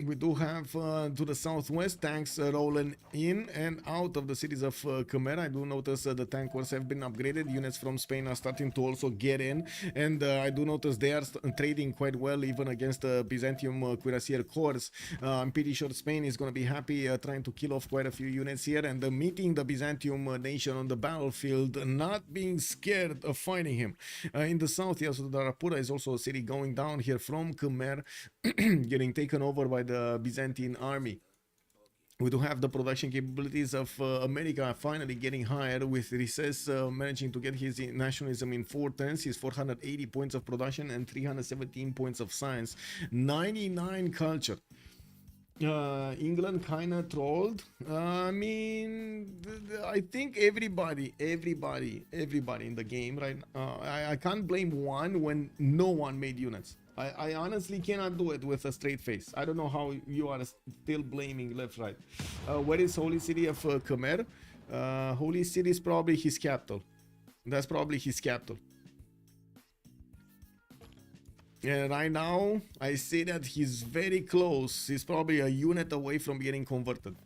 We do have to the southwest tanks rolling in and out of the cities of Khmer. I do notice the tank wars have been upgraded. Units from Spain are starting to also get in, and I do notice they are trading quite well even against the Byzantium cuirassier corps. I'm pretty sure Spain is going to be happy trying to kill off quite a few units here and meeting the Byzantium nation on the battlefield, not being scared of fighting him. In the south, yes, Darapura is also a city going down here from Khmer, getting taken over by the Byzantine army. We do have the production capabilities of America finally getting higher, with Recess managing to get his nationalism in 4 turns, his 480 points of production and 317 points of science, 99 culture. England kind of trolled. I mean, I think everybody in the game right now. I can't blame one when no one made units. I honestly cannot do it with a straight face. I don't know how you are still blaming left, right. Where is Holy City of Khmer? Holy City is probably his capital. That's probably his capital. And right now, I say that he's very close. He's probably a unit away from getting converted.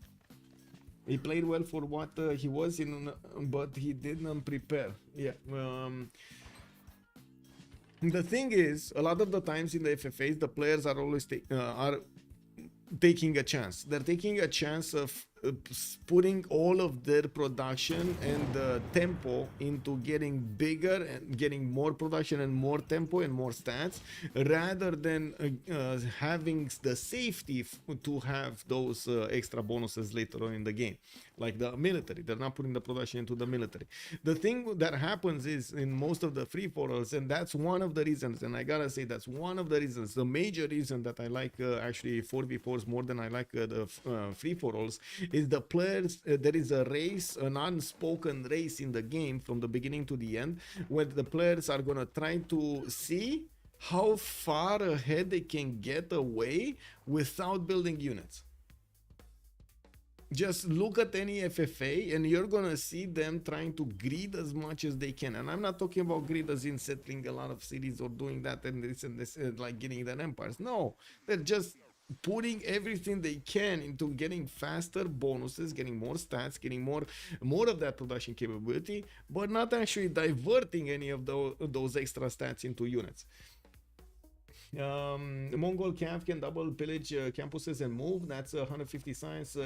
He played well for what he was in, but he didn't prepare. Yeah. The thing is, a lot of the times in the FFAs, the players are always taking a chance. They're taking a chance of putting all of their production and tempo into getting bigger and getting more production and more tempo and more stats, rather than having the safety to have those extra bonuses later on in the game, like the military. They're not putting the production into the military. The thing that happens is in most of the free-for-alls, and that's one of the reasons, and I gotta say that's one of the reasons, the major reason that I like actually 4v4s more than I like the free-for-alls, is the players. There is a race, an unspoken race in the game from the beginning to the end, where the players are gonna try to see how far ahead they can get away without building units. Just look at any FFA and you're gonna see them trying to greed as much as they can. And I'm not talking about greed as in settling a lot of cities or doing that and this, like getting their empires. No, they're just putting everything they can into getting faster bonuses, getting more stats, getting more of that production capability, but not actually diverting any of those extra stats into units. Mongol Cav can double pillage campuses and move. That's 150 science.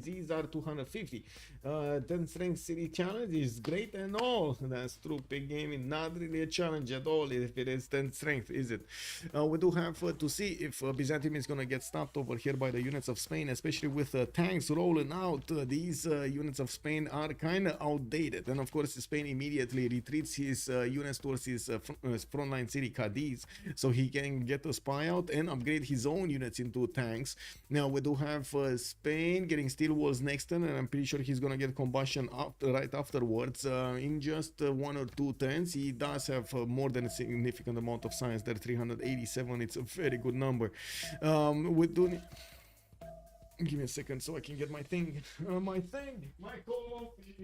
These are 250. 10 strength city challenge is great and all. That's true. Big game is not really a challenge at all if it is 10 strength, is it? We do have to see if Byzantium is gonna get stopped over here by the units of Spain, especially with tanks rolling out. These units of Spain are kind of outdated, and of course Spain immediately retreats his units towards his frontline city Cadiz, so he can get a spy out and upgrade his own units into tanks. Now we do have Spain getting steel walls next turn, and I'm pretty sure he's gonna get combustion right afterwards. In just 1 or 2 turns, he does have more than a significant amount of science there, 387. It's a very good number. We do. Give me a second so I can get my thing. My coffee.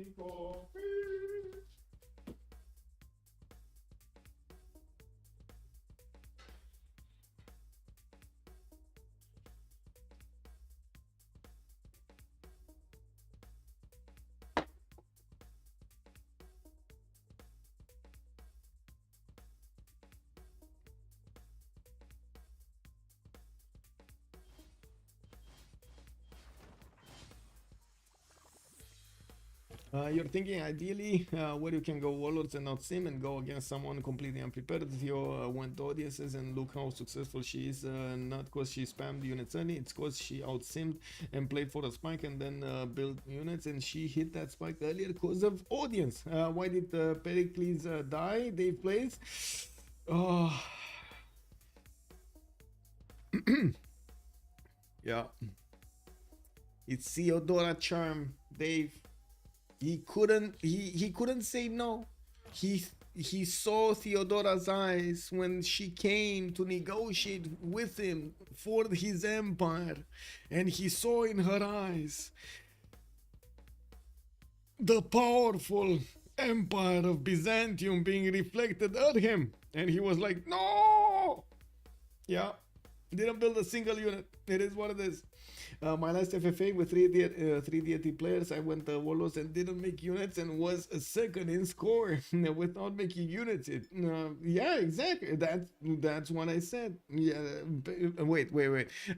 You're thinking ideally where you can go warlords and not sim and go against someone completely unprepared. Theo went to audiences and look how successful she is. Not because she spammed units early, it's because she out simmed and played for a spike and then built units, and she hit that spike earlier because of audience. Why did Pericles die? Dave plays. Oh. Yeah. It's Theodora charm, Dave. He couldn't say no. He saw Theodora's eyes when she came to negotiate with him for his empire, and he saw in her eyes the powerful empire of Byzantium being reflected at him, and he was like, no. Yeah, didn't build a single unit. It is what it is. My last FFA with 3 deity players, I went warlords and didn't make units and was a second in score without making units. Yeah, exactly. That's what I said. Yeah. Wait.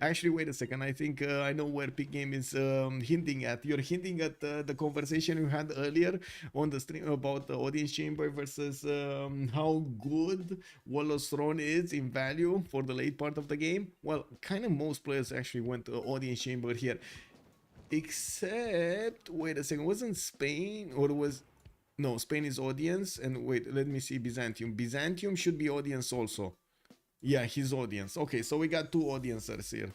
Actually, wait a second. I think I know where Big Game is hinting at. You're hinting at the conversation you had earlier on the stream about the audience chamber versus how good Warlord's Throne is in value for the late part of the game. Well, kind of most players actually went to audience chamber here, except wait a second, wasn't Spain, or was no, Spain is audience, and wait, let me see, Byzantium should be audience also. Yeah, his audience. Okay, so we got 2 audiencers here,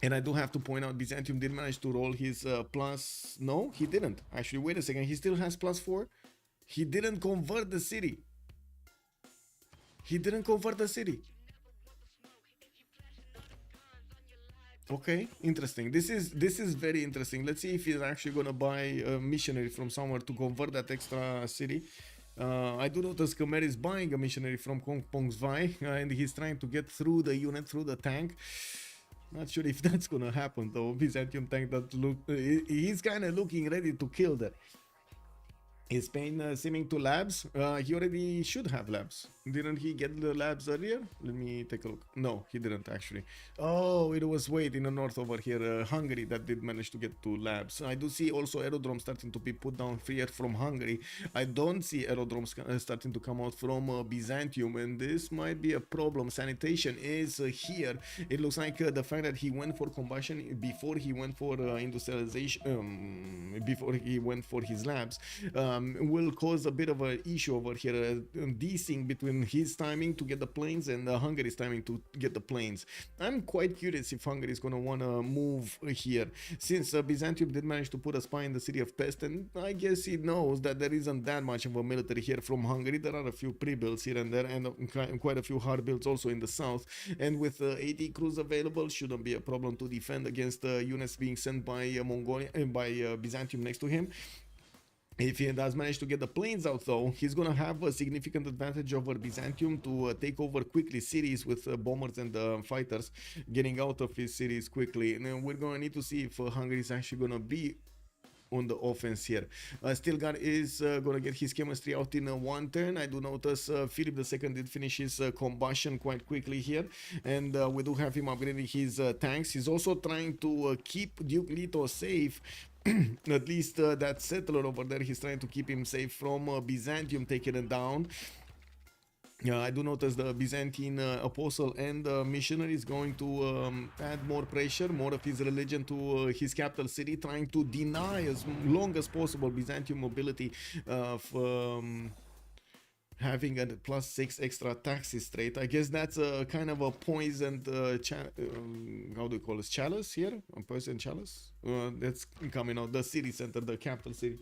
and I do have to point out Byzantium did manage to roll his plus. No, he didn't actually. Wait a second, he still has +4. He didn't convert the city. Okay, interesting. This is very interesting. Let's see if he's actually gonna buy a missionary from somewhere to convert that extra city. I do notice Khmer is buying a missionary from Kong Pong's Vai, and he's trying to get through the unit, through the tank. Not sure if that's gonna happen though. Byzantium tank that look, he's kind of looking ready to kill that. Is Spain simming to labs? He already should have labs. Didn't he get the labs earlier? Let me take a look. No, he didn't actually. Oh, it was wait in the north over here, Hungary, that did manage to get to labs. I do see also aerodromes starting to be put down freer from Hungary. I don't see aerodromes starting to come out from Byzantium, and this might be a problem. Sanitation is here. It looks like the fact that he went for combustion before he went for industrialization, before he went for his labs, will cause a bit of an issue over here, desync between his timing to get the planes and Hungary's timing to get the planes. I'm quite curious if Hungary is going to want to move here, since Byzantium did manage to put a spy in the city of Pest, and I guess he knows that there isn't that much of a military here from Hungary. There are a few pre-builds here and there, and quite a few hard builds also in the south, and with 80 crews available, shouldn't be a problem to defend against units being sent by Mongolia and by Byzantium next to him. If he does manage to get the planes out though, he's gonna have a significant advantage over Byzantium to take over quickly cities with bombers and fighters getting out of his cities quickly. And then we're gonna need to see if Hungary is actually gonna be on the offense here. Stilgar is gonna get his chemistry out in one turn. I do notice Philip II did finish his combustion quite quickly here, and we do have him upgrading his tanks. He's also trying to keep Duke Leto safe. At least that settler over there, he's trying to keep him safe from Byzantium taking it down. I do notice the Byzantine apostle and missionary is going to add more pressure, more of his religion to his capital city, trying to deny as long as possible Byzantium mobility of having a +6 extra taxes straight. I guess that's a kind of a poisoned how do you call it, chalice here? A poison chalice? That's coming out, the city center, the capital city.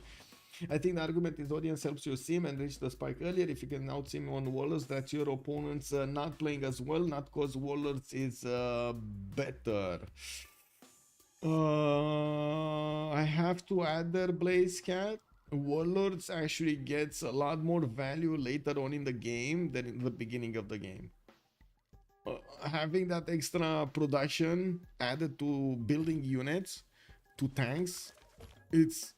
I think the argument is audience helps you sim and reach the spike earlier. If you can out sim on Warlords, that your opponent's not playing as well, not cause Warlords is better. I have to add their Blaze Cat. Warlords actually gets a lot more value later on in the game than in the beginning of the game. Having that extra production added to building units, to tanks, it's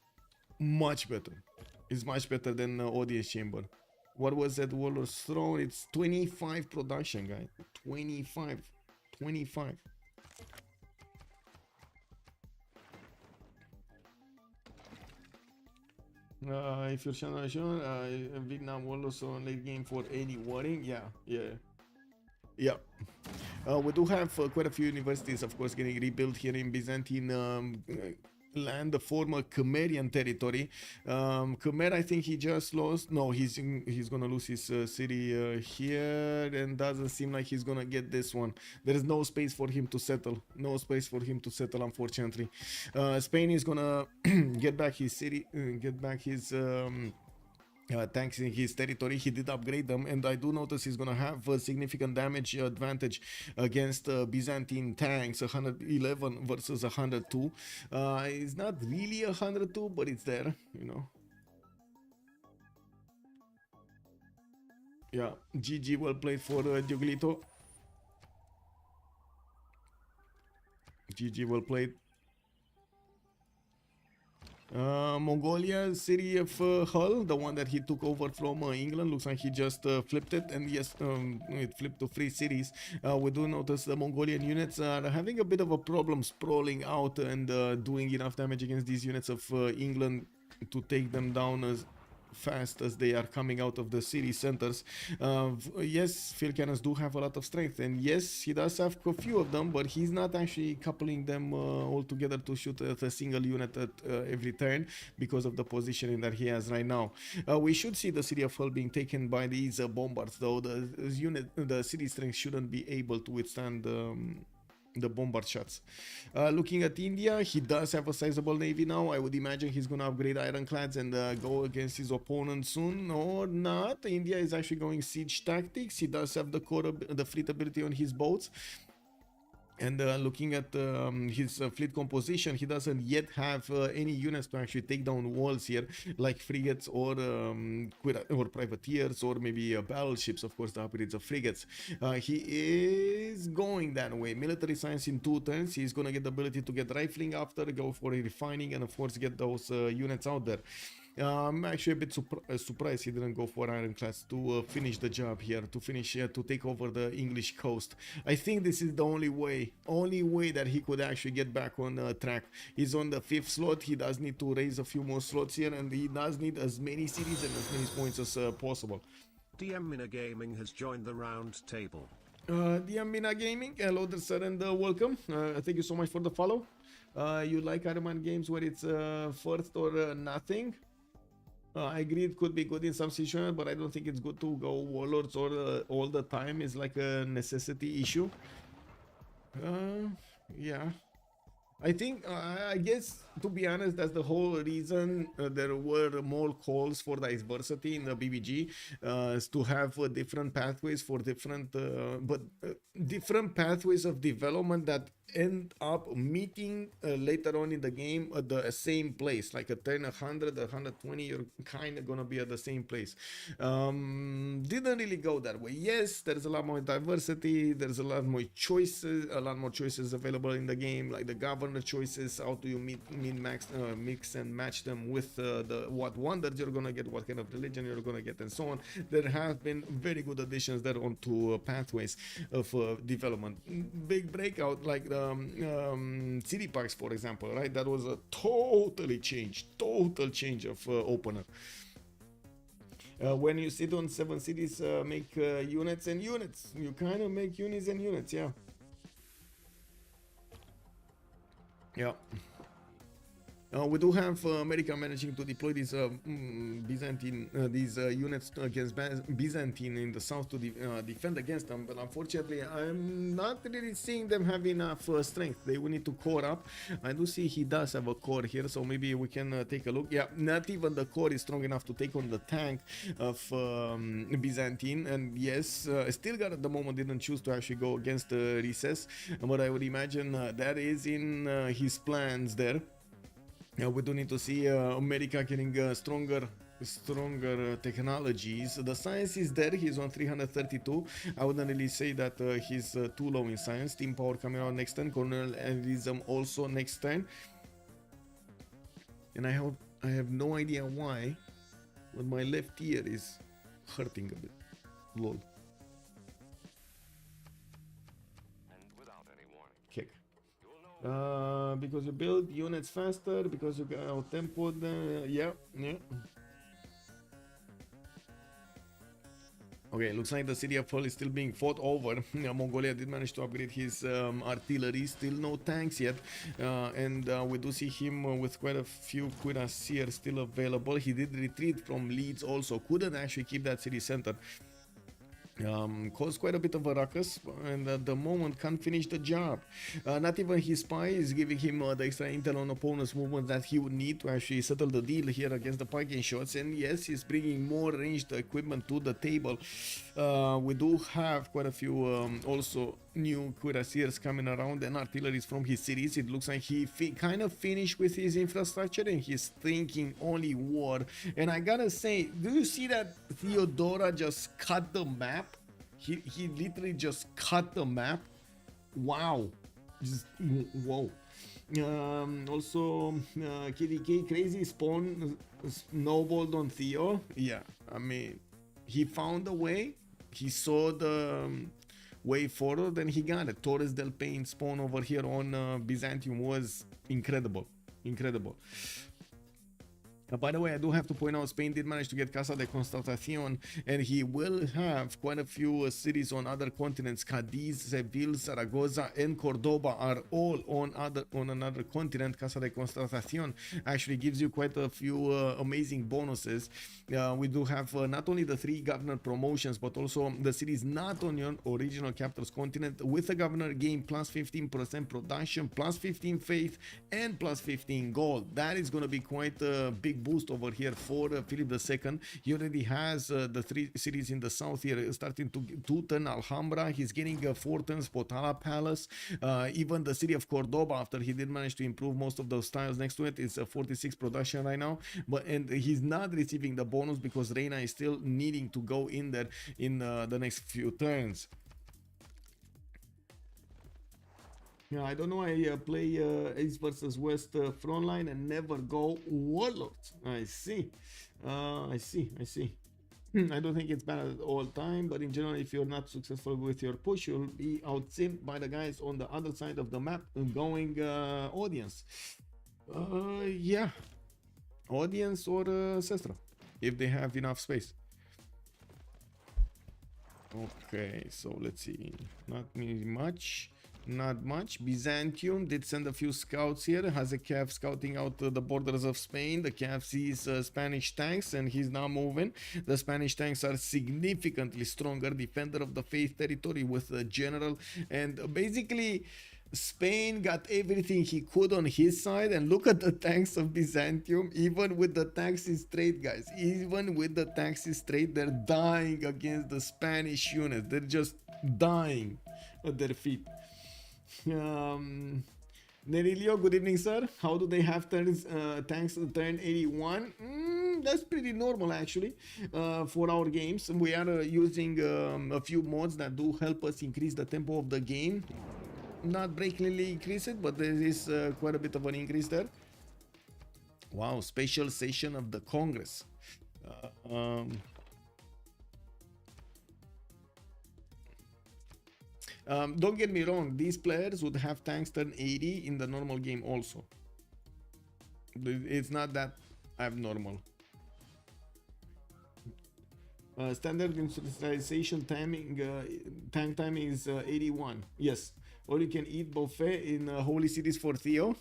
much better. It's much better than audience chamber. What was that Warlord's throne? It's 25 production, guys. 25. If you're sure, Vietnam Warlords on late game for any warning, yeah. We do have quite a few universities, of course, getting rebuilt here in Byzantine land, the former Khmerian territory. Khmer, I think he just lost. No, he's gonna lose his city here, and doesn't seem like he's gonna get this one. There is no space for him to settle. No space for him to settle, unfortunately. Spain is gonna get back his city, get back his tanks in his territory. He did upgrade them, and I do notice he's gonna have a significant damage advantage against Byzantine tanks. 111 versus 102. It's not really 102, but it's there, you know. Yeah, GG, well played for Dioglito. GG, well played. Mongolia, city of Hull, the one that he took over from England, looks like he just flipped it, and yes, it flipped to 3 cities. We do notice the Mongolian units are having a bit of a problem sprawling out and doing enough damage against these units of England to take them down as fast as they are coming out of the city centers. Yes, field cannons do have a lot of strength, and yes, he does have a few of them, but he's not actually coupling them all together to shoot at a single unit at every turn because of the positioning that he has right now. We should see the city of Hull being taken by these bombards, though. The city strength shouldn't be able to withstand the bombard shots. Looking at India, he does have a sizable navy now. I would imagine he's gonna upgrade ironclads and go against his opponent soon, or not. India is actually going siege tactics. He does have the fleet ability on his boats. And looking at his fleet composition, he doesn't yet have any units to actually take down walls here, like frigates or privateers, or maybe battleships. Of course, the upgrades of frigates. He is going that way. Military science in 2 turns. He's gonna get the ability to get rifling after, go for a refining, and of course get those units out there. I'm actually a bit surprised he didn't go for ironclads to finish the job here, to take over the English coast. I think this is the only way that he could actually get back on track. He's on the 5th slot. He does need to raise a few more slots here, and he does need as many cities and as many points as possible. DM Mina Gaming has joined the round table. DM Mina Gaming, hello there, sir, and welcome. Thank you so much for the follow. You like Iron Man games where it's first or nothing? I agree it could be good in some situations, but I don't think it's good to go Warlords all the time. It's like a necessity issue. Yeah. I think, I guess, to be honest, that's the whole reason there were more calls for diversity in the BBG, is to have different pathways for different pathways of development that end up meeting later on in the game at the same place. Like a turn 100, 120, you're kind of gonna be at the same place. Didn't really go that way. Yes, there's a lot more diversity, there's a lot more choices available in the game, like the government corner choices, how do you mix and match them with what wonders you're gonna get, what kind of religion you're gonna get, and so on. There have been very good additions there onto pathways of development. Big breakout like the city parks, for example, right? That was a total change of opener. When you sit on 7 cities, make units and units. You kind of make units and units, yeah. Yeah. We do have America managing to deploy these Byzantine units against Byzantine in the south to defend against them, but unfortunately I'm not really seeing them have enough strength. They will need to core up. I do see he does have a core here, so maybe we can take a look. Yeah, not even the core is strong enough to take on the tank of Byzantine, and yes, Stilgar at the moment didn't choose to actually go against Recess, but I would imagine that is in his plans there. We do need to see America getting stronger technologies. The science is there. He's on 332. I wouldn't really say that he's too low in science. Team power coming out next turn. Colonialism also next turn. And I have no idea why, but my left ear is hurting a bit. Lol. Kick. Because you build units faster, because you got out tempoed, yeah. Okay, looks like the city of Pearl is still being fought over. Mongolia did manage to upgrade his artillery, still no tanks yet, and we do see him with quite a few cuirassiers still available. He did retreat from Leeds also, couldn't actually keep that city center. Caused quite a bit of a ruckus, and at the moment can't finish the job. Not even his spy is giving him the extra intel on opponent's movement that he would need to actually settle the deal here against the parking shots. And yes, he's bringing more ranged equipment to the table. We do have quite a few also new cuirassiers coming around and artilleries from his cities. It looks like he kind of finished with his infrastructure and he's thinking only war. And I gotta say, do you see that Theodora just cut the map? He literally just cut the map. Wow. Just whoa. Also KDK crazy spawn snowballed on Theo. Yeah, I mean, he found a way. He saw the way forward and he got it. Torres del Paine spawn over here on Byzantium was incredible. By the way, I do have to point out Spain did manage to get Casa de Constatación, and he will have quite a few cities on other continents. Cadiz, Seville, Zaragoza, and Cordoba are all on another continent. Casa de Constatación actually gives you quite a few amazing bonuses. We do have not only the 3 governor promotions, but also the cities not on your original capital's continent with a governor gain plus 15% production, plus 15 faith, and plus 15 gold. That is going to be quite a big boost over here for Philip II. He already has the 3 cities in the south here starting to 2-turn Alhambra. He's getting 4 turns Potala Palace. Even the city of Cordoba, after he did manage to improve most of those tiles next to it, is 46 production right now. And he's not receiving the bonus because Reina is still needing to go in there in the next few turns. Yeah, I don't know. I play East versus West frontline and never go Warlords. I see. I don't think it's bad at all time, but in general, if you're not successful with your push, you'll be outsinned by the guys on the other side of the map going audience. Yeah, audience or Sestra, if they have enough space. Okay, so let's see. Not much. Byzantium did send a few scouts here. Has a Cav scouting out the borders of Spain. The Cav sees Spanish tanks and he's now moving. The Spanish tanks are significantly stronger. Defender of the Faith territory with a general. And basically, Spain got everything he could on his side. And look at the tanks of Byzantium. Even with the taxis straight, guys. Even with the taxis straight, they're dying against the Spanish units. They're just dying at their feet. Nerilio, good evening, sir. How do they have turns tanks turn 81? That's pretty normal actually for our games. We are using a few mods that do help us increase the tempo of the game. not breakingly increase it, but there is quite a bit of an increase there. Wow, special session of the Congress. Don't get me wrong, these players would have tanks turn 80 in the normal game also. It's not that abnormal. Standard industrialization timing, tank timing is 81. Yes. Or you can eat buffet in Holy Cities for Theo.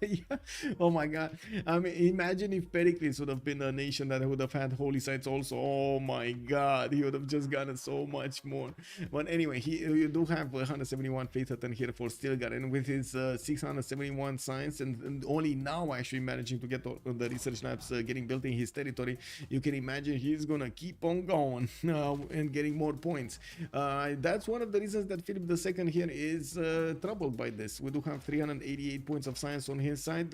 Yeah. Oh my god. I mean, imagine if Pericles would have been a nation that would have had holy sites also. Oh my god. He would have just gotten so much more. But anyway, you do have 171 faith attend here for Stilgar, with his 671 science and only now actually managing to get the research labs getting built in his territory. You can imagine he's gonna keep on going and getting more points. That's one of the reasons that Philip II here is troubled by this. We do have 388 points of science on his side.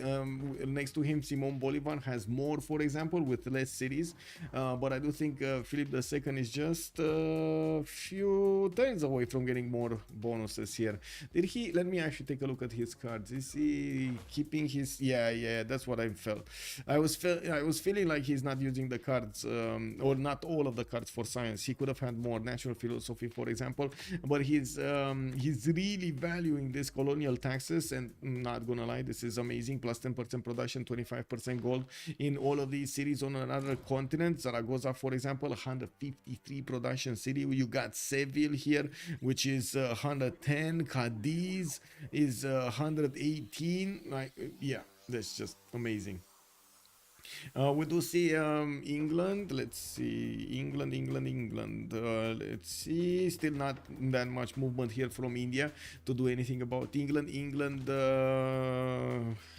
Next to him, Simon Bolivar has more, for example, with less cities. But I do think Philip II is just a few turns away from getting more bonuses here. Did he? Let me actually take a look at his cards. Is he keeping his? Yeah, that's what I felt. I was feeling like he's not using the cards, or not all of the cards for science. He could have had more natural philosophy, for example. But he's really valuing this colonial taxes, and not gonna lie, this is amazing. Plus 10% production, 25% gold in all of these cities on another continent. Zaragoza, for example, 153 production city. You got Seville here, which is 110. Cadiz is 118. Like, yeah, that's just amazing. We do see England. Let's see, England. Let's see, still not that much movement here from India to do anything about England. England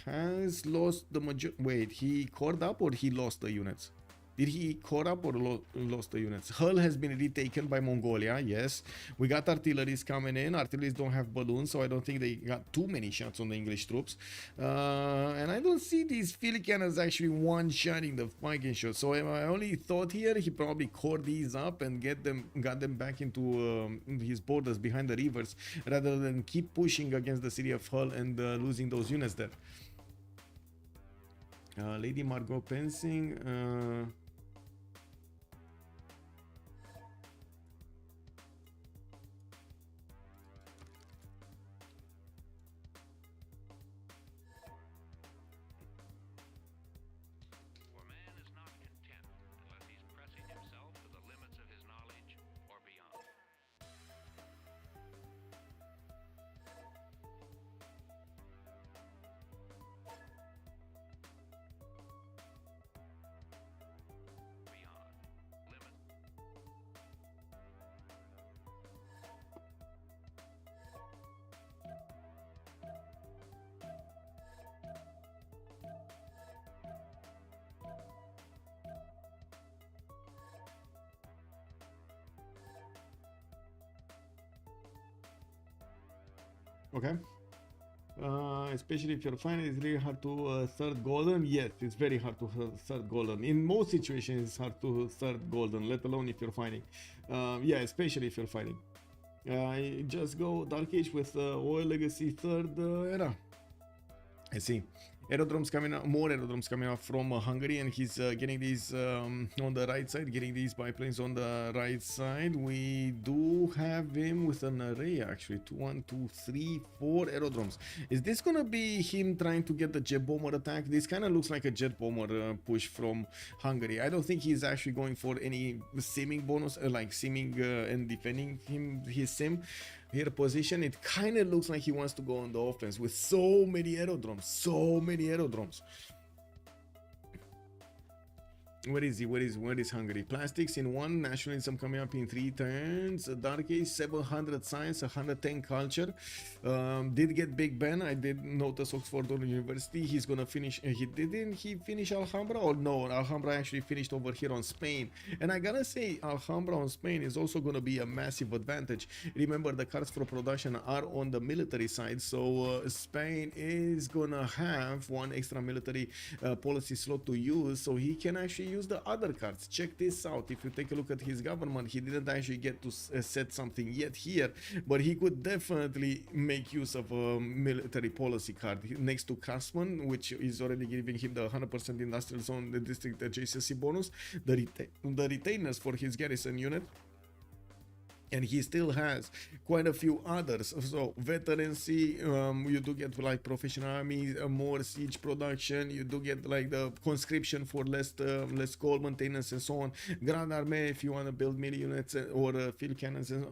has lost the major. Wait, he caught up or he lost the units? Did he caught up or lost the units? Hull has been retaken by Mongolia, yes. We got artilleries coming in. Artilleries don't have balloons, so I don't think they got too many shots on the English troops. And I don't see these field cannons actually one-shotting the Viking shot. So I only thought here he probably caught these up and got them back into his borders behind the rivers, rather than keep pushing against the city of Hull and losing those units there. Lady Margot Pensing. For man is not content unless he's pressing himself to the limits of his knowledge or beyond. Beyond. Limit. Okay. Especially if you're finding it's really hard to third golden. Yes, it's very hard to third golden. In most situations, it's hard to third golden, let alone if you're fighting. Yeah, especially if you're fighting. Just go Dark Age with Oil Legacy third era. I see. Aerodromes coming out, more aerodromes coming out from Hungary, and he's getting these on the right side, getting these biplanes on the right side. We do have him with an array actually. 1, 2, 3, 4 aerodromes. Is this gonna be him trying to get the jet bomber attack? This kind of looks like a jet bomber push from Hungary. I don't think he's actually going for any simming bonus, like simming and defending his sim. Here position, it kind of looks like he wants to go on the offense with so many aerodromes. Where is he? Where is Hungary? Plastics in 1, nationalism coming up in 3 turns. Dark Age, 700 science, 110 culture. Did get Big Ben. I did notice Oxford University. He's gonna finish. Didn't he finish Alhambra? Or no, Alhambra actually finished over here on Spain. And I gotta say, Alhambra on Spain is also gonna be a massive advantage. Remember, the cards for production are on the military side, so Spain is gonna have 1 extra military policy slot to use, so he can actually use the other cards. Check this out. If you take a look at his government, he didn't actually get to set something yet here, but he could definitely make use of a military policy card next to Craftsman, which is already giving him the 100% industrial zone, the district adjacency bonus, the retainers for his garrison unit. And he still has quite a few others. So veterancy, you do get like professional army, more siege production. You do get like the conscription for less gold maintenance and so on. Grand Army if you want to build melee units or field cannons and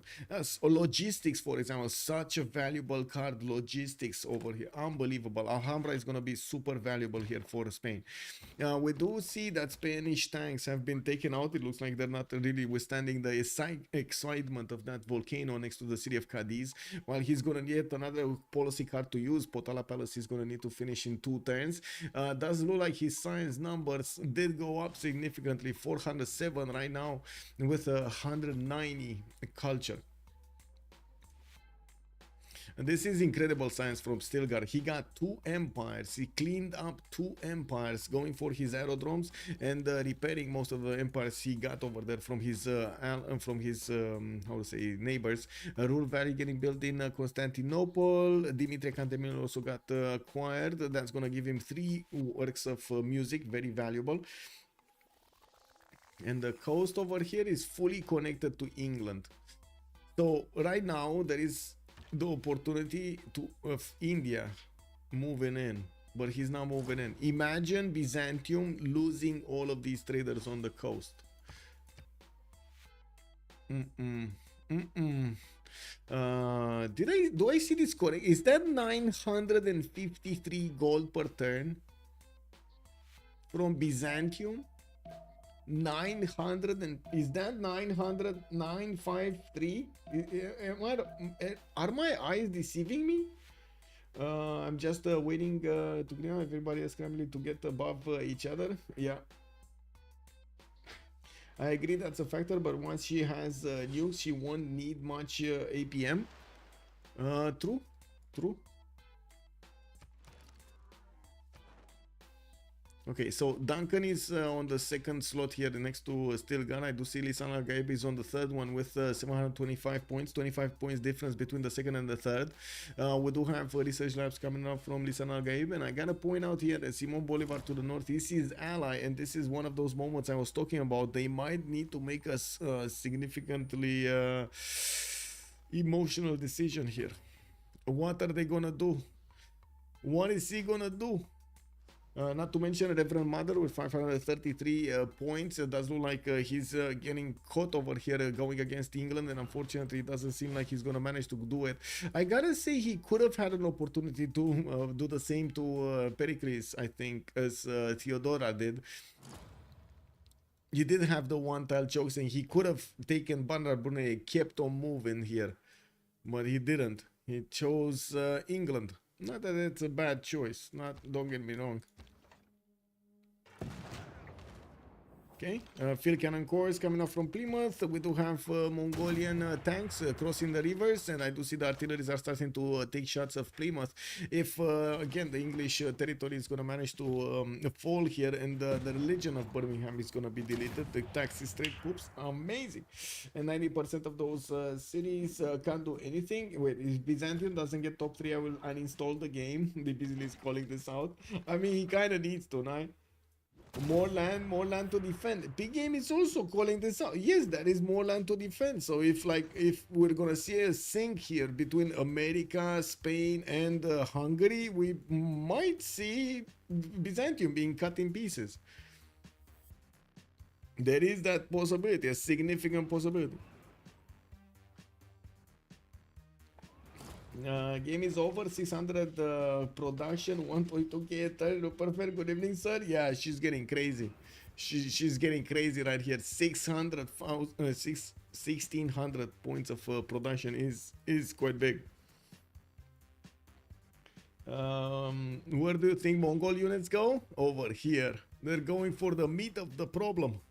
so on. Logistics, for example, such a valuable card. Logistics over here, unbelievable. Alhambra is going to be super valuable here for Spain. We do see that Spanish tanks have been taken out. It looks like they're not really withstanding the excitement of that volcano next to the city of Cadiz. While he's gonna get another policy card to use, Potala Palace is gonna need to finish in 2 turns. Does look like his science numbers did go up significantly, 407 right now with 190 culture. And this is incredible science from Stilgar. He got 2 empires. He cleaned up 2 empires, going for his aerodromes and repairing most of the empires he got over there from his neighbors. Rule Valley getting built in Constantinople. Dimitri Cantemir also got acquired. That's gonna give him 3 works of music, very valuable. And the coast over here is fully connected to England. So right now there is the opportunity of India moving in, but he's not moving in. Imagine Byzantium losing all of these traders on the coast. Do I see this correct? Is that 953 gold per turn from Byzantium? 900 and is that 953? Are my eyes deceiving me? I'm just waiting to everybody is scrambling to get above each other. Yeah, I agree that's a factor, but once she has nukes, she won't need much APM. True. Okay, so Duncan is on the second slot here next to Stilgar. I do see Lisan Al-Gaib is on the third one with 725 points, 25 points difference between the second and the third. We do have research labs coming up from Lisan Al-Gaib, and I gotta point out here that Simon Bolivar to the north is his ally, and this is one of those moments I was talking about. They might need to make a significantly emotional decision here. What are they gonna do? What is he gonna do? Not to mention Reverend Mother with 533 points. It does look like he's getting caught over here going against England, and unfortunately it doesn't seem like he's gonna manage to do it. I gotta say he could have had an opportunity to do the same to Pericles, I think, as Theodora did. He did have the one tile chokes, and he could have taken Bandar Brunei, kept on moving here, but he didn't. He chose England. Not that it's a bad choice, don't get me wrong. Okay, field cannon corps coming up from Plymouth. We do have Mongolian tanks crossing the rivers, and I do see the artilleries are starting to take shots of Plymouth. If again the English territory is going to manage to fall here, and the religion of Birmingham is going to be deleted, the tax is straight poops, amazing. And 90% of those cities can't do anything. Wait, if Byzantium doesn't get top 3, I will uninstall the game. The Busily is calling this out. I mean, he kind of needs to, right? More land to defend. Big Game is also calling this out. Yes, there is more land to defend. So if we're gonna see a sink here between America, Spain, and Hungary, we might see Byzantium being cut in pieces. There is that possibility, a significant possibility. Game is over, 600 production, 1.2k eternal. Perfect. Good evening, sir. Yeah, she's getting crazy. She's getting crazy right here. 1600 points of production is quite big. Where do you think Mongol units go? Over here. They're going for the meat of the problem.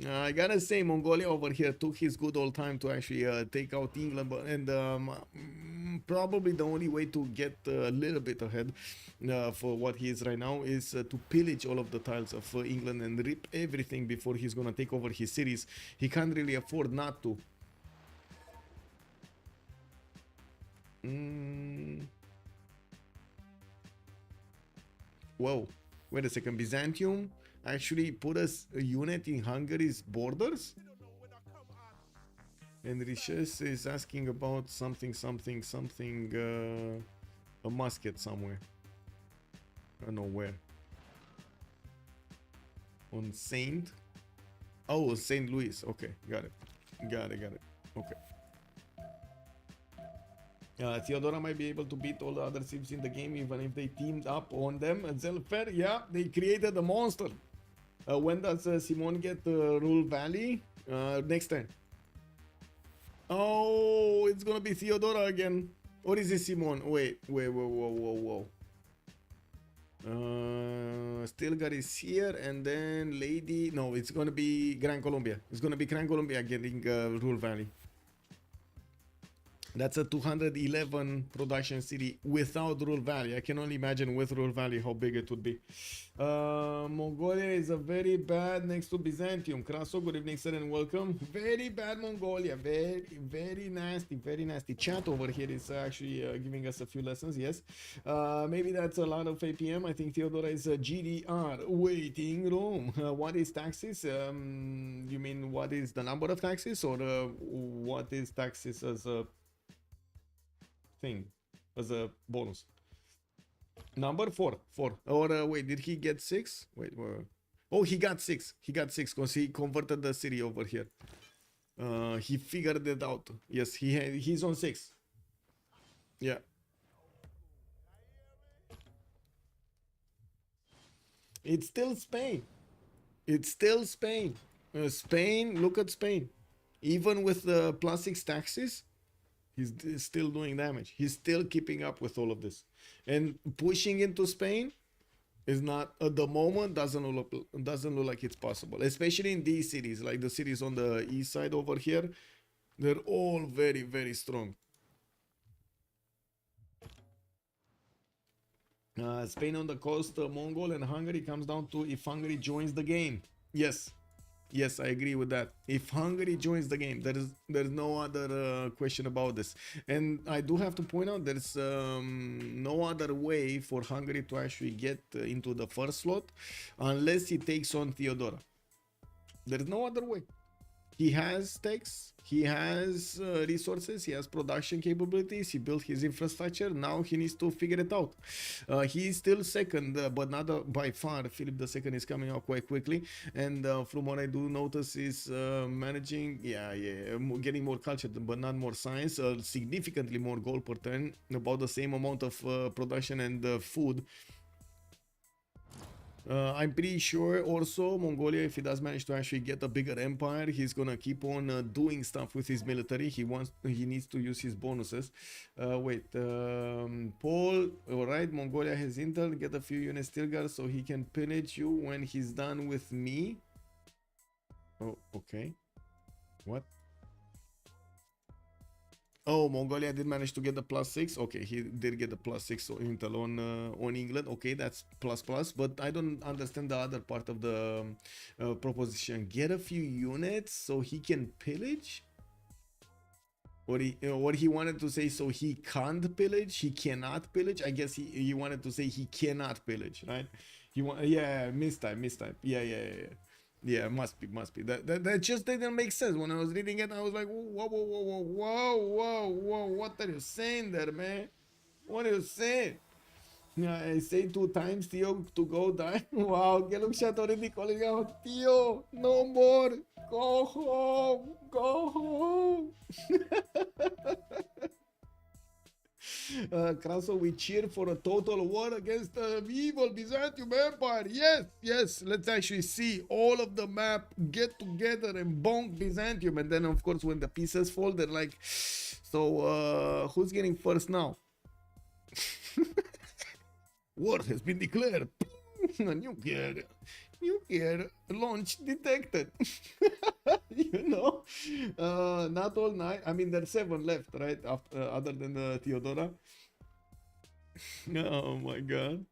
I gotta say, Mongolia over here took his good old time to actually take out England, and probably the only way to get a little bit ahead for what he is right now is to pillage all of the tiles of England and rip everything before he's gonna take over his cities. He can't really afford not to. Whoa, wait a second. Byzantium actually put a unit in Hungary's borders? And Riches is asking about something, a musket somewhere. I don't know where. On Saint? Oh, St. Louis. Okay, got it. Got it. Okay. Theodora might be able to beat all the other Civs in the game even if they teamed up on them. Zelfer, yeah, they created a monster. When does Simon get Rule Valley? Next time. Oh, it's gonna be Theodora again. Or is it Simon? Wait, whoa. Stilgar is here, and then Lady. No, it's gonna be Gran Colombia. It's gonna be Gran Colombia getting Rule Valley. That's a 211 production city without Rule Valley. I can only imagine with Rule Valley how big it would be. Mongolia is a very bad next to Byzantium. Kraso, good evening, sir, and welcome. Very bad Mongolia. Very nasty. Chat over here is actually giving us a few lessons, yes. Maybe that's a lot of APM. I think Theodora is a GDR waiting room. What is taxes? You mean what is the number of taxes, or what is taxes as a thing, as a bonus? Number 4. Or wait, did he get 6? Wait, oh, he got 6 because he converted the city over here. He figured it out. Yes, he's on 6. Yeah. It's still Spain. Spain, look at Spain. Even with the +6 taxes, he's still doing damage. He's still keeping up with all of this. And pushing into Spain is not, at the moment, doesn't look like it's possible. Especially in these cities, like the cities on the east side over here. They're all very strong. Spain on the coast, Mongol and Hungary comes down to if Hungary joins the game. Yes, I agree with that. If Hungary joins the game, there's no other question about this. And I do have to point out there's no other way for Hungary to actually get into the first slot unless he takes on Theodora. There's no other way. He has techs, he has resources, he has production capabilities, he built his infrastructure. Now he needs to figure it out. He is still second, but not by far. Philip II is coming out quite quickly, and from what I do notice is managing, getting more culture, but not more science. Significantly more gold per turn, about the same amount of production and food. I'm pretty sure also Mongolia, if he does manage to actually get a bigger empire, he's gonna keep on doing stuff with his military. He needs to use his bonuses. Paul, alright, Mongolia has intel, get a few units Stilgar so he can pillage you when he's done with me. Oh, okay. What? Oh, Mongolia did manage to get the +6. Okay, he did get the +6 intel on England. Okay, that's plus. But I don't understand the other part of the proposition. Get a few units so he can pillage. What he wanted to say, so he can't pillage, he cannot pillage. I guess he wanted to say he cannot pillage, right? Mistype. Yeah, must be. That just didn't make sense. When I was reading it, I was like, whoa, what are you saying there, man? What are you saying? I say 2 times, Theo, to go die. Wow, Geluk Chat already calling out, Theo, no more, go home. Kraso, we cheer for a total war against the evil Byzantium Empire. Yes, let's actually see all of the map get together and bonk Byzantium. And then, of course, when the pieces fall, they're like, so who's getting first now? War has been declared. nuclear launch detected. You know, not all nine. I mean, there's 7 left, right? After, other than Theodora. Oh my god.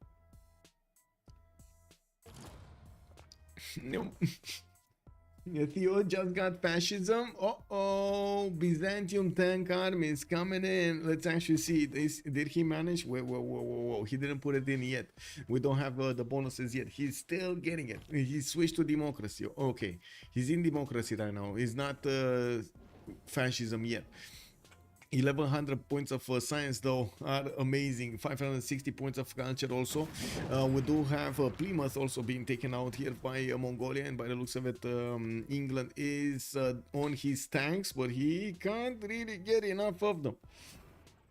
No. Theo just got fascism. Uh-oh, Byzantium tank army is coming in. Let's actually see this. Did he manage? Wait, whoa. He didn't put it in yet. We don't have the bonuses yet. He's still getting it. He switched to democracy. Okay, he's in democracy right now. He's not fascism yet. 1100 points of science though are amazing. 560 points of culture also. We do have Plymouth also being taken out here by Mongolia, and by the looks of it England is on his tanks, but he can't really get enough of them.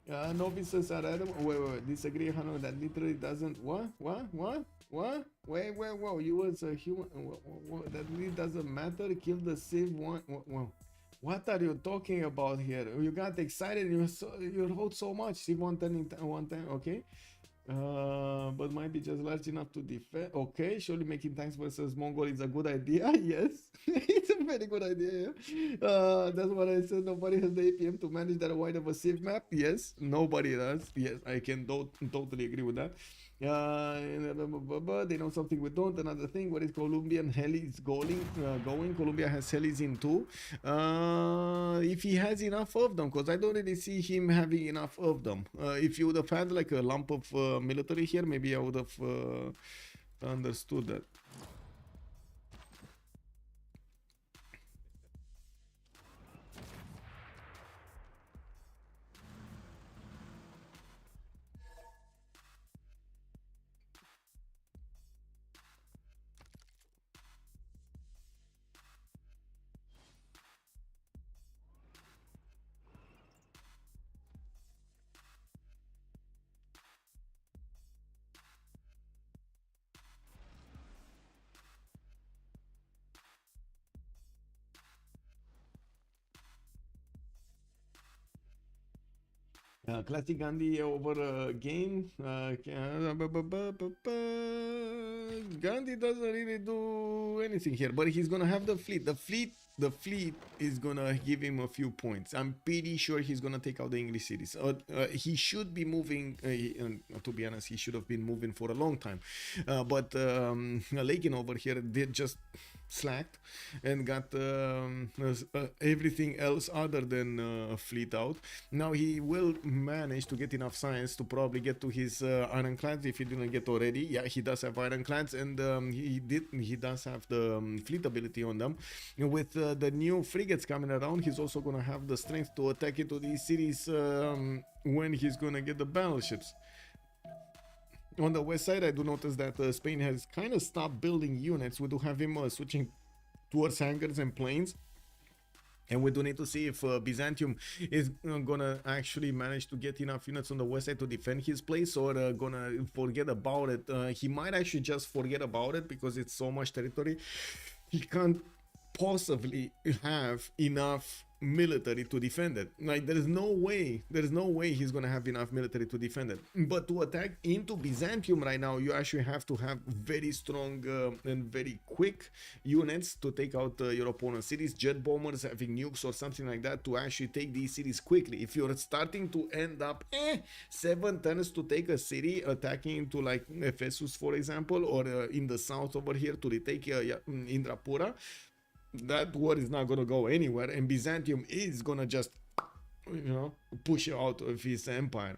Novices are wait, disagree, Hano, that literally doesn't what wait whoa, you was a human, that really doesn't matter, kill the Civ1. What are you talking about here? You got excited, you wrote so much. Civ 110, okay. But might be just large enough to defend. Okay, surely making tanks versus Mongol is a good idea. Yes, it's a very good idea. That's what I said. Nobody has the APM to manage that wide of a Civ map. Yes, nobody does. Yes, I can totally agree with that. They know something we don't. Another thing, what is Colombian helis going? Colombia has helis in too. If he has enough of them, because I don't really see him having enough of them. If you would have had like a lump of military here, maybe I would have understood that. Classic Gandhi over game. Gandhi doesn't really do anything here, but he's gonna have the fleet. The fleet is gonna give him a few points. I'm pretty sure he's gonna take out the English cities. He should be moving. To be honest, he should have been moving for a long time. But Lakin over here did just slacked and got everything else other than fleet out. Now he will manage to get enough science to probably get to his ironclads if he didn't get already. Yeah, he does have ironclads, and he does have the fleet ability on them. With the new frigates coming around, he's also gonna have the strength to attack into these cities when he's gonna get the battleships. On the west side, I do notice that Spain has kind of stopped building units. We do have him switching towards hangars and planes. And we do need to see if Byzantium is gonna actually manage to get enough units on the west side to defend his place, or gonna forget about it. He might actually just forget about it because it's so much territory. He can't possibly have enough military to defend it. Like, there is no way he's gonna have enough military to defend it. But to attack into Byzantium right now, you actually have to have very strong and very quick units to take out your opponent's cities. Jet bombers, having nukes or something like that to actually take these cities quickly. If you're starting to end up 7 turns to take a city, attacking into like Ephesus, for example, or in the south over here to retake Indrapura, that war is not gonna go anywhere, and Byzantium is gonna just, push out of his empire.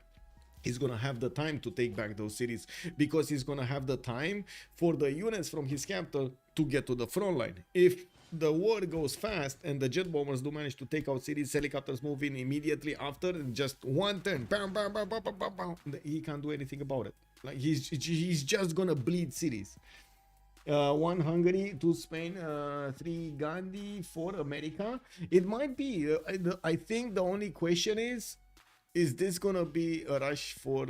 He's gonna have the time to take back those cities because he's gonna have the time for the units from his capital to get to the front line. If the war goes fast and the jet bombers do manage to take out cities, helicopters move in immediately after, just one turn, bam, bam, bam, bam, bam, bam, bam, he can't do anything about it. Like, he's just gonna bleed cities. 1 Hungary, 2 Spain, 3 Gandhi, 4 America. It might be. I think the only question is this gonna be a rush for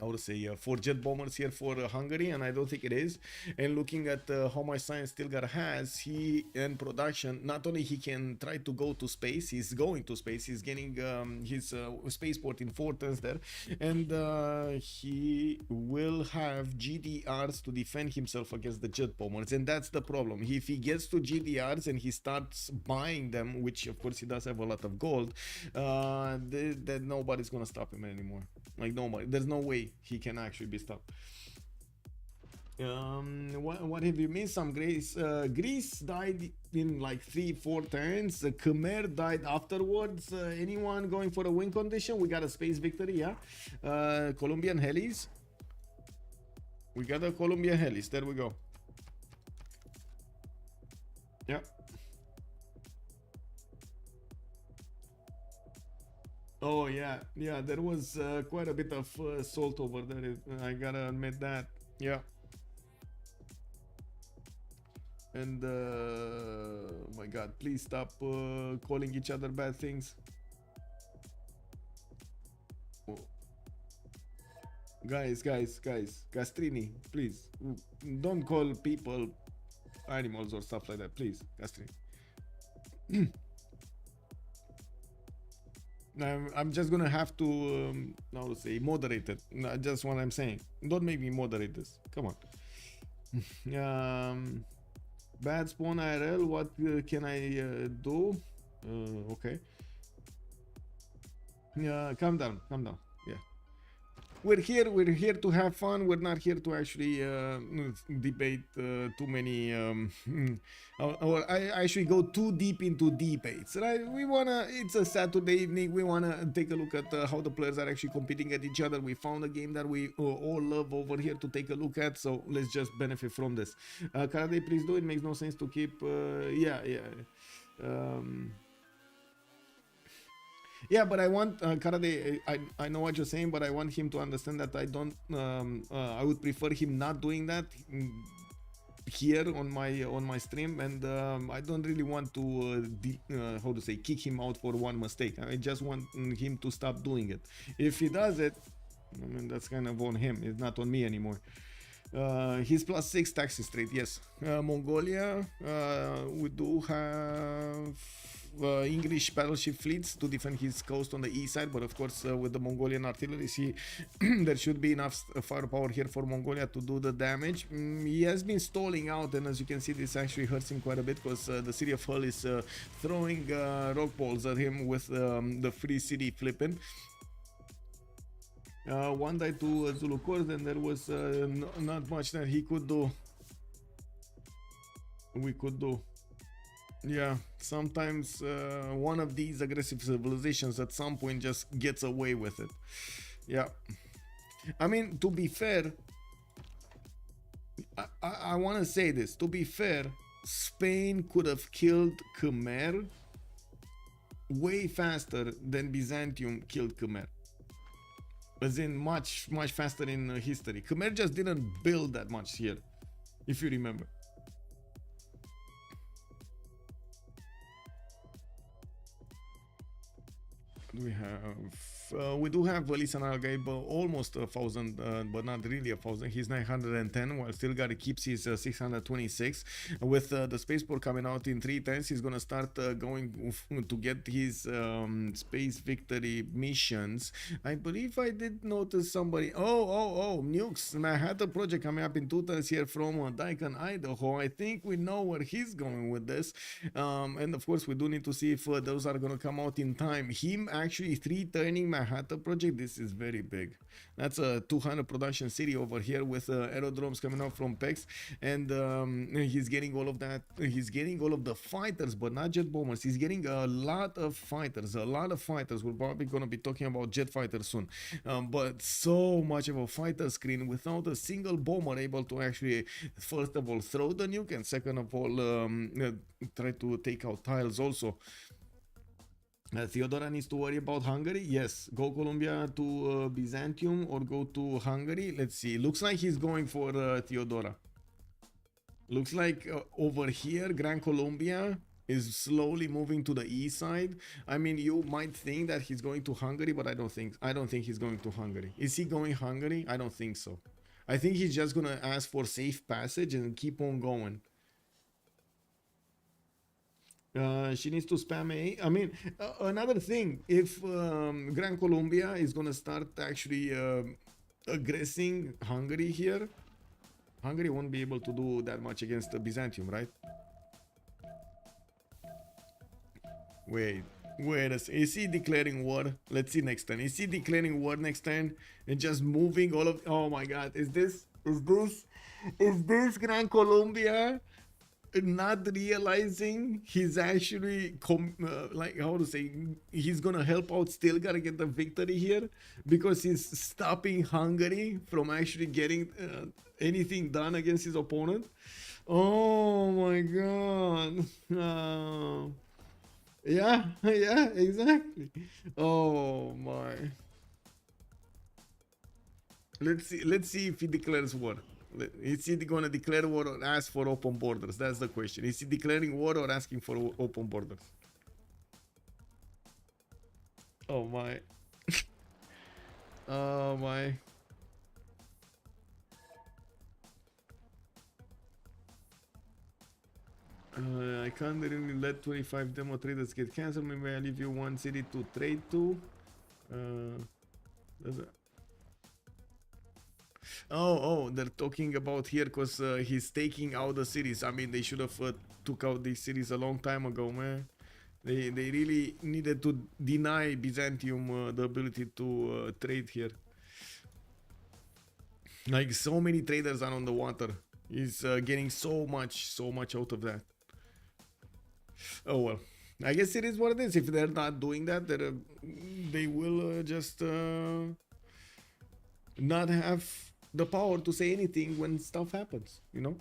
I would say for jet bombers here for Hungary, and I don't think it is. And looking at how much science Stilgar has, he in production, not only he can try to go to space, he's going to space, he's getting his spaceport in 4 turns there, and he will have GDRs to defend himself against the jet bombers, and that's the problem. If he gets to GDRs and he starts buying them, which of course he does have a lot of gold, then nobody's gonna stop him anymore. Like nobody, there's no way he can actually be stopped. What have you missed? Some Greece. Greece died in like 3-4 turns. Khmer died afterwards. Anyone going for a win condition? We got a space victory, yeah. Colombian helis. We got a Colombian helis. There we go. Yeah. Oh yeah, yeah. There was quite a bit of salt over there. I gotta admit that. Yeah. And my God, please stop calling each other bad things. Oh. Guys, Castrini, please don't call people animals or stuff like that, please, Castrini. I'm just gonna have to how to say moderate it. No, just what I'm saying. Don't make me moderate this. Come on. Bad spawn IRL. What can I do? Okay. Calm down. Yeah. We're here to have fun. We're not here to actually debate too many or I actually go too deep into debates, right? It's a Saturday evening, we wanna take a look at how the players are actually competing at each other. We found a game that we all love over here to take a look at, so let's just benefit from this. Karate, please do. It makes no sense to keep yeah, but I want Karade. I know what you're saying, but I want him to understand that I don't. I would prefer him not doing that here on my stream, and I don't really want to how to say, kick him out for one mistake. I just want him to stop doing it. If he does it, I mean, that's kind of on him. It's not on me anymore. He's +6 taxi straight. Yes. Mongolia. We do have English battleship fleets to defend his coast on the east side, but of course with the Mongolian artillery, there should be enough firepower here for Mongolia to do the damage. He has been stalling out, and as you can see, this actually hurts him quite a bit, because the city of Hull is throwing rock balls at him with the free city flipping. One died to Zulu Course, and there was not much that he could do. We could do. Yeah, sometimes one of these aggressive civilizations at some point just gets away with it. Yeah. I mean, to be fair, I want to say this. To be fair, Spain could have killed Khmer way faster than Byzantium killed Khmer. As in much faster in history. Khmer just didn't build that much here, if you remember. We do have Lisan Al-Gaib almost 1,000, but not really 1,000. He's 910, while Stilgar keeps his 626. With the spaceport coming out in 3 turns, he's gonna start going to get his space victory missions. I believe I did notice somebody. Oh, Nukes Manhattan project coming up in 2 turns here from Daikon, Idaho. I think we know where he's going with this, and of course we do need to see if those are gonna come out in time. Him actually 3-turning Manhattan project, this is very big. That's a 200 production city over here with aerodromes coming out from PEX, and he's getting all of that. He's getting all of the fighters, but not jet bombers. He's getting a lot of fighters. We're probably going to be talking about jet fighters soon, but so much of a fighter screen without a single bomber able to actually, first of all, throw the nuke, and second of all, try to take out tiles also. Theodora needs to worry about Hungary. Yes, go Colombia to Byzantium or go to Hungary. Let's see. Looks like he's going for Theodora. Looks like over here, Gran Colombia is slowly moving to the east side. I mean, you might think that he's going to Hungary, but I don't think he's going to Hungary. Is he going Hungary? I don't think so. I think he's just gonna ask for safe passage and keep on going. She needs to spam A. I mean, another thing, if Gran Colombia is gonna start actually aggressing Hungary here, Hungary won't be able to do that much against Byzantium, right? Wait a second. Is he declaring war? Let's see next turn. Is he declaring war next turn and just moving all of... Oh my god, is this Gran Colombia not realizing he's actually like, how to say, he's gonna help out, still gotta get the victory here because he's stopping Hungary from actually getting anything done against his opponent? Oh my god. Yeah, exactly. Oh my. Let's see if he declares war. Is he gonna declare war or ask for open borders? That's the question. Is he declaring war or asking for open borders? Oh my. Oh my. I can't really let 25 demo traders get cancelled. Maybe I leave you one city to trade to. Oh, they're talking about here because he's taking out the cities. I mean, they should have took out these cities a long time ago, man. They really needed to deny Byzantium the ability to trade here. Like, so many traders are on the water. He's getting so much out of that. Oh well, I guess it is what it is. If they're not doing that, they will just not have the power to say anything when stuff happens, you know.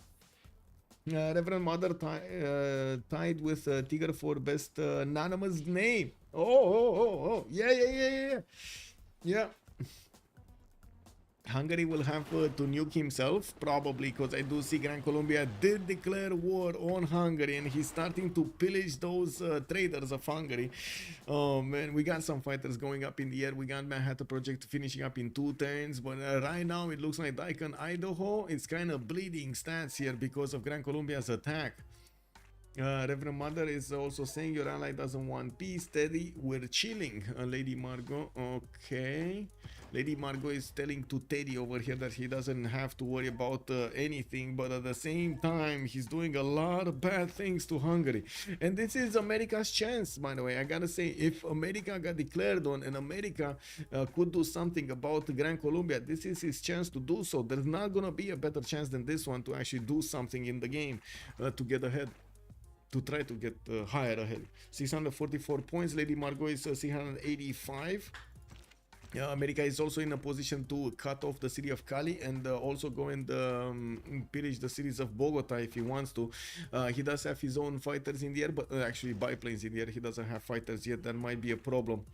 Reverend Mother tied with Tigger for best anonymous name. Oh, yeah. Hungary will have to nuke himself, probably, because I do see Gran Colombia did declare war on Hungary and he's starting to pillage those traders of Hungary. Oh man, we got some fighters going up in the air. We got Manhattan Project finishing up in 2 turns, but right now it looks like Daikon, Idaho, it's kind of bleeding stats here because of Gran Colombia's attack. Reverend Mother is also saying your ally doesn't want peace. Steady, we're chilling. Lady Margot, okay. Lady Margot is telling to Teddy over here that he doesn't have to worry about anything, but at the same time he's doing a lot of bad things to Hungary. And this is America's chance, by the way. I gotta say, if America got declared on and America could do something about Gran Colombia, this is his chance to do so. There's not gonna be a better chance than this one to actually do something in the game to get ahead. To try to get higher ahead. 644 points. Lady Margot is 685. America is also in a position to cut off the city of Cali and also go and pillage the cities of Bogota if he wants to. He does have his own fighters in the air, but actually biplanes in the air. He doesn't have fighters yet. That might be a problem.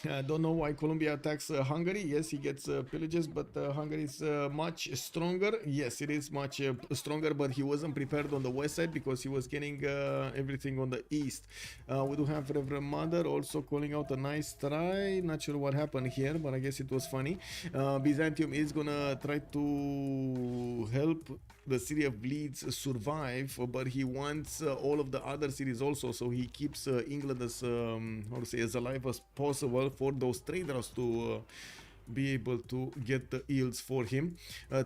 I don't know why Colombia attacks Hungary. Yes, he gets pillages, but Hungary is much stronger. Yes, it is much stronger, but he wasn't prepared on the west side because he was getting everything on the east. We do have Reverend Mother also calling out a nice try. Not sure what happened here, but I guess it was funny. Byzantium is gonna try to help the city of Leeds survive, but he wants all of the other cities also, so he keeps England as how to say, as alive as possible for those traders to be able to get the yields for him.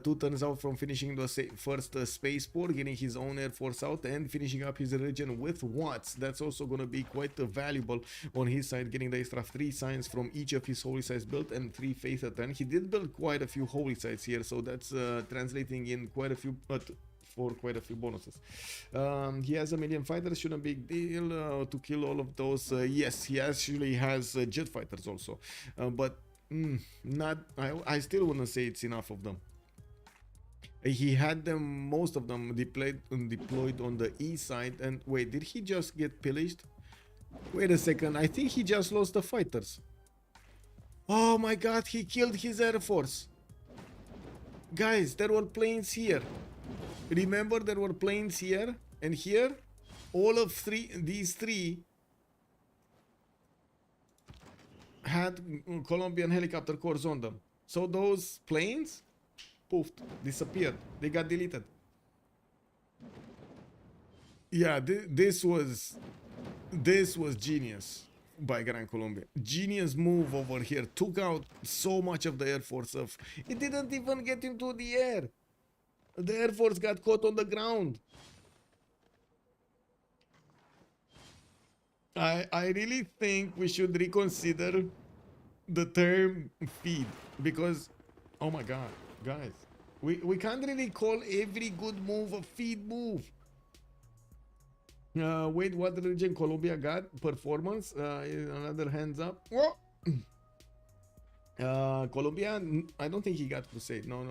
2 turns out from finishing the first spaceport, getting his own air force out and finishing up his region with Watts. That's also going to be quite valuable on his side, getting the extra 3 signs from each of his holy sites built and 3 faith a turn. He did build quite a few holy sites here, so that's translating in quite a few for quite a few bonuses. He has 1 million fighters, shouldn't be a big deal to kill all of those. Yes, he actually has jet fighters also, but not. I still wouldn't say it's enough of them. He had them, most of them deployed on the east side. And wait, did he just get pillaged? Wait a second, I think he just lost the fighters. Oh my god, he killed his air force. Guys, there were planes here. Remember there were planes here and here? All of these three had Colombian helicopter cores on them. So those planes, poofed, disappeared. They got deleted. Yeah, this was genius by Gran Colombia. Genius move over here. Took out so much of the Air Force of. It didn't even get into the air. The Air Force got caught on the ground. I really think we should reconsider the term feed because, oh my god, guys, we can't really call every good move a feed move. Wait, what region Colombia got? Performance? Another hands up. Colombia, I don't think he got Crusade. No.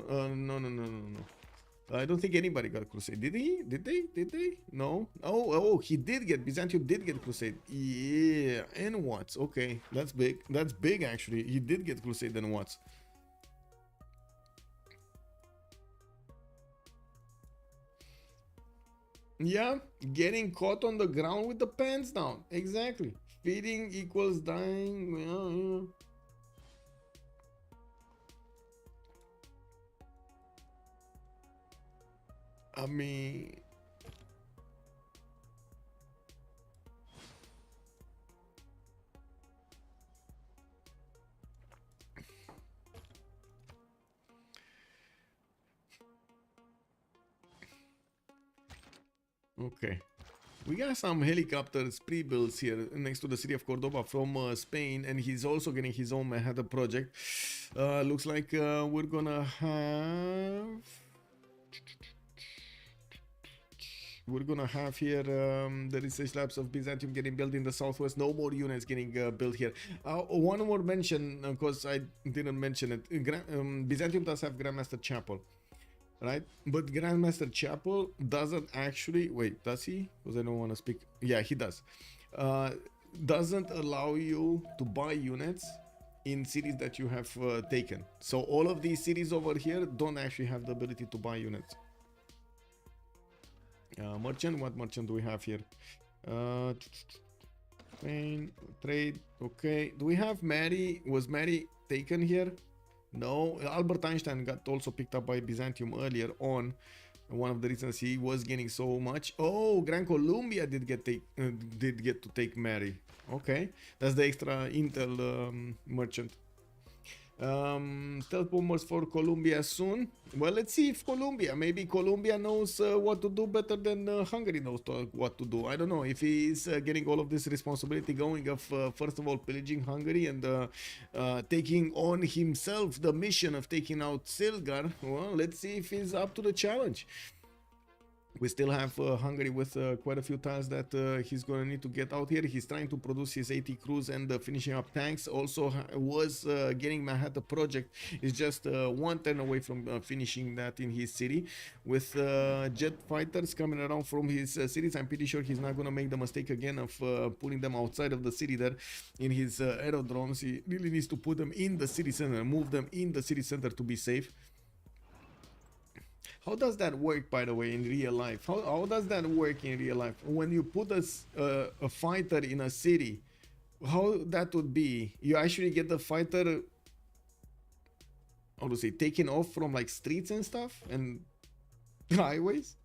I don't think anybody got Crusade. Did he? Did they? No. Oh, he did get, Byzantium did get Crusade. Yeah, and Watts. Okay, that's big. That's big actually. He did get Crusade and Watts. Yeah, getting caught on the ground with the pants down. Exactly. Feeding equals dying. Yeah. I mean, okay. We got some helicopters pre-builds here next to the city of Cordoba from Spain, and he's also getting his own Manhattan project. Looks like we're gonna have here the research labs of Byzantium getting built in the southwest. No more units getting built here. One more mention, because I didn't mention it. Byzantium does have Grandmaster Chapel, right? But Grandmaster Chapel doesn't actually, wait, does he? Because I don't want to speak. Yeah, he does. Doesn't allow you to buy units in cities that you have taken. So all of these cities over here don't actually have the ability to buy units. Merchant, what merchant do we have here? Spain, trade, okay. Do we have Mary? Was Mary taken here? No. Albert Einstein got also picked up by Byzantium earlier on. One of the reasons he was gaining so much. Oh, Gran Colombia did get to take Mary. Okay, that's the extra intel merchant. Stealth bombers for Colombia soon. Well, let's see if maybe Colombia knows what to do better than Hungary knows what to do. I don't know if he's getting all of this responsibility going of first of all pillaging Hungary and taking on himself the mission of taking out Silgar. Well, let's see if he's up to the challenge. We still have Hungary with quite a few tiles that he's going to need to get out here. He's trying to produce his 80 crews and finishing up tanks. Also was getting Manhattan project. Is just one turn away from finishing that in his city. With jet fighters coming around from his cities, I'm pretty sure he's not going to make the mistake again of putting them outside of the city there in his aerodromes. He really needs to put them in the city center, move them in the city center to be safe. How does that work, by the way, in real life? How does that work in real life? When you put a fighter in a city, how that would be? You actually get the fighter, how to say, taken off from like streets and stuff and highways?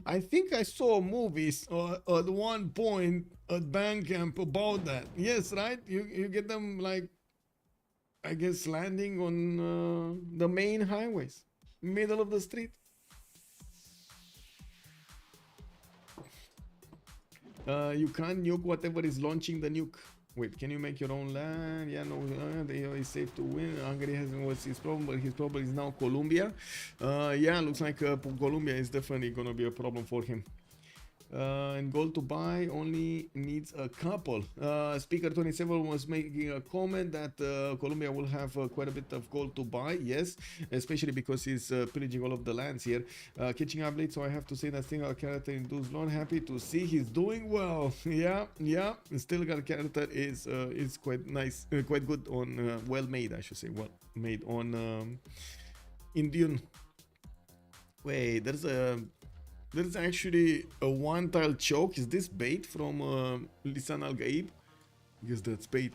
I think I saw movies at one point at Bandcamp about that. Yes, right? You get them like, I guess, landing on the main highways. Middle of the street. You can't nuke whatever is launching the nuke. Wait, can you make your own land? Yeah, no, it's safe to win. Hungary was his problem, but his problem is now Colombia. Yeah, looks like Colombia is definitely gonna be a problem for him. And gold to buy only needs a couple. Speaker 27 was making a comment that Colombia will have quite a bit of gold to buy. Yes, especially because he's pillaging all of the lands here. Catching up late, so I have to say that single character in Duzlon. Happy to see he's doing well. Yeah. Still got character is quite nice, quite good on well made, I should say. Well made on Indian. Wait, there's actually a one-tile choke. Is this bait from Lisan Al Gaib? Yes, that's bait.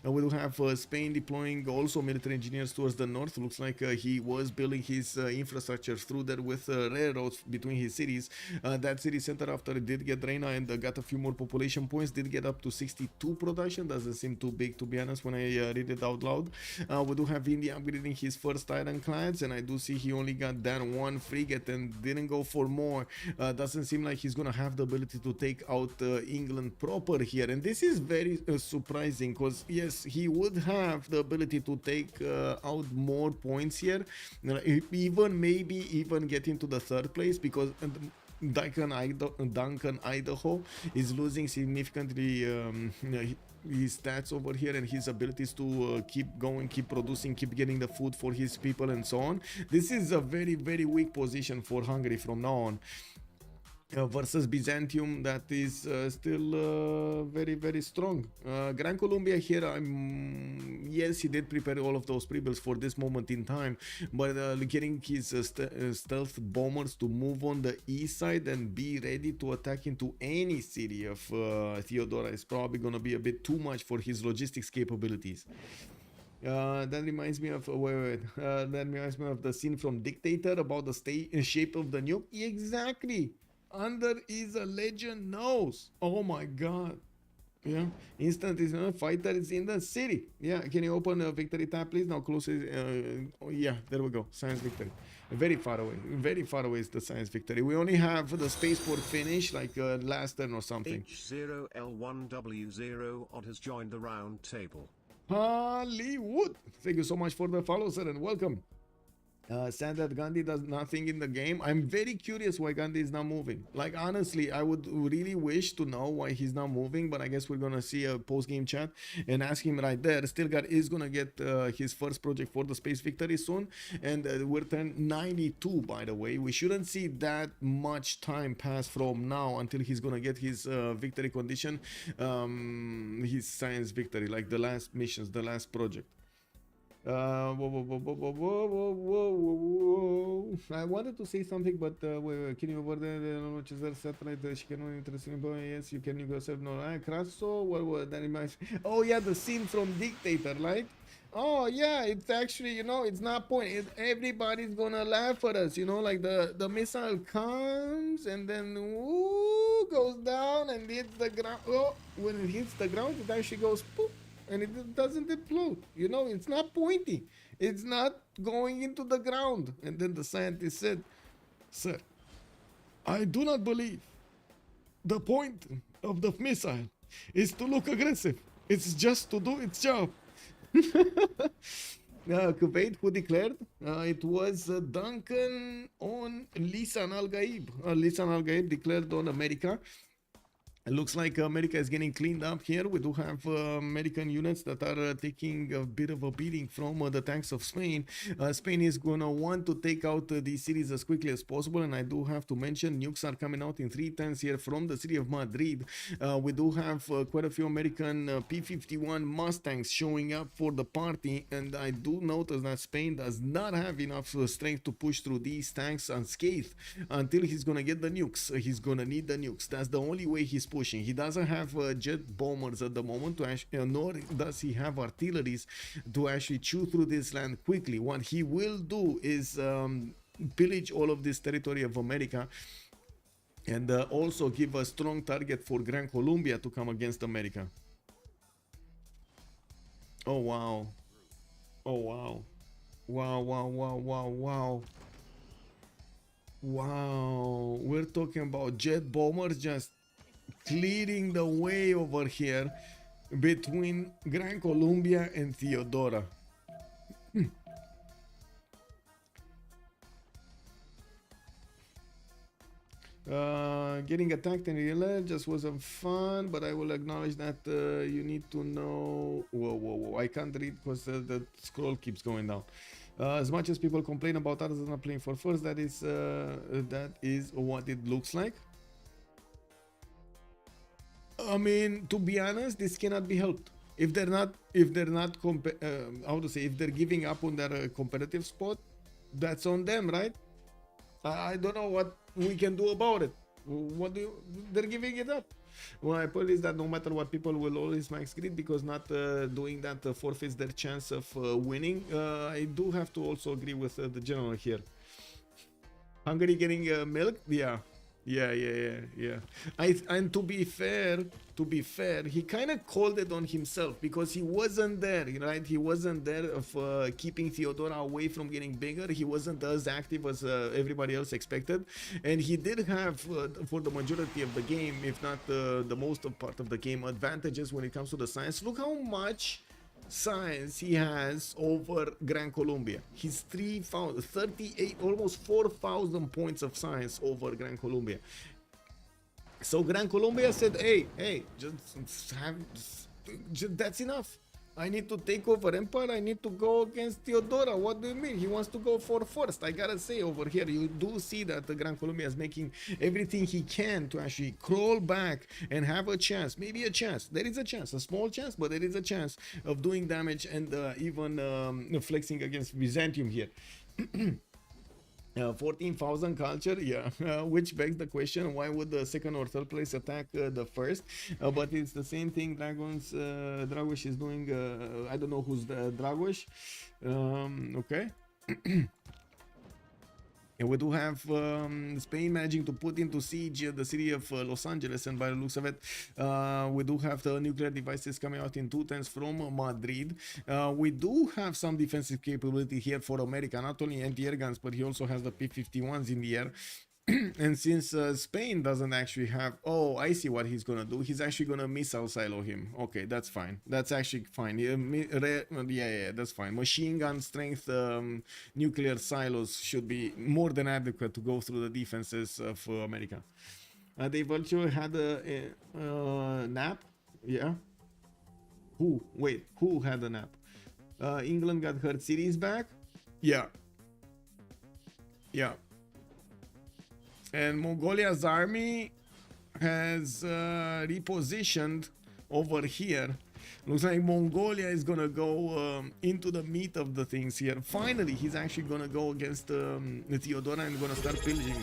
And we do have Spain deploying also military engineers towards the north. Looks like he was building his infrastructure through there with railroads between his cities. That city center, after it did get Reina and got a few more population points, did get up to 62 production. Doesn't seem too big, to be honest, when I read it out loud. We do have India upgrading his first ironclads, and I do see he only got that one frigate and didn't go for more. Doesn't seem like he's gonna have the ability to take out England proper here, and this is very surprising, because yes, he would have the ability to take out more points here, maybe even get into the third place, because Duncan, Idaho is losing significantly his stats over here and his abilities to keep going, keep producing, keep getting the food for his people and so on. This is a very, very weak position for Hungary from now on. Versus Byzantium, that is still very, very strong. Gran Colombia here, yes, he did prepare all of those pre-builds for this moment in time, but getting his stealth bombers to move on the east side and be ready to attack into any city of Theodora is probably going to be a bit too much for his logistics capabilities. That reminds me of that reminds me of the scene from Dictator about the shape of the nuke. Exactly. Under is a legend knows. Oh my god. Yeah, instant is a fighter is in the city. Yeah, can you open a victory tab, please? Now close it. Oh yeah, there we go. Science victory. Very far away is the science victory. We only have the spaceport finish like last turn or something. H0L1W0 Odd has joined the round table. Hollywood. Thank you so much for the follow, sir, and welcome. Sad that Gandhi does nothing in the game. I'm very curious why Gandhi is not moving. Like, honestly, I would really wish to know why he's not moving, but I guess we're gonna see a post-game chat and ask him right there. Stilgar is gonna get his first project for the space victory soon, and we're turn 92, by the way. We shouldn't see that much time pass from now until he's gonna get his victory condition, his science victory, like the last missions, the last project. I wanted to say something, but can you over there satellite she can only interesting yes, you can yourself no Crasso, what that reminds. Oh yeah, the scene from Dictator, right? Oh yeah, it's actually, you know, it's not point. Everybody's gonna laugh at us, you know, like the missile comes and then goes down and hits the ground. Oh, when it hits the ground, it actually goes poof. And it doesn't implode, you know, it's not pointy, it's not going into the ground. And then the scientist said, sir, I do not believe the point of the missile is to look aggressive, it's just to do its job. Kuwait, who declared? It was Duncan on Lisan Al Gaib. Lisan Al Gaib declared on America. It looks like America is getting cleaned up here. We do have American units that are taking a bit of a beating from the tanks of Spain. Spain is going to want to take out these cities as quickly as possible. And I do have to mention, nukes are coming out in 3 turns here from the city of Madrid. We do have quite a few American P-51 Mustangs showing up for the party. And I do notice that Spain does not have enough strength to push through these tanks unscathed until he's going to get the nukes. He's going to need the nukes. That's the only way he's pushing. He doesn't have jet bombers at the moment to actually, nor does he have artilleries to actually chew through this land quickly. What he will do is pillage all of this territory of America and also give a strong target for Gran Colombia to come against America. Oh wow. Oh wow. Wow, we're talking about jet bombers just clearing the way over here between Gran Colombia and Theodora. Getting attacked in real life just wasn't fun, but I will acknowledge that you need to know. Whoa! I can't read because the scroll keeps going down. As much as people complain about others not playing for first, that is what it looks like. I mean, to be honest, this cannot be helped. If they're not how to say, if they're giving up on their competitive spot, that's on them, right? I don't know what we can do about it. They're giving it up. Well, I put is that no matter what, people will always max grid because not doing that forfeits their chance of winning. I do have to also agree with the general here. Hungary getting milk? Yeah. And to be fair, he kind of called it on himself because he wasn't there, right? He wasn't there of keeping Theodora away from getting bigger. He wasn't as active as everybody else expected, and he did have for the majority of the game, if not the most of part of the game, advantages when it comes to the science. Look how much science he has over Gran Colombia. He's 38, almost 4,000 points of science over Gran Colombia. So Gran Colombia said, hey, just that's enough. I need to take over Empire. I need to go against Theodora. What do you mean? He wants to go for first. I gotta say, over here, you do see that the Gran Colombia is making everything he can to actually crawl back and have a chance. Maybe a chance. There is a chance. A small chance, but there is a chance of doing damage and even flexing against Byzantium here. 14,000 culture, yeah, which begs the question, why would the second or third place attack the first? But it's the same thing Dragosh is doing. I don't know who's the Dragosh. Okay. And we do have Spain managing to put into siege the city of Los Angeles, and by the looks of it, we do have the nuclear devices coming out in 2 turns from Madrid. We do have some defensive capability here for America, not only anti-air guns, but he also has the P-51s in the air. And since Spain doesn't actually have, oh, I see what he's gonna do. He's actually gonna missile silo him. Okay, that's fine. That's actually fine. Yeah, that's fine. Machine gun strength nuclear silos should be more than adequate to go through the defenses of America. They virtually had a nap. Yeah. Who? Wait, who had a nap? England got her cities back. Yeah. And Mongolia's army has repositioned over here. Looks like Mongolia is gonna go into the meat of the things here. Finally, he's actually gonna go against Theodora and gonna start pillaging.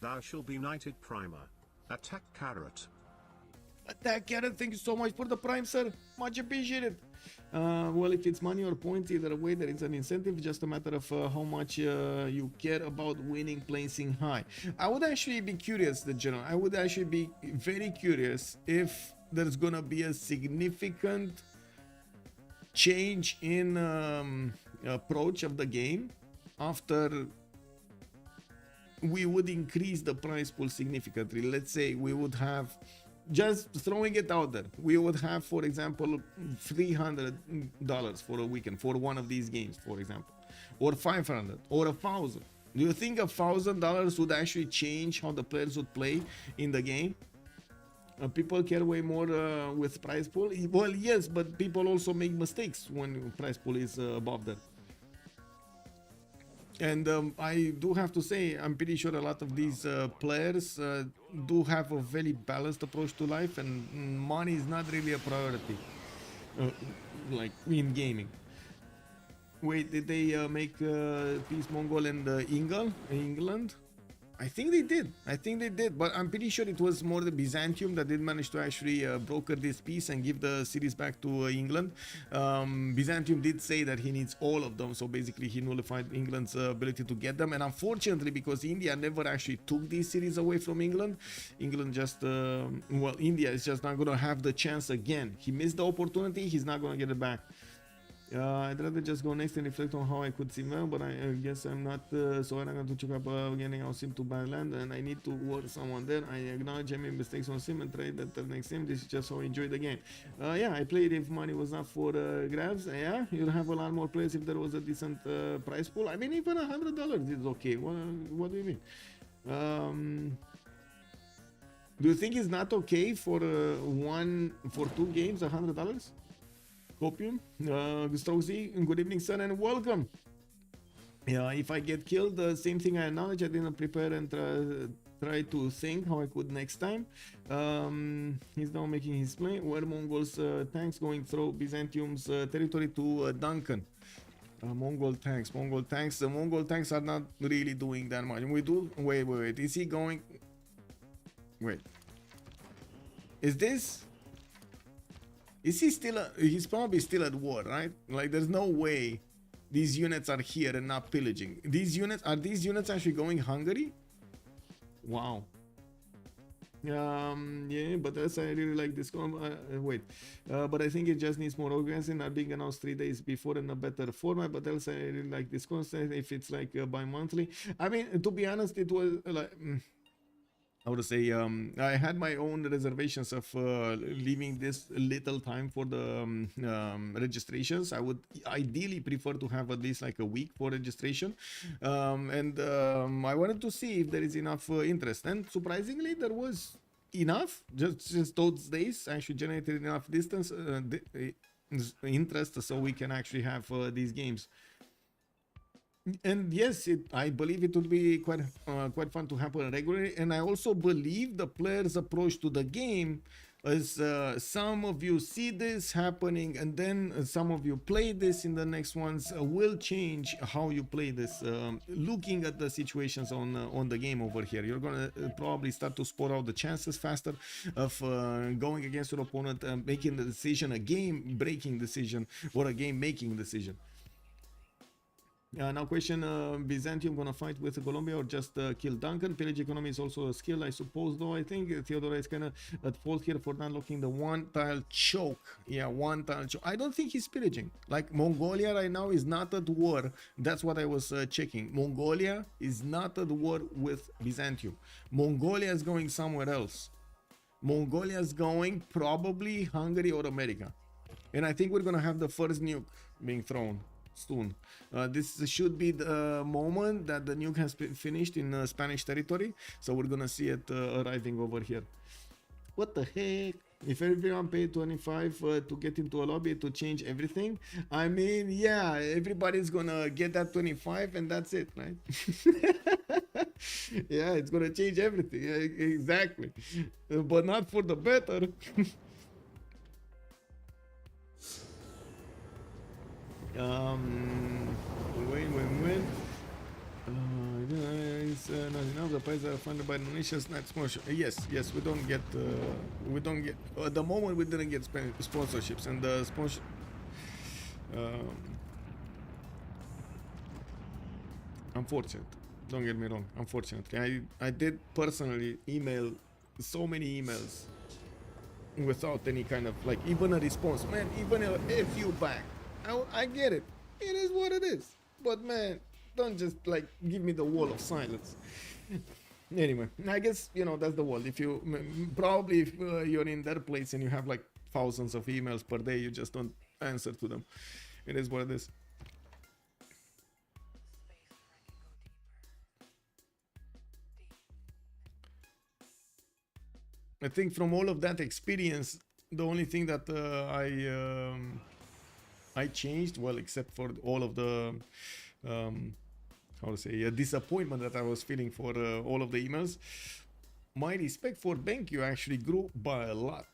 Thou shall be knighted, Primer. Attack Carrot. Attack Carrot, thank you so much for the prime, sir. Much appreciated. Well, if it's money or points, either way, there is an incentive. Just a matter of how much you care about winning, placing high. I would actually be curious, the general. I would actually be very curious if there's gonna be a significant change in approach of the game after we would increase the prize pool significantly. Let's say we would have, just throwing it out there, we would have, for example, $300 for a weekend for one of these games, for example, or 500 or 1,000. Do you think $1,000 would actually change how the players would play in the game? People care way more with prize pool. Well, yes, but people also make mistakes when prize pool is above that. And I do have to say, I'm pretty sure a lot of these players do have a very balanced approach to life, and money is not really a priority, like in gaming. Wait, did they make Peace Mongol and England? I think they did, but I'm pretty sure it was more the Byzantium that did manage to actually broker this peace and give the cities back to England. Byzantium did say that he needs all of them, so basically he nullified England's ability to get them. And unfortunately, because India never actually took these cities away from England, just, India is just not going to have the chance again. He missed the opportunity, he's not going to get it back. I'd rather just go next and reflect on how I could see well, but I guess I'm not, so I'm not going to check up getting our sim to bad land, and I need to work someone there. I acknowledge I made mistakes on sim and try that the next sim. This is just how I enjoy the game. Yeah, I played if money was not for grabs. Yeah, you'll have a lot more players if there was a decent price pool. I mean, even $100 is okay. What do you mean? Do you think it's not okay for two games, $100? Copium, Strauzy, good evening, son, and welcome. Yeah, if I get killed, the same thing I acknowledge. I didn't prepare and try to think how I could next time. He's now making his play. Where Mongols tanks going through Byzantium's territory to Duncan. Mongol tanks. The Mongol tanks are not really doing that much. We do. Wait. Is he going? Wait. Is this? Is he still? He's probably still at war, right? Like, there's no way these units are here and not pillaging. These units actually going Hungary? Wow. Yeah, but that's I really like this. But I think it just needs more organizing. Not being announced 3 days before in a better format. But else I really like this concept. If it's like bi-monthly, I mean, to be honest, it was like. I would say I had my own reservations of leaving this little time for the registrations. I would ideally prefer to have at least like a week for registration, and I wanted to see if there is enough interest, and surprisingly there was enough. Just since those days actually generated enough interest so we can actually have these games. And yes, I believe it would be quite fun to happen regularly. And I also believe the players' approach to the game is some of you see this happening, and then some of you play this in the next ones will change how you play this. Looking at the situations on the game over here, you're gonna probably start to spot out the chances faster of going against your opponent, making the decision, a game-breaking decision or a game-making decision. Now question, Byzantium gonna fight with Colombia or just kill Duncan? Pillage economy is also a skill, I suppose, though. I think Theodora is kind of at fault here for not locking the one-tile choke. Yeah, one-tile choke. I don't think he's pillaging. Like, Mongolia right now is not at war. That's what I was checking. Mongolia is not at war with Byzantium. Mongolia is going somewhere else. Mongolia is going probably Hungary or America. And I think we're gonna have the first nuke being thrown soon. This should be the moment that the nuke has been finished in Spanish territory, so we're gonna see it arriving over here. What the heck? If everyone paid 25 to get into a lobby to change everything, I mean, yeah, everybody's gonna get that 25 and that's it, right? Yeah, it's gonna change everything. Yeah, exactly, but not for the better. Win. It's not enough. The prizes are funded by donations, not sponsorship. Yes, we don't get. At the moment, we didn't get sponsorships, and the sponsor. Unfortunate. Don't get me wrong. Unfortunately, I did personally email so many emails without any kind of like even a response. Man, even a FU back. I get it. It is what it is. But man, don't just like give me the wall of silence. Anyway, I guess, you know, that's the world. If you probably if you're in their place and you have like thousands of emails per day, you just don't answer to them. It is what it is. I think from all of that experience, the only thing that I changed, well, except for all of the how to say disappointment that I was feeling for all of the emails, my respect for BenQ actually grew by a lot.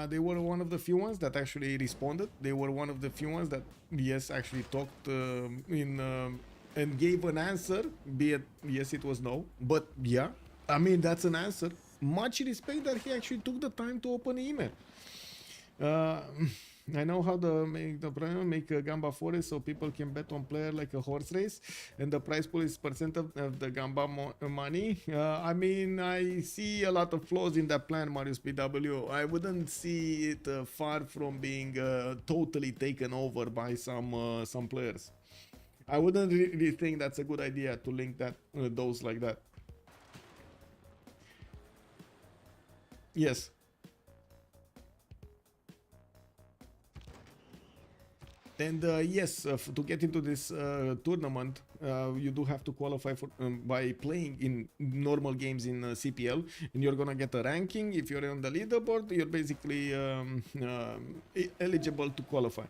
They were one of the few ones that actually responded. They were one of the few ones that, yes, actually talked and gave an answer, be it yes, it was no, but yeah, I mean, that's an answer. Much respect that he actually took the time to open the email. I know how to make a Gamba Forest so people can bet on player like a horse race, and the prize pool is percent of the Gamba money. I mean, I see a lot of flaws in that plan, Marius PW. I wouldn't see it far from being totally taken over by some players. I wouldn't really think that's a good idea to link that those like that. Yes. And yes, to get into this tournament, you do have to qualify for by playing in normal games in CPL, and you're gonna get a ranking. If you're on the leaderboard, you're basically eligible to qualify.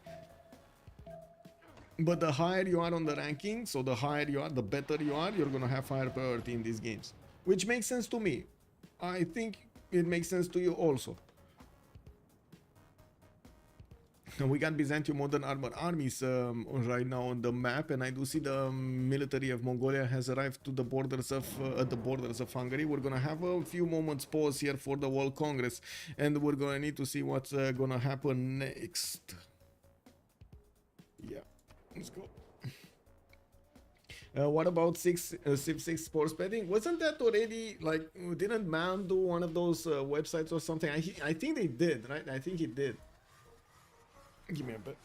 But the higher you are on the ranking, so the higher you are, the better you are, you're gonna have higher priority in these games, which makes sense to me. I think it makes sense to you also. We got Byzantium modern armor armies right now on the map, and I do see the military of Mongolia has arrived to the borders of at the borders of Hungary. We're gonna have a few moments pause here for the World Congress, and we're gonna need to see what's gonna happen next. Yeah, let's go. What about Civ6 sports betting? Wasn't that already, like, didn't Man do one of those websites or something? I think they did, right? I think he did. Give me a bit.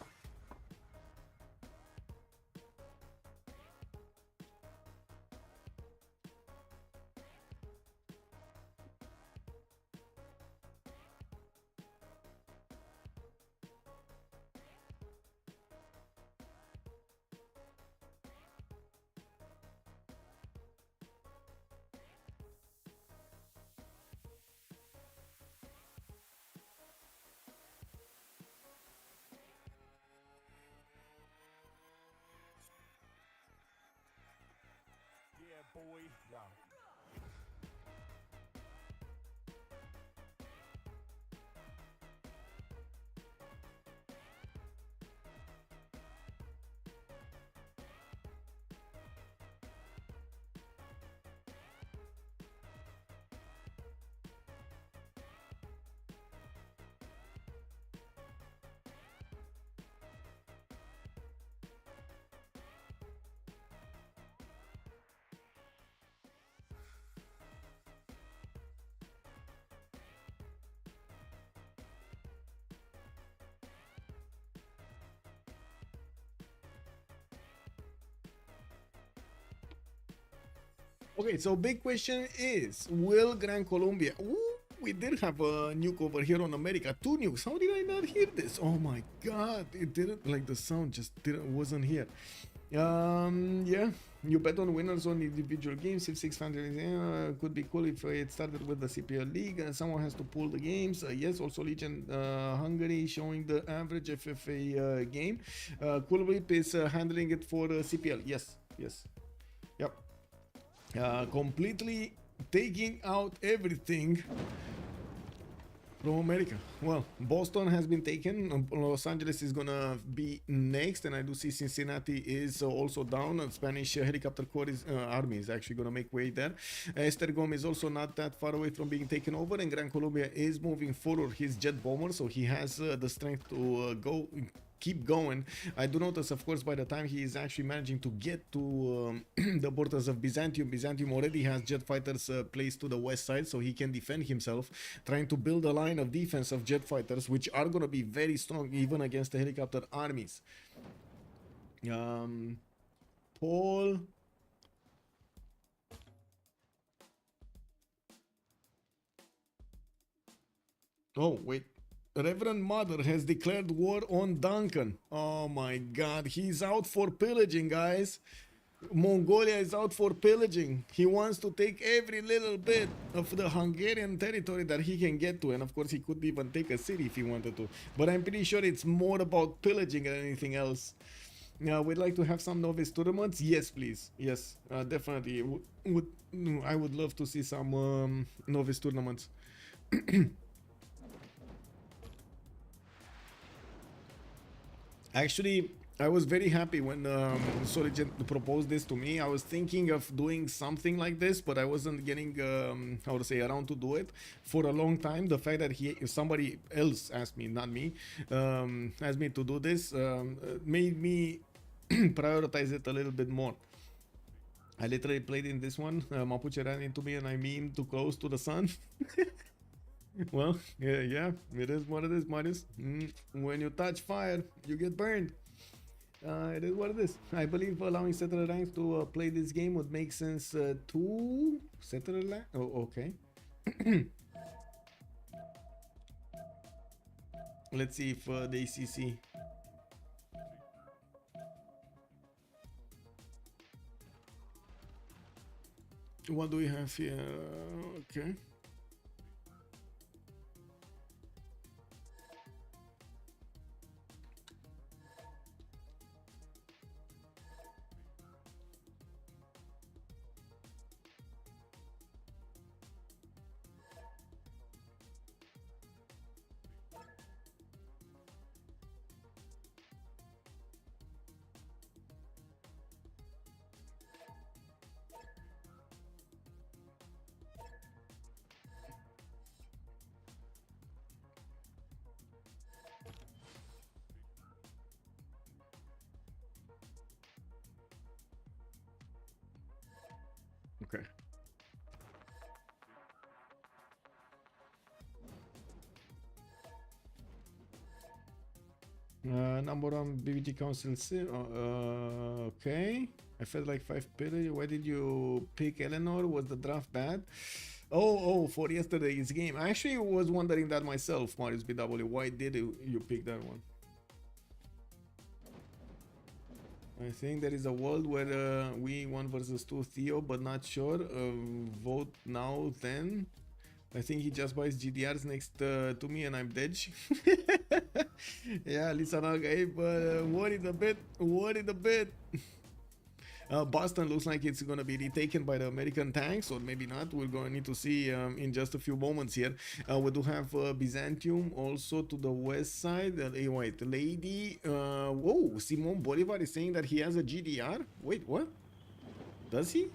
Okay, so big question is, will Gran Colombia... Ooh, we did have a nuke over here on America. 2 nukes. How did I not hear this? Oh my god, it didn't, like, the sound just wasn't here. Yeah, you bet on winners on individual games. Civ6 fans could be cool if it started with the CPL League. Someone has to pull the games. Yes, also Legion Hungary showing the average FFA game. Coolblip is handling it for CPL. Yes, yes. Yep. Completely taking out everything from America. Well, Boston has been taken. Los Angeles is gonna be next, and I do see Cincinnati is also down. Spanish helicopter corps army is actually gonna make way there. Estergom is also not that far away from being taken over, and Gran Colombia is moving forward his jet bomber, so he has the strength to keep going. I do notice, of course, by the time he is actually managing to get to the borders of Byzantium, Byzantium already has jet fighters placed to the west side, so he can defend himself, trying to build a line of defense of jet fighters, which are going to be very strong even against the helicopter armies. Paul... Oh, wait. Reverend Mother has declared war on Duncan. Oh my god, he's out for pillaging, guys. Mongolia is out for pillaging. He wants to take every little bit of the Hungarian territory that he can get to, and of course he could even take a city if he wanted to. But I'm pretty sure it's more about pillaging than anything else. We'd like to have some novice tournaments. Yes, please. Yes, definitely. I would love to see some novice tournaments. Actually, I was very happy when Soligent proposed this to me. I was thinking of doing something like this, but I wasn't getting how to say around to do it for a long time. The fact that somebody else asked me, not me, asked me to do this made me prioritize it a little bit more. I literally played in this one. Mapuche ran into me and I mean too close to the sun. Well, yeah, it is what it is, Marius. When you touch fire, you get burned. It is what it is. I believe allowing settler ranks to play this game would make sense to settler rank. Oh, okay. Let's see if the ACC. What do we have here? Okay. Okay. Number one BBT Council. Okay. I felt like 5 Why did you pick Eleanor? Was the draft bad? Oh, for yesterday's game. I actually was wondering that myself, Marius BW. Why did you pick that one? I think there is a world where we 1 versus 2 Theo, but not sure. Vote now then. I think he just buys GDRs next to me and I'm dead. Yeah, listen, worried a bit. Boston looks like it's going to be retaken by the American tanks, or maybe not. We're going to need to see in just a few moments here. We do have Byzantium also to the west side. Wait, lady. Whoa, Simon Bolivar is saying that he has a GDR. Wait, what? Does he?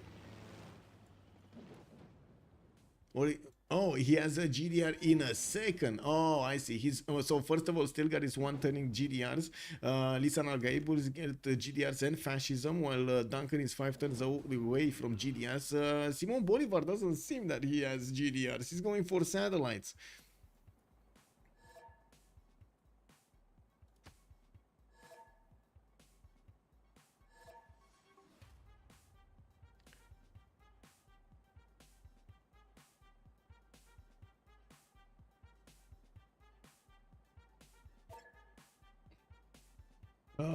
Or oh, he has a GDR in a second. Oh, I see. He's so first of all, still got his one turning GDRs. Lisan Al-Gaibul get GDRs and fascism, while Duncan is 5 turns away from GDRs. Simon Bolivar doesn't seem that he has GDRs. He's going for satellites.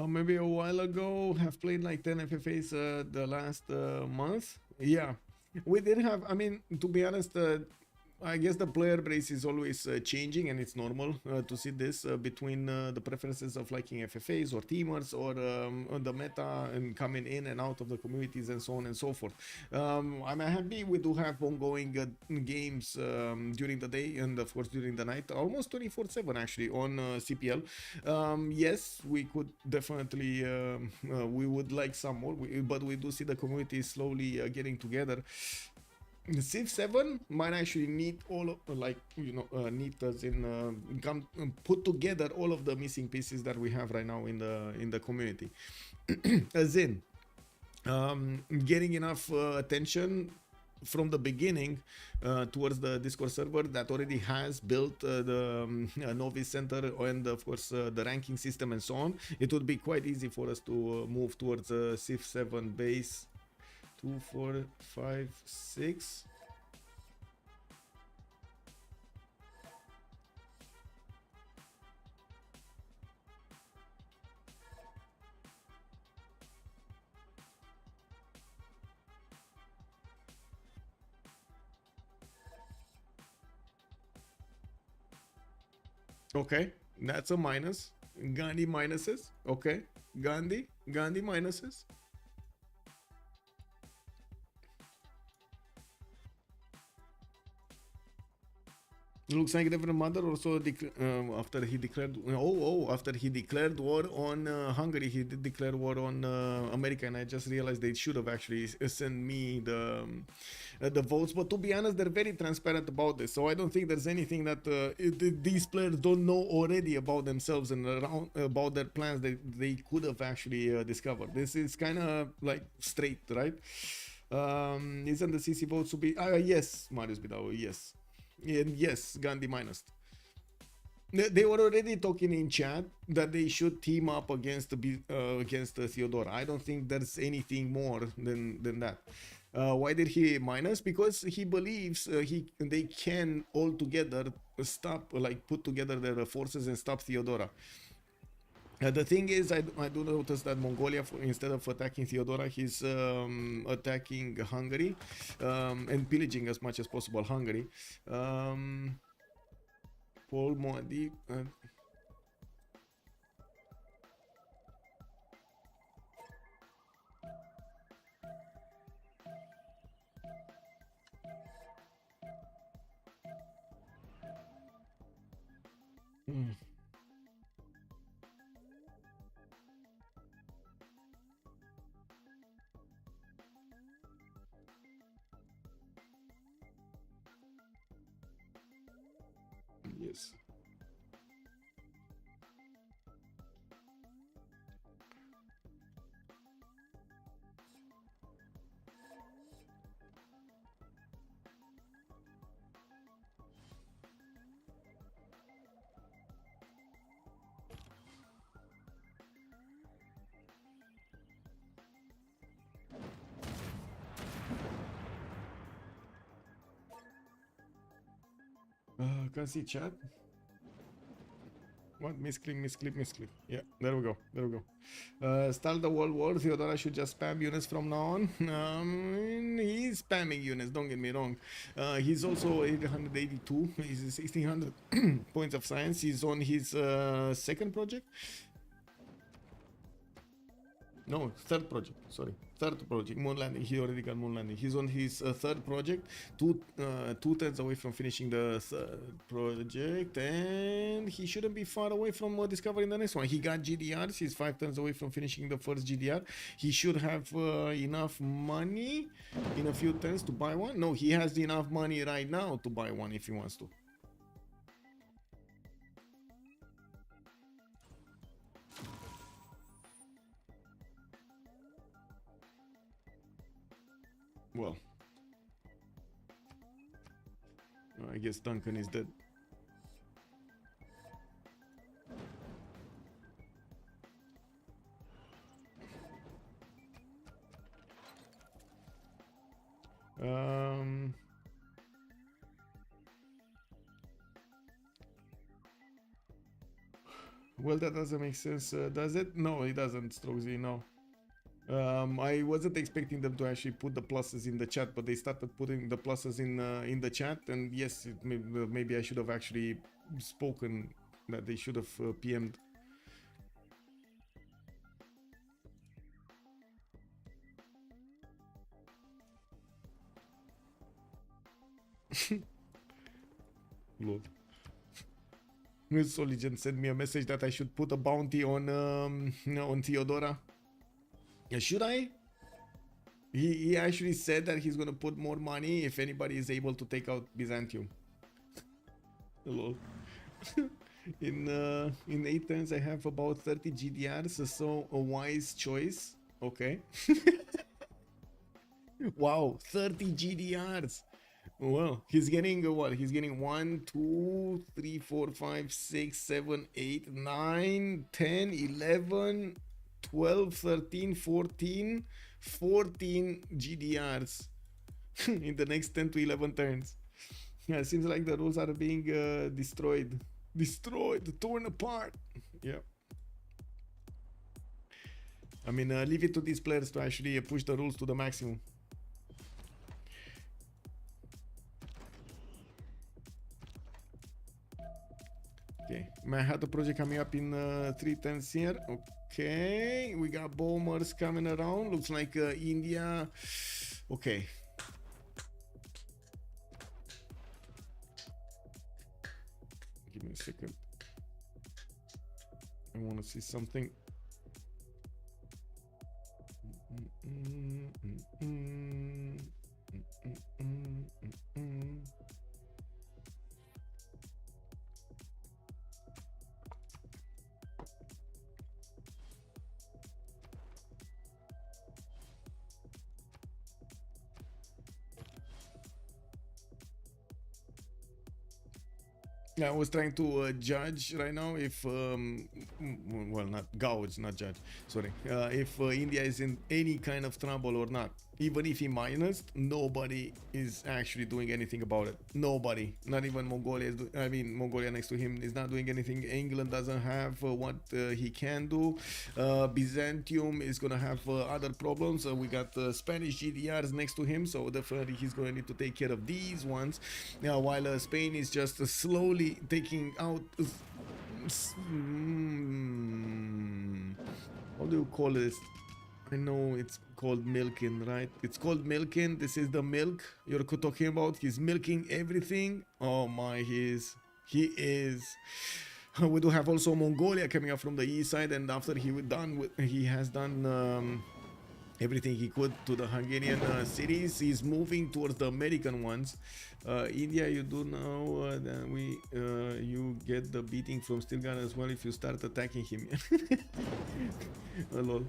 Maybe a while ago, have played like 10 FFAs the last month. Yeah, we did have, I mean, to be honest, I guess the player base is always changing, and it's normal to see this between the preferences of liking FFAs or teamers, or the meta and coming in and out of the communities and so on and so forth. I'm happy we do have ongoing games during the day and of course during the night, almost 24/7 actually on CPL. Yes, we could definitely, we would like some more, but we do see the community slowly getting together. Civ7 might actually need all of, like, you know, need us in come put together all of the missing pieces that we have right now in the community. As in getting enough attention from the beginning towards the Discord server that already has built the novice center and of course the ranking system and so on. It would be quite easy for us to move towards Civ7 base. 2, 4, 5, 6. Okay, that's a minus. Gandhi minuses. Okay, Gandhi minuses. Looks like Reverend Mother also after he declared after he declared war on Hungary, he did declare war on America, and I just realized they should have actually sent me the votes. But to be honest, they're very transparent about this, so I don't think there's anything that these players don't know already about themselves and around about their plans that they could have actually discovered. This is kind of like straight, right? Isn't the CC votes to be yes, Marius Bidao, yes. And yes, Gandhi minus. They were already talking in chat that they should team up against Theodora. I don't think there's anything more than that. Why did he minus? Because he believes they can all together stop, like put together their forces and stop Theodora. The thing is, I do notice that Mongolia, instead of attacking Theodora, he's attacking Hungary and pillaging as much as possible Hungary. Paul Moadi. Yes. Can't see chat. What? Misclick. Yeah, there we go. Start the world war. Theodora should just spam units from now on. He's spamming units, don't get me wrong. He's also 882. He's 1600 points of science. He's on his second project. No, third project. Sorry, third project. Moon landing. He already got moon landing. He's on his third project. Two turns away from finishing the third project, and he shouldn't be far away from discovering the next one. He got GDRs. He's 5 turns away from finishing the first GDR. He should have enough money in a few turns to buy one. No, he has enough money right now to buy one if he wants to. Well, I guess Duncan is dead. Well, that doesn't make sense, does it? No, it doesn't, Strozy, no. I wasn't expecting them to actually put the pluses in the chat, but they started putting the pluses in the chat, and yes, maybe I should have actually spoken that they should have PM'd. Lord. Soligent sent me a message that I should put a bounty on Theodora. Should I? He actually said that he's gonna put more money if anybody is able to take out Byzantium. Lol. In 8 turns I have about 30 GDRs, so a wise choice. Okay. Wow, 30 GDRs. Well, he's getting what? He's getting 1, 2, 3, 4, 5, 6, 7, 8, 9, 10, 11, 12, 13, 14 GDRs in the next 10 to 11 turns. Yeah, it seems like the rules are being destroyed, torn apart. Yeah. I mean, leave it to these players to actually push the rules to the maximum. Okay, Manhattan project coming up in 3 turns here. Okay, we got bombers coming around. Looks like India. Okay. Give me a second. I want to see something. Yeah, I was trying to judge right now if, well, not gauge, not judge, sorry, if India is in any kind of trouble or not. Even if he minused, nobody is actually doing anything about it. Nobody, not even Mongolia. I mean, Mongolia next to him is not doing anything. England doesn't have what he can do. Byzantium is gonna have other problems. We got Spanish GDRs next to him, so definitely he's gonna need to take care of these ones. Now, while Spain is just slowly taking out. How do you call this? I know it's called milking, right? It's called milking. This is the milk you're talking about. He's milking everything. Oh my, he is. We do have also Mongolia coming up from the east side, and after he has done everything he could to the Hungarian cities. He's moving towards the American ones. India, you do know that you get the beating from Steel Gun as well if you start attacking him. Oh, lol.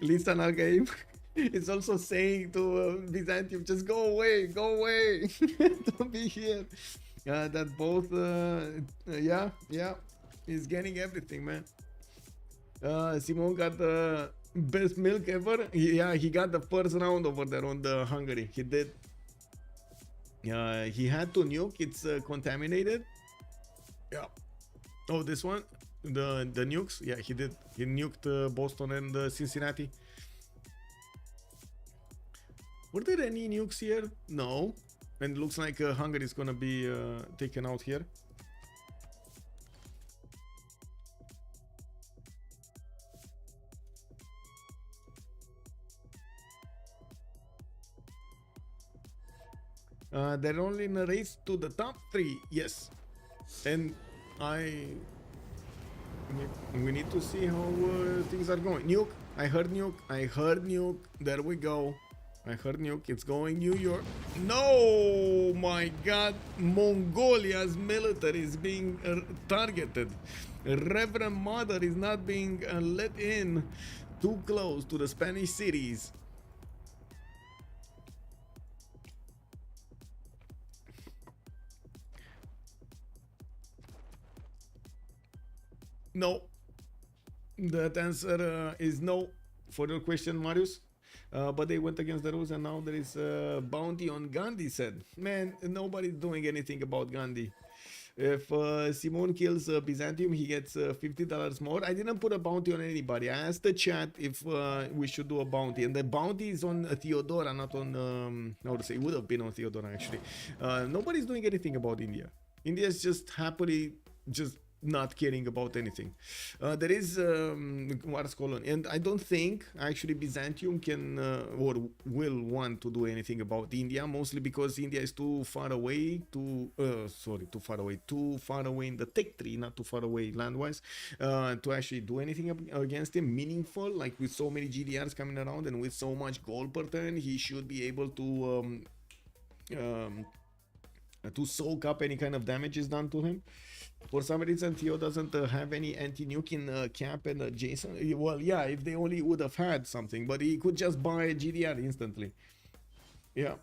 Listen, Al-Gaim is also saying to Byzantium, just go away, don't be here. That both, yeah, he's getting everything, man. Simon got the best milk ever. Yeah, he got the first round over there on the Hungary. He did. He had to nuke. It's contaminated. Yeah. Oh, this one, the nukes. Yeah, he did. He nuked Boston and Cincinnati. Were there any nukes here? No. And it looks like Hungary is gonna be taken out here. They're only in a race to the top 3, yes. And we need to see how things are going. Nuke, I heard nuke, there we go. I heard nuke, it's going New York. No, my God, Mongolia's military is being targeted. Reverend Mother is not being let in too close to the Spanish cities. No, that answer is no for your question, Marius. But they went against the rules, and now there is a bounty on Gandhi. Said, man, nobody's doing anything about Gandhi. If Simon kills Byzantium, he gets $50 more. I didn't put a bounty on anybody. I asked the chat if we should do a bounty, and the bounty is on Theodora, not on how to say, it would have been on Theodora actually. Nobody's doing anything about India. India is just happily just not caring about anything. There is Wars colony, and I don't think actually Byzantium can or will want to do anything about India, mostly because India is too far away, too far away in the tech tree, not too far away land-wise, to actually do anything against him meaningful. Like with so many GDRs coming around and with so much gold per turn, he should be able to soak up any kind of damages done to him. For some reason, Theo doesn't have any anti-nuke in Cap and Jason. Well, yeah, if they only would have had something, but he could just buy a GDR instantly. Yeah.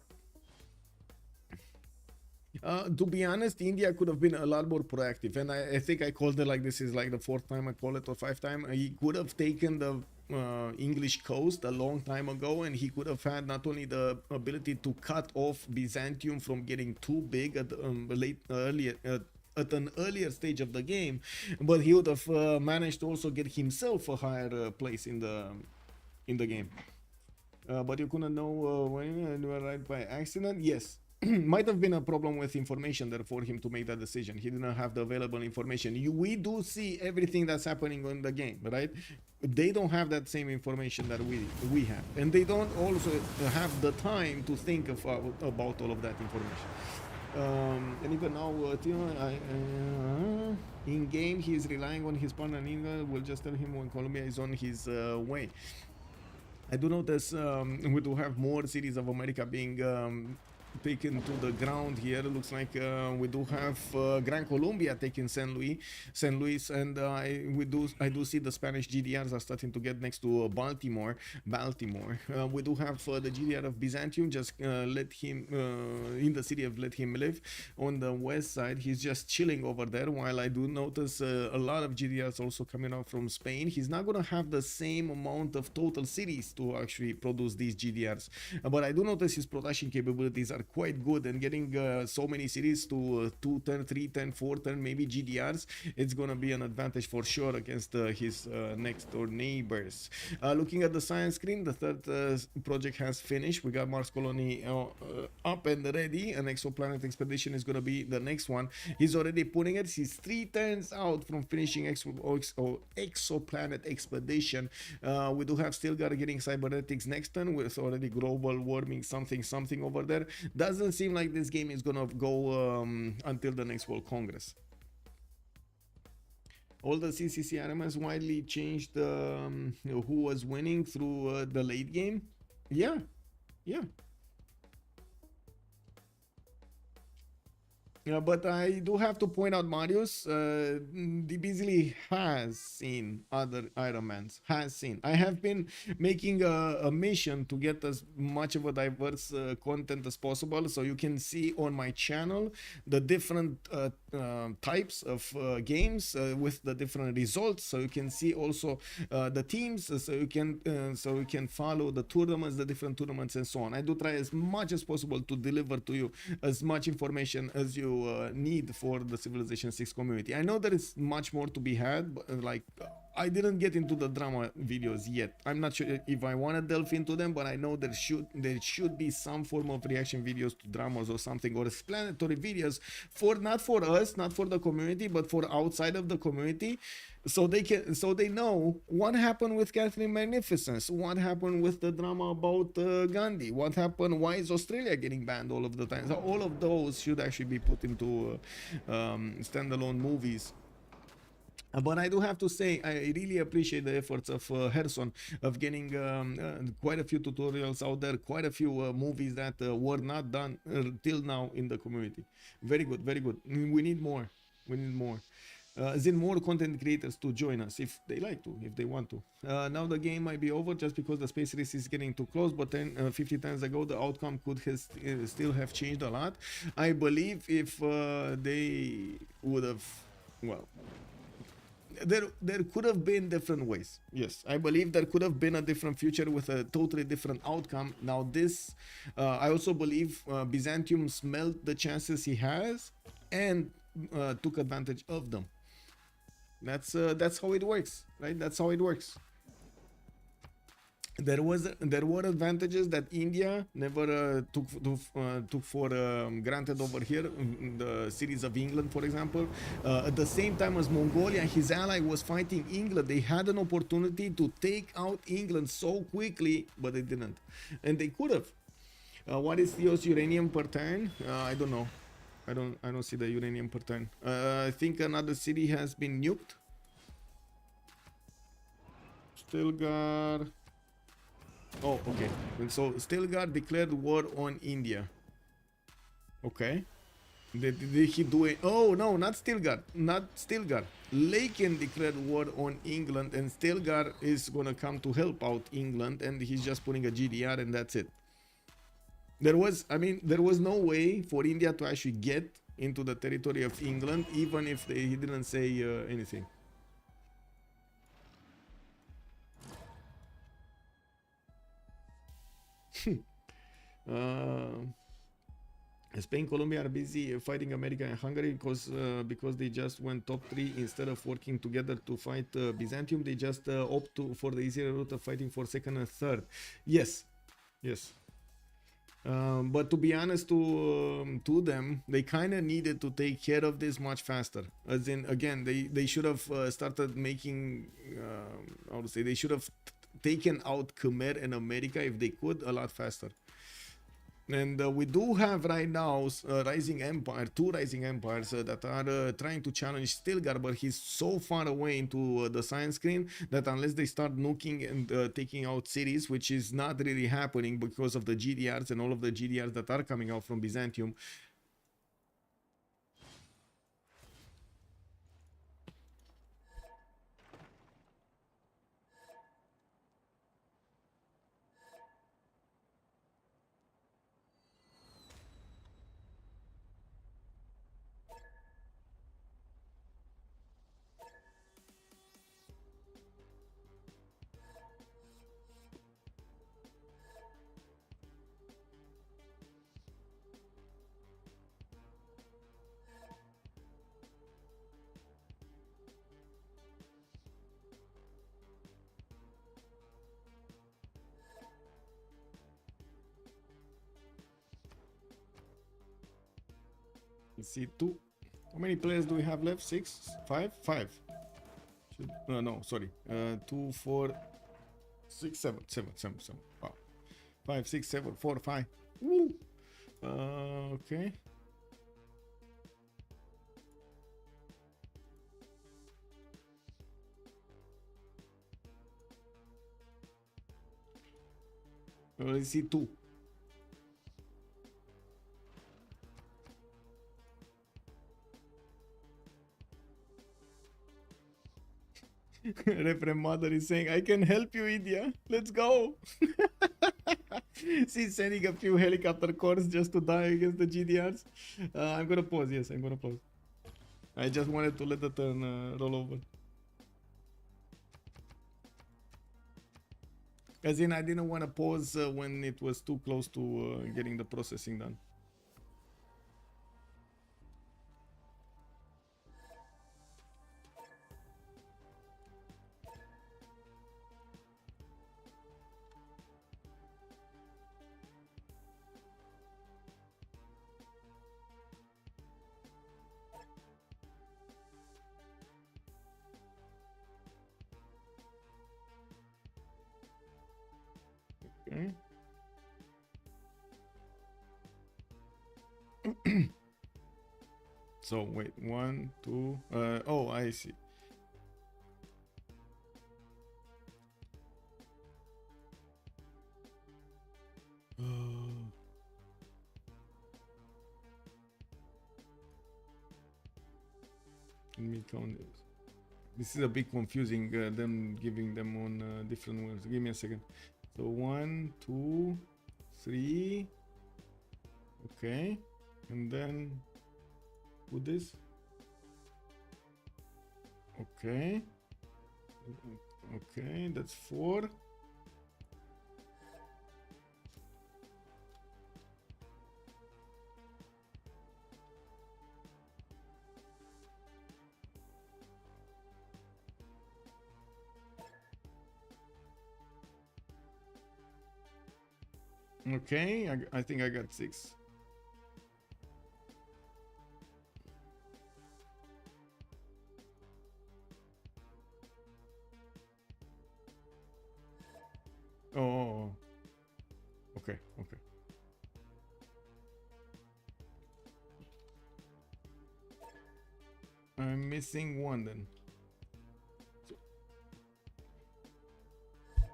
To be honest, India could have been a lot more proactive, and I think I called it like this is like the 4th time I call it, or 5th time. He could have taken the English coast a long time ago, and he could have had not only the ability to cut off Byzantium from getting too big at at an earlier stage of the game, but he would have managed to also get himself a higher place in the game. But you couldn't know when you were right by accident. Yes. Might have been a problem with information there for him to make that decision. He didn't have the available information. We do see everything that's happening in the game, right? They don't have that same information that we have, and they don't also have the time to think about all of that information. And even now, in game, he is relying on his partner. Ninga will just tell him when Colombia is on his way. I do notice we do have more cities of America being taken to the ground here. Looks like we do have Gran Colombia taking San Luis, and I do see the Spanish GDRs are starting to get next to Baltimore. We do have the GDR of Byzantium. Just let him in the city of Let Him Live. On the west side, he's just chilling over there. While I do notice a lot of GDRs also coming out from Spain. He's not gonna have the same amount of total cities to actually produce these GDRs, but I do notice his production capabilities are quite good, and getting so many cities to 2 turn, 3 turn, 4 turn, maybe GDRs, it's gonna be an advantage for sure against his next door neighbors. Looking at the science screen, the third project has finished. We got Mars Colony up and ready. An exoplanet expedition is gonna be the next one. He's already putting it. He's 3 turns out from finishing exoplanet expedition. We do have Stilgar getting cybernetics next turn with already global warming something over there. Doesn't seem like this game is gonna go until the next World Congress. All the CCC RMS widely changed who was winning through the late game. Yeah. Yeah, but I do have to point out, Marius, DBeasley has seen other Ironmans. I have been making a mission to get as much of a diverse content as possible, so you can see on my channel the different types of games with the different results. So you can see also the teams, so you can follow the tournaments, the different tournaments, and so on. I do try as much as possible to deliver to you as much information as you need for the Civilization 6 community. I know there is much more to be had, but like I didn't get into the drama videos yet. I'm not sure if I want to delve into them, but I know there should be some form of reaction videos to dramas or something, or explanatory videos for not for us, not for the community, but for outside of the community, so they know what happened with Catherine Magnificence, what happened with the drama about Gandhi, what happened, why is Australia getting banned all of the time. So all of those should actually be put into standalone movies. But I do have to say, I really appreciate the efforts of Herson of getting quite a few tutorials out there, quite a few movies that were not done till now in the community. Very good, very good. We need more. More content creators to join us if they like to, if they want to. Now the game might be over just because the space race is getting too close, but 50 times ago the outcome could still have changed a lot. I believe if they would have, well, there could have been different ways. Yes, I believe there could have been a different future with a totally different outcome. Now this, I also believe Byzantium smelled the chances he has and took advantage of them. That's how it works, right? That's how it works. There were advantages that India never took for granted over here. In the cities of England, for example, at the same time as Mongolia, his ally was fighting England. They had an opportunity to take out England so quickly, but they didn't, and they could have. What is Theo's uranium per turn? I don't know. I don't see the uranium per turn. I think another city has been nuked. Stilgar. Oh, okay. And so Stilgar declared war on India. Okay. Did he do it? Oh no, not Stilgar. Not Stilgar. Laken declared war on England, and Stilgar is gonna come to help out England, and he's just putting a GDR, and that's it. There was no way for India to actually get into the territory of England, even if he didn't say anything. Spain, Colombia are busy fighting America and Hungary because they just went top 3 instead of working together to fight Byzantium. They just opt for the easier route of fighting for second and third. Yes. But to be honest to them, they kind of needed to take care of this much faster. As in, again, they should have started making, how to say, they should have taken out Khmer and America if they could a lot faster. And we do have right now Rising Empire, two Rising Empires that are trying to challenge Stilgar, but he's so far away into the science screen that unless they start nuking and taking out cities, which is not really happening because of the GDRs and all of the GDRs that are coming out from Byzantium. Let's see, two. How many players do we have left? 6, 5, 5. No, sorry. 2, 4, 6, 7. Wow. 5, 6, 7, 4, 5. Woo. Okay. Let's see, 2. Reverend Mother is saying, I can help you, India. Let's go. She's sending a few helicopter corps just to die against the GDRs. I'm gonna pause. Yes, I'm gonna pause. I just wanted to let the turn roll over. As in, I didn't want to pause when it was too close to getting the processing done. Okay. So wait, 1, 2. Oh, I see. Let me count it. This is a bit confusing. Them giving them on different words. Give me a second. So 1, 2, 3. Okay, and then put this. Okay. Okay, that's 4. Okay, I think I got 6. Oh, okay, okay. I'm missing 1 then. So,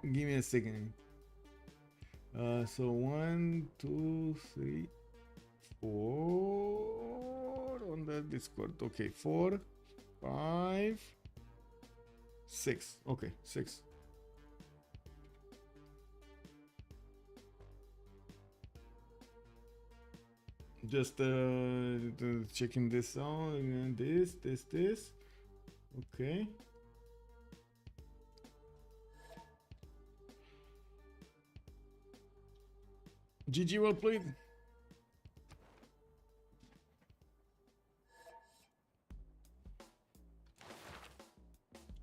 give me a second. So 1, 2, 3, 4 on the Discord. Okay, 4, 5, 6. Okay, 6. Just checking this out and this. Okay. GG, well played.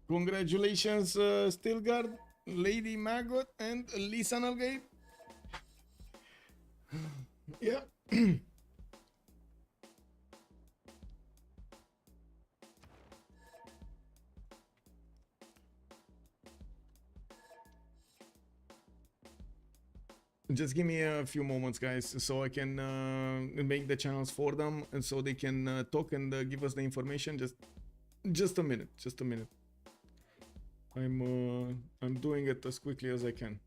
Congratulations, Stilgard, Lady Maggot, and Lisa Nalgate. Yeah. Just give me a few moments, guys, so I can make the channels for them, and so they can talk and give us the information. Just a minute. Just a minute. I'm doing it as quickly as I can.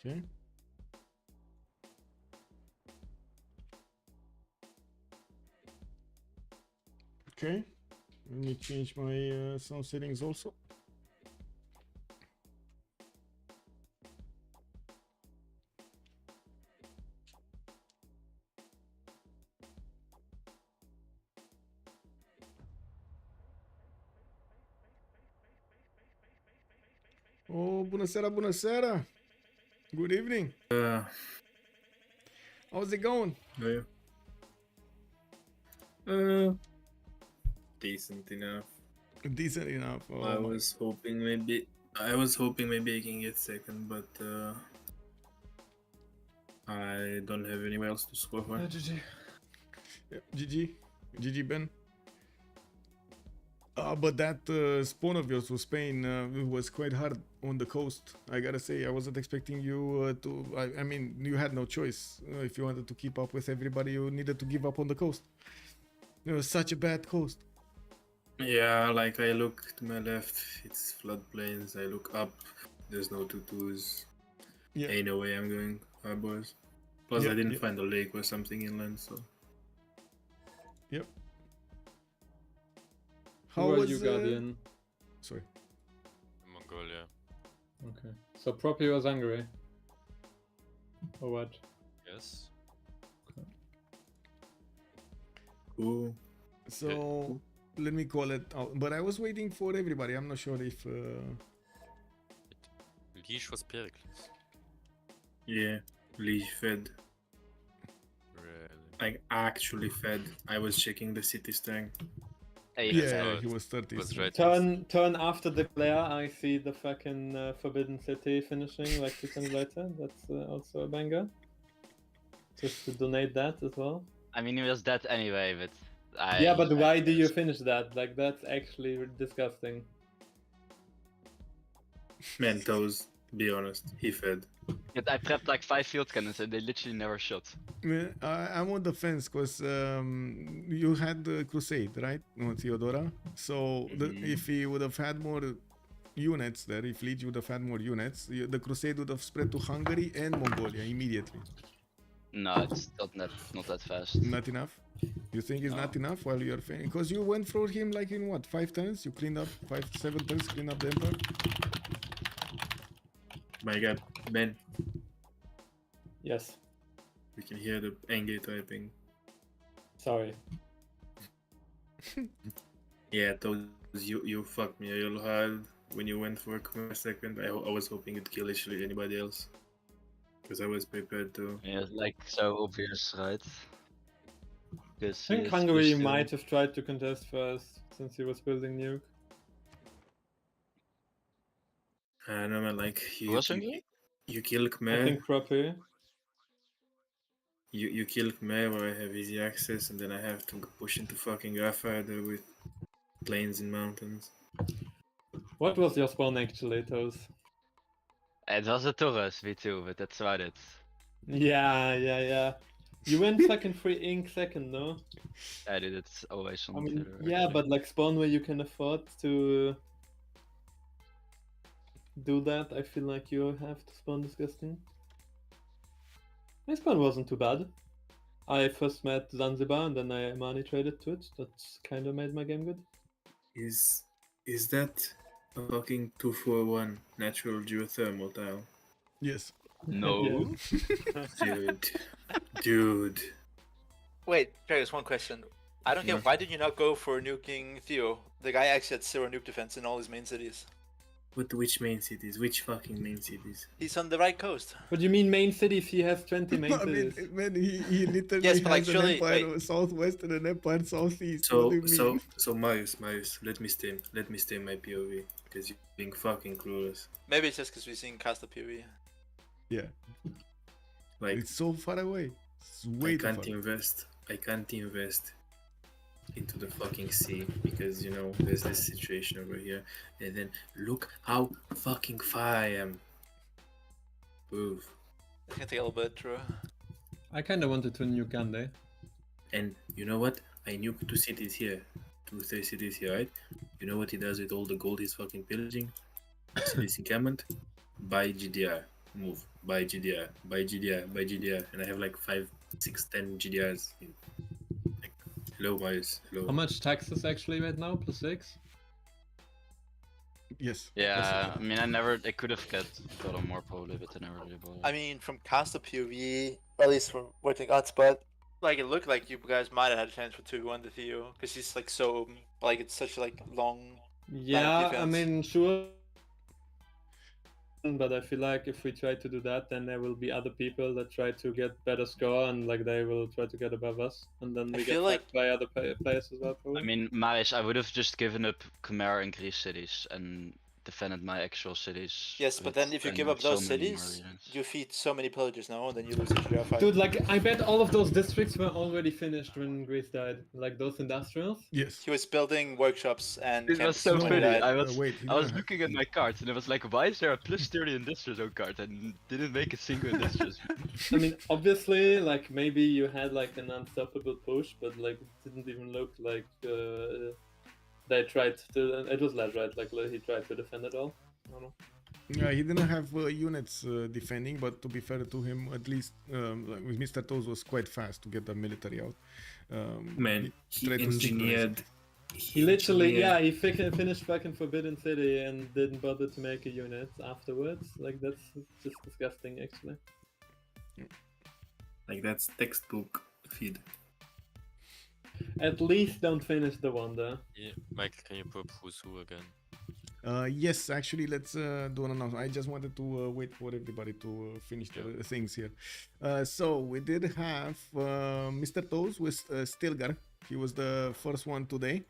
Okay. Okay. Let me change my sound settings also. Oh, bună seara, bună seara. Good evening. How's it going? Yeah. Decent enough. Decent enough. Oh, I was hoping maybe I can get second, but I don't have anywhere else to score for. GG. Yeah, GG Ben. But that spawn of yours with Spain was quite hard on the coast. I gotta say, I wasn't expecting you to. I mean, you had no choice. If you wanted to keep up with everybody, you needed to give up on the coast. It was such a bad coast. Yeah, like I look to my left, it's floodplains. I look up, there's no tutus. Yeah. Ain't no way I'm going harbors. Plus, Yeah, I didn't yeah. find a lake or something inland, so. Yep. Who are you, Guardian? Sorry. Mongolia. Okay. So Propi was Hungary? Or what? Yes. Cool. So let me call it out. But I was waiting for everybody. I'm not sure if. Leash was Pericles. Yeah, Leash fed. Really? Like actually fed. I was checking the city strength. Yeah, he was 30. Was right. Turn after the player, I see the fucking Forbidden City finishing like 2 times later. That's also a banger. Just to donate that as well. I mean, he was dead anyway, but Yeah, but why do you finish that? Like, that's actually disgusting. Mentos, be honest, he fed. Yet I prepped like 5 field cannons and they literally never shot. I'm on the fence because you had the Crusade, right, on Theodora? So if he would have had more units there, if Legion would have had more units, the Crusade would have spread to Hungary and Mongolia immediately. No, it's not that fast. Not enough? You think it's not enough while you're failing? Because you went for him like in what, 5 turns? You cleaned up 7 turns, cleaned up the Emperor? My god, Ben, Yes. we can hear the Engage typing. Sorry. Yeah, those you fucked me real hard when you went for a second. I was hoping you'd kill literally anybody else. Because I was prepared to. Yeah, like so obvious, right? I think Hungary might have tried to contest first, since he was building nuke. I don't know, man, like Was Hungary? you kill I Khmer, think Propi. you kill Khmer where I have easy access, and then I have to push into fucking Rafah there with plains and mountains. What was your spawn actually, Toes? It was a Taurus V2, but that's about it. Yeah. You went fucking free ink second, no? I did it always on I mean, Twitter, yeah, actually. but like spawn where you can afford to do that, I feel like you have to spawn disgusting. My spawn wasn't too bad. I first met Zanzibar and then I money traded to it. That's kind of made my game good. Is that a fucking 241 natural geothermal tile? Yes. No. Dude. Wait, Travis, one question. I don't Yeah. get why did you not go for nuking Theo? The guy actually had zero nuke defense in all his main cities. Which main cities? Which fucking main cities? He's on the right coast. What do you mean main cities? He has 20 main I mean, cities. man, he literally Yes, but, like, has an surely- empire wait. southwest and an empire southeast. What do So you mean? so Marius, let me stay in my POV because you're being fucking clueless. Maybe it's just because we've seen Caster PoE. Yeah, Like it's so far away. It's way I too can't far. invest into the fucking sea because you know there's this situation over here, and then look how fucking far I am. Move. It's gonna take a little bit, true. I kind of wanted to nuke Gandhi. And you know what? I nuked 2 cities here, 3 cities here, right? You know what he does with all the gold he's fucking pillaging? Cities encampment, buy GDR, move, buy GDR, buy GDR, buy GDR, and I have like 5, 6, 10 GDRs. Like, hello, Marius, hello. How much taxes actually right now? +6? Yes. Yeah, I mean, I could have gotten more probably, but I never really bought it. I mean, from Caster PoE, or at least from watching OnSpot, like it looked like you guys might have had a chance for 2-1 to Theo, because he's like so, like it's such like long. Yeah, I defense. mean, sure. But I feel like if we try to do that, then there will be other people that try to get better score, and like they will try to get above us, and then I we feel get like- fucked by other players as well. Probably. I mean, Marius, I would have just given up Khmer and Greece cities and defended my actual cities. Yes, but with- then if you and give up so those many more cities, units. you feed so many pillagers now, and then you lose the GDR fight. Dude, like I bet all of those districts were already finished when Greece died. Like those industrials. Yes. He was building workshops and It was campuses so when he funny. died. I was wait, he I was didn't have- looking at my cards and it was like, why is there a +30 industrial zone card and didn't make a single industrial zone? I mean, obviously, like maybe you had like an unstoppable push, but like it didn't even look like they tried to. It was less right. Like he tried to defend it all. I don't know. Yeah, he didn't have units defending, but to be fair to him, at least like with Mr. Toes was quite fast to get the military out. Man, he tried to synchronize engineered. He literally, yeah, he finished fucking Forbidden City and didn't bother to make a unit afterwards. Like that's just disgusting, actually. Like that's textbook feed. At least don't finish the wonder. Yeah, Michael, can you put who's who again? Yes, actually, let's do an announcement. I just wanted to wait for everybody to finish the things here. So we did have Mr. Toes with Stilgar. He was the first one today.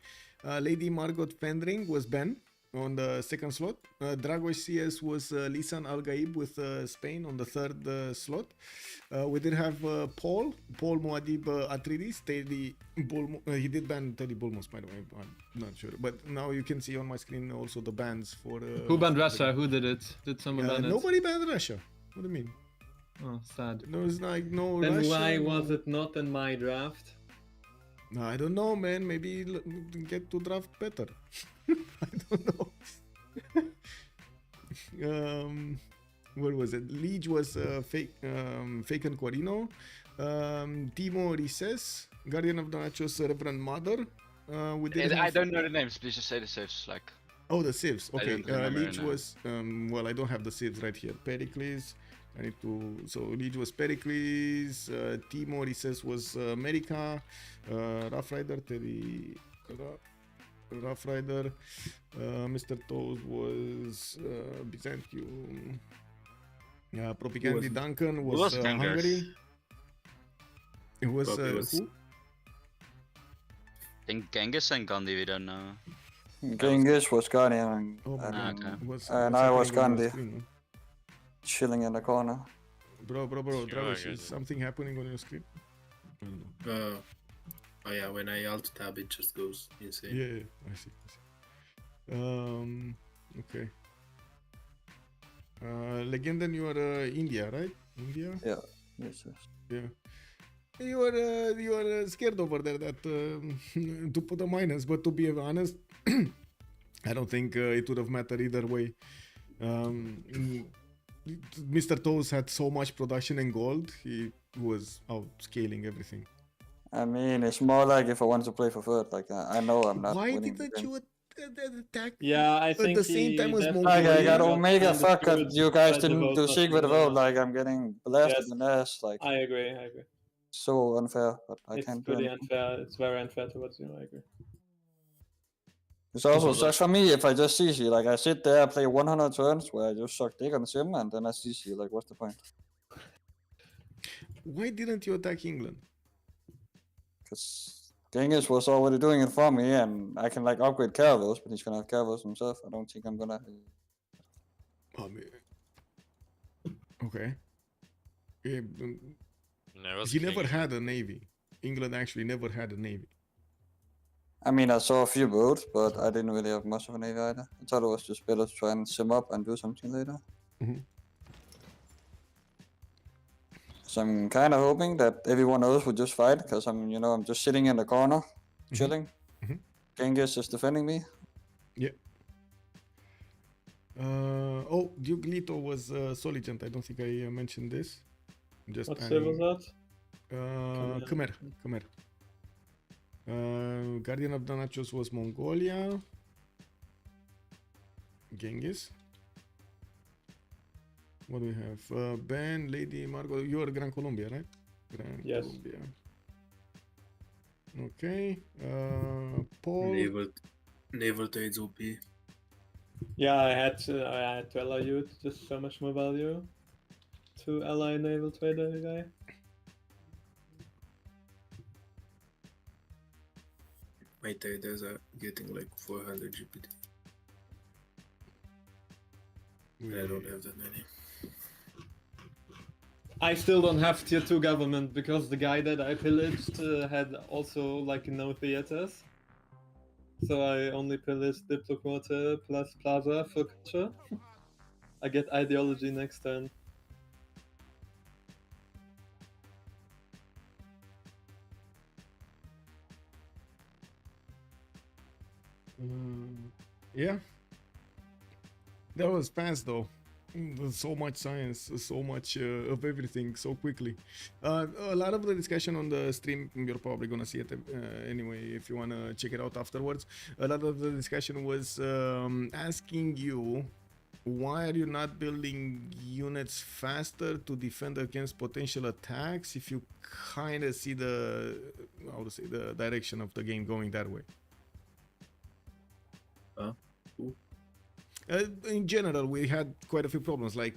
Lady Margot Fendring was Ben on the second slot. Dragos CS was Lisan Al-Gaib with Spain on the third slot. We did have Paul Muad'Dib Atreides, Teddy he did ban Teddy Bulmos, by the way. I'm not sure, but now you can see on my screen also the bans for. Who banned Russia? Who did it? Did someone ban it? Nobody banned Russia. What do you mean? Oh, sad. There was like no. Then Russia, why no- was it not in my draft? No, I don't know, man. Maybe get to draft better. I don't know. What was it? Liege was Fake and Quarino. Timo Rises, Guardian of the Nachos, Reverend Mother. We did I have... don't know the names. Please just say the saves. Like, Oh, the Civs. I Okay. don't remember Liege now. was well, I don't have the Civs right here. Pericles. I need to. So Liege was Pericles. Timo Rises was America. Rough Rider, Teddy. Rough Rider. Mr. Toes was Byzantium. Propaganda Duncan was, was Genghis? Hungary. It was, Probably was- who? I think Genghis and Gandhi, we don't know. Genghis was Guardian Oh, my Ah, God. okay. What's And what's I was happening on your Gandhi. screen? chilling in the corner. Bro, Sure, Dragosh, I is get it. something happening on your screen? I don't know. Oh yeah, when I alt tab it just goes insane. Yeah, I see. Okay. Legendan, you are India, right? India? Yes, yes. Yeah. You are scared over there that to put a minus, but to be honest, I don't think it would have mattered either way. Mr. Toes had so much production in gold, he was outscaling everything. I mean, it's more like if I wanted to play for third, like I know I'm not Why winning the didn't game. you attack? Yeah, I At think the same time as Mo- Like I got Yeah, Omega understood fuck that you guys that the didn't vote do was secret in vote, the- like I'm getting blasted Yes. in the ass, like I agree. so unfair, but I It's can't do pretty anything. unfair. It's very unfair towards you. I agree. It's also sucks for me if I just CC. Like, I sit there, play 100 turns where I just suck dick on Sim, and then I CC. Like, what's the point? Why didn't you attack England? Because Genghis was already doing it for me, and I can, like, upgrade caravels, but he's gonna have caravels himself. I don't think I'm gonna... Okay. Yeah, No, it was he never clean. had a navy. England actually never had a navy. I mean, I saw a few boats, but I didn't really have much of a navy either. I thought it was just better to try and sim up and do something later. So I'm kind of hoping that everyone else would just fight, because I'm just sitting in the corner, chilling. Genghis is defending me. Yeah. Oh, Duke Leto was Soligent. I don't think I mentioned this. Just What civ was that? Khmer. Guardian of the Nachos was Mongolia. Genghis. What do we have? Ben, Lady, Margot. You are Gran Colombia, right? Gran Yes. Colombia. Okay. Paul. Naval trades OP. Yeah, I had to allow you to just so much more value to ally naval trader guy. My traders are getting like 400 GPT. I don't have that many. I still don't have tier 2 government because the guy that I pillaged had also like no theaters. So I only pillaged Diplo Quarter plus Plaza for culture. I get ideology next turn. Yeah. That was fast though. There's so much science, so much of everything so quickly. A lot of the discussion on the stream, you're probably gonna see it anyway if you wanna check it out afterwards. A lot of the discussion was asking you, why are you not building units faster to defend against potential attacks if you kind of see the, how to say, the direction of the game going that way? In general, we had quite a few problems. Like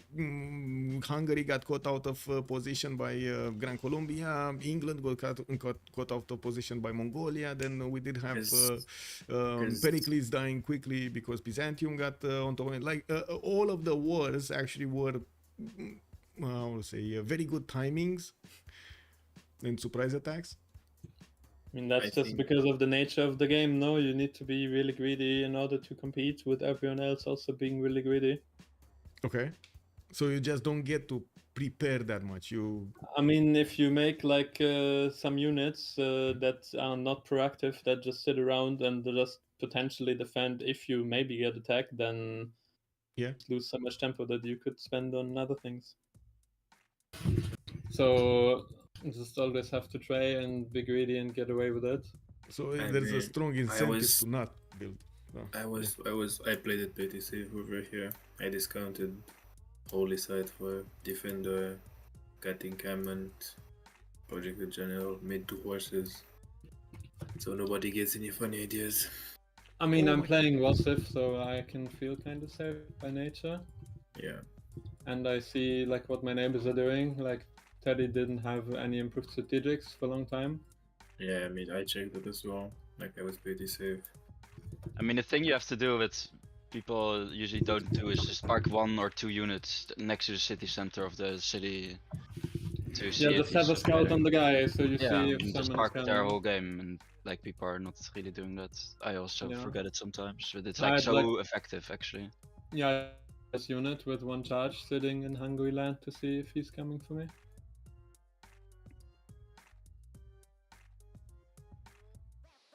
Hungary got caught out of position by Gran Colombia. England got caught out of position by Mongolia. Then we did have Pericles dying quickly because Byzantium got on top of it. Like all of the wars actually were, how to say, very good timings and surprise attacks. I mean, that's just because of the nature of the game, no? You need to be really greedy in order to compete with everyone else also being really greedy. Okay. So you just don't get to prepare that much. I mean, if you make like some units that are not proactive, that just sit around and just potentially defend if you maybe get attacked, then lose so much tempo that you could spend on other things. So just always have to try and be greedy and get away with it. So there's a strong incentive to not build. I played it pretty safe over here. I discounted Holy Site for Defender, got encampment, Projected General, made 2 horses. So nobody gets any funny ideas. I mean, I'm playing Wasif, so I can feel kind of safe by nature. Yeah. And I see like what my neighbors are doing. Like Teddy didn't have any improved strategics for a long time. Yeah, I mean, I checked it as well. Like, I was pretty safe. I mean, the thing you have to do with people usually don't do is just park 1 or 2 units next to the city center of the city to see just have a scout on the guy, so you see if and just someone's park coming. their whole game, and like people are not really doing that. I also forget it sometimes, but it's I like had, so effective actually. Yeah, this unit with 1 charge sitting in Hungary land to see if he's coming for me.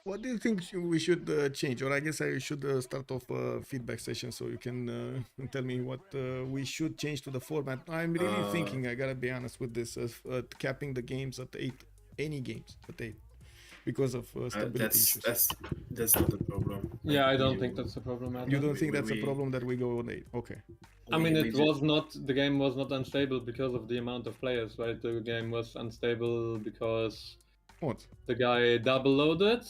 What do you think we should change? Or I guess I should start off a feedback session so you can tell me what we should change to the format. I'm really thinking, I gotta be honest with this, capping the games at 8, any games at 8, because of stability issues. That's not a problem. Yeah, I don't think that's a problem at all. You don't think that's a problem that we go on 8? Okay. I mean, the game was not unstable because of the amount of players, right? The game was unstable because what? The guy double loaded,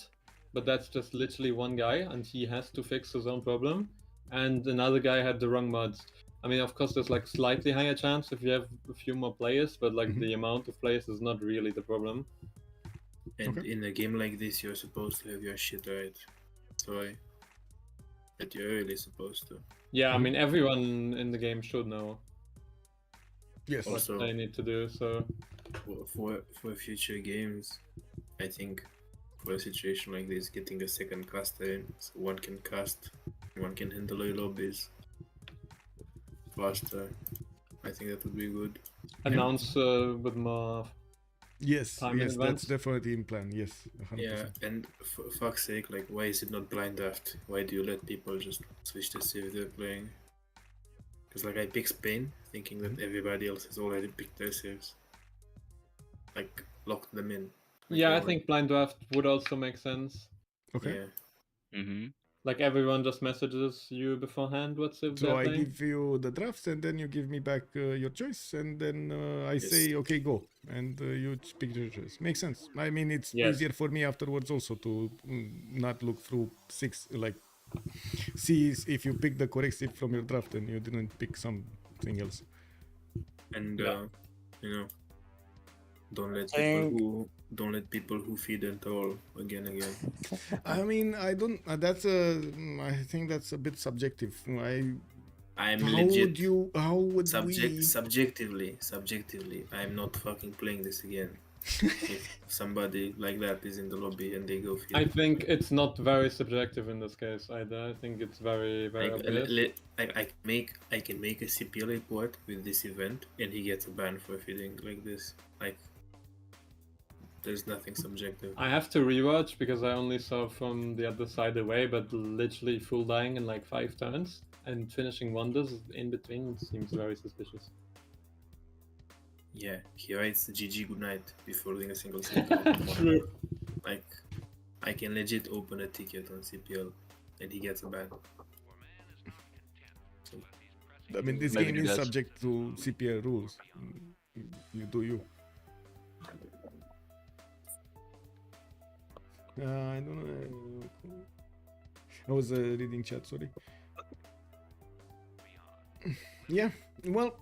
but that's just literally one guy, and he has to fix his own problem. And another guy had the wrong mods. I mean, of course, there's like slightly higher chance if you have a few more players, but like the amount of players is not really the problem. And Okay. in a game like this, you're supposed to have your shit right. So that you're really supposed to. Yeah, I mean, everyone in the game should know Yes. what Also, they need to do. So for future games, I think for a situation like this, getting a second caster in, so one can cast, one can handle the lobbies faster. I think that would be good. announce with more. Yes, Time in yes, advance? that's definitely in plan. Yes, 100%. Yeah, and for fuck's sake, like, why is it not blind draft? Why do you let people just switch to Civ they're playing? Because, like, I pick Spain, thinking that everybody else has already picked their Civs. Like, locked them in. Like, Yeah, I already- think blind draft would also make sense. Okay. Yeah. Mm-hmm. Like everyone just messages you beforehand what's if So they're I playing. give you the drafts, and then you give me back your choice, and then I Yes. say, okay, go, and you pick your choice. Makes sense. I mean, it's Yes. easier for me afterwards also to not look through six, like, see if you pick the correct Civ from your draft and you didn't pick something else. And, Yeah. you know, don't let Think- don't let people who feed and troll again. I mean, I don't. I think that's a bit subjective. I'm How legit. would you? How would we? Subjectively, I'm not fucking playing this again. If somebody like that is in the lobby and they go feed. I think it's not very subjective in this case either. I think it's very obvious. I can make a CPL report with this event and he gets a ban for feeding like this. Like, there's nothing subjective. I have to rewatch because I only saw from the other side away, but literally full dying in like 5 turns and finishing wonders in between seems very suspicious. Yeah, he writes GG goodnight before doing a single CPL. True. Like, I can legit open a ticket on CPL and he gets a ban. I mean, this Maybe game do is that. subject to CPL rules. You do you. I don't know. I was reading chat. Sorry. Yeah. Well,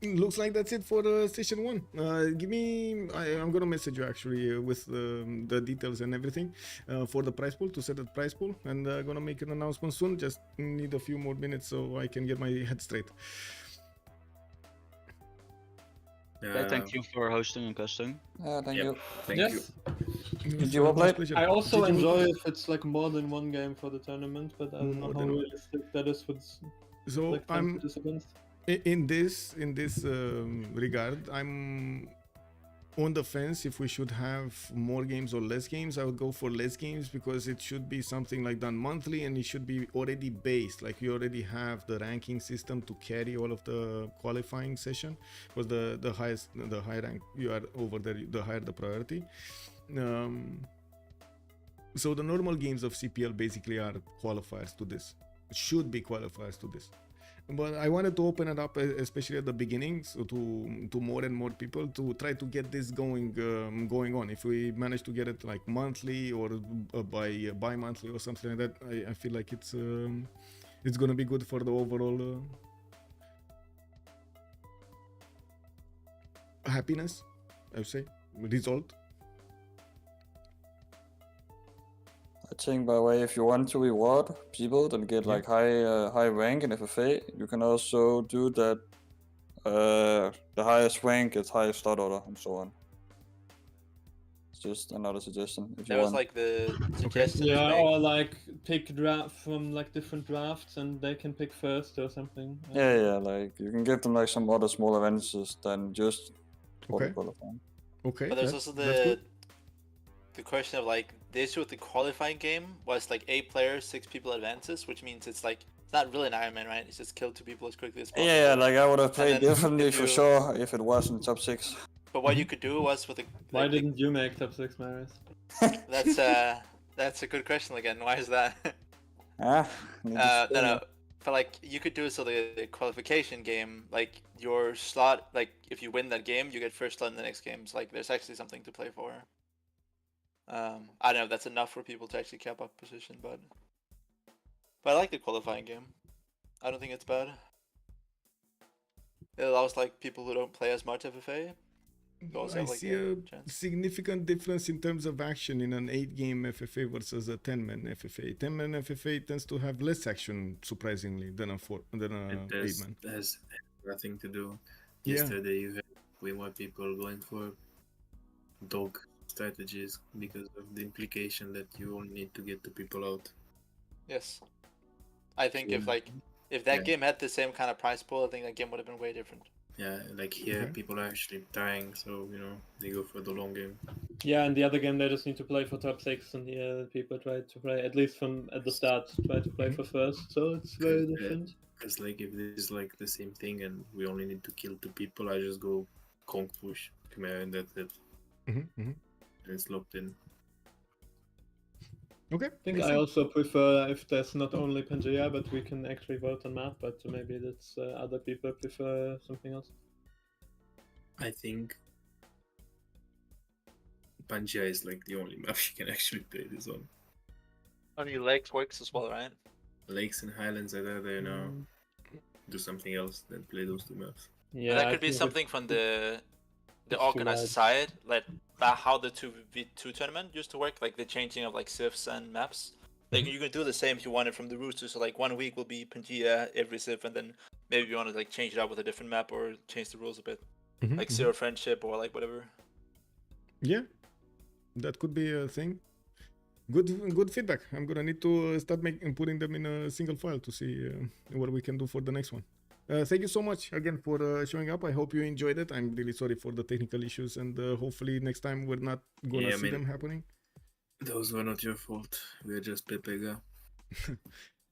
looks like that's it for session 1. Give me. I'm gonna message you actually with the details and everything for the prize pool, to set the prize pool, and gonna make an announcement soon. Just need a few more minutes so I can get my head straight. Yeah, thank you for hosting and casting. Thank Yep. you. Thank Yes. you. Did you all play? I also Did you- enjoy if it's like more than one game for the tournament, but I don't know More how than one. realistic that is with So like 10 I'm participants. in this regard. I'm on the fence if we should have more games or less games. I would go for less games because it should be something like done monthly and it should be already based, like you already have the ranking system to carry all of the qualifying session, because the higher rank you are over there, the higher the priority. So the normal games of CPL basically are qualifiers to this, should be qualifiers to this. But I wanted to open it up, especially at the beginning, so to more and more people, to try to get this going on. If we manage to get it like monthly or bi-monthly or something like that, I feel like it's gonna be good for the overall happiness, I would say, result. I think by way, if you want to reward people that get like high rank in FFA, you can also do that. The highest rank gets highest start order and so on. It's just another suggestion if you That was want. like the suggestion. Yeah, or like pick draft from like different drafts and they can pick first or something. Yeah, like you can give them like some other small advantages than just Okay. qualifying. Okay. But there's that's- also that's good. the question of like the issue with the qualifying game was like 8 players, 6 people advances, which means it's like it's not really an Iron Man, right? It's just kill 2 people as quickly as possible. Yeah, like I would have played then differently if for you- sure if it was in top 6. But what you could do was with the Why like, didn't you make top 6, Marius? that's a good question again. Why is that? Ah, need to No, spin. no. But like you could do so the qualification game, like your slot, like if you win that game, you get first slot in the next game. So like there's actually something to play for. I don't know if that's enough for people to actually cap up position, but I like the qualifying game. I don't think it's bad. It allows like people who don't play as much FFA. to also I have, like, see a a chance. significant difference in terms of action in an 8-game FFA versus a 10-man FFA. 10-man FFA tends to have less action, surprisingly, than a 8-man. It has nothing to do. Yeah. Yesterday you had way more people going for dog strategies because of the implication that you only need to get the people out. Yes. I think if Yeah. if that Yeah. game had the same kind of prize pool, I think that game would have been way different. Yeah, like here Okay. people are actually dying, so they go for the long game. Yeah, and the other game they just need to play for top 6, and the people try to play, at least from at the start, try to play for first, so it's very different. Because like if this is like the same thing and we only need to kill 2 people, I just go conk push Chimera and that's it. And it's locked in. Okay. I think I also prefer if there's not only Pangea, but we can actually vote on map, but maybe that's other people prefer something else. I think Pangea is like the only map you can actually play this on. Only Lakes works as well, right? Lakes and Highlands, I'd rather do something else than play those 2 maps. Yeah, That I could be think something from the it's too organizer wide. side, like how the 2v2 tournament used to work, like the changing of like civs and maps. Like you can do the same if you want it from the Rooster. So like 1 week will be Pangea every civ, and then maybe you want to like change it up with a different map or change the rules a bit, like Zero Friendship or like whatever. Yeah, that could be a thing. Good feedback. I'm gonna need to start putting them in a single file to see what we can do for the next one. Thank you so much again for showing up. I hope you enjoyed it. I'm really sorry for the technical issues, and hopefully next time we're not gonna see them happening. Those were not your fault. We're just Pepega.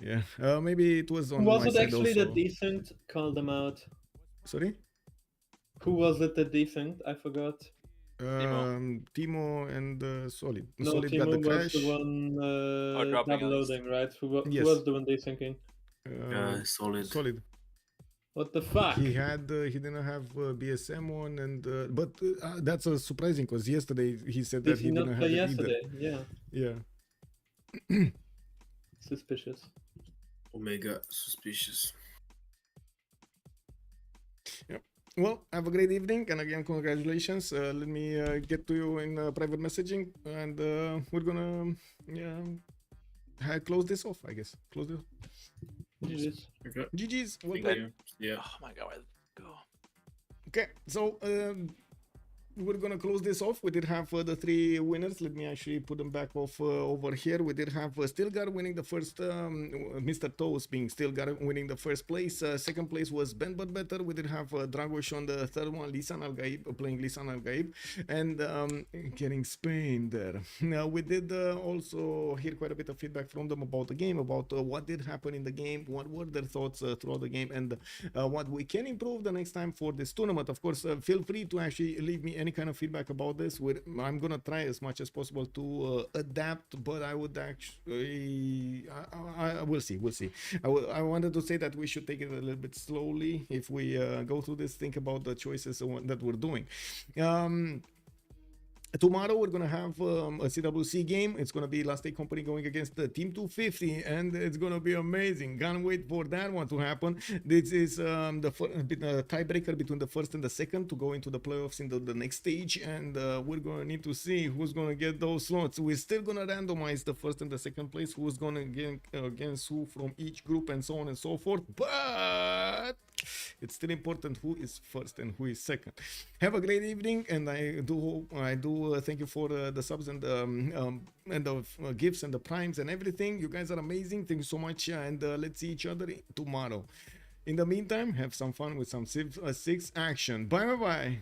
Yeah, maybe it was on Was my it side actually also. the decent called them out? Sorry? Who was it that decent? I forgot. Timo and Solid. No, Solid got Timo the was crash. the one dropping double us. loading, right? Who Yes. was the one desyncing? Solid. Solid. What the fuck? He didn't have BSM on, and but that's surprising because yesterday he said Did that he he not didn't play have it either. yesterday? Yeah. Yeah. Suspicious. Omega suspicious. Well, have a great evening, and again, congratulations. Let me get to you in private messaging, and we're gonna close this off, I guess. Close this. GG's. Okay. GG's. Well Thank played. you. Yeah. Oh my god, where'd it go? Okay, so we're gonna close this off. We did have the 3 winners. Let me actually put them back off over here. We did have Stilgar winning the first, Mr. Toast being Stilgar winning the first place. Second place was Ben But Better. We did have Dragos on the third one, Lisan Al Gaib playing Lisan Al Gaib, and getting Spain there. Now we did also hear quite a bit of feedback from them about the game, about what did happen in the game, what were their thoughts throughout the game, and what we can improve the next time for this tournament. Of course, feel free to actually leave me any kind of feedback about this. I'm gonna try as much as possible to adapt, but I would actually we'll see. I wanted to say that we should take it a little bit slowly if we go through this, think about the choices that we're doing. Tomorrow we're gonna have a CWC game. It's gonna be Last Day Company going against the Team 250, and it's gonna be amazing. Can't wait for that one to happen. This is the tiebreaker between the first and the second to go into the playoffs in the next stage, and we're gonna need to see who's gonna get those slots. We're still gonna randomize the first and the second place, who's gonna get against who from each group, and so on and so forth. But it's still important who is first and who is second. Have a great evening, and I do thank you for the subs and the gifts and the primes and everything. You guys are amazing. Thank you so much, and let's see each other tomorrow. In the meantime, have some fun with some Civ6 action. Bye.